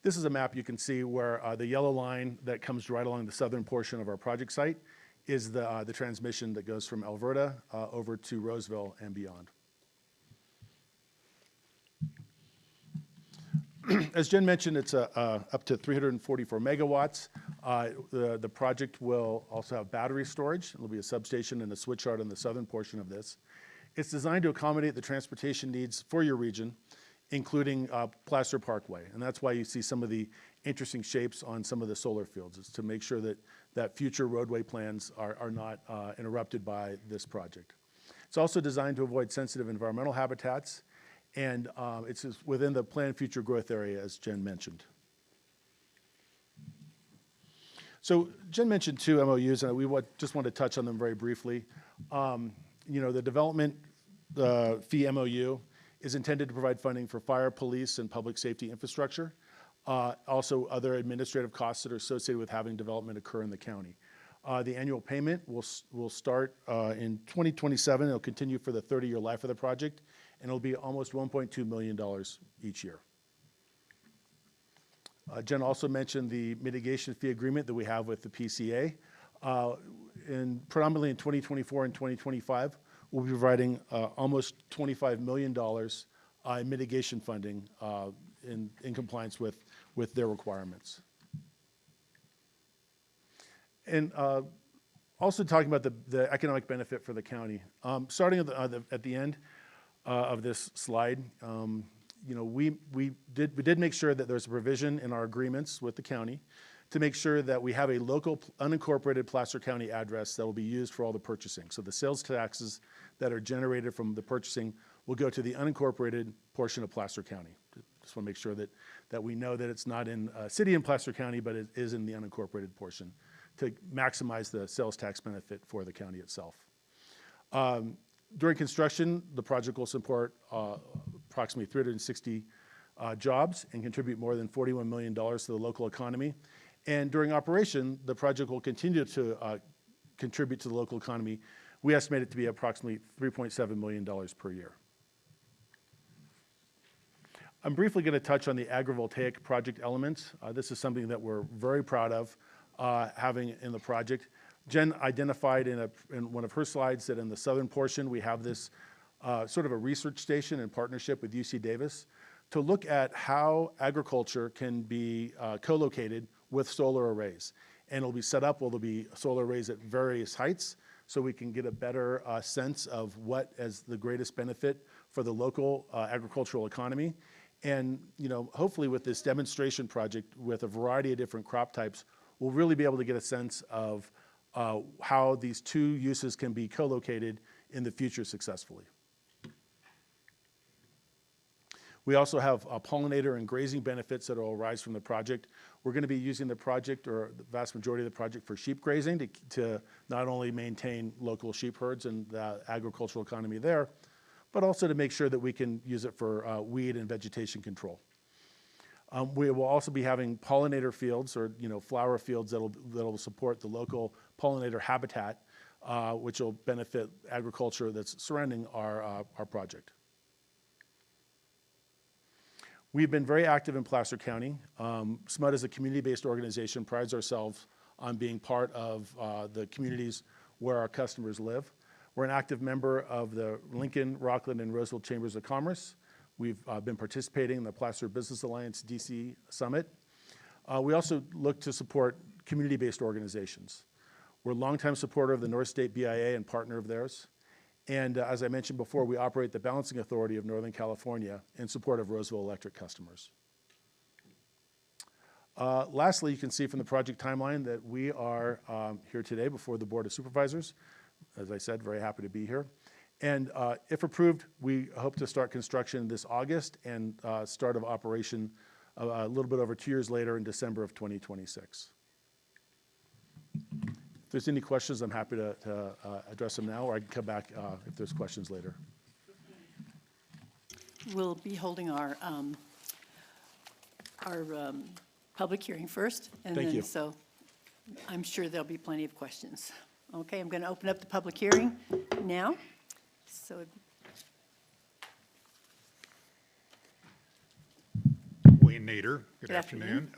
This is a map you can see where the yellow line that comes right along the southern portion of our project site is the transmission that goes from Alberta over to Roseville and beyond. As Jen mentioned, it's up to 344 megawatts. The project will also have battery storage. There'll be a substation and a switch yard on the southern portion of this. It's designed to accommodate the transportation needs for your region, including Placer Parkway. And that's why you see some of the interesting shapes on some of the solar fields, is to make sure that future roadway plans are not interrupted by this project. It's also designed to avoid sensitive environmental habitats, and it's within the planned future growth area, as Jen mentioned. So Jen mentioned two MOUs, and just want to touch on them very briefly. The development fee MOU is intended to provide funding for fire, police, and public safety infrastructure. Also, other administrative costs that are associated with having development occur in the county. The annual payment will start in 2027. It'll continue for the 30-year life of the project, and it'll be almost $1.2 million each year. Jen also mentioned the mitigation fee agreement that we have with the PCA. Predominantly in 2024 and 2025, we'll be providing almost $25 million in mitigation funding in compliance with their requirements. And also talking about the economic benefit for the county. Starting at the end of this slide, we did make sure that there's a provision in our agreements with the county to make sure that we have a local unincorporated Placer County address that will be used for all the purchasing. So the sales taxes that are generated from the purchasing will go to the unincorporated portion of Placer County. Just want to make sure that we know that it's not in a city in Placer County, but it is in the unincorporated portion to maximize the sales tax benefit for the county itself. During construction, the project will support approximately 360 jobs and contribute more than $41 million to the local economy. And during operation, the project will continue to contribute to the local economy. We estimate it to be approximately $3.7 million per year. I'm briefly going to touch on the agrivoltaic project elements. This is something that we're very proud of having in the project. Jen identified in one of her slides that in the southern portion, we have this sort of a research station in partnership with UC Davis to look at how agriculture can be co-located with solar arrays. And it'll be set up, there'll be solar arrays at various heights, so we can get a better sense of what is the greatest benefit for the local agricultural economy. And hopefully with this demonstration project with a variety of different crop types, we'll really be able to get a sense of how these two uses can be co-located in the future successfully. We also have pollinator and grazing benefits that will arise from the project. We're going to be using the project, or the vast majority of the project, for sheep grazing to not only maintain local sheep herds and the agricultural economy there, but also to make sure that we can use it for weed and vegetation control. We will also be having pollinator fields, or flower fields that'll support the local pollinator habitat, which will benefit agriculture that's surrounding our project. We've been very active in Placer County. SMUD, as a community-based organization, prides ourselves on being part of the communities where our customers live. We're an active member of the Lincoln, Rockland, and Roseville Chambers of Commerce. We've been participating in the Placer Business Alliance DC Summit. We also look to support community-based organizations. We're a longtime supporter of the North State BIA and partner of theirs. And as I mentioned before, we operate the Balancing Authority of Northern California in support of Roseville Electric customers. Lastly, you can see from the project timeline that we are here today before the Board of Supervisors. As I said, very happy to be here. And if approved, we hope to start construction this August and start of operation a little bit over 2 years later in December of 2026. If there's any questions, I'm happy to address them now, or I can come back if there's questions later. We'll be holding our public hearing first. And Thank you. So I'm sure there'll be plenty of questions. Okay, I'm going to open up the public hearing now. So Wayne Nader, good afternoon.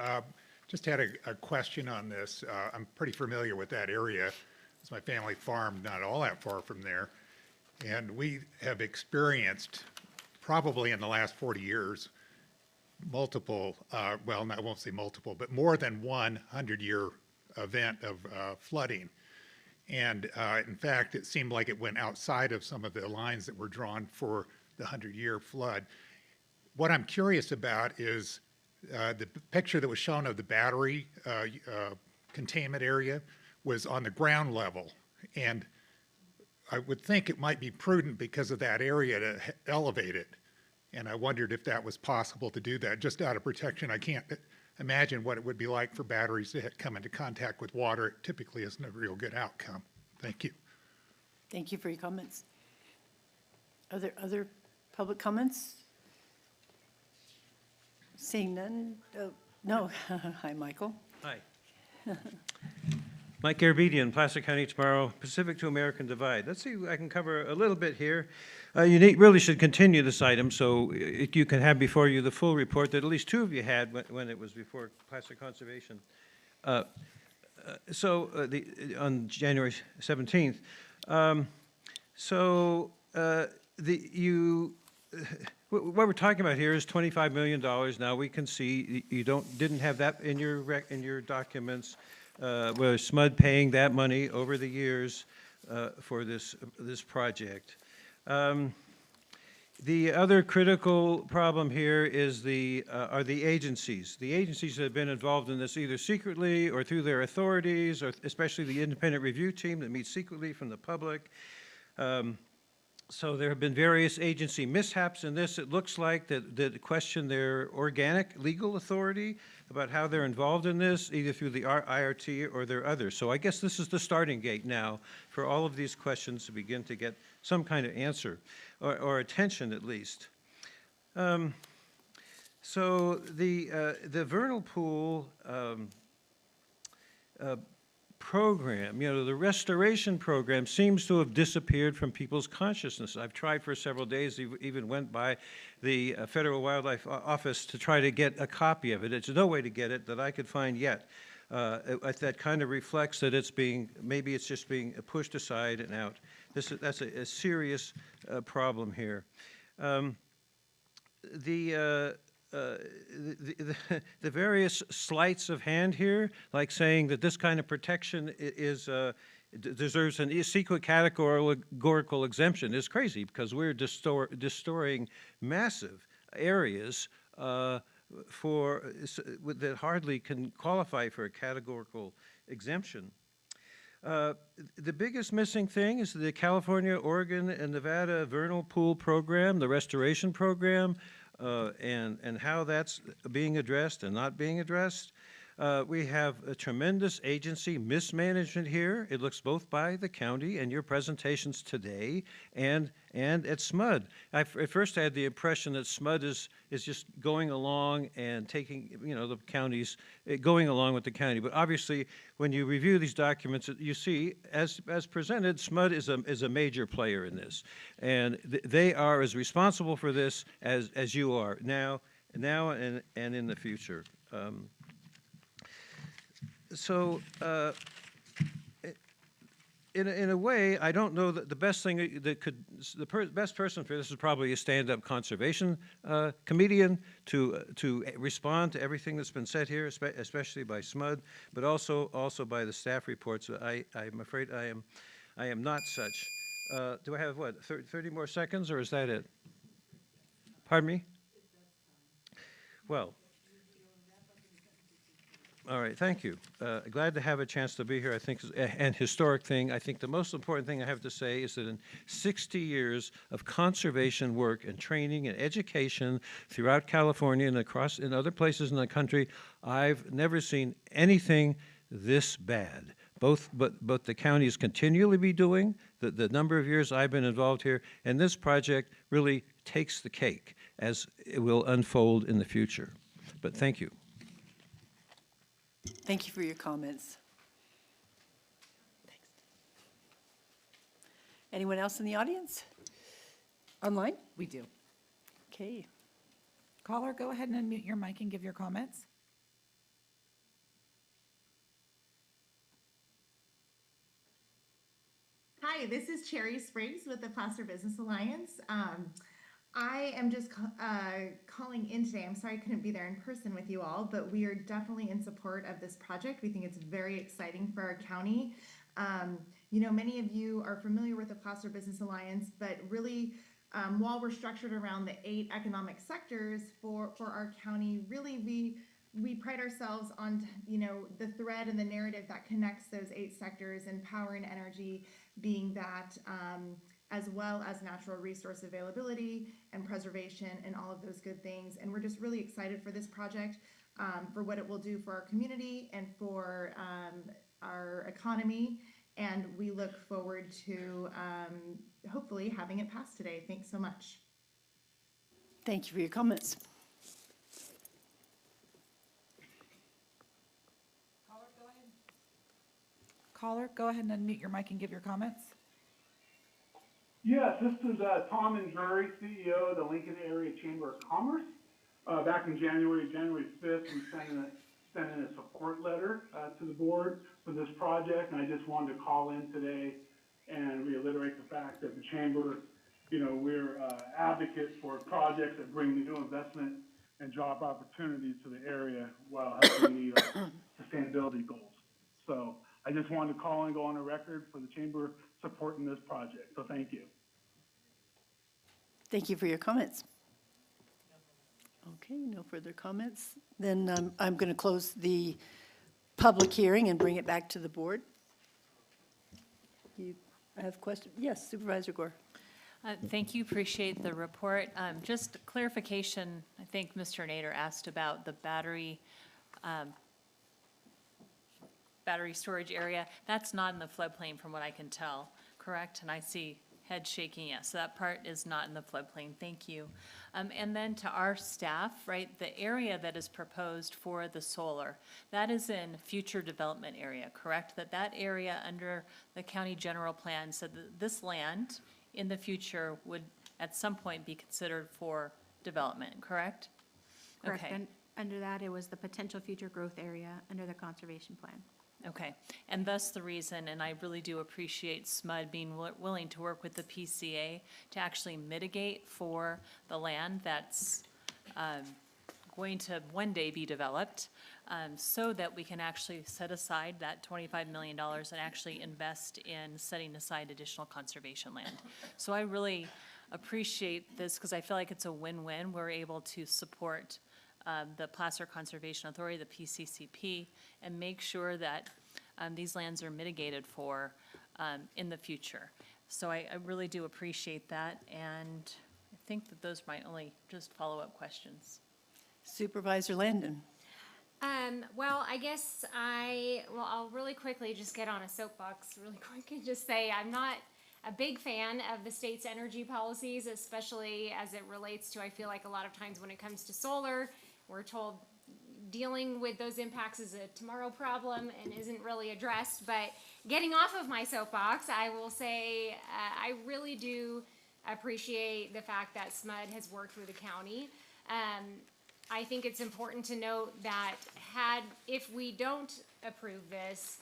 Just had a question on this. I'm pretty familiar with that area. It's my family farm, not all that far from there. And we have experienced, probably in the last 40 years, multiple, well, I won't say multiple, but more than one 100-year event of flooding. And in fact, it seemed like it went outside of some of the lines that were drawn for the 100-year flood. What I'm curious about is the picture that was shown of the battery containment area was on the ground level. And I would think it might be prudent because of that area to elevate it. And I wondered if that was possible to do that, just out of protection. I imagine what it would be like for batteries to come into contact with water. It typically isn't a real good outcome. Thank you. Thank you for your comments. Are there other public comments? Seeing none? No. Hi, Michael. Hi. Mike Garabedian, Placer County Tomorrow, Pacific to American Divide. Let's see, I can cover a little bit here. Really should continue this item so you can have before you the full report that at least two of you had when it was before Placer Conservation. On January 17th. What we're talking about here is $25 million. Now we can see you didn't have that in your documents. Where SMUD paying that money over the years for this project. The other critical problem here is are the agencies. The agencies that have been involved in this either secretly or through their authorities, or especially the independent review team that meets secretly from the public. So there have been various agency mishaps in this. It looks like that question their organic legal authority about how they're involved in this, either through the IRT or their others. So I guess this is the starting gate now for all of these questions to begin to get some kind of answer, or attention at least. So the vernal pool program, the restoration program seems to have disappeared from people's consciousness. I've tried for several days, even went by the Federal Wildlife Office to try to get a copy of it. It's no way to get it that I could find yet. That kind of reflects that maybe it's just being pushed aside and out. That's a serious problem here. The various sleights of hand here, like saying that this kind of protection deserves a secret categorical exemption, is crazy, because we're destroying massive areas that hardly can qualify for a categorical exemption. The biggest missing thing is the California, Oregon, and Nevada vernal pool program, the restoration program. And how that's being addressed and not being addressed. We have a tremendous agency mismanagement here. It looks both by the county and your presentations today and at SMUD. At first I had the impression that SMUD is just going along and taking, the counties, going along with the county. But obviously, when you review these documents, you see, as presented, SMUD is a major player in this. And they are as responsible for this as you are now and in the future. In a way, I don't know that the best thing best person for this is probably a stand-up conservation comedian to respond to everything that's been said here, especially by SMUD, but also by the staff reports. I'm afraid I am not such. Do I have 30 more seconds, or is that it? Pardon me? Well. All right, thank you. Glad to have a chance to be here. I think an historic thing. I think the most important thing I have to say is that in 60 years of conservation work and training and education throughout California and in other places in the country, I've never seen anything this bad. Both the counties continually be doing, the number of years I've been involved here, and this project really takes the cake as it will unfold in the future. But thank you. Thank you for your comments. Thanks. Anyone else in the audience? Online? We do. Okay. Caller, go ahead and unmute your mic and give your comments. Hi, this is Cherry Spriggs with the Placer Business Alliance. I am just calling in today. I'm sorry I couldn't be there in person with you all, but we are definitely in support of this project. We think it's very exciting for our county. Many of you are familiar with the Placer Business Alliance, but really, while we're structured around the 8 economic sectors for our county, really we pride ourselves on the thread and the narrative that connects those 8 sectors, and power and energy being that, as well as natural resource availability and preservation and all of those good things. And we're just really excited for this project. for what it will do for our community and for our economy. And we look forward to hopefully having it passed today. Thanks so much. Thank you for your comments. Caller, go ahead and unmute your mic and give your comments. Yes, this is Tom and Drury, CEO of the Lincoln Area Chamber of Commerce. Back in January 5th, we sent in a support letter to the board for this project, and I just wanted to call in today and reiterate the fact that the chamber, we're advocates for projects that bring new investment and job opportunities to the area while helping meet our sustainability goals. So I just wanted to call and go on a record for the chamber supporting this project. So thank you. Thank you for your comments. Okay, no further comments. Then I'm going to close the public hearing and bring it back to the board. You have questions? Yes, Supervisor Gore. Thank you, appreciate the report. Just clarification, I think Mr. Nader asked about the battery storage area. That's not in the floodplain from what I can tell, correct? And I see head shaking, yes. So that part is not in the floodplain, thank you. And then to our staff, right, the area that is proposed for the solar, that is in future development area, correct? That area under the county general plan said that this land in the future would at some point be considered for development, correct? Correct. Okay. And under that, it was the potential future growth area under the conservation plan. Okay, and thus the reason, and I really do appreciate SMUD being willing to work with the PCA to actually mitigate for the land that's going to one day be developed, so that we can actually set aside that $25 million and actually invest in setting aside additional conservation land. So I really appreciate this because I feel like it's a win-win. We're able to support the Placer Conservation Authority, the PCCP, and make sure that these lands are mitigated for in the future. So I really do appreciate that, and I think that those are my only just follow-up questions. Supervisor Landon. Well, I guess I'll really quickly just get on a soapbox really quick and just say I'm not a big fan of the state's energy policies, especially as it relates to, I feel like a lot of times when it comes to solar, we're told dealing with those impacts is a tomorrow problem and isn't really addressed. But getting off of my soapbox, I will say I really do appreciate the fact that SMUD has worked with the county. I think it's important to note that if we don't approve this,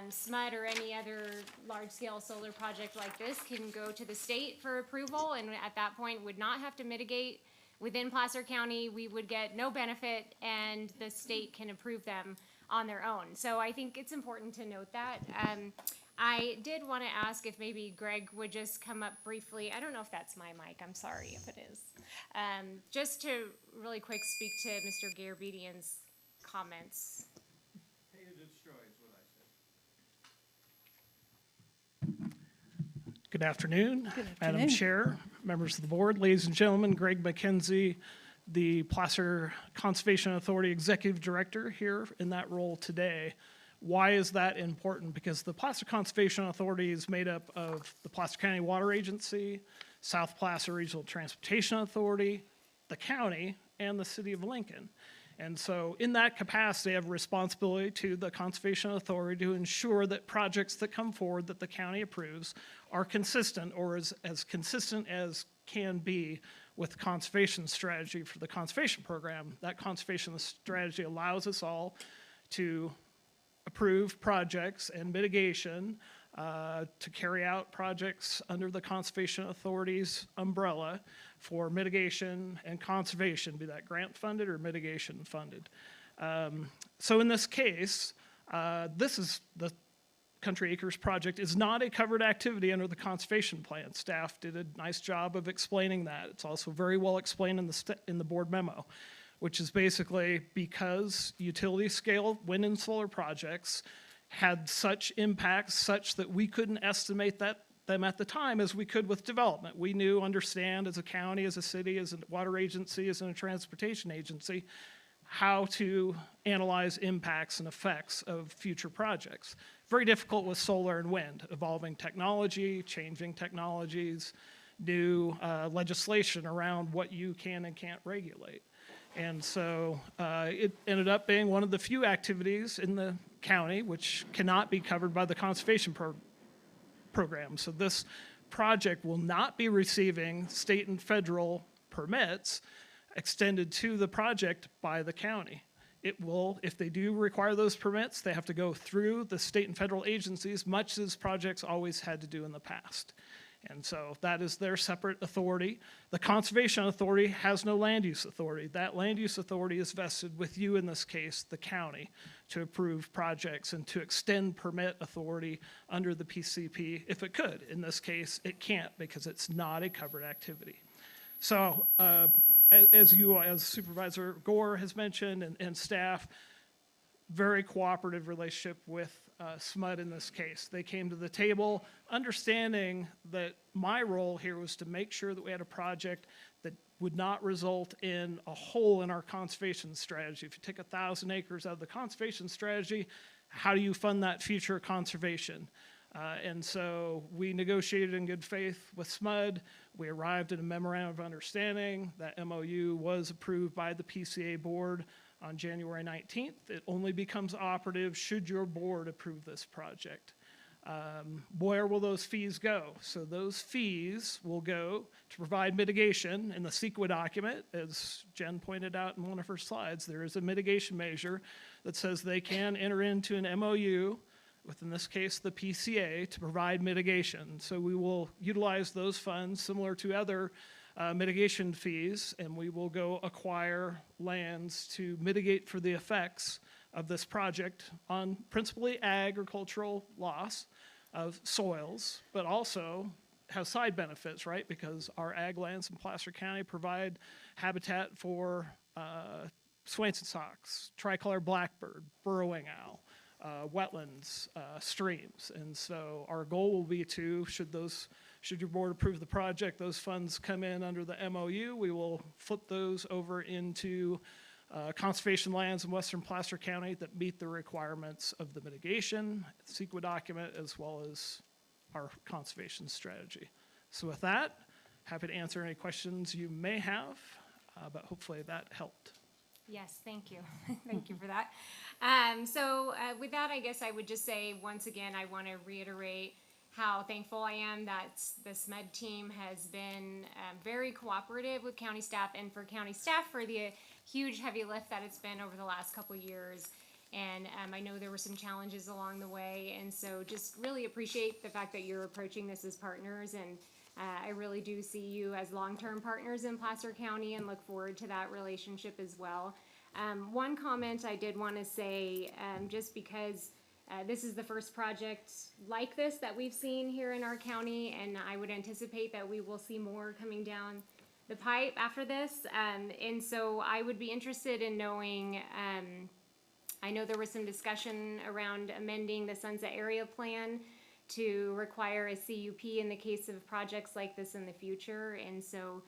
SMUD or any other large-scale solar project like this can go to the state for approval, and at that point would not have to mitigate within Placer County. We would get no benefit, and the state can approve them on their own. So I think it's important to note that. I did want to ask if maybe Greg would just come up briefly. I don't know if that's my mic. I'm sorry if it is. Just to really quick speak to Mr. Garabedian's comments. Pay to destroy is what I said. Good afternoon, Good Madam afternoon. Chair, members of the board, ladies and gentlemen. Greg McKenzie, the Placer Conservation Authority Executive Director, here in that role today. Why is that important? Because the Placer Conservation Authority is made up of the Placer County Water Agency, South Placer Regional Transportation Authority, the county, and the city of Lincoln. And so in that capacity, I have a responsibility to the Conservation Authority to ensure that projects that come forward that the county approves are consistent, or as consistent as can be, with conservation strategy for the conservation program. That conservation strategy allows us all to approve projects and mitigation to carry out projects under the Conservation Authority's umbrella for mitigation and conservation, be that grant funded or mitigation funded. So in this case, this is the Country Acres project is not a covered activity under the conservation plan. Staff did a nice job of explaining that. It's also very well explained in the board memo, which is basically because utility scale wind and solar projects had such impacts such that we couldn't estimate them at the time as we could with development. We understand as a county, as a city, as a water agency, as a transportation agency, how to analyze impacts and effects of future projects. Very difficult with solar and wind, evolving technology, changing technologies, new legislation around what you can and can't regulate. And so it ended up being one of the few activities in the county which cannot be covered by the conservation program. So this project will not be receiving state and federal permits extended to the project by the county. It will, if they do require those permits, they have to go through the state and federal agencies, much as projects always had to do in the past. And so that is their separate authority. The Conservation Authority has no land use authority. That land use authority is vested with you, in this case, the county, to approve projects and to extend permit authority under the PCP if it could. In this case, it can't because it's not a covered activity. So as Supervisor Gore has mentioned and staff, very cooperative relationship with SMUD in this case. They came to the table understanding that my role here was to make sure that we had a project that would not result in a hole in our conservation strategy. If you take 1,000 acres out of the conservation strategy, how do you fund that future conservation? And so we negotiated in good faith with SMUD. We arrived at a memorandum of understanding. That MOU was approved by the PCA board on January 19th. It only becomes operative should your board approve this project. Where will those fees go? So those fees will go to provide mitigation in the CEQA document. As Jen pointed out in one of her slides, there is a mitigation measure that says they can enter into an MOU with, in this case, the PCA, to provide mitigation. So we will utilize those funds similar to other mitigation fees, and we will go acquire lands to mitigate for the effects of this project on principally agricultural loss of soils, but also has side benefits, right? Because our ag lands in Placer County provide habitat for Swainson socks, tricolor blackbird, burrowing owl, wetlands, streams. And so our goal will be to, should your board approve the project, those funds come in under the MOU, we will flip those over into conservation lands in western Placer County that meet the requirements of the mitigation, CEQA document, as well as our conservation strategy. So with that, happy to answer any questions you may have, but hopefully that helped. Yes, thank you. Thank you for that. With that, I guess I would just say, once again, I want to reiterate how thankful I am that the SMUD team has been very cooperative with county staff, and for county staff for the huge heavy lift that it's been over the last couple years. And I know there were some challenges along the way, and so just really appreciate the fact that you're approaching this as partners, and I really do see you as long-term partners in Placer County and look forward to that relationship as well. One comment I did want to say, just because this is the first project like this that we've seen here in our county, and I would anticipate that we will see more coming down the pipe after this. And so I would be interested in knowing, I know there was some discussion around amending the Sunset Area Plan to require a CUP in the case of projects like this in the future. And so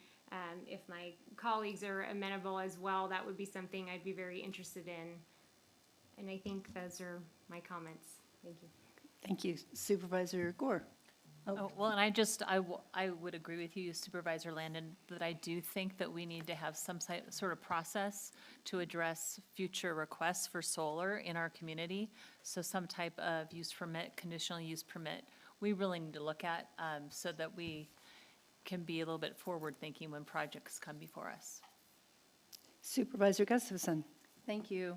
if my colleagues are amenable as well, that would be something I'd be very interested in. And I think those are my comments. Thank you. Thank you. Supervisor Gore. Oh, well, and I would agree with you, Supervisor Landon, that I do think that we need to have some sort of process to address future requests for solar in our community. So some type of use permit, conditional use permit, we really need to look at so that we can be a little bit forward-thinking when projects come before us. Supervisor Gustafson. Thank you.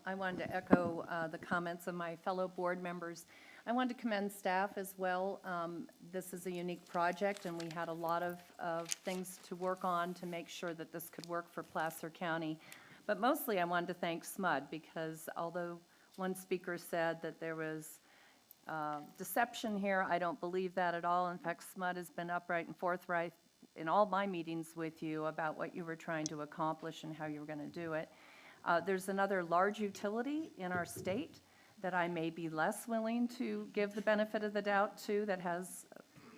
I wanted to echo the comments of my fellow board members. I wanted to commend staff as well. This is a unique project, and we had a lot of things to work on to make sure that this could work for Placer County. But mostly I wanted to thank SMUD, because although one speaker said that there was deception here, I don't believe that at all. In fact, SMUD has been upright and forthright in all my meetings with you about what you were trying to accomplish and how you were going to do it. There's another large utility in our state that I may be less willing to give the benefit of the doubt to, that has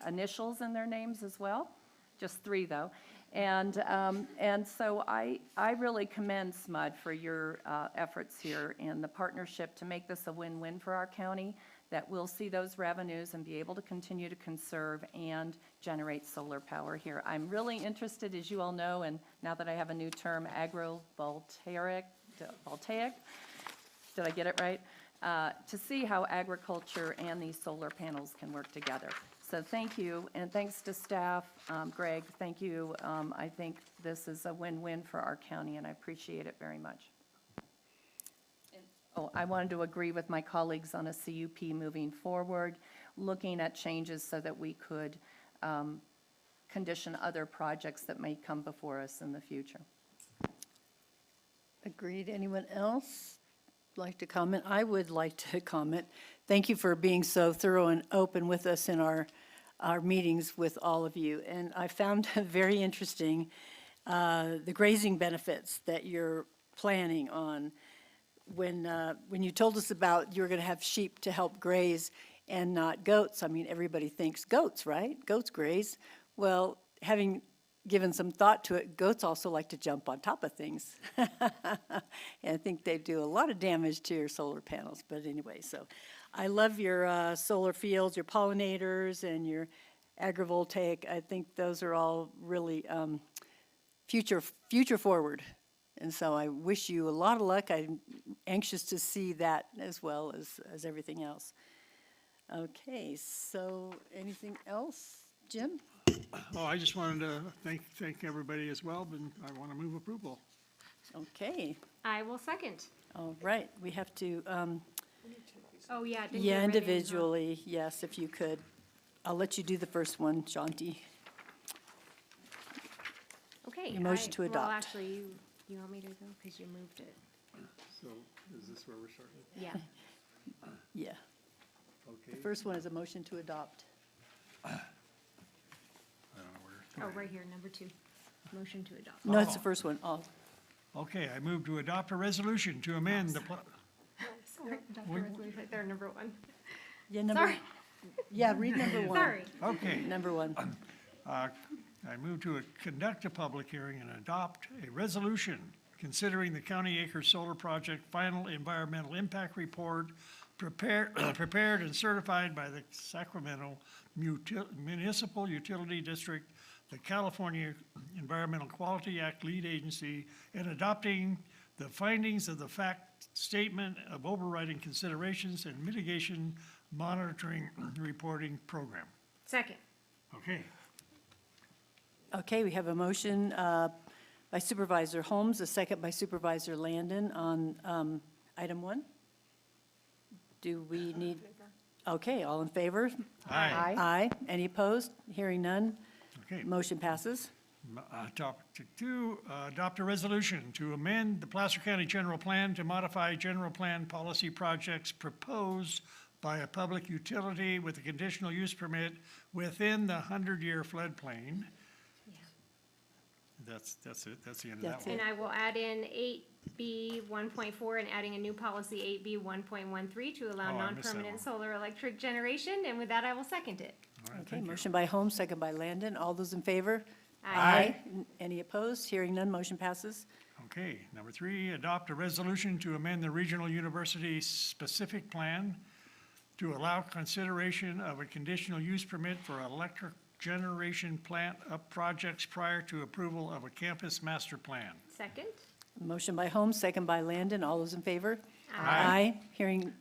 initials in their names as well, just 3 though. And so I really commend SMUD for your efforts here and the partnership to make this a win-win for our county, that we'll see those revenues and be able to continue to conserve and generate solar power here. I'm really interested, as you all know, and now that I have a new term, voltaic, did I get it right? To see how agriculture and these solar panels can work together. So thank you, and thanks to staff. Greg, thank you. I think this is a win-win for our county, and I appreciate it very much. Oh, I wanted to agree with my colleagues on a CUP moving forward, looking at changes so that we could condition other projects that may come before us in the future. Agreed. Anyone else like to comment? I would like to comment. Thank you for being so thorough and open with us in our meetings with all of you. And I found very interesting the grazing benefits that you're planning on. When you told us about you're going to have sheep to help graze and not goats, I mean, everybody thinks goats, right? Goats graze. Well, having given some thought to it, goats also like to jump on top of things. And I think they do a lot of damage to your solar panels. But anyway, so I love your solar fields, your pollinators, and your agrivoltaic. I think those are all really future forward. And so I wish you a lot of luck. I'm anxious to see that as well as everything else. Okay, so anything else? Jim? Oh, I just wanted to thank everybody as well, and I want to move approval. Okay. I will second. All right, we have to, Oh, yeah. didn't yeah, get ready, huh? individually, yes, if you could. I'll let you do the first one, Shanti. Okay. Your motion to Well, adopt. actually, you want me to go because you moved it? So is this where we're starting? Yeah. Yeah. Okay. The first one is a motion to adopt. I don't know where. Oh, right here, number 2. Motion to adopt. No, it's the first one. Oh, Okay, I move to adopt a resolution to amend the, Sorry, Dr. Resolution, right there, number 1. yeah, number. Sorry. Yeah, read number 1. Sorry. okay. Number 1. I move to conduct a public hearing and adopt a resolution considering the County Acres Solar Project final environmental impact report prepared and certified by the Sacramento Municipal Utility District, the California Environmental Quality Act lead agency, and adopting the findings of the fact statement of overriding considerations and mitigation monitoring reporting program. Second. Okay. Okay, we have a motion by Supervisor Holmes, a second by Supervisor Landon on item 1. Do we need? Okay, all in favor? Aye. Aye. Any opposed? Hearing none. Okay. Motion passes. Topic 2, adopt a resolution to amend the Placer County General Plan to modify general plan policy projects proposed by a public utility with a conditional use permit within the 100-year floodplain. That's it, that's the end of that That's one. And I will add in 8B 1.4 and adding a new policy 8B 1.13 to allow Oh, I missed that non-permanent one. solar electric generation. And with that, I will second it. All right, Okay, thank you. motion by Holmes, second by Landon. All those in favor? Aye. Any opposed? Hearing none, motion passes. Okay, number 3, adopt a resolution to amend the regional university specific plan to allow consideration of a conditional use permit for electric generation plant up projects prior to approval of a campus master plan. Second. Motion by Holmes, second by Landon. All those in favor? Aye. Hearing,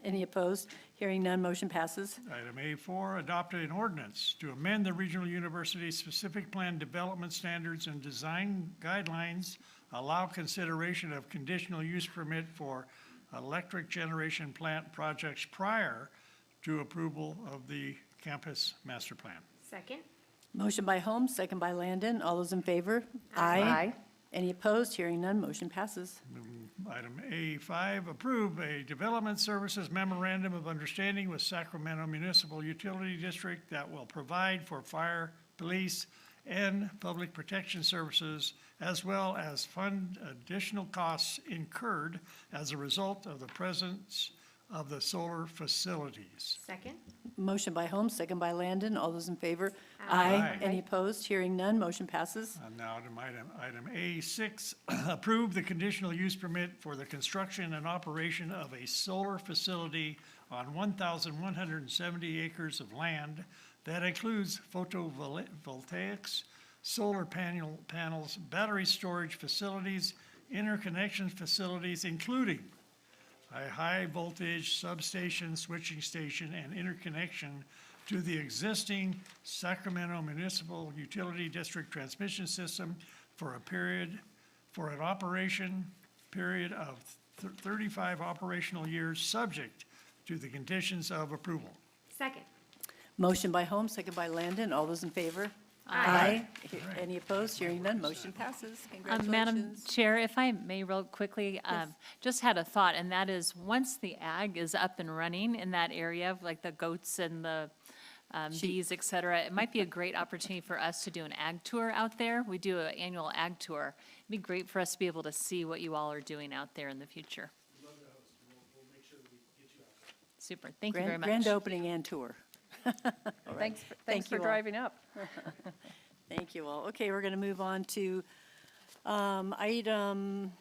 any opposed? Hearing none, motion passes. Item A4, adopt an ordinance to amend the regional university specific plan development standards and design guidelines, allow consideration of conditional use permit for electric generation plant projects prior to approval of the campus master plan. Second. Motion by Holmes, second by Landon. All those in favor? Aye. Any opposed? Hearing none, motion passes. Item A5, approve a development services memorandum of understanding with Sacramento Municipal Utility District that will provide for fire, police, and public protection services, as well as fund additional costs incurred as a result of the presence of the solar facilities. Second? Motion by Holmes, second by Landon. All those in favor? Aye. Any opposed? Hearing none, motion passes. Now to item A6, approve the conditional use permit for the construction and operation of a solar facility on 1,170 acres of land that includes photovoltaics, solar panels, battery storage facilities, interconnection facilities, including a high-voltage substation, switching station, and interconnection to the existing Sacramento Municipal Utility District transmission system for an operation period of 35 operational years, subject to the conditions of approval. Second? Motion by Holmes, second by Landon. All those in favor? Aye. Any opposed? Hearing none, motion passes. Madam Congratulations. Chair, if I may real quickly, just had a thought, and that is, once the ag is up and running in that area, like the goats and the bees, et cetera, it might be a great opportunity for us to do an ag tour out there. We do an annual ag tour. It'd be great for us to be able to see what you all are doing out there in the future. Super, thank you very much. Grand opening and tour. Thanks Thank for you all. driving up. Thank you all. Okay, we're going to move on to item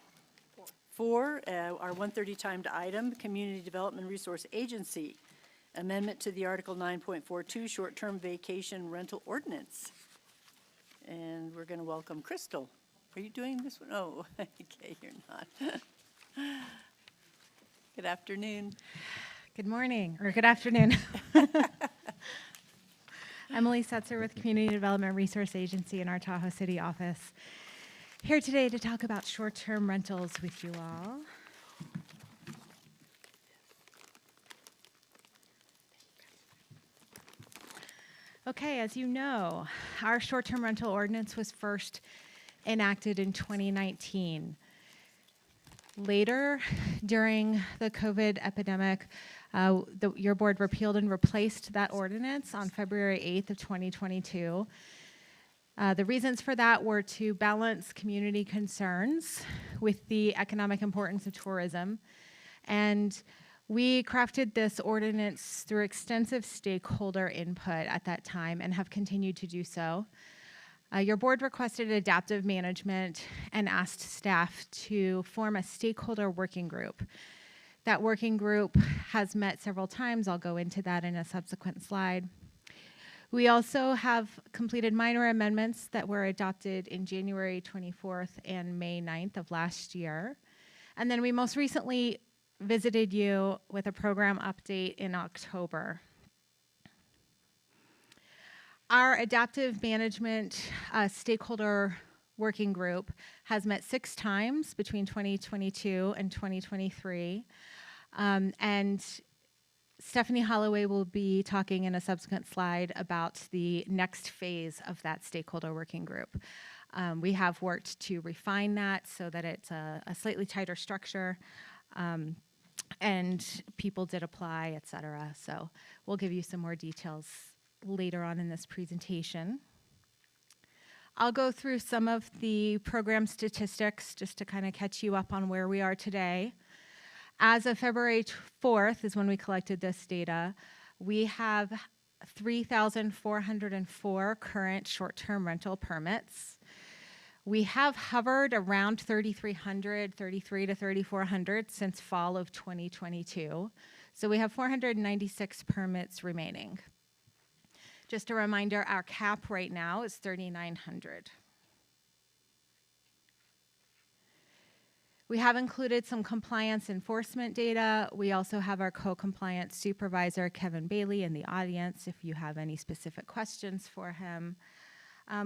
4, our 1:30 timed item, Community Development Resource Agency, amendment to the Article 9.42 Short-Term Vacation Rental Ordinance. And we're going to welcome Crystal. Are you doing this one? Oh, okay, you're not. Good afternoon. Good morning, or good afternoon. Emily Setzer with Community Development Resource Agency in our Tahoe City office. Here today to talk about short-term rentals with you all. Okay, as you know, our short-term rental ordinance was first enacted in 2019. Later, during the COVID epidemic, your board repealed and replaced that ordinance on February 8th of 2022. The reasons for that were to balance community concerns with the economic importance of tourism. And we crafted this ordinance through extensive stakeholder input at that time and have continued to do so. Your board requested adaptive management and asked staff to form a stakeholder working group. That working group has met several times. I'll go into that in a subsequent slide. We also have completed minor amendments that were adopted in January 24th and May 9th of last year. And then we most recently visited you with a program update in October. Our adaptive management stakeholder working group has met 6 times between 2022 and 2023. And Stephanie Holloway will be talking in a subsequent slide about the next phase of that stakeholder working group. We have worked to refine that so that it's a slightly tighter structure, and people did apply, et cetera. So we'll give you some more details later on in this presentation. I'll go through some of the program statistics just to kind of catch you up on where we are today. As of February 4th is when we collected this data. We have 3,404 current short-term rental permits. We have hovered around 3,300, 3,300 to 3,400 since fall of 2022. So we have 496 permits remaining. Just a reminder, our cap right now is 3,900. We have included some compliance enforcement data. We also have our co-compliance supervisor, Kevin Bailey, in the audience if you have any specific questions for him.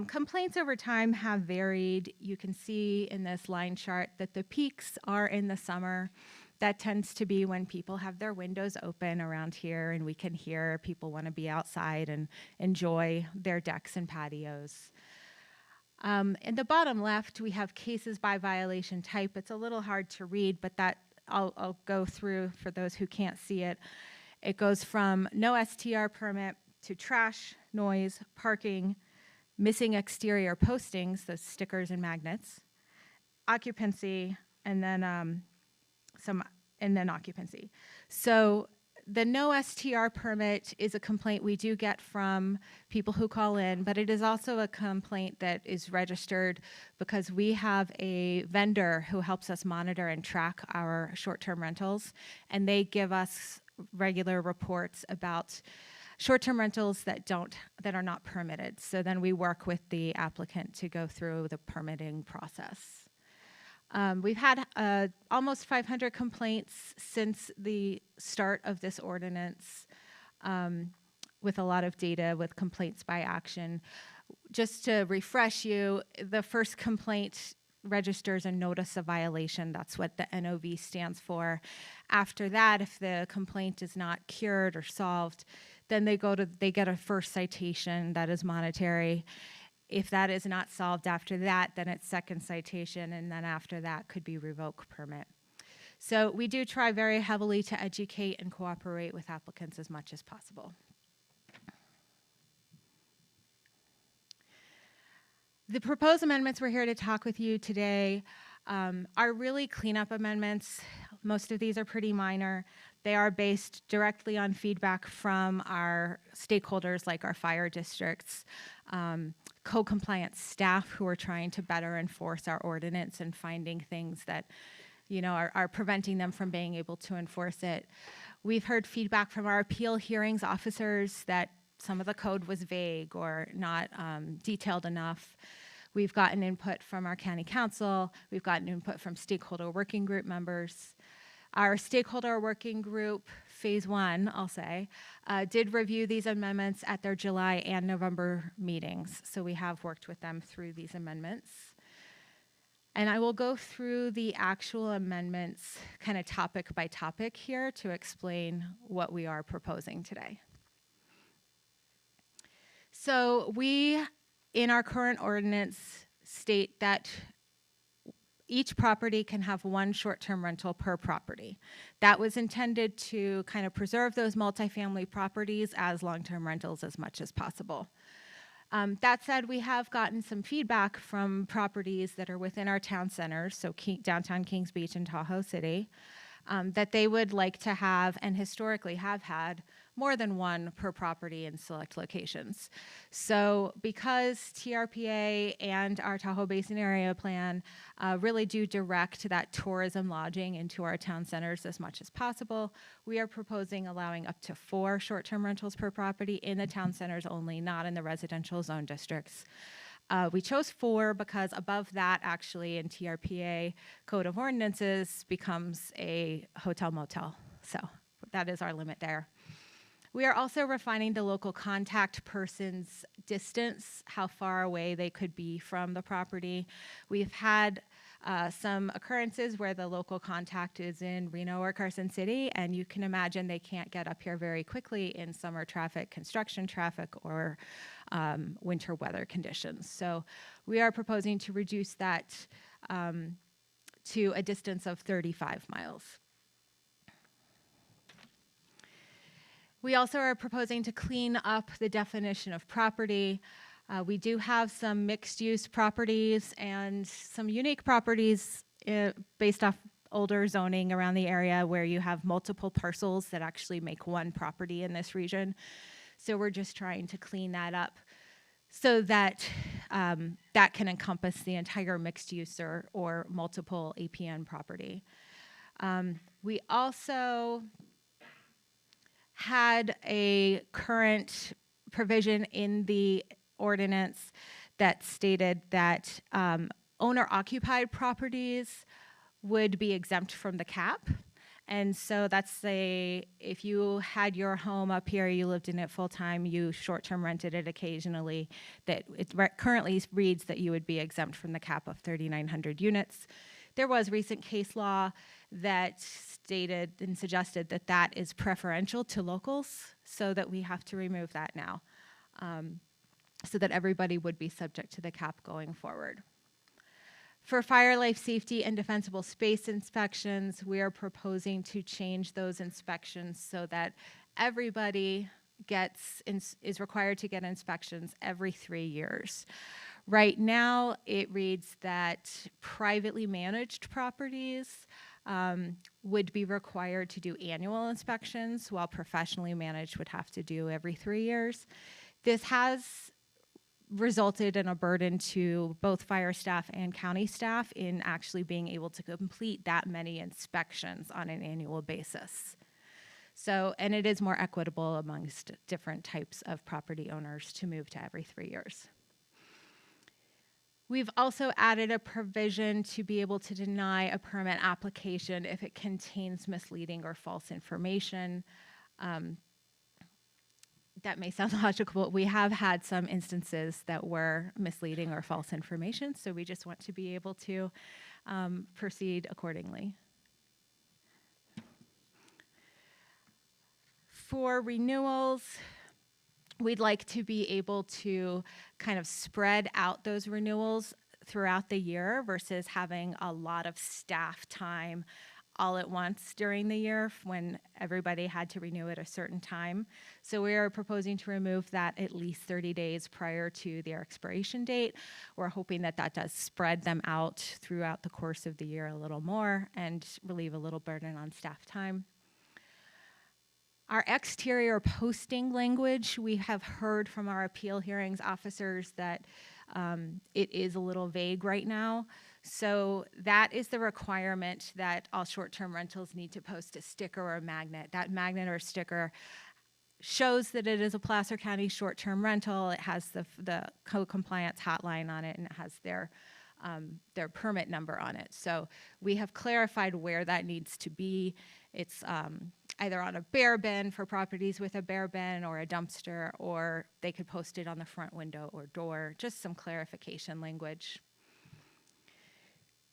Complaints over time have varied. You can see in this line chart that the peaks are in the summer. That tends to be when people have their windows open around here and we can hear people want to be outside and enjoy their decks and patios. In the bottom left, we have cases by violation type. It's a little hard to read, but that I'll go through for those who can't see it. It goes from no STR permit to trash, noise, parking, missing exterior postings, those stickers and magnets, occupancy, and then some and then occupancy. So the no STR permit is a complaint we do get from people who call in, but it is also a complaint that is registered because we have a vendor who helps us monitor and track our short-term rentals, and they give us regular reports about short-term rentals that are not permitted. So then we work with the applicant to go through the permitting process. We've had almost 500 complaints since the start of this ordinance, with a lot of data with complaints by action. Just to refresh you, the first complaint registers a notice of violation. That's what the NOV stands for. After that, if the complaint is not cured or solved, then they get a first citation that is monetary. If that is not solved after that, then it's second citation, and then after that could be revoke permit. So we do try very heavily to educate and cooperate with applicants as much as possible. The proposed amendments we're here to talk with you today are really cleanup amendments. Most of these are pretty minor. They are based directly on feedback from our stakeholders, like our fire districts, co-compliance staff who are trying to better enforce our ordinance and finding things that are preventing them from being able to enforce it. We've heard feedback from our appeal hearings officers that some of the code was vague or not detailed enough. We've gotten input from our county council. We've gotten input from stakeholder working group members. Our stakeholder working group, phase one, I'll say, did review these amendments at their July and November meetings. So we have worked with them through these amendments. And I will go through the actual amendments kind of topic by topic here to explain what we are proposing today. So we, in our current ordinance, state that each property can have one short-term rental per property. That was intended to kind of preserve those multifamily properties as long-term rentals as much as possible. That said, we have gotten some feedback from properties that are within our town centers, so downtown Kings Beach and Tahoe City, that they would like to have, and historically have had, more than one per property in select locations. So because TRPA and our Tahoe Basin Area Plan really do direct that tourism lodging into our town centers as much as possible, we are proposing allowing up to 4 short-term rentals per property in the town centers only, not in the residential zone districts. We chose 4 because above that, actually, in TRPA Code of Ordinances becomes a hotel motel. So that is our limit there. We are also refining the local contact person's distance, how far away they could be from the property. We've had some occurrences where the local contact is in Reno or Carson City, and you can imagine they can't get up here very quickly in summer traffic, construction traffic, or winter weather conditions. So we are proposing to reduce that to a distance of 35 miles. We also are proposing to clean up the definition of property. We do have some mixed-use properties and some unique properties based off older zoning around the area where you have multiple parcels that actually make one property in this region. So we're just trying to clean that up so that that can encompass the entire mixed-use or multiple APN property. We also had a current provision in the ordinance that stated that owner-occupied properties would be exempt from the cap. And so that's if you had your home up here, you lived in it full-time, you short-term rented it occasionally, that it currently reads that you would be exempt from the cap of 3,900 units. There was recent case law that stated and suggested that that is preferential to locals, so that we have to remove that now, so that everybody would be subject to the cap going forward. For fire, life safety, and defensible space inspections, we are proposing to change those inspections so that everybody is required to get inspections every 3 years. Right now, it reads that privately managed properties would be required to do annual inspections, while professionally managed would have to do every 3 years. This has resulted in a burden to both fire staff and county staff in actually being able to complete that many inspections on an annual basis. So, and it is more equitable amongst different types of property owners to move to every 3 years. We've also added a provision to be able to deny a permit application if it contains misleading or false information. That may sound logical, but we have had some instances that were misleading or false information, so we just want to be able to proceed accordingly. For renewals, we'd like to be able to kind of spread out those renewals throughout the year versus having a lot of staff time all at once during the year when everybody had to renew at a certain time. So we are proposing to remove that at least 30 days prior to their expiration date. We're hoping that that does spread them out throughout the course of the year a little more and relieve a little burden on staff time. Our exterior posting language, we have heard from our appeal hearings officers that it is a little vague right now. So that is the requirement that all short-term rentals need to post a sticker or a magnet. That magnet or sticker shows that it is a Placer County short-term rental. It has the code compliance hotline on it, and it has their permit number on it. So we have clarified where that needs to be. It's either on a bear bin for properties with a bear bin or a dumpster, or they could post it on the front window or door, just some clarification language.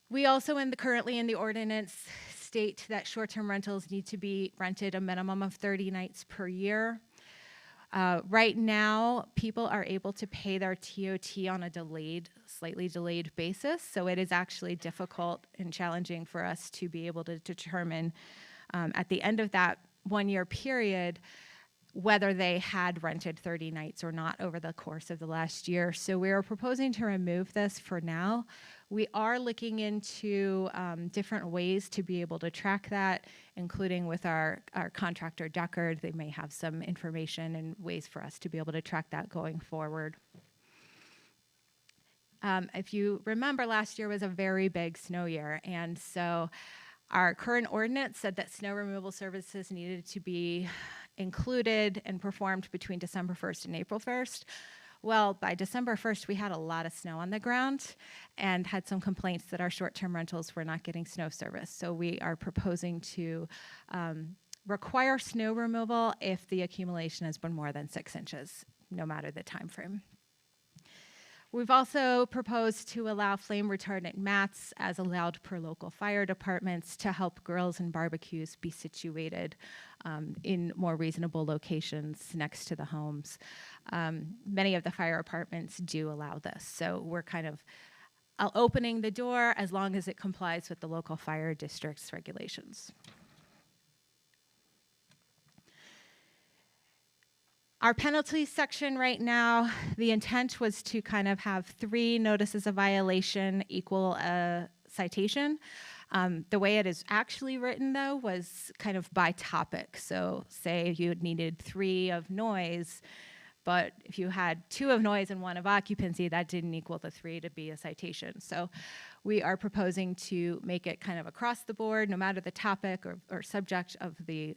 We also currently in the ordinance state that short-term rentals need to be rented a minimum of 30 nights per year. Right now, people are able to pay their TOT on a slightly delayed basis, so it is actually difficult and challenging for us to be able to determine at the end of that 1 year period whether they had rented 30 nights or not over the course of the last year. So we are proposing to remove this for now. We are looking into different ways to be able to track that, including with our contractor Deckard. They may have some information and ways for us to be able to track that going forward. If you remember, last year was a very big snow year, and so our current ordinance said that snow removal services needed to be included and performed between December 1st and April 1st. Well, by December 1st, we had a lot of snow on the ground and had some complaints that our short-term rentals were not getting snow service. So we are proposing to require snow removal if the accumulation has been more than 6 inches, no matter the time frame. We've also proposed to allow flame retardant mats as allowed per local fire departments to help grills and barbecues be situated in more reasonable locations next to the homes. Many of the fire departments do allow this, so we're kind of opening the door as long as it complies with the local fire district's regulations. Our penalty section right now, the intent was to kind of have 3 notices of violation equal a citation. The way it is actually written, though, was kind of by topic. So say you needed 3 of noise, but if you had 2 of noise and 1 of occupancy, that didn't equal the 3 to be a citation. So we are proposing to make it kind of across the board, no matter the topic or subject of the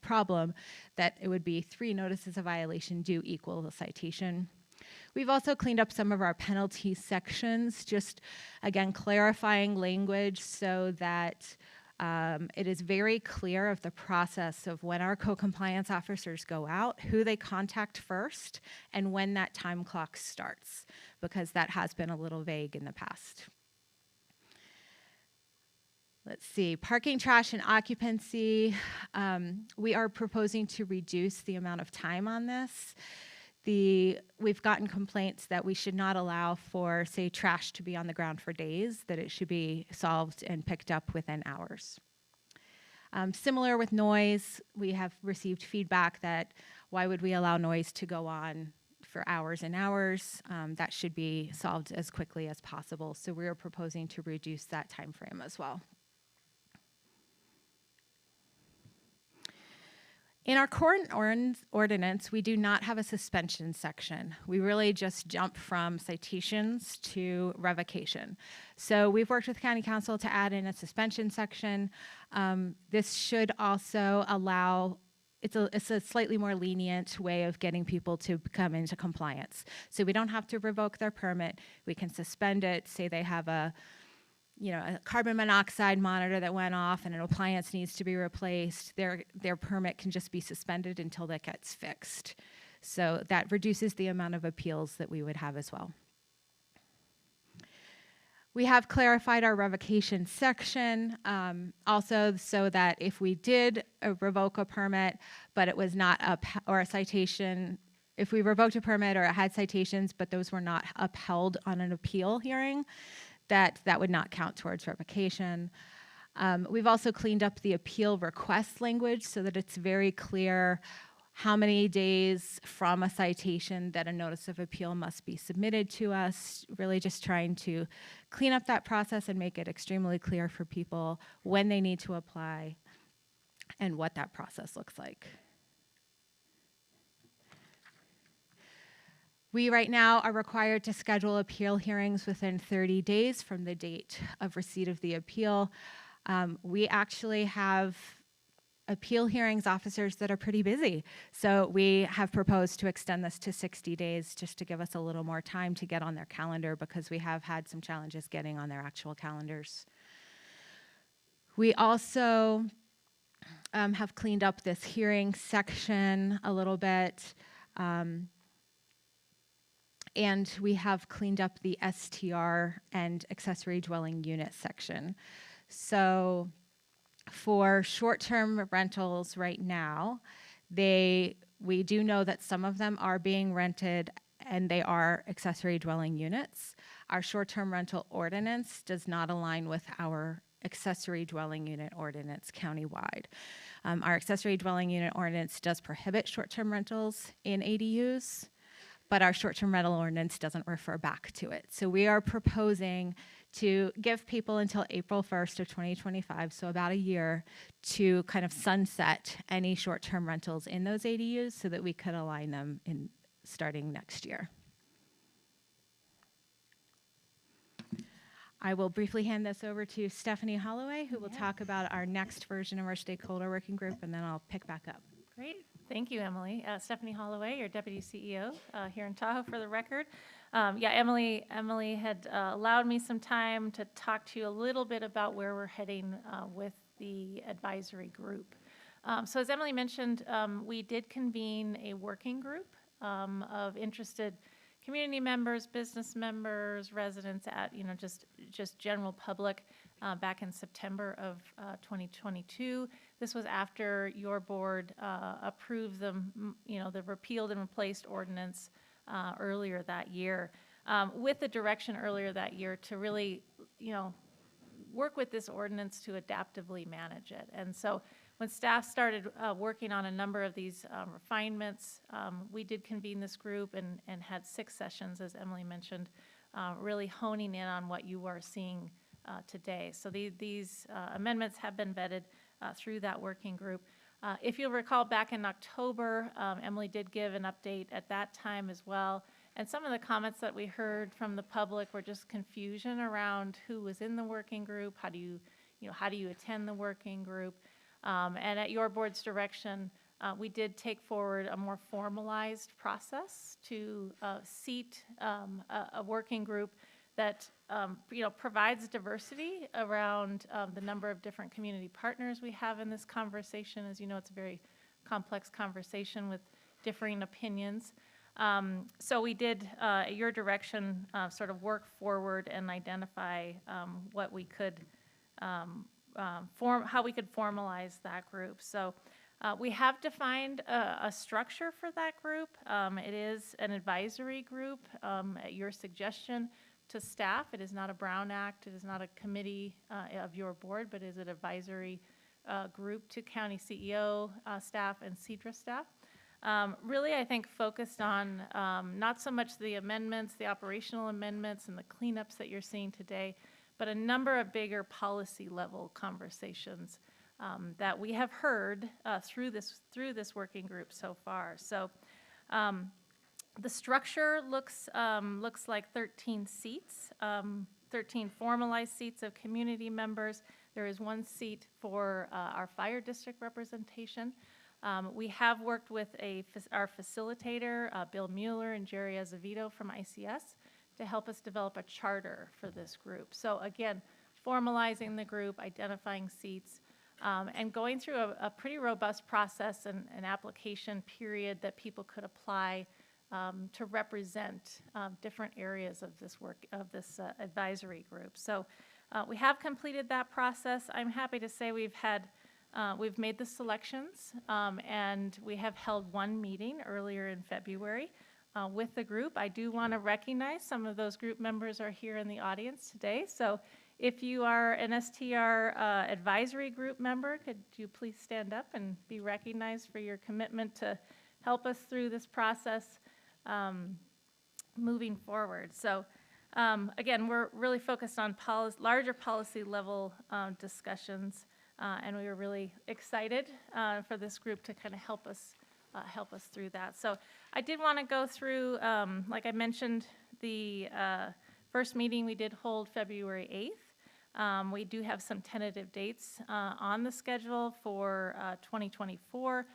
problem, that it would be 3 notices of violation do equal the citation. We've also cleaned up some of our penalty sections, just again clarifying language so that it is very clear of the process of when our co-compliance officers go out, who they contact first, and when that time clock starts, because that has been a little vague in the past. Let's see, parking, trash, and occupancy. We are proposing to reduce the amount of time on this. We've gotten complaints that we should not allow for, say, trash to be on the ground for days, that it should be solved and picked up within hours. Similar with noise, we have received feedback that why would we allow noise to go on for hours and hours? That should be solved as quickly as possible. So we are proposing to reduce that time frame as well. In our current ordinance, we do not have a suspension section. We really just jump from citations to revocation. So we've worked with County Council to add in a suspension section. This should also allow, it's a slightly more lenient way of getting people to come into compliance. So we don't have to revoke their permit. We can suspend it, say they have a carbon monoxide monitor that went off and an appliance needs to be replaced, their permit can just be suspended until that gets fixed. So that reduces the amount of appeals that we would have as well. We have clarified our revocation section, also so that if we did revoke a permit, but it was not or a citation, if we revoked a permit or it had citations, but those were not upheld on an appeal hearing, that would not count towards revocation. We've also cleaned up the appeal request language so that it's very clear how many days from a citation that a notice of appeal must be submitted to us, really just trying to clean up that process and make it extremely clear for people when they need to apply and what that process looks like. We right now are required to schedule appeal hearings within 30 days from the date of receipt of the appeal. We actually have appeal hearings officers that are pretty busy. So we have proposed to extend this to 60 days just to give us a little more time to get on their calendar because we have had some challenges getting on their actual calendars. We also have cleaned up this hearing section a little bit. And we have cleaned up the STR and accessory dwelling unit section. So for short-term rentals right now, we do know that some of them are being rented and they are accessory dwelling units. Our short-term rental ordinance does not align with our accessory dwelling unit ordinance countywide. Our accessory dwelling unit ordinance does prohibit short-term rentals in ADUs, but our short-term rental ordinance doesn't refer back to it. So we are proposing to give people until April 1st of 2025, so about a year, to kind of sunset any short-term rentals in those ADUs so that we could align them in starting next year. I will briefly hand this over to Stephanie Holloway, who will talk about our next version of our stakeholder working group, and then I'll pick back up. Great. Thank you, Emily. Stephanie Holloway, your Deputy CEO here in Tahoe for the record. Emily had allowed me some time to talk to you a little bit about where we're heading with the advisory group. So as Emily mentioned, we did convene a working group of interested community members, business members, residents, just general public back in September of 2022. This was after your board approved the repealed and replaced ordinance earlier that year, with the direction earlier that year to really, work with this ordinance to adaptively manage it. And so when staff started working on a number of these refinements, we did convene this group and had 6 sessions, as Emily mentioned, really honing in on what you are seeing today. So these amendments have been vetted through that working group. If you'll recall, back in October, Emily did give an update at that time as well. And some of the comments that we heard from the public were just confusion around who was in the working group, how do you attend the working group. And at your board's direction, we did take forward a more formalized process to seat a working group that provides diversity around the number of different community partners we have in this conversation. As you know, it's a very complex conversation with differing opinions. So we did, at your direction, sort of work forward and identify what we could how we could formalize that group. So we have defined a structure for that group. It is an advisory group at your suggestion to staff. It is not a Brown Act. It is not a committee of your board, but is an advisory group to county CEO staff and CEDRA staff. Really, I think focused on not so much the amendments, the operational amendments and the cleanups that you're seeing today, but a number of bigger policy level conversations that we have heard through this working group so far. So the structure looks like 13 seats, 13 formalized seats of community members. There is 1 seat for our fire district representation. We have worked with our facilitator, Bill Mueller and Jerry Azevedo from ICS, to help us develop a charter for this group. So again, formalizing the group, identifying seats, and going through a pretty robust process and an application period that people could apply to represent different areas of this work, of this advisory group. So we have completed that process. I'm happy to say we've made the selections, and we have held 1 meeting earlier in February with the group. I do want to recognize some of those group members are here in the audience today. So if you are an STR advisory group member, could you please stand up and be recognized for your commitment to help us through this process moving forward. So again, we're really focused on larger policy level discussions, and we were really excited for this group to kind of help us through that. So I did want to go through, like I mentioned, the first meeting we did hold February 8th. We do have some tentative dates on the schedule for 2024,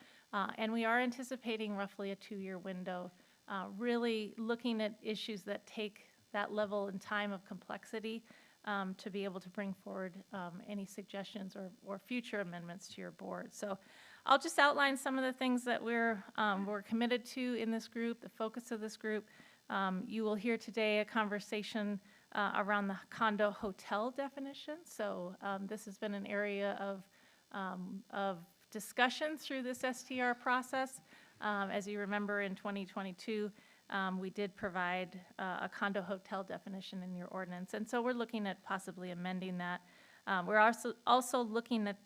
and we are anticipating roughly a 2-year window, really looking at issues that take that level and time of complexity to be able to bring forward any suggestions or future amendments to your board. So I'll just outline some of the things that we're committed to in this group, the focus of this group. You will hear today a conversation around the condo hotel definition. So this has been an area of discussion through this STR process. As you remember, in 2022, we did provide a condo hotel definition in your ordinance, and so we're looking at possibly amending that. We're also looking at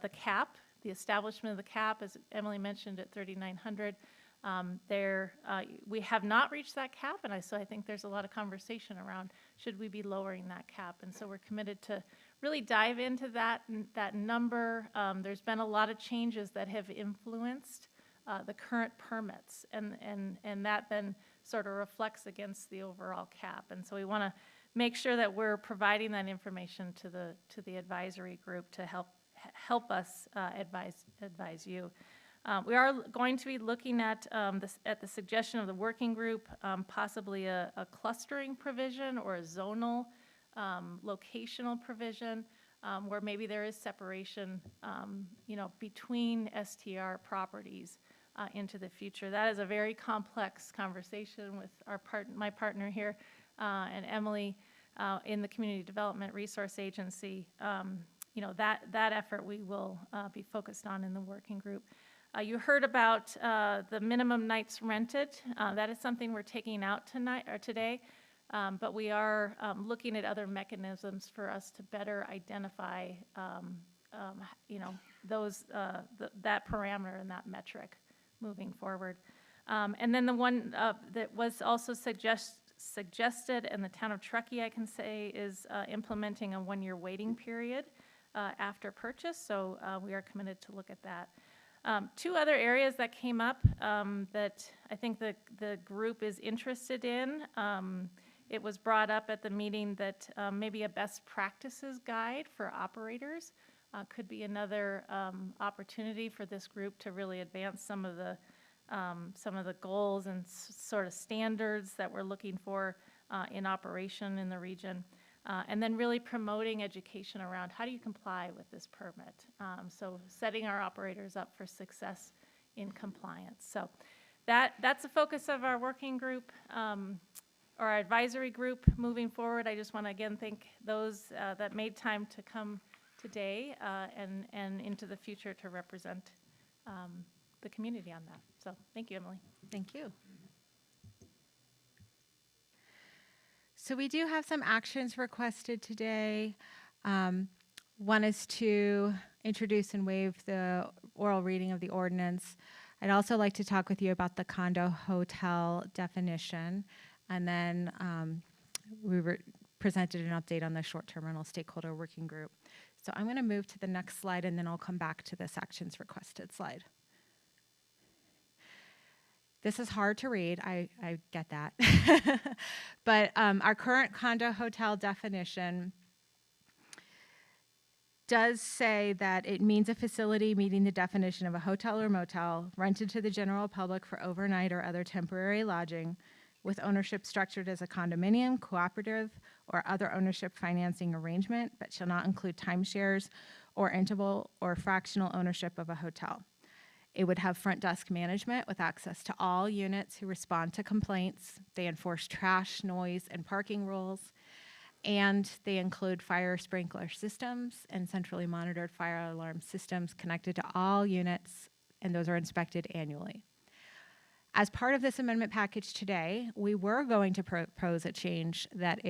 the cap, the establishment of the cap, as Emily mentioned, at 3,900. We have not reached that cap, and so I think there's a lot of conversation around should we be lowering that cap, and so we're committed to really dive into that number. There's been a lot of changes that have influenced the current permits, and that then sort of reflects against the overall cap. And so we want to make sure that we're providing that information to the advisory group to help us advise you. We are going to be looking at the suggestion of the working group, possibly a clustering provision or a zonal locational provision where maybe there is separation, between STR properties into the future. That is a very complex conversation with my partner here and Emily in the Community Development Resource Agency. That effort we will be focused on in the working group. You heard about the minimum nights rented. That is something we're taking out today, but we are looking at other mechanisms for us to better identify, that parameter and that metric moving forward. And then the one that was also suggested, and the town of Truckee, I can say, is implementing a 1-year waiting period after purchase. So we are committed to look at that. 2 other areas that came up that I think the group is interested in. It was brought up at the meeting that maybe a best practices guide for operators could be another opportunity for this group to really advance some of the goals and sort of standards that we're looking for in operation in the region. And then really promoting education around how do you comply with this permit. So setting our operators up for success in compliance. So that's the focus of our working group, or our advisory group moving forward. I just want to again thank those that made time to come today and into the future to represent the community on that. So thank you, Emily. Thank you. So we do have some actions requested today. One is to introduce and waive the oral reading of the ordinance. I'd also like to talk with you about the condo hotel definition. And then we presented an update on the short-term rental stakeholder working group. So I'm going to move to the next slide, and then I'll come back to this actions requested slide. This is hard to read, I get that. But our current condo hotel definition does say that it means a facility meeting the definition of a hotel or motel rented to the general public for overnight or other temporary lodging, with ownership structured as a condominium, cooperative, or other ownership financing arrangement, but shall not include timeshares or interval or fractional ownership of a hotel. It would have front desk management with access to all units who respond to complaints. They enforce trash, noise, and parking rules. And they include fire sprinkler systems and centrally monitored fire alarm systems connected to all units, and those are inspected annually. As part of this amendment package today, we were going to propose a change that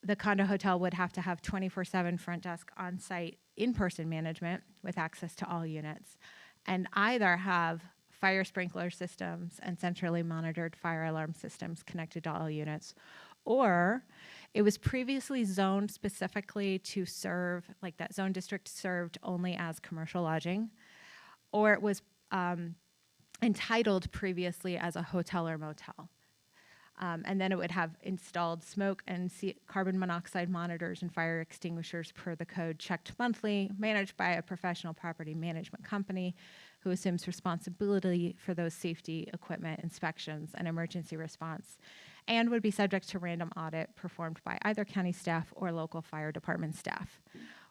the condo hotel would have to have 24/7 front desk on-site in-person management with access to all units, and either have fire sprinkler systems and centrally monitored fire alarm systems connected to all units, or it was previously zoned specifically to serve, like that zone district served only as commercial lodging, or it was entitled previously as a hotel or motel. And then it would have installed smoke and carbon monoxide monitors and fire extinguishers per the code, checked monthly, managed by a professional property management company who assumes responsibility for those safety equipment inspections and emergency response, and would be subject to random audit performed by either county staff or local fire department staff.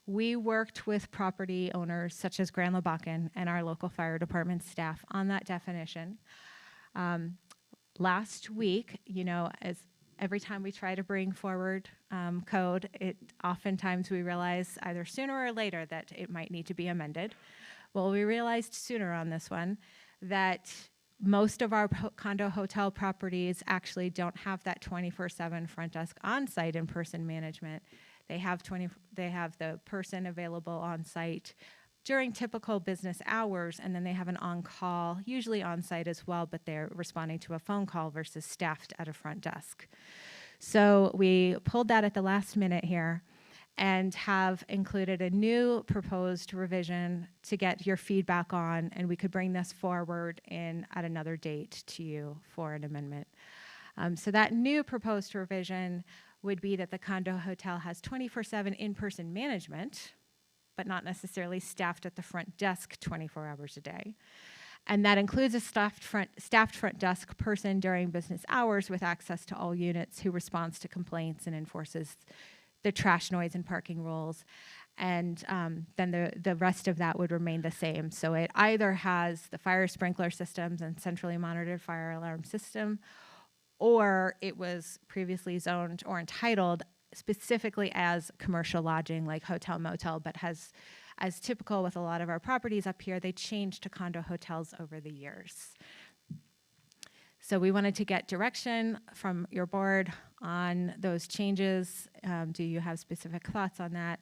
We worked with property owners such as Grand Lebacan and our local fire department staff on that definition. Last week, as every time we try to bring forward code, oftentimes we realize either sooner or later that it might need to be amended. Well, we realized sooner on this one that most of our condo hotel properties actually don't have that 24/7 front desk on-site in-person management. They have the person available on site during typical business hours, and then they have an on-call, usually on-site as well, but they're responding to a phone call versus staffed at a front desk. So we pulled that at the last minute here and have included a new proposed revision to get your feedback on, and we could bring this forward at another date to you for an amendment. So that new proposed revision would be that the condo hotel has 24/7 in-person management, but not necessarily staffed at the front desk 24 hours a day. And that includes a staffed front desk person during business hours with access to all units who responds to complaints and enforces the trash, noise, and parking rules. And then the rest of that would remain the same. So it either has the fire sprinkler systems and centrally monitored fire alarm system, or it was previously zoned or entitled specifically as commercial lodging like hotel motel, but has, as typical with a lot of our properties up here, they changed to condo hotels over the years. So we wanted to get direction from your board on those changes. Do you have specific thoughts on that?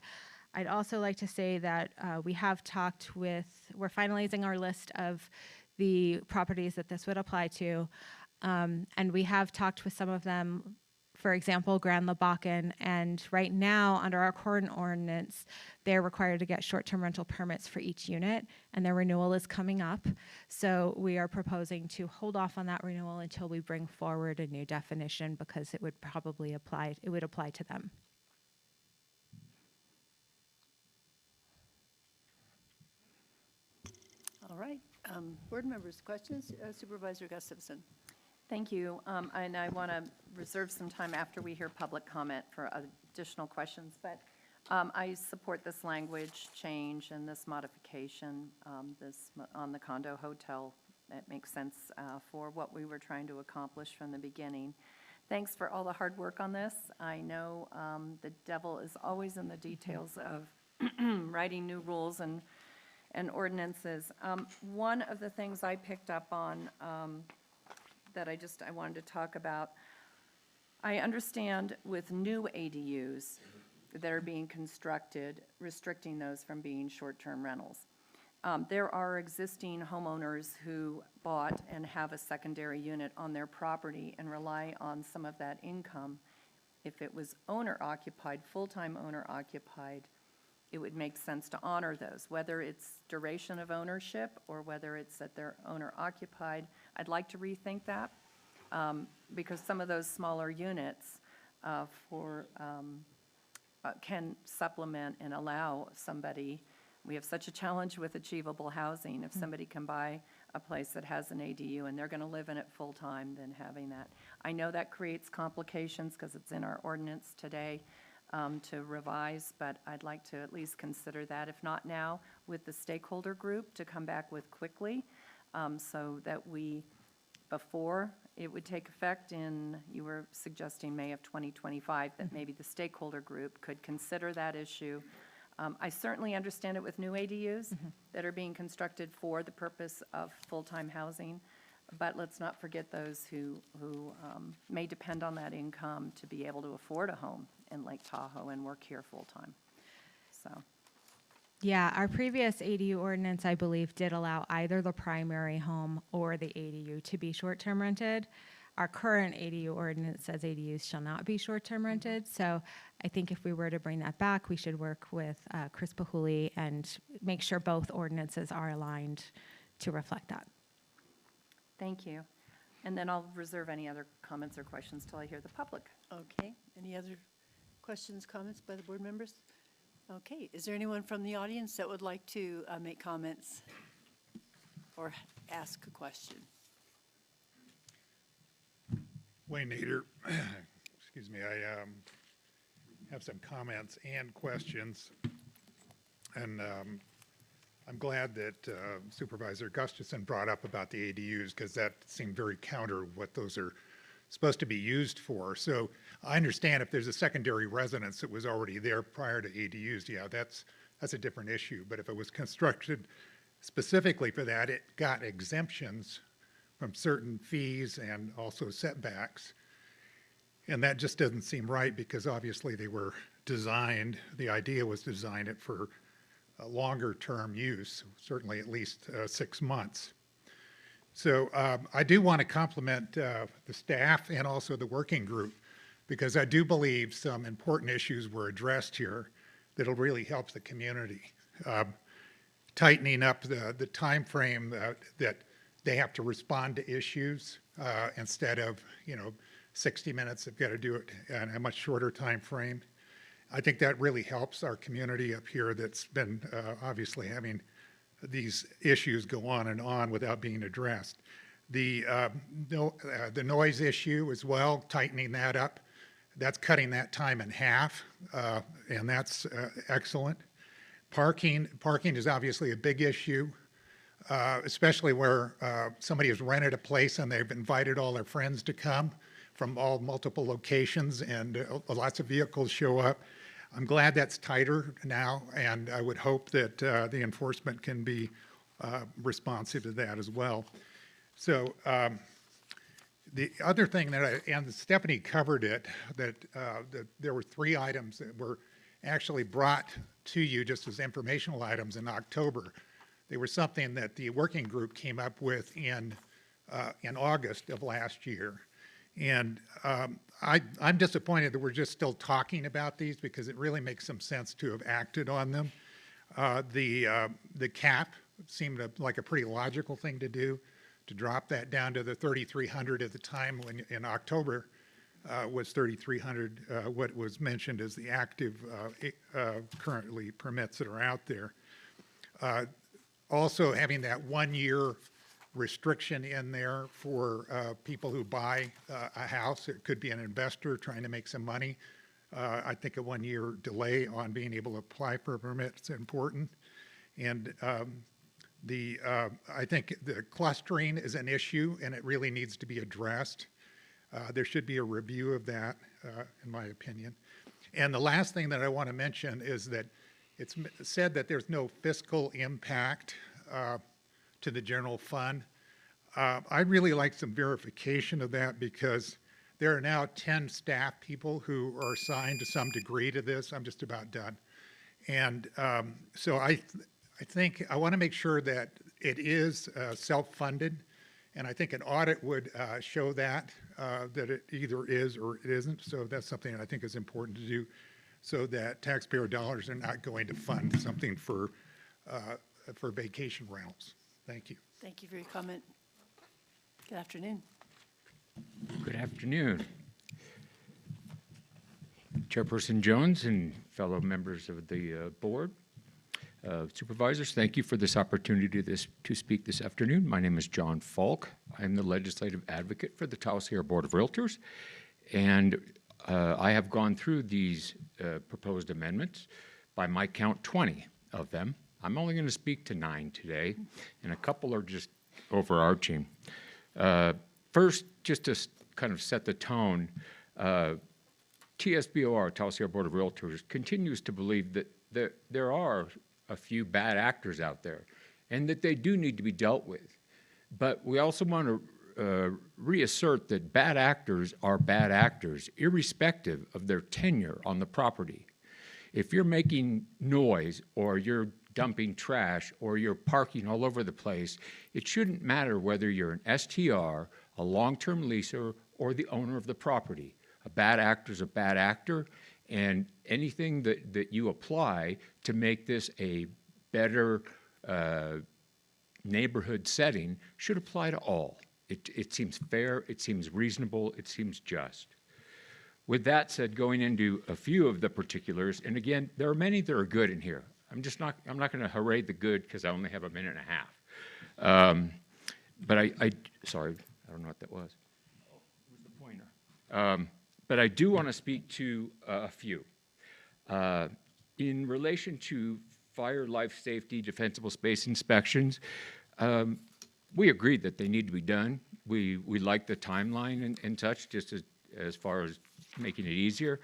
I'd also like to say that we're finalizing our list of the properties that this would apply to. And we have talked with some of them, for example, Grand Lebacan, and right now, under our current ordinance, they're required to get short-term rental permits for each unit, and their renewal is coming up. So we are proposing to hold off on that renewal until we bring forward a new definition, because it would probably apply to them. All right. Board members, questions? Supervisor Gustafson. Thank you. And I want to reserve some time after we hear public comment for additional questions. But I support this language change and this modification, on the condo hotel. It makes sense for what we were trying to accomplish from the beginning. Thanks for all the hard work on this. I know the devil is always in the details of writing new rules and ordinances. One of the things I picked up on that I wanted to talk about, I understand with new ADUs that are being constructed, restricting those from being short-term rentals. There are existing homeowners who bought and have a secondary unit on their property and rely on some of that income if it was owner-occupied, full-time owner-occupied, it would make sense to honor those, whether it's duration of ownership or whether it's that they're owner-occupied. I'd like to rethink that, because some of those smaller units can supplement and allow somebody. We have such a challenge with achievable housing. If somebody can buy a place that has an ADU and they're going to live in it full-time, then having that. I know that creates complications because it's in our ordinance today to revise, but I'd like to at least consider that, if not now, with the stakeholder group to come back with quickly, so that before it would take effect in, you were suggesting May of 2025, that maybe the stakeholder group could consider that issue. I certainly understand it with new ADUs that are being constructed for the purpose of full-time housing, but let's not forget those who may depend on that income to be able to afford a home in Lake Tahoe and work here full-time. So. Yeah, our previous ADU ordinance, I believe, did allow either the primary home or the ADU to be short-term rented. Our current ADU ordinance says ADUs shall not be short-term rented. So I think if we were to bring that back, we should work with Chris Pahuli and make sure both ordinances are aligned to reflect that. Thank you. And then I'll reserve any other comments or questions till I hear the public. Okay, any other questions, comments by the board members? Okay, is there anyone from the audience that would like to make comments or ask a question? Wayne Nader, excuse me, I have some comments and questions. And I'm glad that Supervisor Gustafson brought up about the ADUs, because that seemed very counter what those are supposed to be used for. So I understand if there's a secondary residence that was already there prior to ADUs, yeah, that's a different issue. But if it was constructed specifically for that, it got exemptions from certain fees and also setbacks. And that just doesn't seem right, because obviously they were designed, the idea was to design it for a longer term use, certainly at least 6 months. So I do want to compliment the staff and also the working group, because I do believe some important issues were addressed here that'll really help the community. Tightening up the time frame that they have to respond to issues instead of 60 minutes. They've got to do it in a much shorter time frame. I think that really helps our community up here that's been obviously having these issues go on and on without being addressed. The noise issue as well, tightening that up, that's cutting that time in half, and that's excellent. Parking is obviously a big issue, especially where somebody has rented a place and they've invited all their friends to come from all multiple locations, and lots of vehicles show up. I'm glad that's tighter now, and I would hope that the enforcement can be responsive to that as well. So the other thing and Stephanie covered it, that there were 3 items that were actually brought to you just as informational items in October. They were something that the working group came up with in August of last year. And I'm disappointed that we're just still talking about these, because it really makes some sense to have acted on them. The cap seemed like a pretty logical thing to do, to drop that down to the 3,300 at the time when in October was 3,300, what was mentioned as the active currently permits that are out there. Also having that 1-year restriction in there for people who buy a house. It could be an investor trying to make some money. I think a 1-year delay on being able to apply for a permit is important. And I think the clustering is an issue, and it really needs to be addressed. There should be a review of that, in my opinion. And the last thing that I want to mention is that it's said that there's no fiscal impact to the general fund. I'd really like some verification of that, because there are now 10 staff people who are assigned to some degree to this. I'm just about done. And so I think I want to make sure that it is self-funded, and I think an audit would show that that it either is or it isn't. So that's something I think is important to do so that taxpayer dollars are not going to fund something for vacation rentals. Thank you. Thank you for your comment. Good afternoon. Good afternoon. Chairperson Jones and fellow members of the board, supervisors, thank you for this opportunity to speak this afternoon. My name is John Falk. I'm the legislative advocate for the Taos Sierra Board of Realtors, and I have gone through these proposed amendments. By my count, 20 of them. I'm only going to speak to 9 today, and a couple are just overarching. First, just to kind of set the tone, TSBOR, Taos Sierra Board of Realtors, continues to believe that there are a few bad actors out there and that they do need to be dealt with. But we also want to reassert that bad actors are bad actors, irrespective of their tenure on the property. If you're making noise or you're dumping trash or you're parking all over the place, it shouldn't matter whether you're an STR, a long-term leaser, or the owner of the property. A bad actor is a bad actor, and anything that you apply to make this a better neighborhood setting should apply to all. It seems fair, it seems reasonable, it seems just. With that said, going into a few of the particulars, and again, there are many that are good in here. I'm not going to hooray the good because I only have a minute and a half. But sorry, I don't know what that was. Oh, it was the pointer. But I do want to speak to a few. In relation to fire, life safety, defensible space inspections, we agreed that they need to be done. We like the timeline and such, just as far as making it easier.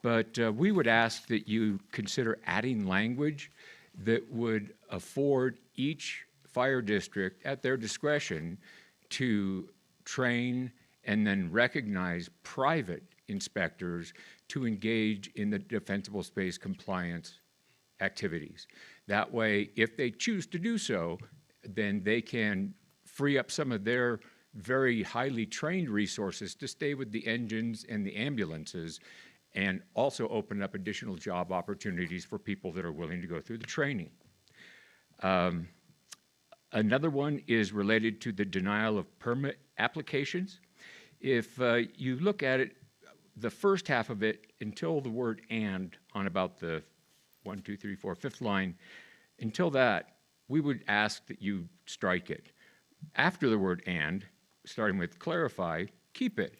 But we would ask that you consider adding language that would afford each fire district at their discretion to train and then recognize private inspectors to engage in the defensible space compliance activities. That way, if they choose to do so, then they can free up some of their very highly trained resources to stay with the engines and the ambulances, and also open up additional job opportunities for people that are willing to go through the training. Another one is related to the denial of permit applications. If you look at it, the first half of it, until the word "and" on about the 1, 2, 3, 4, 5th line, until that, we would ask that you strike it. After the word "and," starting with clarify, keep it.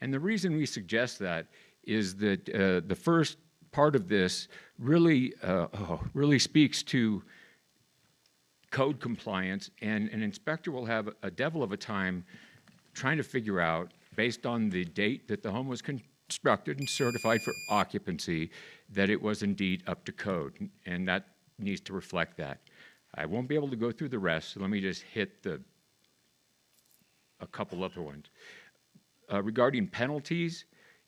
And the reason we suggest that is that the first part of this really speaks to code compliance, and an inspector will have a devil of a time trying to figure out, based on the date that the home was constructed and certified for occupancy, that it was indeed up to code, and that needs to reflect that. I won't be able to go through the rest, so let me just hit a couple other ones. Regarding penalties,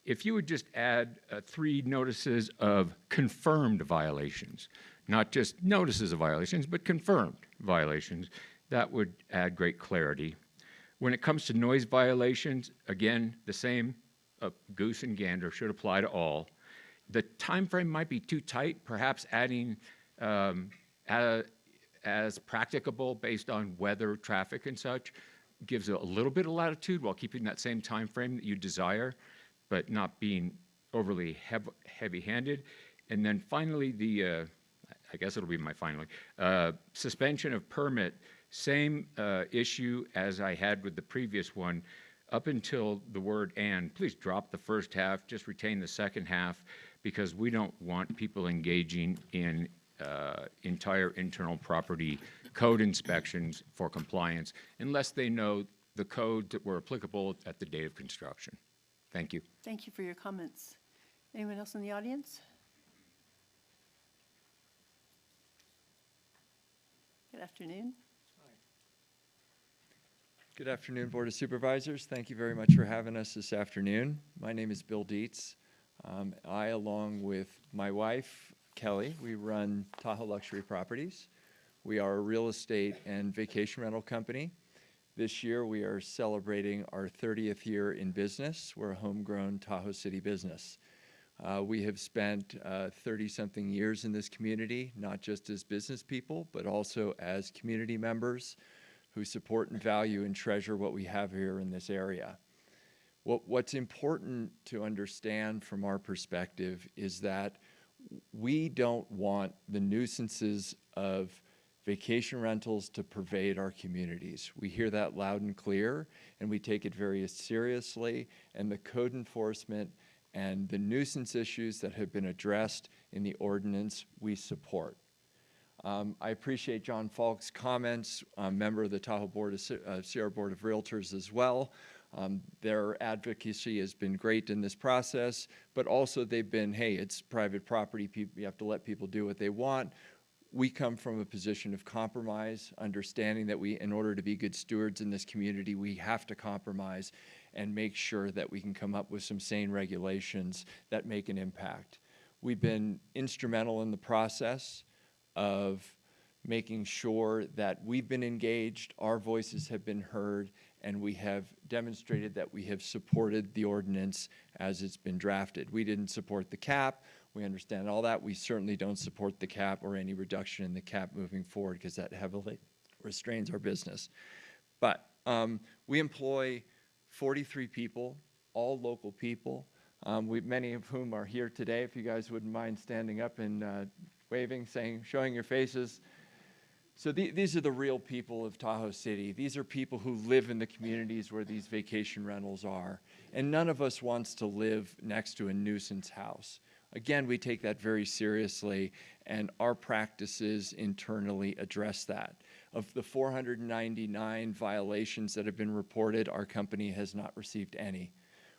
if you would just add 3 notices of confirmed violations, not just notices of violations, but confirmed violations, that would add great clarity. When it comes to noise violations, again, the same goose and gander should apply to all. The time frame might be too tight, perhaps adding as practicable based on weather, traffic, and such, gives a little bit of latitude while keeping that same time frame that you desire, but not being overly heavy-handed. And then finally, I guess it'll be my finally, suspension of permit, same issue as I had with the previous one, up until the word "and." Please drop the first half, just retain the second half, because we don't want people engaging in entire internal property code inspections for compliance unless they know the codes that were applicable at the date of construction. Thank you. Thank you for your comments. Anyone else in the audience? Good afternoon. Good afternoon, Board of Supervisors. Thank you very much for having us this afternoon. My name is Bill Dietz. I, along with my wife, Kelly, we run Tahoe Luxury Properties. We are a real estate and vacation rental company. This year, we are celebrating our 30th year in business. We're a homegrown Tahoe City business. We have spent 30-something years in this community, not just as business people, but also as community members who support and value and treasure what we have here in this area. What's important to understand from our perspective is that we don't want the nuisances of vacation rentals to pervade our communities. We hear that loud and clear, and we take it very seriously, and the code enforcement and the nuisance issues that have been addressed in the ordinance we support. I appreciate John Falk's comments, member of the Tahoe Sierra Board of Realtors as well. Their advocacy has been great in this process, but also they've been, hey, it's private property, you have to let people do what they want. We come from a position of compromise, understanding that in order to be good stewards in this community, we have to compromise and make sure that we can come up with some sane regulations that make an impact. We've been instrumental in the process of making sure that we've been engaged, our voices have been heard, and we have demonstrated that we have supported the ordinance as it's been drafted. We didn't support the cap. We understand all that. We certainly don't support the cap or any reduction in the cap moving forward because that heavily restrains our business. But we employ 43 people, all local people, many of whom are here today. If you guys wouldn't mind standing up and waving, showing your faces. So these are the real people of Tahoe City. These are people who live in the communities where these vacation rentals are. And none of us wants to live next to a nuisance house. Again, we take that very seriously, and our practices internally address that. Of the 499 violations that have been reported, our company has not received any.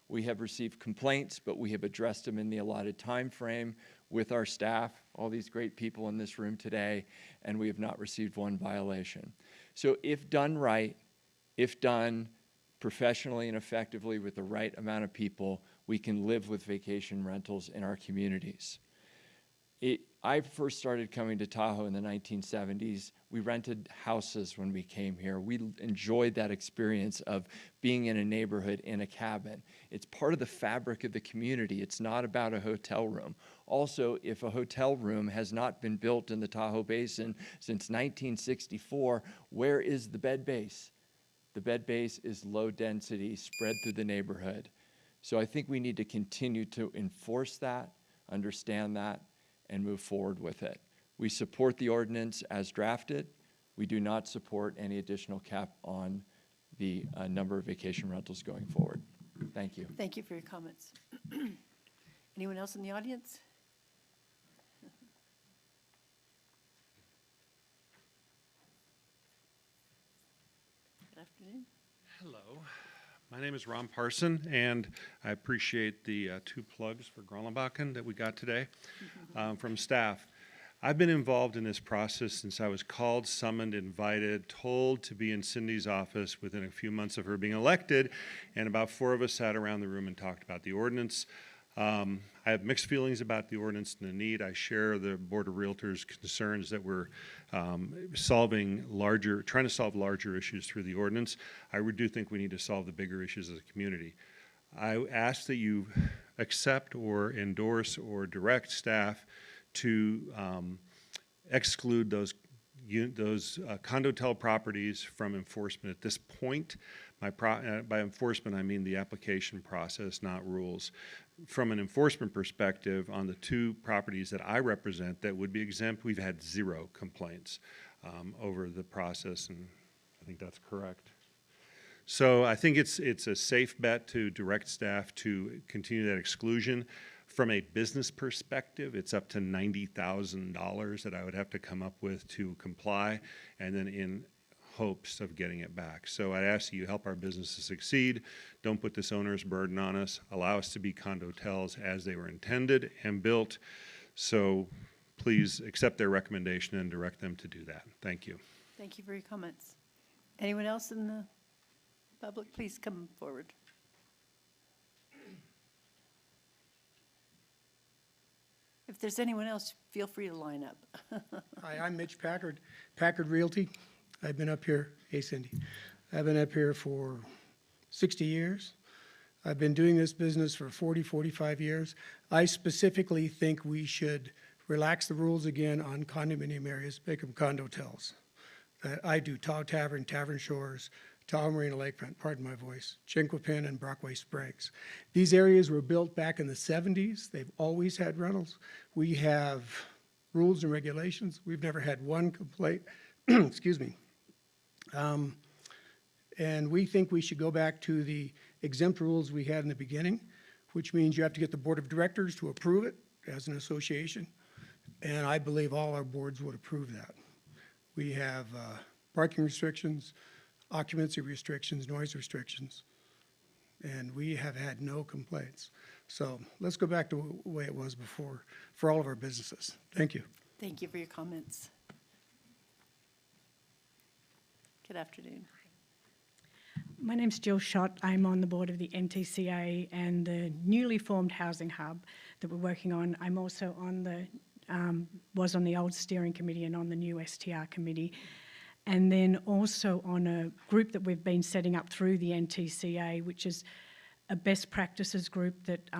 We have received complaints, but we have addressed them in the allotted time frame with our staff, all these great people in this room today, and we have not received one violation. So if done right, if done professionally and effectively with the right amount of people, we can live with vacation rentals in our communities. I first started coming to Tahoe in the 1970s. We rented houses when we came here. We enjoyed that experience of being in a neighborhood in a cabin. It's part of the fabric of the community. It's not about a hotel room. Also, if a hotel room has not been built in the Tahoe Basin since 1964, where is the bed base? The bed base is low density, spread through the neighborhood. So I think we need to continue to enforce that, understand that, and move forward with it. We support the ordinance as drafted. We do not support any additional cap on the number of vacation rentals going forward. Thank you. Thank you for your comments. Anyone else in the audience? Good afternoon. Hello. My name is Ron Parson, and I appreciate the 2 plugs for Grollenbachen that we got today from staff. I've been involved in this process since I was called, summoned, invited, told to be in Cindy's office within a few months of her being elected, and about 4 of us sat around the room and talked about the ordinance. I have mixed feelings about the ordinance and the need. I share the Board of Realtors' concerns that we're trying to solve larger issues through the ordinance. I do think we need to solve the bigger issues as a community. I ask that you accept or endorse or direct staff to exclude those condotel properties from enforcement at this point. By enforcement, I mean the application process, not rules. From an enforcement perspective, on the 2 properties that I represent that would be exempt, we've had 0 complaints over the process, and I think that's correct. So I think it's a safe bet to direct staff to continue that exclusion. From a business perspective, it's up to $90,000 that I would have to come up with to comply, and then in hopes of getting it back. So I'd ask that you help our businesses succeed. Don't put this onerous burden on us. Allow us to be condotels as they were intended and built. So please accept their recommendation and direct them to do that. Thank you. Thank you for your comments. Anyone else in the public? Please come forward. If there's anyone else, feel free to line up. Hi, I'm Mitch Packard, Packard Realty. I've been up here, hey Cindy, I've been up here for 60 years. I've been doing this business for 40, 45 years. I specifically think we should relax the rules again on condominium areas, make them condotels. I do Tahoe Tavern, Tavern Shores, Tahoe Marina Lakefront, pardon my voice, Chinquapin and Brockway Springs. These areas were built back in the 70s. They've always had rentals. We have rules and regulations. We've never had one complaint, excuse me. And we think we should go back to the exempt rules we had in the beginning, which means you have to get the board of directors to approve it as an association. And I believe all our boards would approve that. We have parking restrictions, occupancy restrictions, noise restrictions, and we have had no complaints. So let's go back to the way it was before for all of our businesses. Thank you. Thank you for your comments. Good afternoon. My name's Jill Schott. I'm on the board of the NTCA and the newly formed housing hub that we're working on. I'm also on the, was on the old steering committee and on the new STR committee. And then also on a group that we've been setting up through the NTCA, which is a best practices group that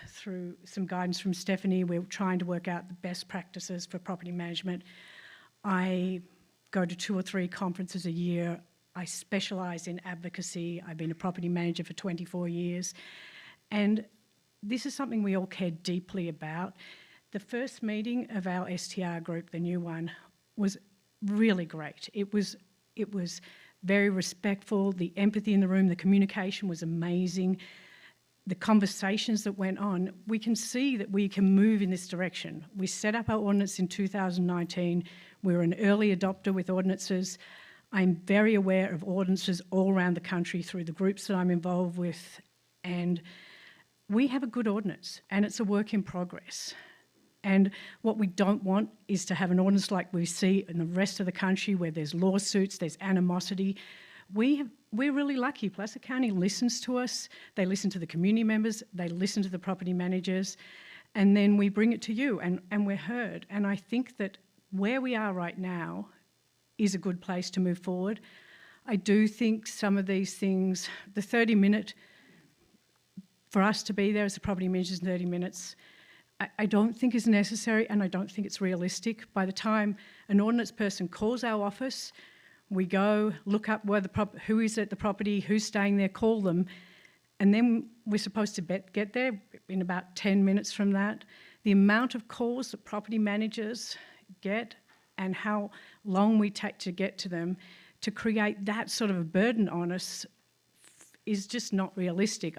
through some guidance from Stephanie, we're trying to work out the best practices for property management. I go to 2 or 3 conferences a year. I specialise in advocacy. I've been a property manager for 24 years. And this is something we all care deeply about. The first meeting of our STR group, the new one, was really great. It was very respectful. The empathy in the room, the communication was amazing. The conversations that went on, we can see that we can move in this direction. We set up our ordinance in 2019. We were an early adopter with ordinances. I'm very aware of ordinances all around the country through the groups that I'm involved with, and we have a good ordinance, and it's a work in progress. And what we don't want is to have an ordinance like we see in the rest of the country where there's lawsuits, there's animosity. We're really lucky. Placer County listens to us. They listen to the community members. They listen to the property managers. And then we bring it to you, and we're heard. And I think that where we are right now is a good place to move forward. I do think some of these things, the 30-minute, for us to be there as a property manager in 30 minutes, I don't think is necessary, and I don't think it's realistic. By the time an ordinance person calls our office, we go look up where who is at the property, who's staying there, call them, and then we're supposed to get there in about 10 minutes from that. The amount of calls that property managers get and how long we take to get to them, to create that sort of a burden on us is just not realistic.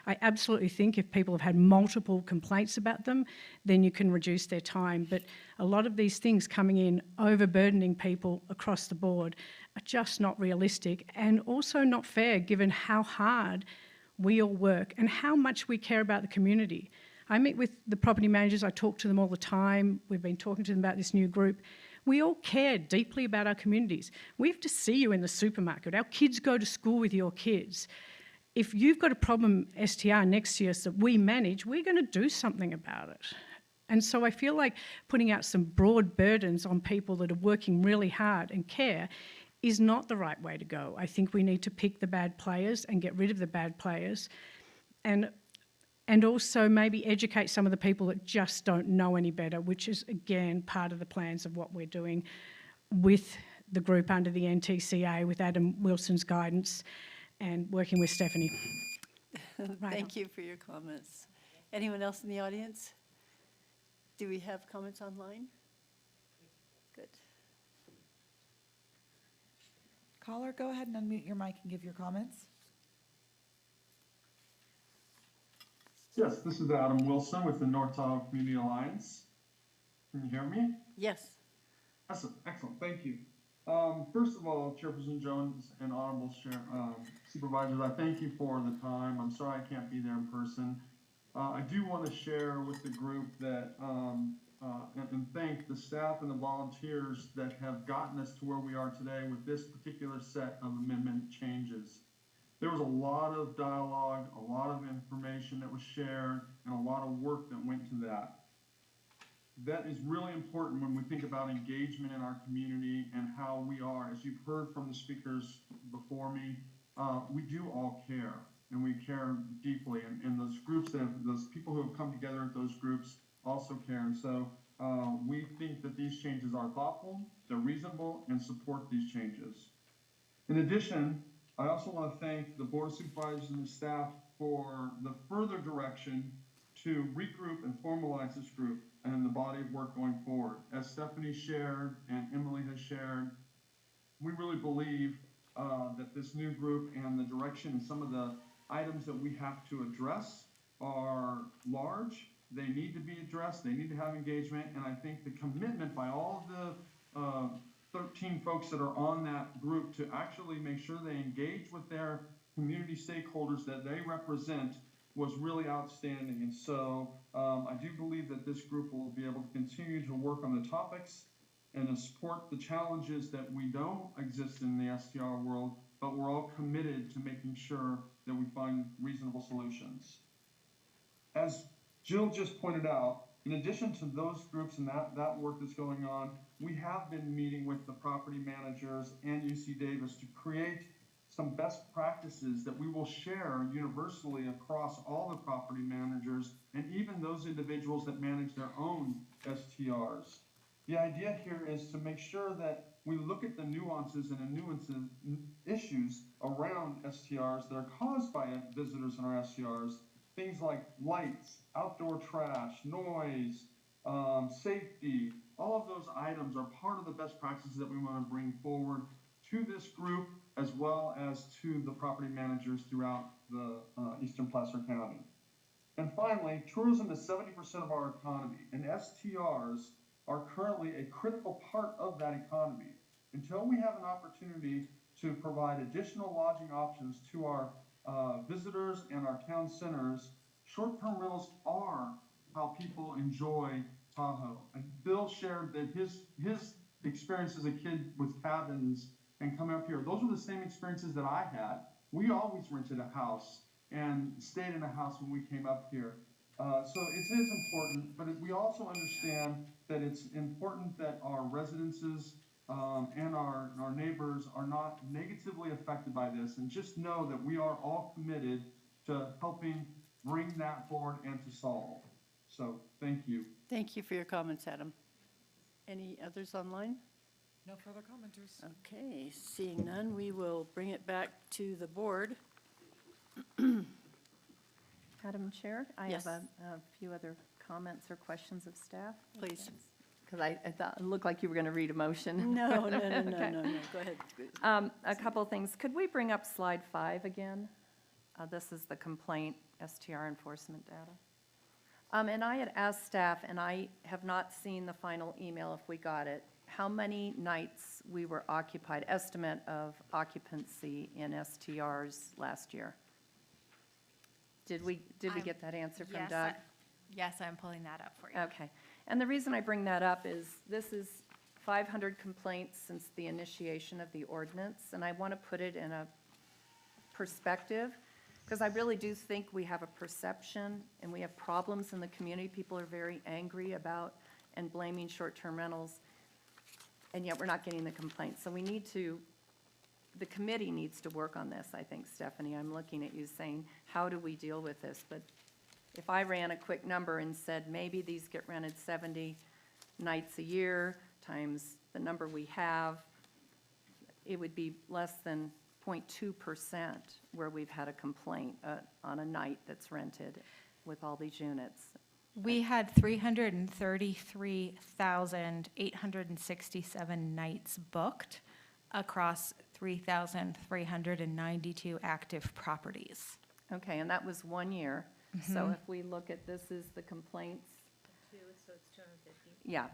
I absolutely think if people have had multiple complaints about them, then you can reduce their time. But a lot of these things coming in, overburdening people across the board, are just not realistic and also not fair given how hard we all work and how much we care about the community. I meet with the property managers, I talk to them all the time. We've been talking to them about this new group. We all care deeply about our communities. We have to see you in the supermarket. Our kids go to school with your kids. If you've got a problem, STR, next to us that we manage, we're going to do something about it. And so I feel like putting out some broad burdens on people that are working really hard and care is not the right way to go. I think we need to pick the bad players and get rid of the bad players, and also maybe educate some of the people that just don't know any better, which is, again, part of the plans of what we're doing with the group under the NTCA, with Adam Wilson's guidance and working with Stephanie. Thank you for your comments. Anyone else in the audience? Do we have comments online? Good. Caller, go ahead and unmute your mic and give your comments. Yes, this is Adam Wilson with the North Tahoe Community Alliance. Can you hear me? Yes. Excellent, thank you. First of all, Chairperson Jones and Honorable Supervisors, I thank you for the time. I'm sorry I can't be there in person. I do want to share with the group that and thank the staff and the volunteers that have gotten us to where we are today with this particular set of amendment changes. There was a lot of dialogue, a lot of information that was shared, and a lot of work that went to that. that is really important when we think about engagement in our community and how we are, as you've heard from the speakers before me, we do all care, and we care deeply, and those groups those people who have come together at those groups also care, and so we think that these changes are thoughtful, they're reasonable, and support these changes. In addition, I also want to thank the Board of Supervisors and the staff for the further direction to regroup and formalize this group and the body of work going forward. As Stephanie shared and Emily has shared, we really believe that this new group and the direction and some of the items that we have to address are large. They need to be addressed. They need to have engagement. And I think the commitment by all of the 13 folks that are on that group to actually make sure they engage with their community stakeholders that they represent was really outstanding. And so I do believe that this group will be able to continue to work on the topics and to support the challenges that we know exist in the STR world, but we're all committed to making sure that we find reasonable solutions. As Jill just pointed out, in addition to those groups and that work that's going on, we have been meeting with the property managers and UC Davis to create some best practices that we will share universally across all the property managers and even those individuals that manage their own STRs. The idea here is to make sure that we look at the nuances and issues around STRs that are caused by visitors in our STRs. Things like lights, outdoor trash, noise, safety, all of those items are part of the best practices that we want to bring forward to this group as well as to the property managers throughout the Eastern Placer County. And finally, tourism is 70% of our economy, and STRs are currently a critical part of that economy. Until we have an opportunity to provide additional lodging options to our visitors and our town centers, short-term rentals are how people enjoy Tahoe. And Bill shared that his experience as a kid with cabins and coming up here, those were the same experiences that I had. We always rented a house and stayed in a house when we came up here. So it is important, but we also understand that it's important that our residences and our neighbors are not negatively affected by this, and just know that we are all committed to helping bring that forward and to solve. So thank you. Thank you for your comments, Adam. Any others online? No further commenters. Okay, seeing none, we will bring it back to the board. Madam Chair, I Yes. have a few other comments or questions of staff. Please. Because I thought, it looked like you were going to read a motion. No, no, no, no, Okay. no, no, go ahead. A couple of things. Could we bring up slide 5 again? This is the complaint STR enforcement data. And I had asked staff, and I have not seen the final email if we got it, how many nights we were occupied, estimate of occupancy in STRs last year. Did we get that answer from Doug? Yes, I'm pulling that up for you. Okay. And the reason I bring that up is this is 500 complaints since the initiation of the ordinance, and I want to put it in a perspective, because I really do think we have a perception and we have problems in the community. People are very angry about and blaming short-term rentals, and yet we're not getting the complaints. So we need to, the committee needs to work on this, I think, Stephanie. I'm looking at you saying, how do we deal with this? But if I ran a quick number and said maybe these get rented 70 nights a year times the number we have, it would be less than 0.2% where we've had a complaint on a night that's rented with all these units. We had 333,867 nights booked across 3,392 active properties. Okay, and that was 1 year. So if we look at, this is the complaints. So it's 250. Yeah.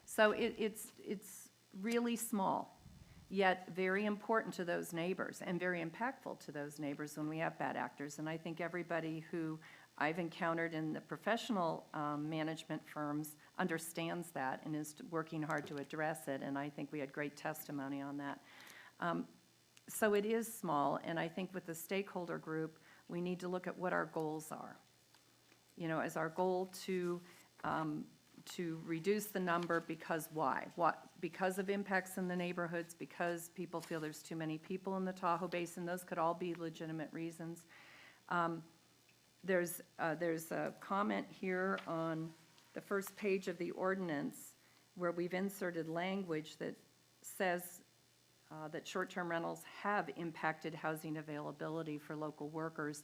So it's really small, yet very important to those neighbors and very impactful to those neighbors when we have bad actors. And I think everybody who I've encountered in the professional management firms understands that and is working hard to address it, and I think we had great testimony on that. So it is small, and I think with the stakeholder group, we need to look at what our goals are. You know, is our goal to to reduce the number because why? Because of impacts in the neighborhoods, because people feel there's too many people in the Tahoe Basin. Those could all be legitimate reasons. There's a comment here on the first page of the ordinance where we've inserted language that says that short-term rentals have impacted housing availability for local workers.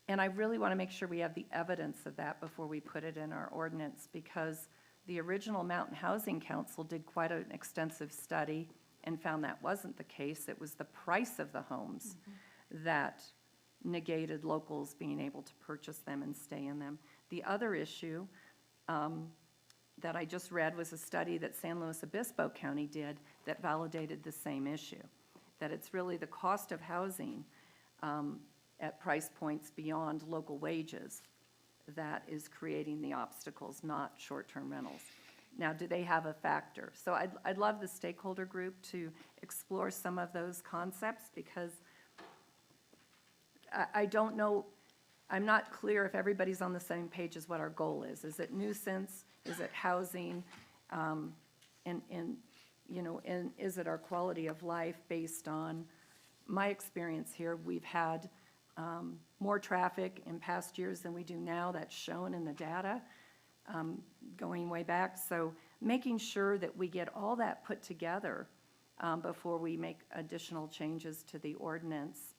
And I really want to make sure we have the evidence of that before we put it in our ordinance, because the original Mountain Housing Council did quite an extensive study and found that wasn't the case. It was the price of the homes that negated locals being able to purchase them and stay in them. The other issue that I just read was a study that San Luis Obispo County did that validated the same issue, that it's really the cost of housing at price points beyond local wages that is creating the obstacles, not short-term rentals. Now, do they have a factor? So I'd love the stakeholder group to explore some of those concepts, because I don't know, I'm not clear if everybody's on the same page as what our goal is. Is it nuisance? Is it housing? And is it our quality of life based on my experience here? We've had more traffic in past years than we do now. That's shown in the data going way back. So making sure that we get all that put together before we make additional changes to the ordinance.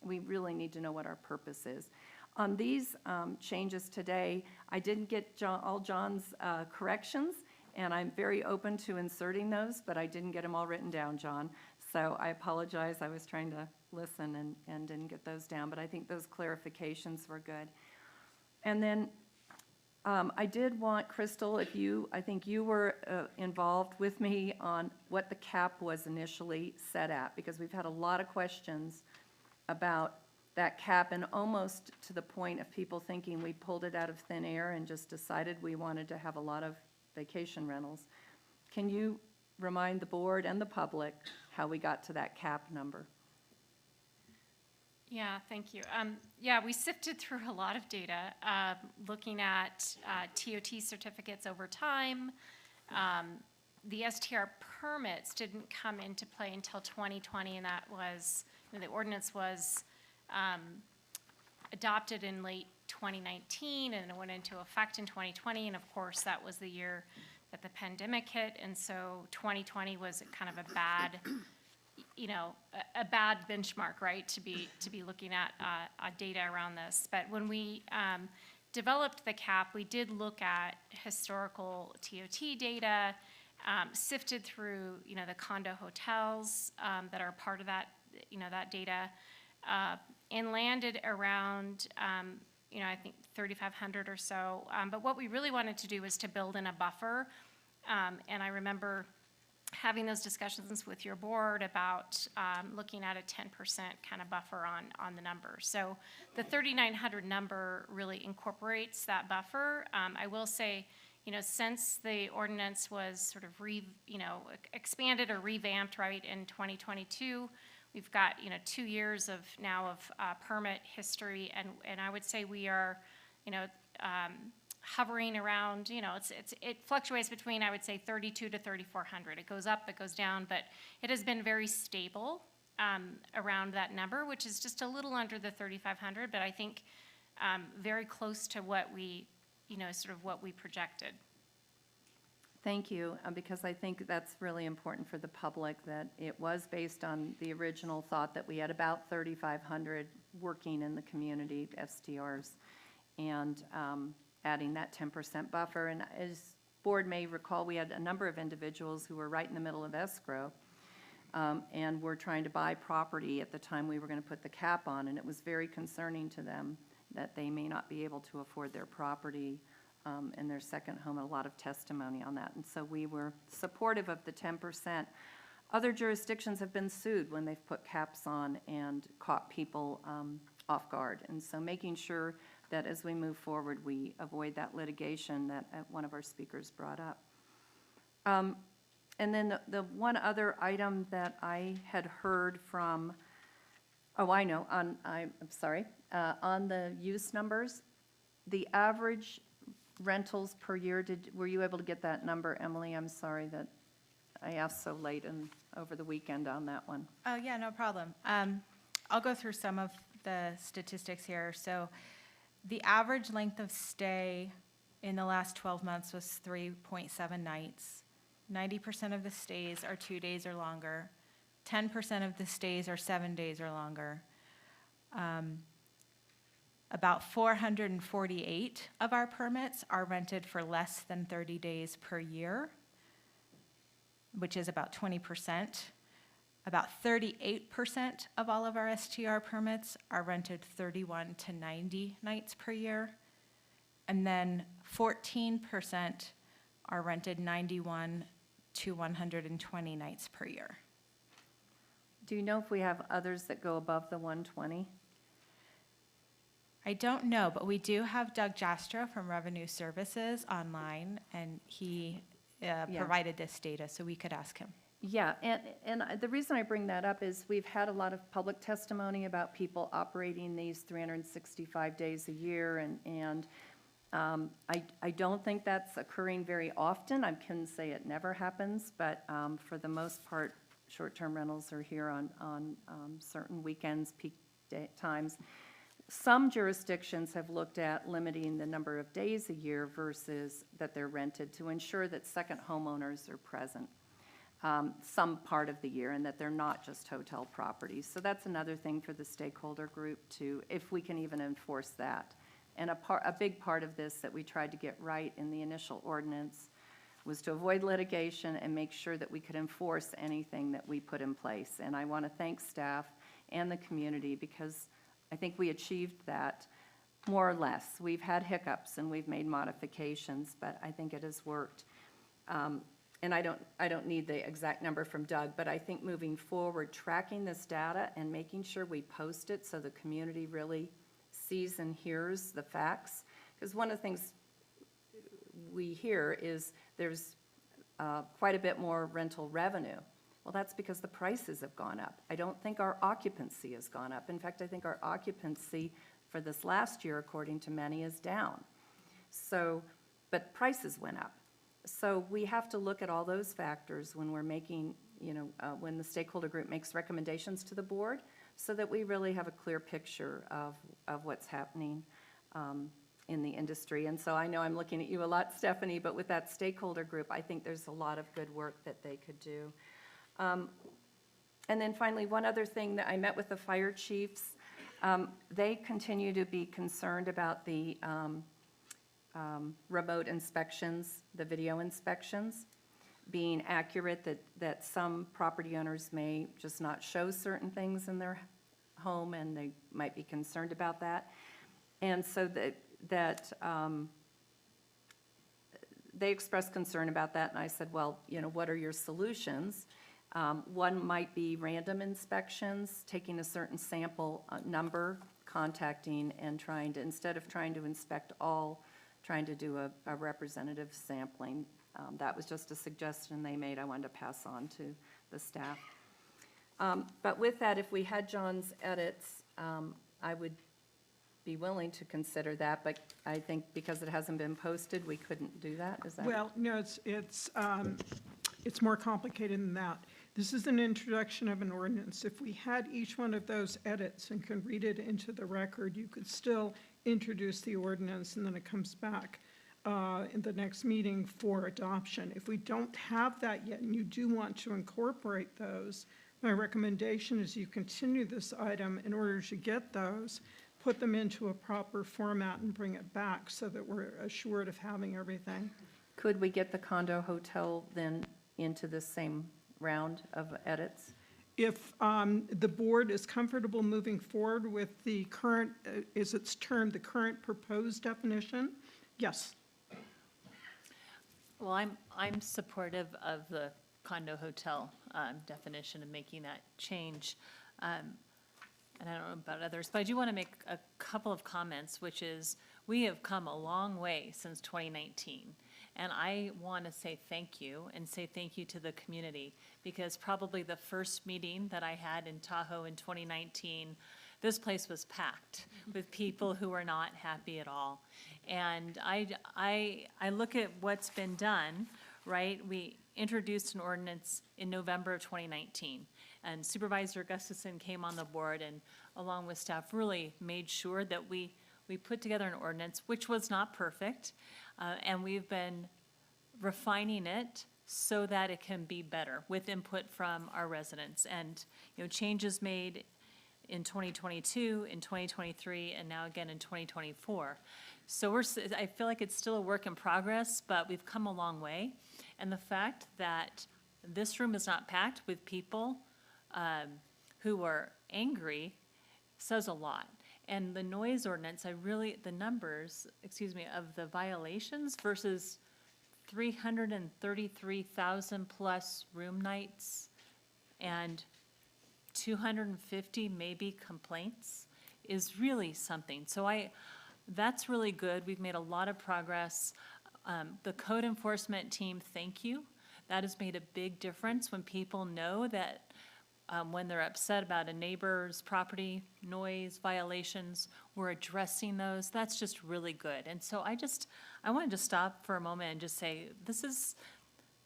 We really need to know what our purpose is. On these changes today, I didn't get all John's corrections, and I'm very open to inserting those, but I didn't get them all written down, John. So I apologize. I was trying to listen and didn't get those down, but I think those clarifications were good. And then I did want, Crystal, I think you were involved with me on what the cap was initially set at, because we've had a lot of questions about that cap, and almost to the point of people thinking we pulled it out of thin air and just decided we wanted to have a lot of vacation rentals. Can you remind the board and the public how we got to that cap number? Yeah, thank you. Yeah, we sifted through a lot of data, looking at TOT certificates over time. The STR permits didn't come into play until 2020, and that was, the ordinance was adopted in late 2019, and it went into effect in 2020, and of course, that was the year that the pandemic hit, and so 2020 was kind of a bad a bad benchmark, right, to be looking at data around this. But when we developed the cap, we did look at historical TOT data, sifted through, the condo hotels that are part of that, that data, and landed around, I think 3,500 or so. But what we really wanted to do was to build in a buffer, and I remember having those discussions with your board about looking at a 10% kind of buffer on the number. So the 3,900 number really incorporates that buffer. I will say, since the ordinance was sort of expanded or revamped right in 2022, we've got 2 years of permit history, and I would say we are hovering around, it fluctuates between, I would say, 3,200 to 3,400. It goes up, it goes down, but it has been very stable around that number, which is just a little under the 3,500, but I think very close to what we, sort of what we projected. Thank you, because I think that's really important for the public, that it was based on the original thought that we had about 3,500 working in the community, STRs, and adding that 10% buffer. And as board may recall, we had a number of individuals who were right in the middle of escrow and were trying to buy property at the time we were going to put the cap on, and it was very concerning to them that they may not be able to afford their property in their second home. A lot of testimony on that, and so we were supportive of the 10%. Other jurisdictions have been sued when they've put caps on and caught people off guard, and so making sure that as we move forward, we avoid that litigation that one of our speakers brought up. And then the one other item that I had heard from, I'm sorry, on the use numbers, the average rentals per year. Were you able to get that number, Emily? I'm sorry that I asked so late and over the weekend on that one. Oh, yeah, no problem. I'll go through some of the statistics here. So the average length of stay in the last 12 months was 3.7 nights. 90% of the stays are 2 days or longer. 10% of the stays are 7 days or longer. About 448 of our permits are rented for less than 30 days per year, which is about 20%. About 38% of all of our STR permits are rented 31 to 90 nights per year. And then 14% are rented 91 to 120 nights per year. Do you know if we have others that go above the 120? I don't know, but we do have Doug Jastro from Revenue Services online, and he provided this data, so we could ask him. Yeah, and the reason I bring that up is we've had a lot of public testimony about people operating these 365 days a year, and I don't think that's occurring very often. I couldn't say it never happens, but for the most part, short-term rentals are here on certain weekends, peak day times. Some jurisdictions have looked at limiting the number of days a year versus that they're rented to ensure that second homeowners are present some part of the year and that they're not just hotel properties. So that's another thing for the stakeholder group to, if we can even enforce that. And a big part of this that we tried to get right in the initial ordinance was to avoid litigation and make sure that we could enforce anything that we put in place. And I want to thank staff and the community because I think we achieved that more or less. We've had hiccups and we've made modifications, but I think it has worked. And I don't need the exact number from Doug, but I think moving forward, tracking this data and making sure we post it so the community really sees and hears the facts. Because one of the things we hear is there's quite a bit more rental revenue. Well, that's because the prices have gone up. I don't think our occupancy has gone up. In fact, I think our occupancy for this last year, according to many, is down. So, but prices went up. So we have to look at all those factors when we're making, when the stakeholder group makes recommendations to the board so that we really have a clear picture of what's happening in the industry. And so I know I'm looking at you a lot, Stephanie, but with that stakeholder group, I think there's a lot of good work that they could do. And then finally, one other thing that I met with the fire chiefs. They continue to be concerned about the remote inspections, the video inspections, being accurate, that some property owners may just not show certain things in their home, and they might be concerned about that. And so they expressed concern about that, and I said, well, what are your solutions? One might be random inspections, taking a certain sample number, contacting and trying to, instead of trying to inspect all, trying to do a representative sampling. That was just a suggestion they made I wanted to pass on to the staff. But with that, if we had John's edits, I would be willing to consider that, but I think because it hasn't been posted, we couldn't do that. Is that? Well, no, it's more complicated than that. This is an introduction of an ordinance. If we had each one of those edits and could read it into the record, you could still introduce the ordinance and then it comes back in the next meeting for adoption. If we don't have that yet and you do want to incorporate those, my recommendation is you continue this item in order to get those, put them into a proper format and bring it back so that we're assured of having everything. Could we get the condo hotel then into the same round of edits? If the board is comfortable moving forward with the current, is it's termed the current proposed definition, yes. Well, I'm supportive of the condo hotel definition and making that change. And I don't know about others, but I do want to make a couple of comments, which is we have come a long way since 2019. And I want to say thank you and say thank you to the community, because probably the first meeting that I had in Tahoe in 2019, this place was packed with people who were not happy at all. And I look at what's been done, right? We introduced an ordinance in November of 2019. And Supervisor Gustafson came on the board and, along with staff, really made sure that we put together an ordinance, which was not perfect, and we've been refining it so that it can be better with input from our residents. And, changes made in 2022, in 2023, and now again in 2024. So I feel like it's still a work in progress, but we've come a long way. And the fact that this room is not packed with people who are angry says a lot. And the noise ordinance, the numbers, of the violations versus 333,000 plus room nights and 250 maybe complaints is really something. So that's really good. We've made a lot of progress. The code enforcement team, thank you. That has made a big difference when people know that when they're upset about a neighbor's property, noise violations, we're addressing those. That's just really good. And so I wanted to stop for a moment and just say,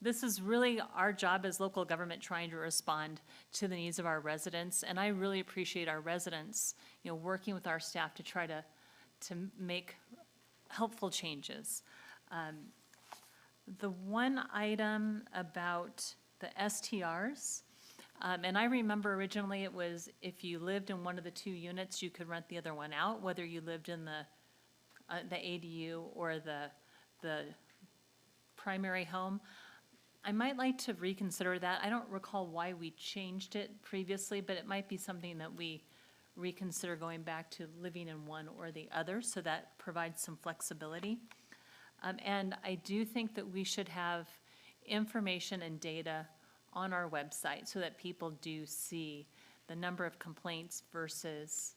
this is really our job as local government, trying to respond to the needs of our residents. And I really appreciate our residents, working with our staff to try to make helpful changes. The one item about the STRs, and I remember originally it was if you lived in one of the two units, you could rent the other one out, whether you lived in the ADU or the primary home. I might like to reconsider that. I don't recall why we changed it previously, but it might be something that we reconsider, going back to living in one or the other, so that provides some flexibility. And I do think that we should have information and data on our website so that people do see the number of complaints versus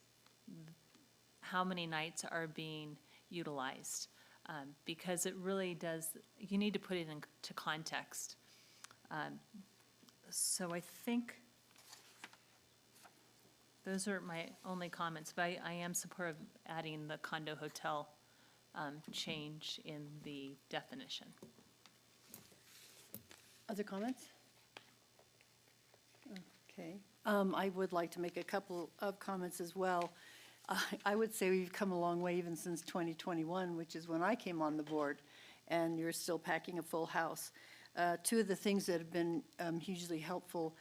how many nights are being utilized. Because it really does, you need to put it into context. So I think those are my only comments, but I am supportive of adding the condo hotel change in the definition. Other comments? Okay. I would like to make a couple of comments as well. I would say we've come a long way even since 2021, which is when I came on the board, and you're still packing a full house. Two of the things that have been hugely helpful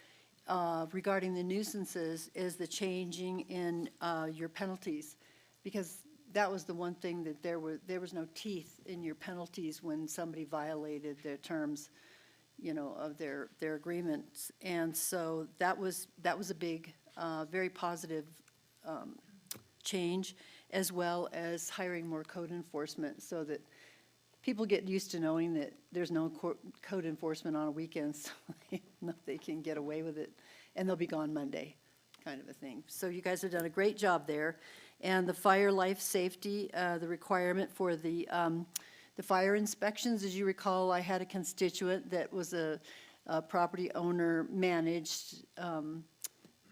regarding the nuisances is the changing in your penalties, because that was the one thing that there was no teeth in your penalties when somebody violated their terms, of their agreements. And so that was a big, very positive change, as well as hiring more code enforcement so that people get used to knowing that there's no code enforcement on a weekend, so they know they can get away with it, and they'll be gone Monday, kind of a thing. So you guys have done a great job there. And the fire life safety, the requirement for the fire inspections, as you recall, I had a constituent that was a property owner managed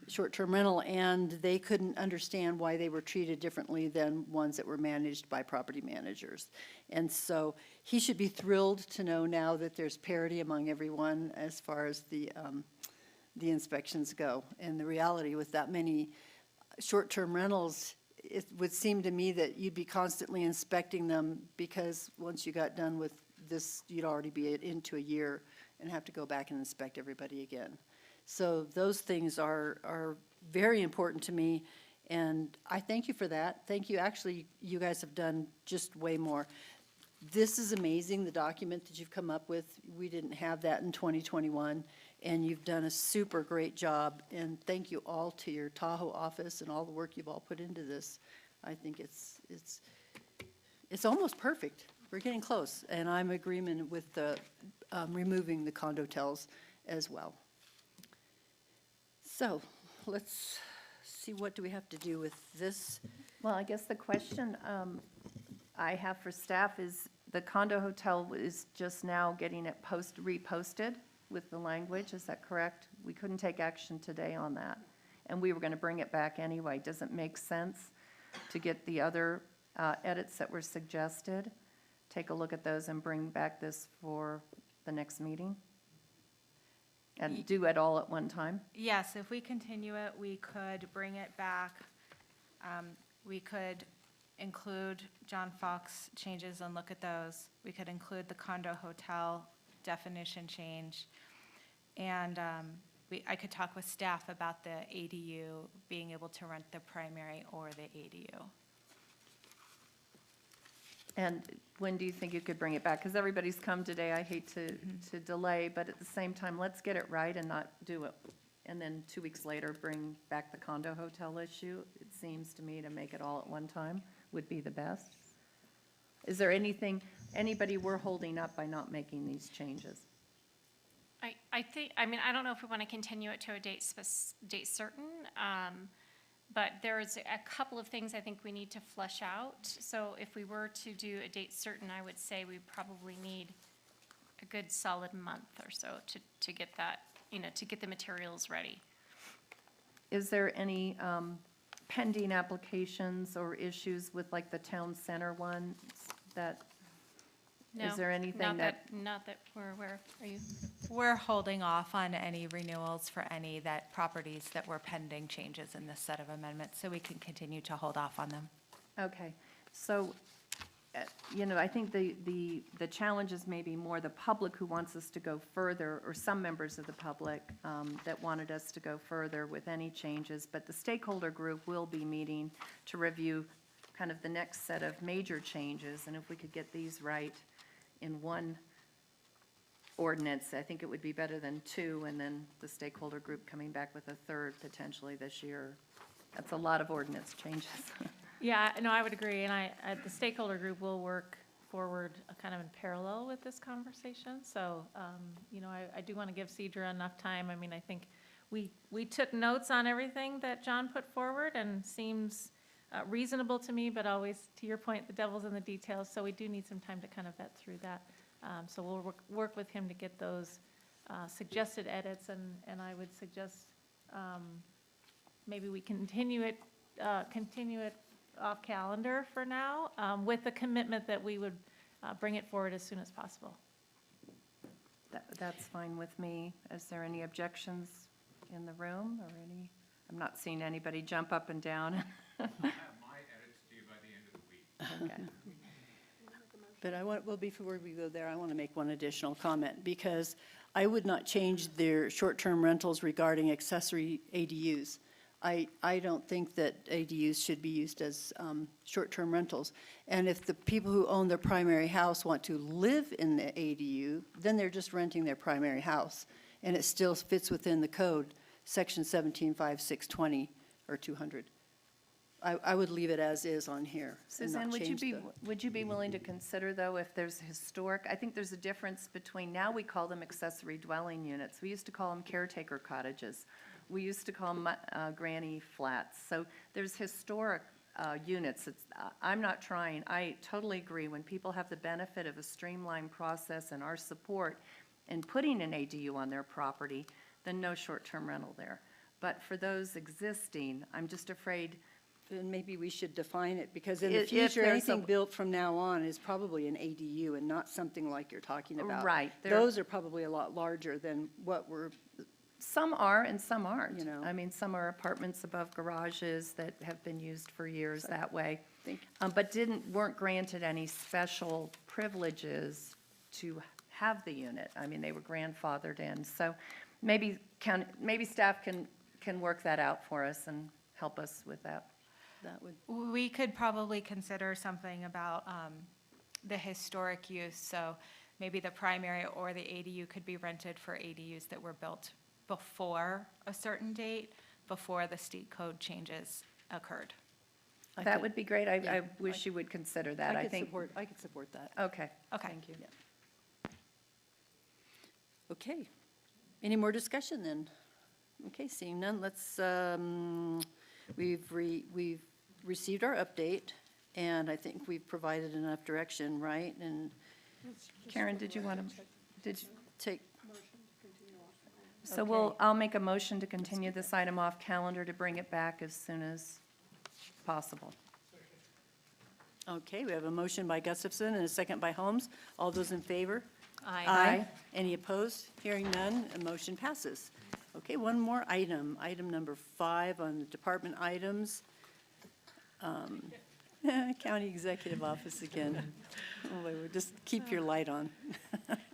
short-term rental, and they couldn't understand why they were treated differently than ones that were managed by property managers. And so he should be thrilled to know now that there's parity among everyone as far as the inspections go. And the reality with that many short-term rentals, it would seem to me that you'd be constantly inspecting them, because once you got done with this, you'd already be into a year and have to go back and inspect everybody again. So those things are very important to me, and I thank you for that. Thank you. Actually, you guys have done just way more. This is amazing, the document that you've come up with. We didn't have that in 2021, and you've done a super great job. And thank you all to your Tahoe office and all the work you've all put into this. I think it's almost perfect. We're getting close, and I'm in agreement with the removing the condo hotels as well. So let's see, what do we have to do with this? Well, I guess the question I have for staff is, the condo hotel is just now getting it reposted with the language, is that correct? We couldn't take action today on that. and we were going to bring it back anyway. Does it make sense to get the other edits that were suggested? Take a look at those and bring back this for the next meeting? And do it all at one time? Yes, if we continue it, we could bring it back. We could include John Fox changes and look at those. We could include the condo hotel definition change. And I could talk with staff about the ADU, being able to rent the primary or the ADU. And when do you think you could bring it back? Because everybody's come today. I hate to delay, but at the same time, let's get it right and not do it. And then 2 weeks later, bring back the condo hotel issue. It seems to me to make it all at one time would be the best. Is there anybody we're holding up by not making these changes? I think, I mean, I don't know if we want to continue it to a date certain, but there's a couple of things I think we need to flesh out. So if we were to do a date certain, I would say we probably need a good solid month or so to get that, to get the materials ready. Is there any pending applications or issues with like the town center ones that, is there anything Not that we're aware of. Are you? We're holding off on any renewals for any properties that were pending changes in this set of amendments, so we can continue to hold off on them. Okay, so, I think the challenge is maybe more the public who wants us to go further, or some members of the public that wanted us to go further with any changes, but the stakeholder group will be meeting to review kind of the next set of major changes, and if we could get these right in one ordinance, I think it would be better than two, and then the stakeholder group coming back with a third potentially this year. That's a lot of ordinance changes. Yeah, no, I would agree, and the stakeholder group will work forward kind of in parallel with this conversation. So, I do want to give Cedra enough time. I mean, I think we took notes on everything that John put forward, and seems reasonable to me, but always, to your point, the devil's in the details, so we do need some time to kind of vet through that. So we'll work with him to get those suggested edits, and I would suggest maybe we continue it off calendar for now, with the commitment that we would bring it forward as soon as possible. That's fine with me. Is there any objections in the room, or any? I'm not seeing anybody jump up and down. I'll have my edits to you by the end of the week. Okay. But before we go there, I want to make one additional comment, because I would not change their short-term rentals regarding accessory ADUs. I don't think that ADUs should be used as short-term rentals. And if the people who own their primary house want to live in the ADU, then they're just renting their primary house, and it still fits within the code, section 175620 or 200. I would leave it as is on here. and not Suzanne, change would you be willing to consider, though, if there's historic, I think there's a difference between, now we call them accessory dwelling units. We used to call them caretaker cottages. We used to call them granny flats. So there's historic units. I'm not trying, I totally agree. When people have the benefit of a streamlined process and our support in putting an ADU on their property, then no short-term rental there. But for those existing, I'm just afraid. And maybe we should define it, because in the future, anything built from now on is probably an ADU and not something like you're talking about. Right. Those are probably a lot larger than what we're, Some are and some aren't. I mean, some are apartments above garages that have been used for years that way. But weren't granted any special privileges to have the unit. I mean, they were grandfathered in. So maybe staff can work that out for us and help us with that. We could probably consider something about the historic use. So maybe the primary or the ADU could be rented for ADUs that were built before a certain date, before the state code changes occurred. That would be great. I wish you would consider that. I could support that. Okay. Thank you. Okay. Any more discussion then? Okay, seeing none, let's, we've received our update, and I think we've provided enough direction, right? And Karen, did you want to, take? So I'll make a motion to continue this item off calendar to bring it back as soon as possible. Okay, we have a motion by Gustafson and a second by Holmes. All those in favor? Aye. Any opposed? Hearing none, a motion passes. Okay, one more item, item number 5 on the department items. County Executive Office again. Oh, wait, just keep your light on.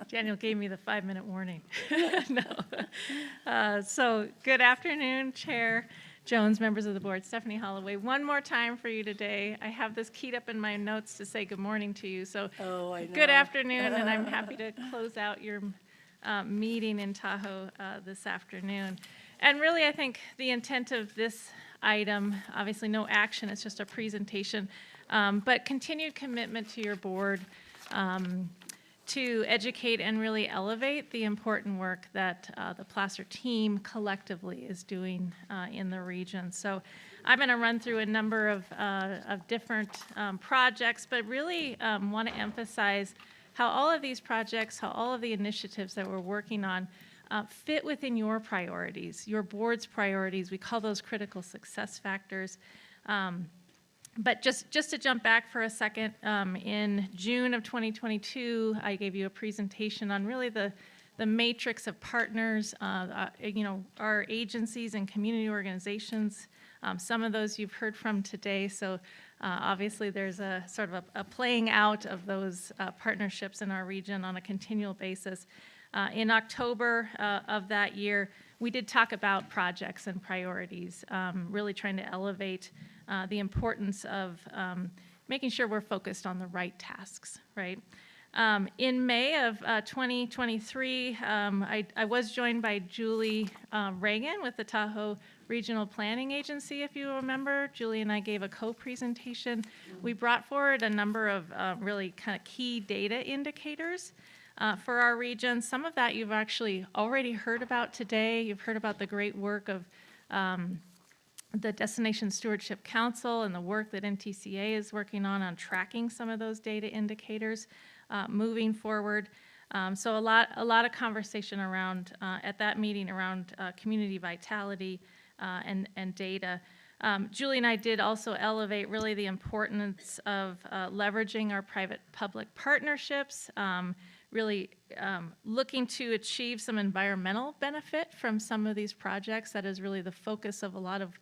Daniel gave me the 5-minute warning. No. So, good afternoon, Chair Jones, members of the board, Stephanie Holloway. One more time for you today. I have this keyed up in my notes to say good morning to you. So, good afternoon, and I'm happy to close out your meeting in Tahoe this afternoon. And really, I think the intent of this item, obviously no action, it's just a presentation, but continued commitment to your board to educate and really elevate the important work that the Placer team collectively is doing in the region. So I'm going to run through a number of different projects, but really want to emphasize how all of these projects, how all of the initiatives that we're working on fit within your priorities, your board's priorities. We call those critical success factors. But just to jump back for a second, in June of 2022, I gave you a presentation on really the matrix of partners, our agencies and community organizations. Some of those you've heard from today, so obviously there's a sort of a playing out of those partnerships in our region on a continual basis. In October of that year, we did talk about projects and priorities, really trying to elevate the importance of making sure we're focused on the right tasks, right? In May of 2023, I was joined by Julie Reagan with the Tahoe Regional Planning Agency, if you remember. Julie and I gave a co-presentation. We brought forward a number of really kind of key data indicators for our region. Some of that you've actually already heard about today. You've heard about the great work of the Destination Stewardship Council and the work that NTCA is working on tracking some of those data indicators moving forward. So a lot of conversation around at that meeting around community vitality and data. Julie and I did also elevate really the importance of leveraging our private-public partnerships, really looking to achieve some environmental benefit from some of these projects. That is really the focus of a lot of,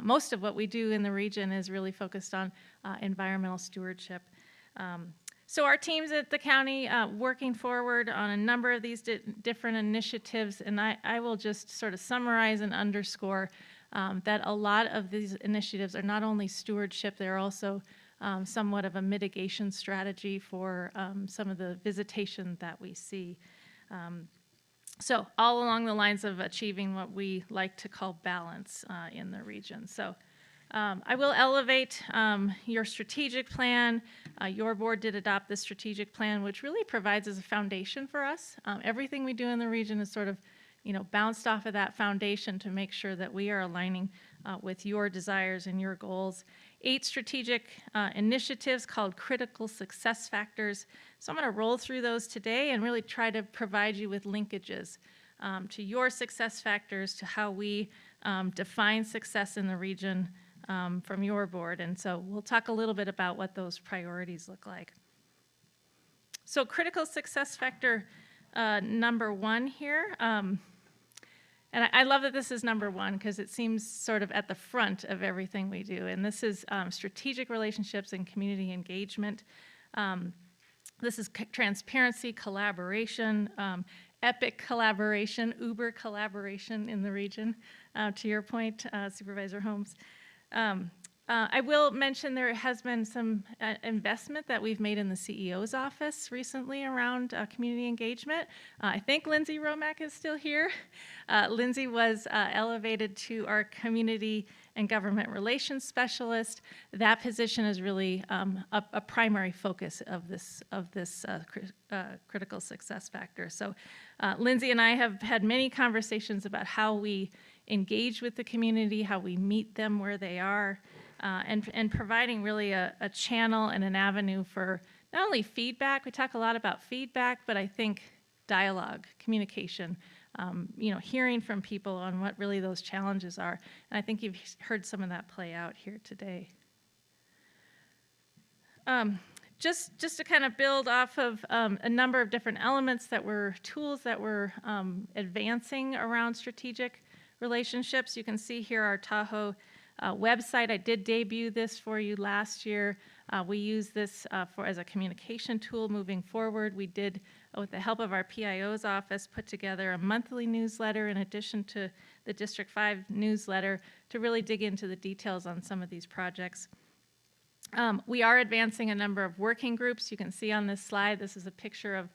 most of what we do in the region is really focused on environmental stewardship. So our teams at the county working forward on a number of these different initiatives, and I will just sort of summarize and underscore that a lot of these initiatives are not only stewardship, they're also somewhat of a mitigation strategy for some of the visitation that we see. So all along the lines of achieving what we like to call balance in the region. So I will elevate your strategic plan. Your board did adopt this strategic plan, which really provides as a foundation for us. Everything we do in the region is sort of, bounced off of that foundation to make sure that we are aligning with your desires and your goals. 8 strategic initiatives called critical success factors. So I'm going to roll through those today and really try to provide you with linkages to your success factors, to how we define success in the region from your board. And so we'll talk a little bit about what those priorities look like. So critical success factor number 1 here. And I love that this is number 1 because it seems sort of at the front of everything we do. And this is strategic relationships and community engagement. This is transparency, collaboration, epic collaboration, Uber collaboration in the region, to your point, Supervisor Holmes. I will mention there has been some investment that we've made in the CEO's office recently around community engagement. I think Lindsay Romack is still here. Lindsay was elevated to our community and government relations specialist. That position is really a primary focus of this critical success factor. So Lindsay and I have had many conversations about how we engage with the community, how we meet them where they are, and providing really a channel and an avenue for not only feedback, we talk a lot about feedback, but I think dialogue, communication hearing from people on what really those challenges are. And I think you've heard some of that play out here today. Just to kind of build off of a number of different elements tools that we're advancing around strategic relationships. You can see here our Tahoe website. I did debut this for you last year. We use this as a communication tool moving forward. We did, with the help of our PIO's office, put together a monthly newsletter in addition to the District 5 newsletter to really dig into the details on some of these projects. We are advancing a number of working groups. You can see on this slide, this is a picture of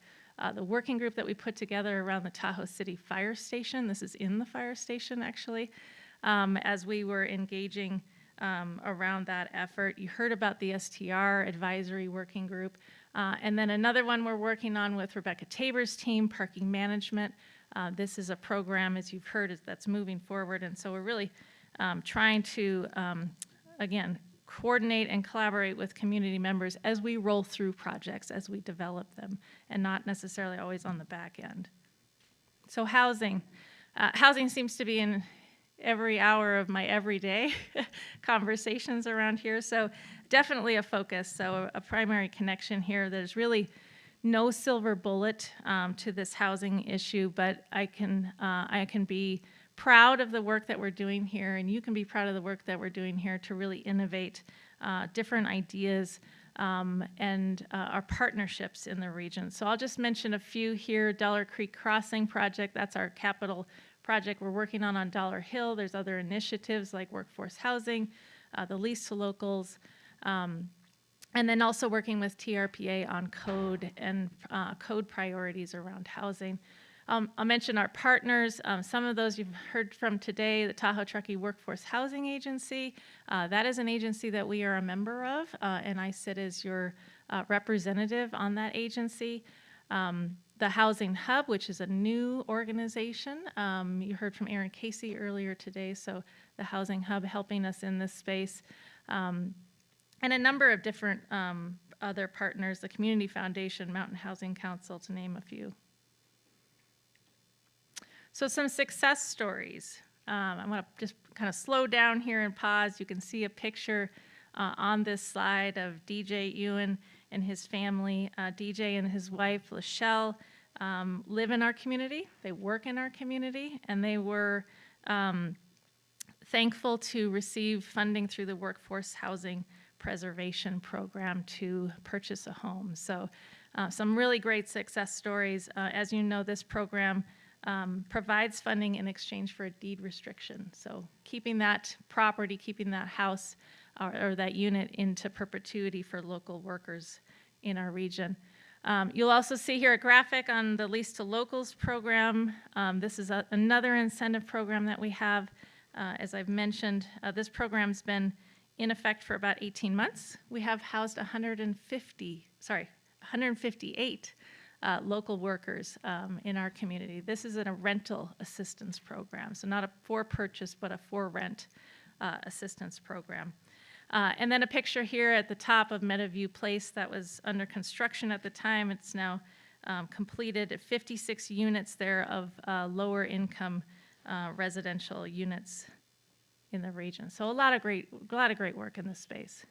the working group that we put together around the Tahoe City Fire Station. This is in the fire station, actually, as we were engaging around that effort. You heard about the STR Advisory Working Group. And then another one we're working on with Rebecca Tabor's team, Parking Management. This is a program, as you've heard, that's moving forward. And so we're really trying to, again, coordinate and collaborate with community members as we roll through projects, as we develop them, and not necessarily always on the back end. So housing. Housing seems to be in every hour of my everyday conversations around here, so definitely a focus, so a primary connection here. There's really no silver bullet to this housing issue, but I can be proud of the work that we're doing here, and you can be proud of the work that we're doing here to really innovate different ideas and our partnerships in the region. So I'll just mention a few here. Dollar Creek Crossing Project, that's our capital project we're working on Dollar Hill. There's other initiatives like workforce housing, the lease to locals, and then also working with TRPA on code and code priorities around housing. I'll mention our partners. Some of those you've heard from today, the Tahoe Truckee Workforce Housing Agency. That is an agency that we are a member of, and I sit as your representative on that agency. The Housing Hub, which is a new organization. You heard from Aaron Casey earlier today, so the Housing Hub helping us in this space. And a number of different other partners, the Community Foundation, Mountain Housing Council, to name a few. So some success stories. I'm going to just kind of slow down here and pause. You can see a picture on this slide of DJ Ewan and his family. DJ and his wife, Lachelle, live in our community. They work in our community, and they were thankful to receive funding through the Workforce Housing Preservation Program to purchase a home. So some really great success stories. As you know, this program provides funding in exchange for a deed restriction. So keeping that property, keeping that house or that unit into perpetuity for local workers in our region. You'll also see here a graphic on the Lease to Locals program. This is another incentive program that we have. As I've mentioned, this program's been in effect for about 18 months. We have housed 158 local workers in our community. This is a rental assistance program, so not a for purchase, but a for rent assistance program. And then a picture here at the top of Meadowview Place that was under construction at the time. It's now completed. 56 units there of lower income residential units in the region. So a lot of great work in this space.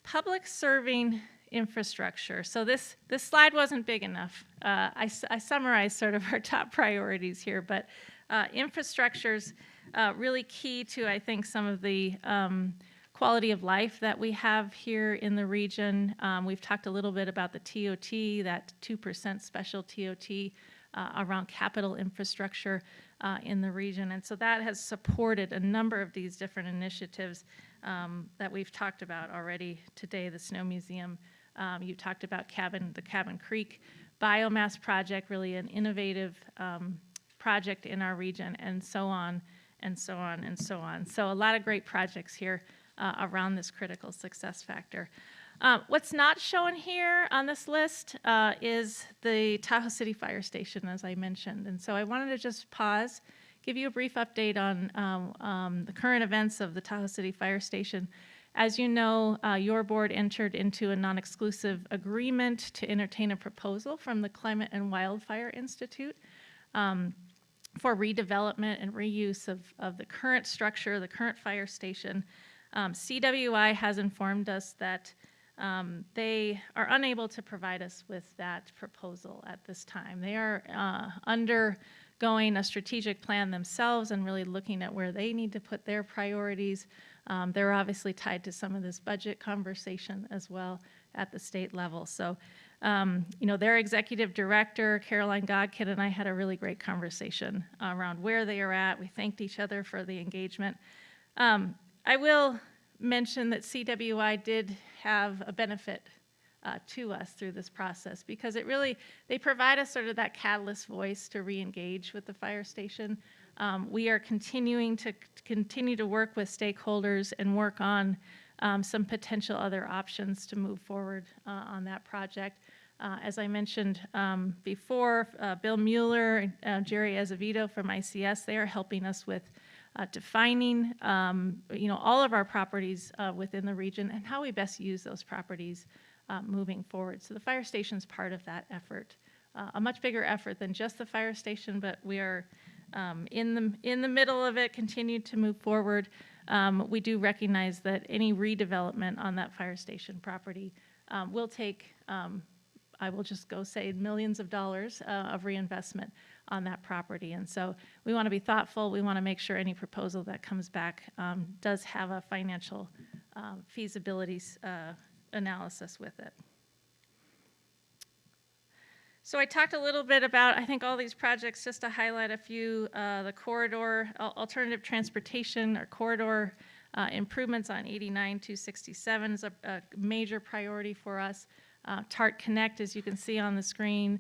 Public serving infrastructure. So this slide wasn't big enough. I summarized sort of our top priorities here, but infrastructure's really key to, I think, some of the quality of life that we have here in the region. We've talked a little bit about the TOT, that 2% special TOT around capital infrastructure in the region. And so that has supported a number of these different initiatives that we've talked about already today, the Snow Museum. You talked about the Cabin Creek Biomass Project, really an innovative project in our region, and so on, and so on, and so on. So a lot of great projects here around this critical success factor. What's not shown here on this list is the Tahoe City Fire Station, as I mentioned. And so I wanted to just pause, give you a brief update on the current events of the Tahoe City Fire Station. As you know, your board entered into a non-exclusive agreement to entertain a proposal from the Climate and Wildfire Institute for redevelopment and reuse of the current structure, the current fire station. CWI has informed us that they are unable to provide us with that proposal at this time. They are undergoing a strategic plan themselves and really looking at where they need to put their priorities. They're obviously tied to some of this budget conversation as well at the state level. So, their executive director, Caroline Godkin, and I had a really great conversation around where they are at. We thanked each other for the engagement. I will mention that CWI did have a benefit to us through this process because they provide us sort of that catalyst voice to re-engage with the fire station. We are continuing to work with stakeholders and work on some potential other options to move forward on that project. As I mentioned before, Bill Mueller, Jerry Azevedo from ICS, they are helping us with defining, all of our properties within the region and how we best use those properties moving forward. So the fire station's part of that effort, a much bigger effort than just the fire station, but we are in the middle of it, continue to move forward. We do recognize that any redevelopment on that fire station property will take, I will just go say, millions of dollars of reinvestment on that property. And so we want to be thoughtful. We want to make sure any proposal that comes back does have a financial feasibility analysis with it. So I talked a little bit about, I think, all these projects, just to highlight a few, the corridor, alternative transportation or corridor improvements on 89 to 67 is a major priority for us. TART Connect, as you can see on the screen,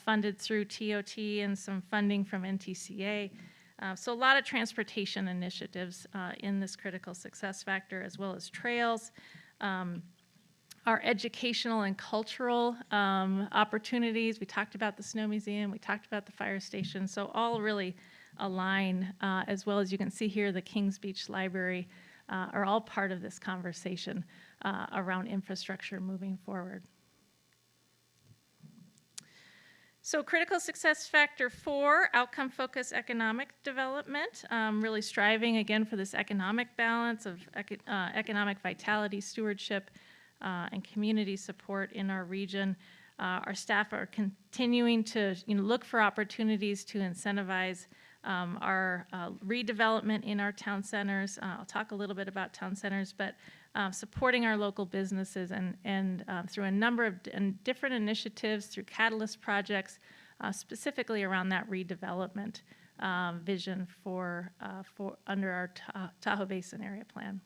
funded through TOT and some funding from NTCA. So a lot of transportation initiatives in this critical success factor, as well as trails. Our educational and cultural opportunities. We talked about the Snow Museum, we talked about the fire station, so all really align, as well as you can see here, the Kings Beach Library are all part of this conversation around infrastructure moving forward. So critical success factor 4, outcome-focused economic development, really striving again for this economic balance of economic vitality, stewardship, and community support in our region. Our staff are continuing to look for opportunities to incentivize our redevelopment in our town centers. I'll talk a little bit about town centers, but supporting our local businesses and through a number of different initiatives, through catalyst projects, specifically around that redevelopment vision for under our Tahoe Basin Area Plan.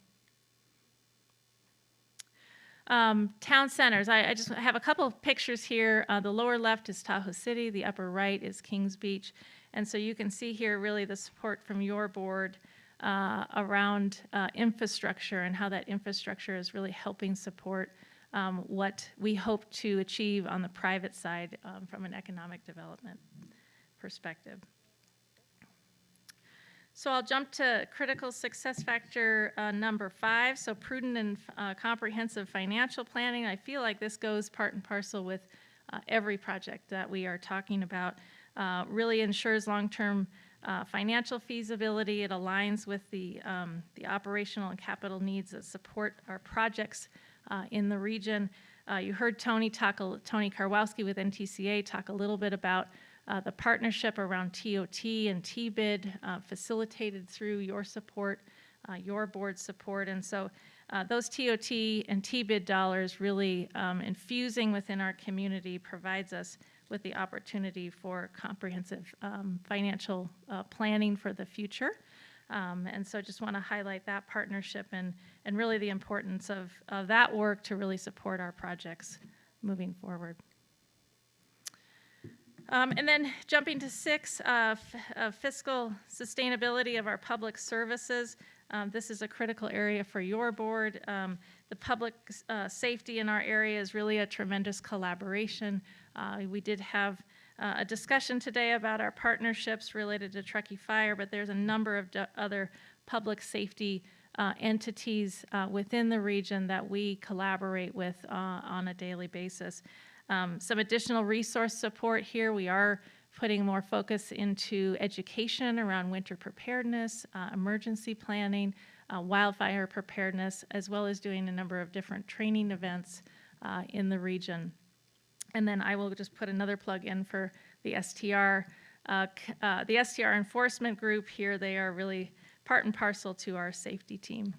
Town centers, I just have a couple of pictures here. The lower left is Tahoe City, the upper right is Kings Beach. And so you can see here really the support from your board around infrastructure and how that infrastructure is really helping support what we hope to achieve on the private side from an economic development perspective. So I'll jump to critical success factor number 5, so prudent and comprehensive financial planning. I feel like this goes part and parcel with every project that we are talking about. Really ensures long-term financial feasibility. It aligns with the operational and capital needs that support our projects in the region. You heard Tony Karwowski with NTCA talk a little bit about the partnership around TOT and TBID facilitated through your support, your board support. And so those TOT and TBID dollars really infusing within our community provides us with the opportunity for comprehensive financial planning for the future. And so just want to highlight that partnership and really the importance of that work to really support our projects moving forward. And then jumping to 6, fiscal sustainability of our public services. This is a critical area for your board. The public safety in our area is really a tremendous collaboration. We did have a discussion today about our partnerships related to Truckee Fire, but there's a number of other public safety entities within the region that we collaborate with on a daily basis. Some additional resource support here. We are putting more focus into education around winter preparedness, emergency planning, wildfire preparedness, as well as doing a number of different training events in the region. And then I will just put another plug in for the STR. The STR enforcement group here, they are really part and parcel to our safety team.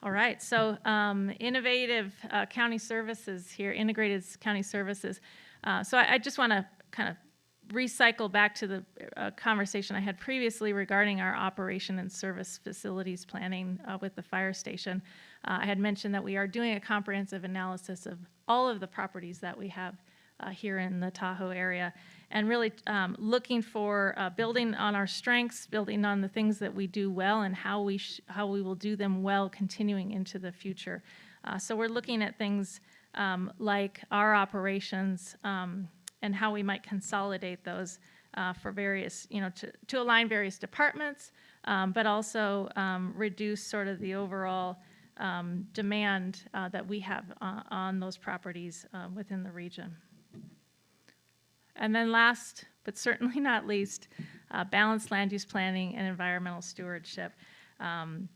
All right, so innovative county services here, integrated county services. So I just want to kind of recycle back to the conversation I had previously regarding our operation and service facilities planning with the fire station. I had mentioned that we are doing a comprehensive analysis of all of the properties that we have here in the Tahoe area, and really looking for building on our strengths, building on the things that we do well, and how we will do them well continuing into the future. So we're looking at things like our operations and how we might consolidate those for various, to align various departments, but also reduce sort of the overall demand that we have on those properties within the region. And then last, but certainly not least, balanced land use planning and environmental stewardship. I'm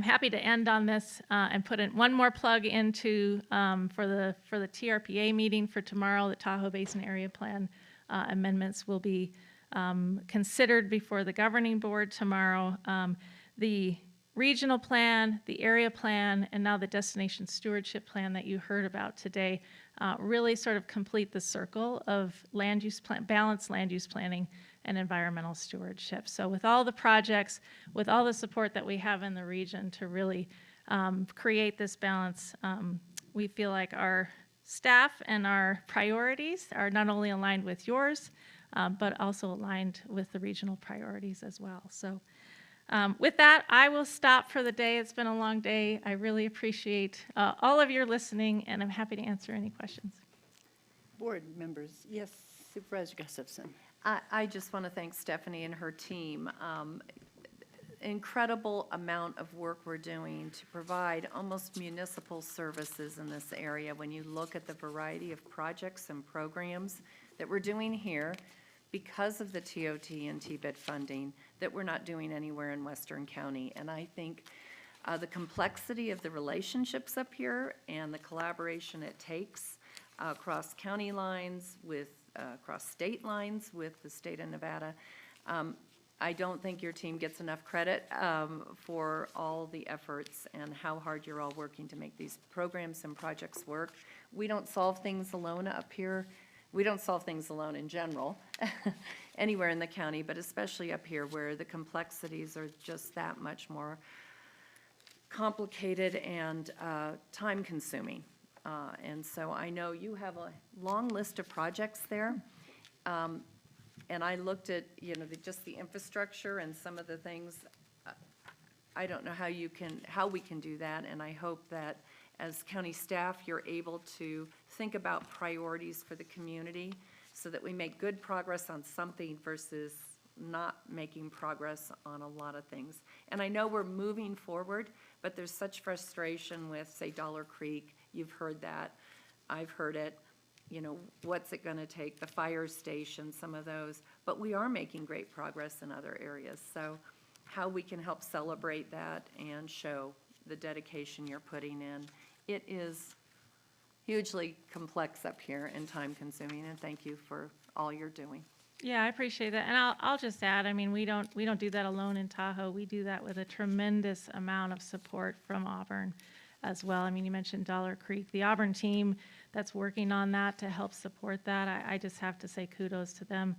happy to end on this and put in one more plug into for the TRPA meeting for tomorrow. The Tahoe Basin Area Plan amendments will be considered before the governing board tomorrow. The regional plan, the area plan, and now the destination stewardship plan that you heard about today really sort of complete the circle of land use plan, balanced land use planning and environmental stewardship. So with all the projects, with all the support that we have in the region to really create this balance, we feel like our staff and our priorities are not only aligned with yours, but also aligned with the regional priorities as well. So with that, I will stop for the day. It's been a long day. I really appreciate all of your listening, and I'm happy to answer any questions. Board members, yes, Supervisor Gustafson. I just want to thank Stephanie and her team. Incredible amount of work we're doing to provide almost municipal services in this area when you look at the variety of projects and programs that we're doing here because of the TOT and TBID funding that we're not doing anywhere in Western County. And I think the complexity of the relationships up here and the collaboration it takes across county lines with across state lines with the state of Nevada. I don't think your team gets enough credit for all the efforts and how hard you're all working to make these programs and projects work. We don't solve things alone up here. We don't solve things alone in general, anywhere in the county, but especially up here where the complexities are just that much more complicated and time-consuming. And so I know you have a long list of projects there. And I looked at, just the infrastructure and some of the things. I don't know how we can do that, and I hope that as county staff, you're able to think about priorities for the community so that we make good progress on something versus not making progress on a lot of things. And I know we're moving forward, but there's such frustration with, say, Dollar Creek. You've heard that. I've heard it. What's it going to take? The fire station, some of those. But we are making great progress in other areas. So how we can help celebrate that and show the dedication you're putting in. It is hugely complex up here and time-consuming, and thank you for all you're doing. Yeah, I appreciate that. And I'll just add, we don't do that alone in Tahoe. We do that with a tremendous amount of support from Auburn as well. You mentioned Dollar Creek. The Auburn team that's working on that to help support that, I just have to say kudos to them.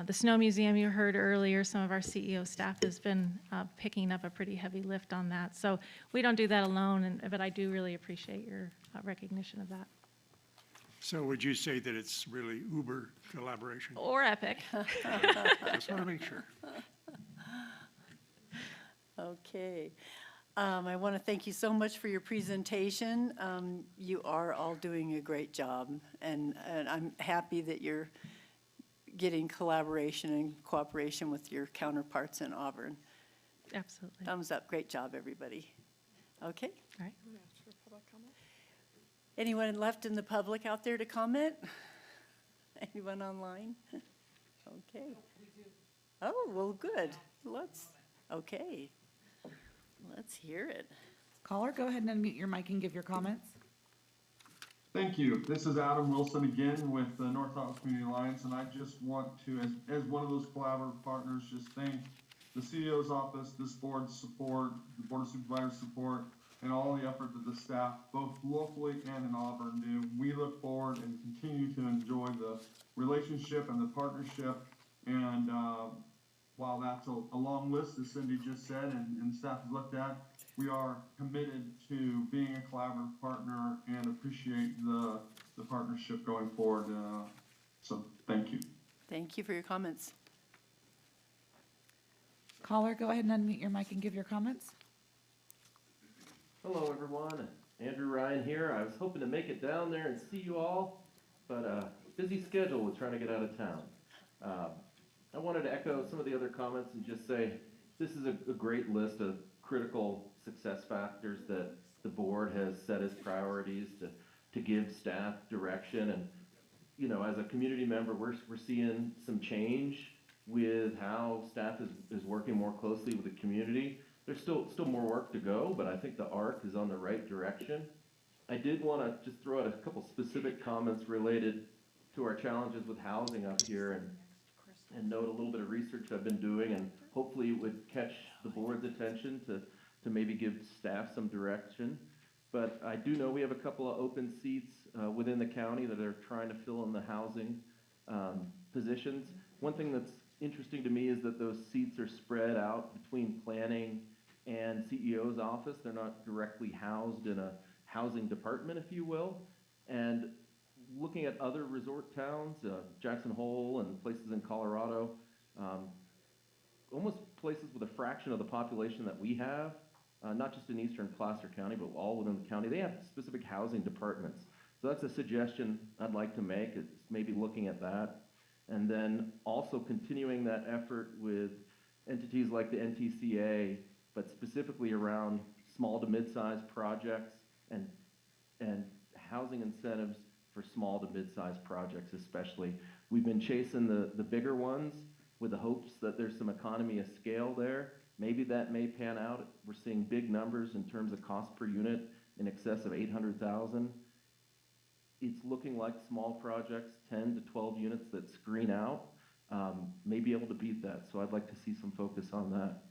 The Snow Museum you heard earlier, some of our CEO staff has been picking up a pretty heavy lift on that. So we don't do that alone, but I do really appreciate your recognition of that. So would you say that it's really Uber collaboration? Or Epic. Just want to make sure. Okay. I want to thank you so much for your presentation. You are all doing a great job, and I'm happy that you're getting collaboration and cooperation with your counterparts in Auburn. Absolutely. Thumbs up. Great job, everybody. Okay. All right. Anyone left in the public out there to comment? Anyone online? Okay. Oh, well, good. Okay. Let's hear it. Caller, go ahead and unmute your mic and give your comments. Thank you. This is Adam Wilson again with the North Tahoe Community Alliance, and I just want to, as one of those collaborative partners, just thank the CEO's office, this board's support, the Board of Supervisors' support, and all the effort that the staff, both locally and in Auburn, do. We look forward and continue to enjoy the relationship and the partnership. And while that's a long list, as Cindy just said, and staff has looked at, we are committed to being a collaborative partner and appreciate the partnership going forward. So thank you. Thank you for your comments. Caller, go ahead and unmute your mic and give your comments. Hello, everyone. Andrew Ryan here. I was hoping to make it down there and see you all, but busy schedule with trying to get out of town. I wanted to echo some of the other comments and just say this is a great list of critical success factors that the board has set as priorities to give staff direction. And, you know, as a community member, we're seeing some change with how staff is working more closely with the community. There's still more work to go, but I think the arc is on the right direction. I did want to just throw out a couple specific comments related to our challenges with housing up here and note a little bit of research I've been doing, and hopefully it would catch the board's attention to maybe give staff some direction. But I do know we have a couple of open seats within the county that are trying to fill in the housing positions. One thing that's interesting to me is that those seats are spread out between planning and CEO's office. They're not directly housed in a housing department, if you will. And looking at other resort towns, Jackson Hole and places in Colorado, almost places with a fraction of the population that we have, not just in eastern Placer County, but all within the county, they have specific housing departments. So that's a suggestion I'd like to make, is maybe looking at that. And then also continuing that effort with entities like the NTCA, but specifically around small to mid-sized projects and housing incentives for small to mid-sized projects especially. We've been chasing the bigger ones with the hopes that there's some economy of scale there. Maybe that may pan out. We're seeing big numbers in terms of cost per unit in excess of $800,000. It's looking like small projects, 10 to 12 units that screen out, may be able to beat that. So I'd like to see some focus on that.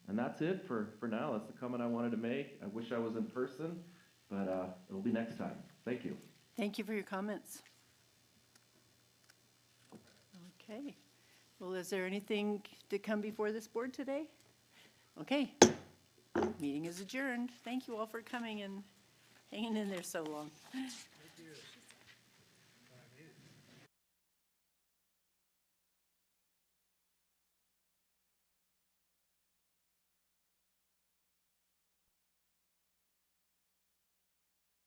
And that's it for now. That's the comment I wanted to make. I wish I was in person, but it'll be next time. Thank you. Thank you for your comments. Okay. Well, is there anything to come before this board today? Okay. Meeting is adjourned. Thank you all for coming and hanging in there so long.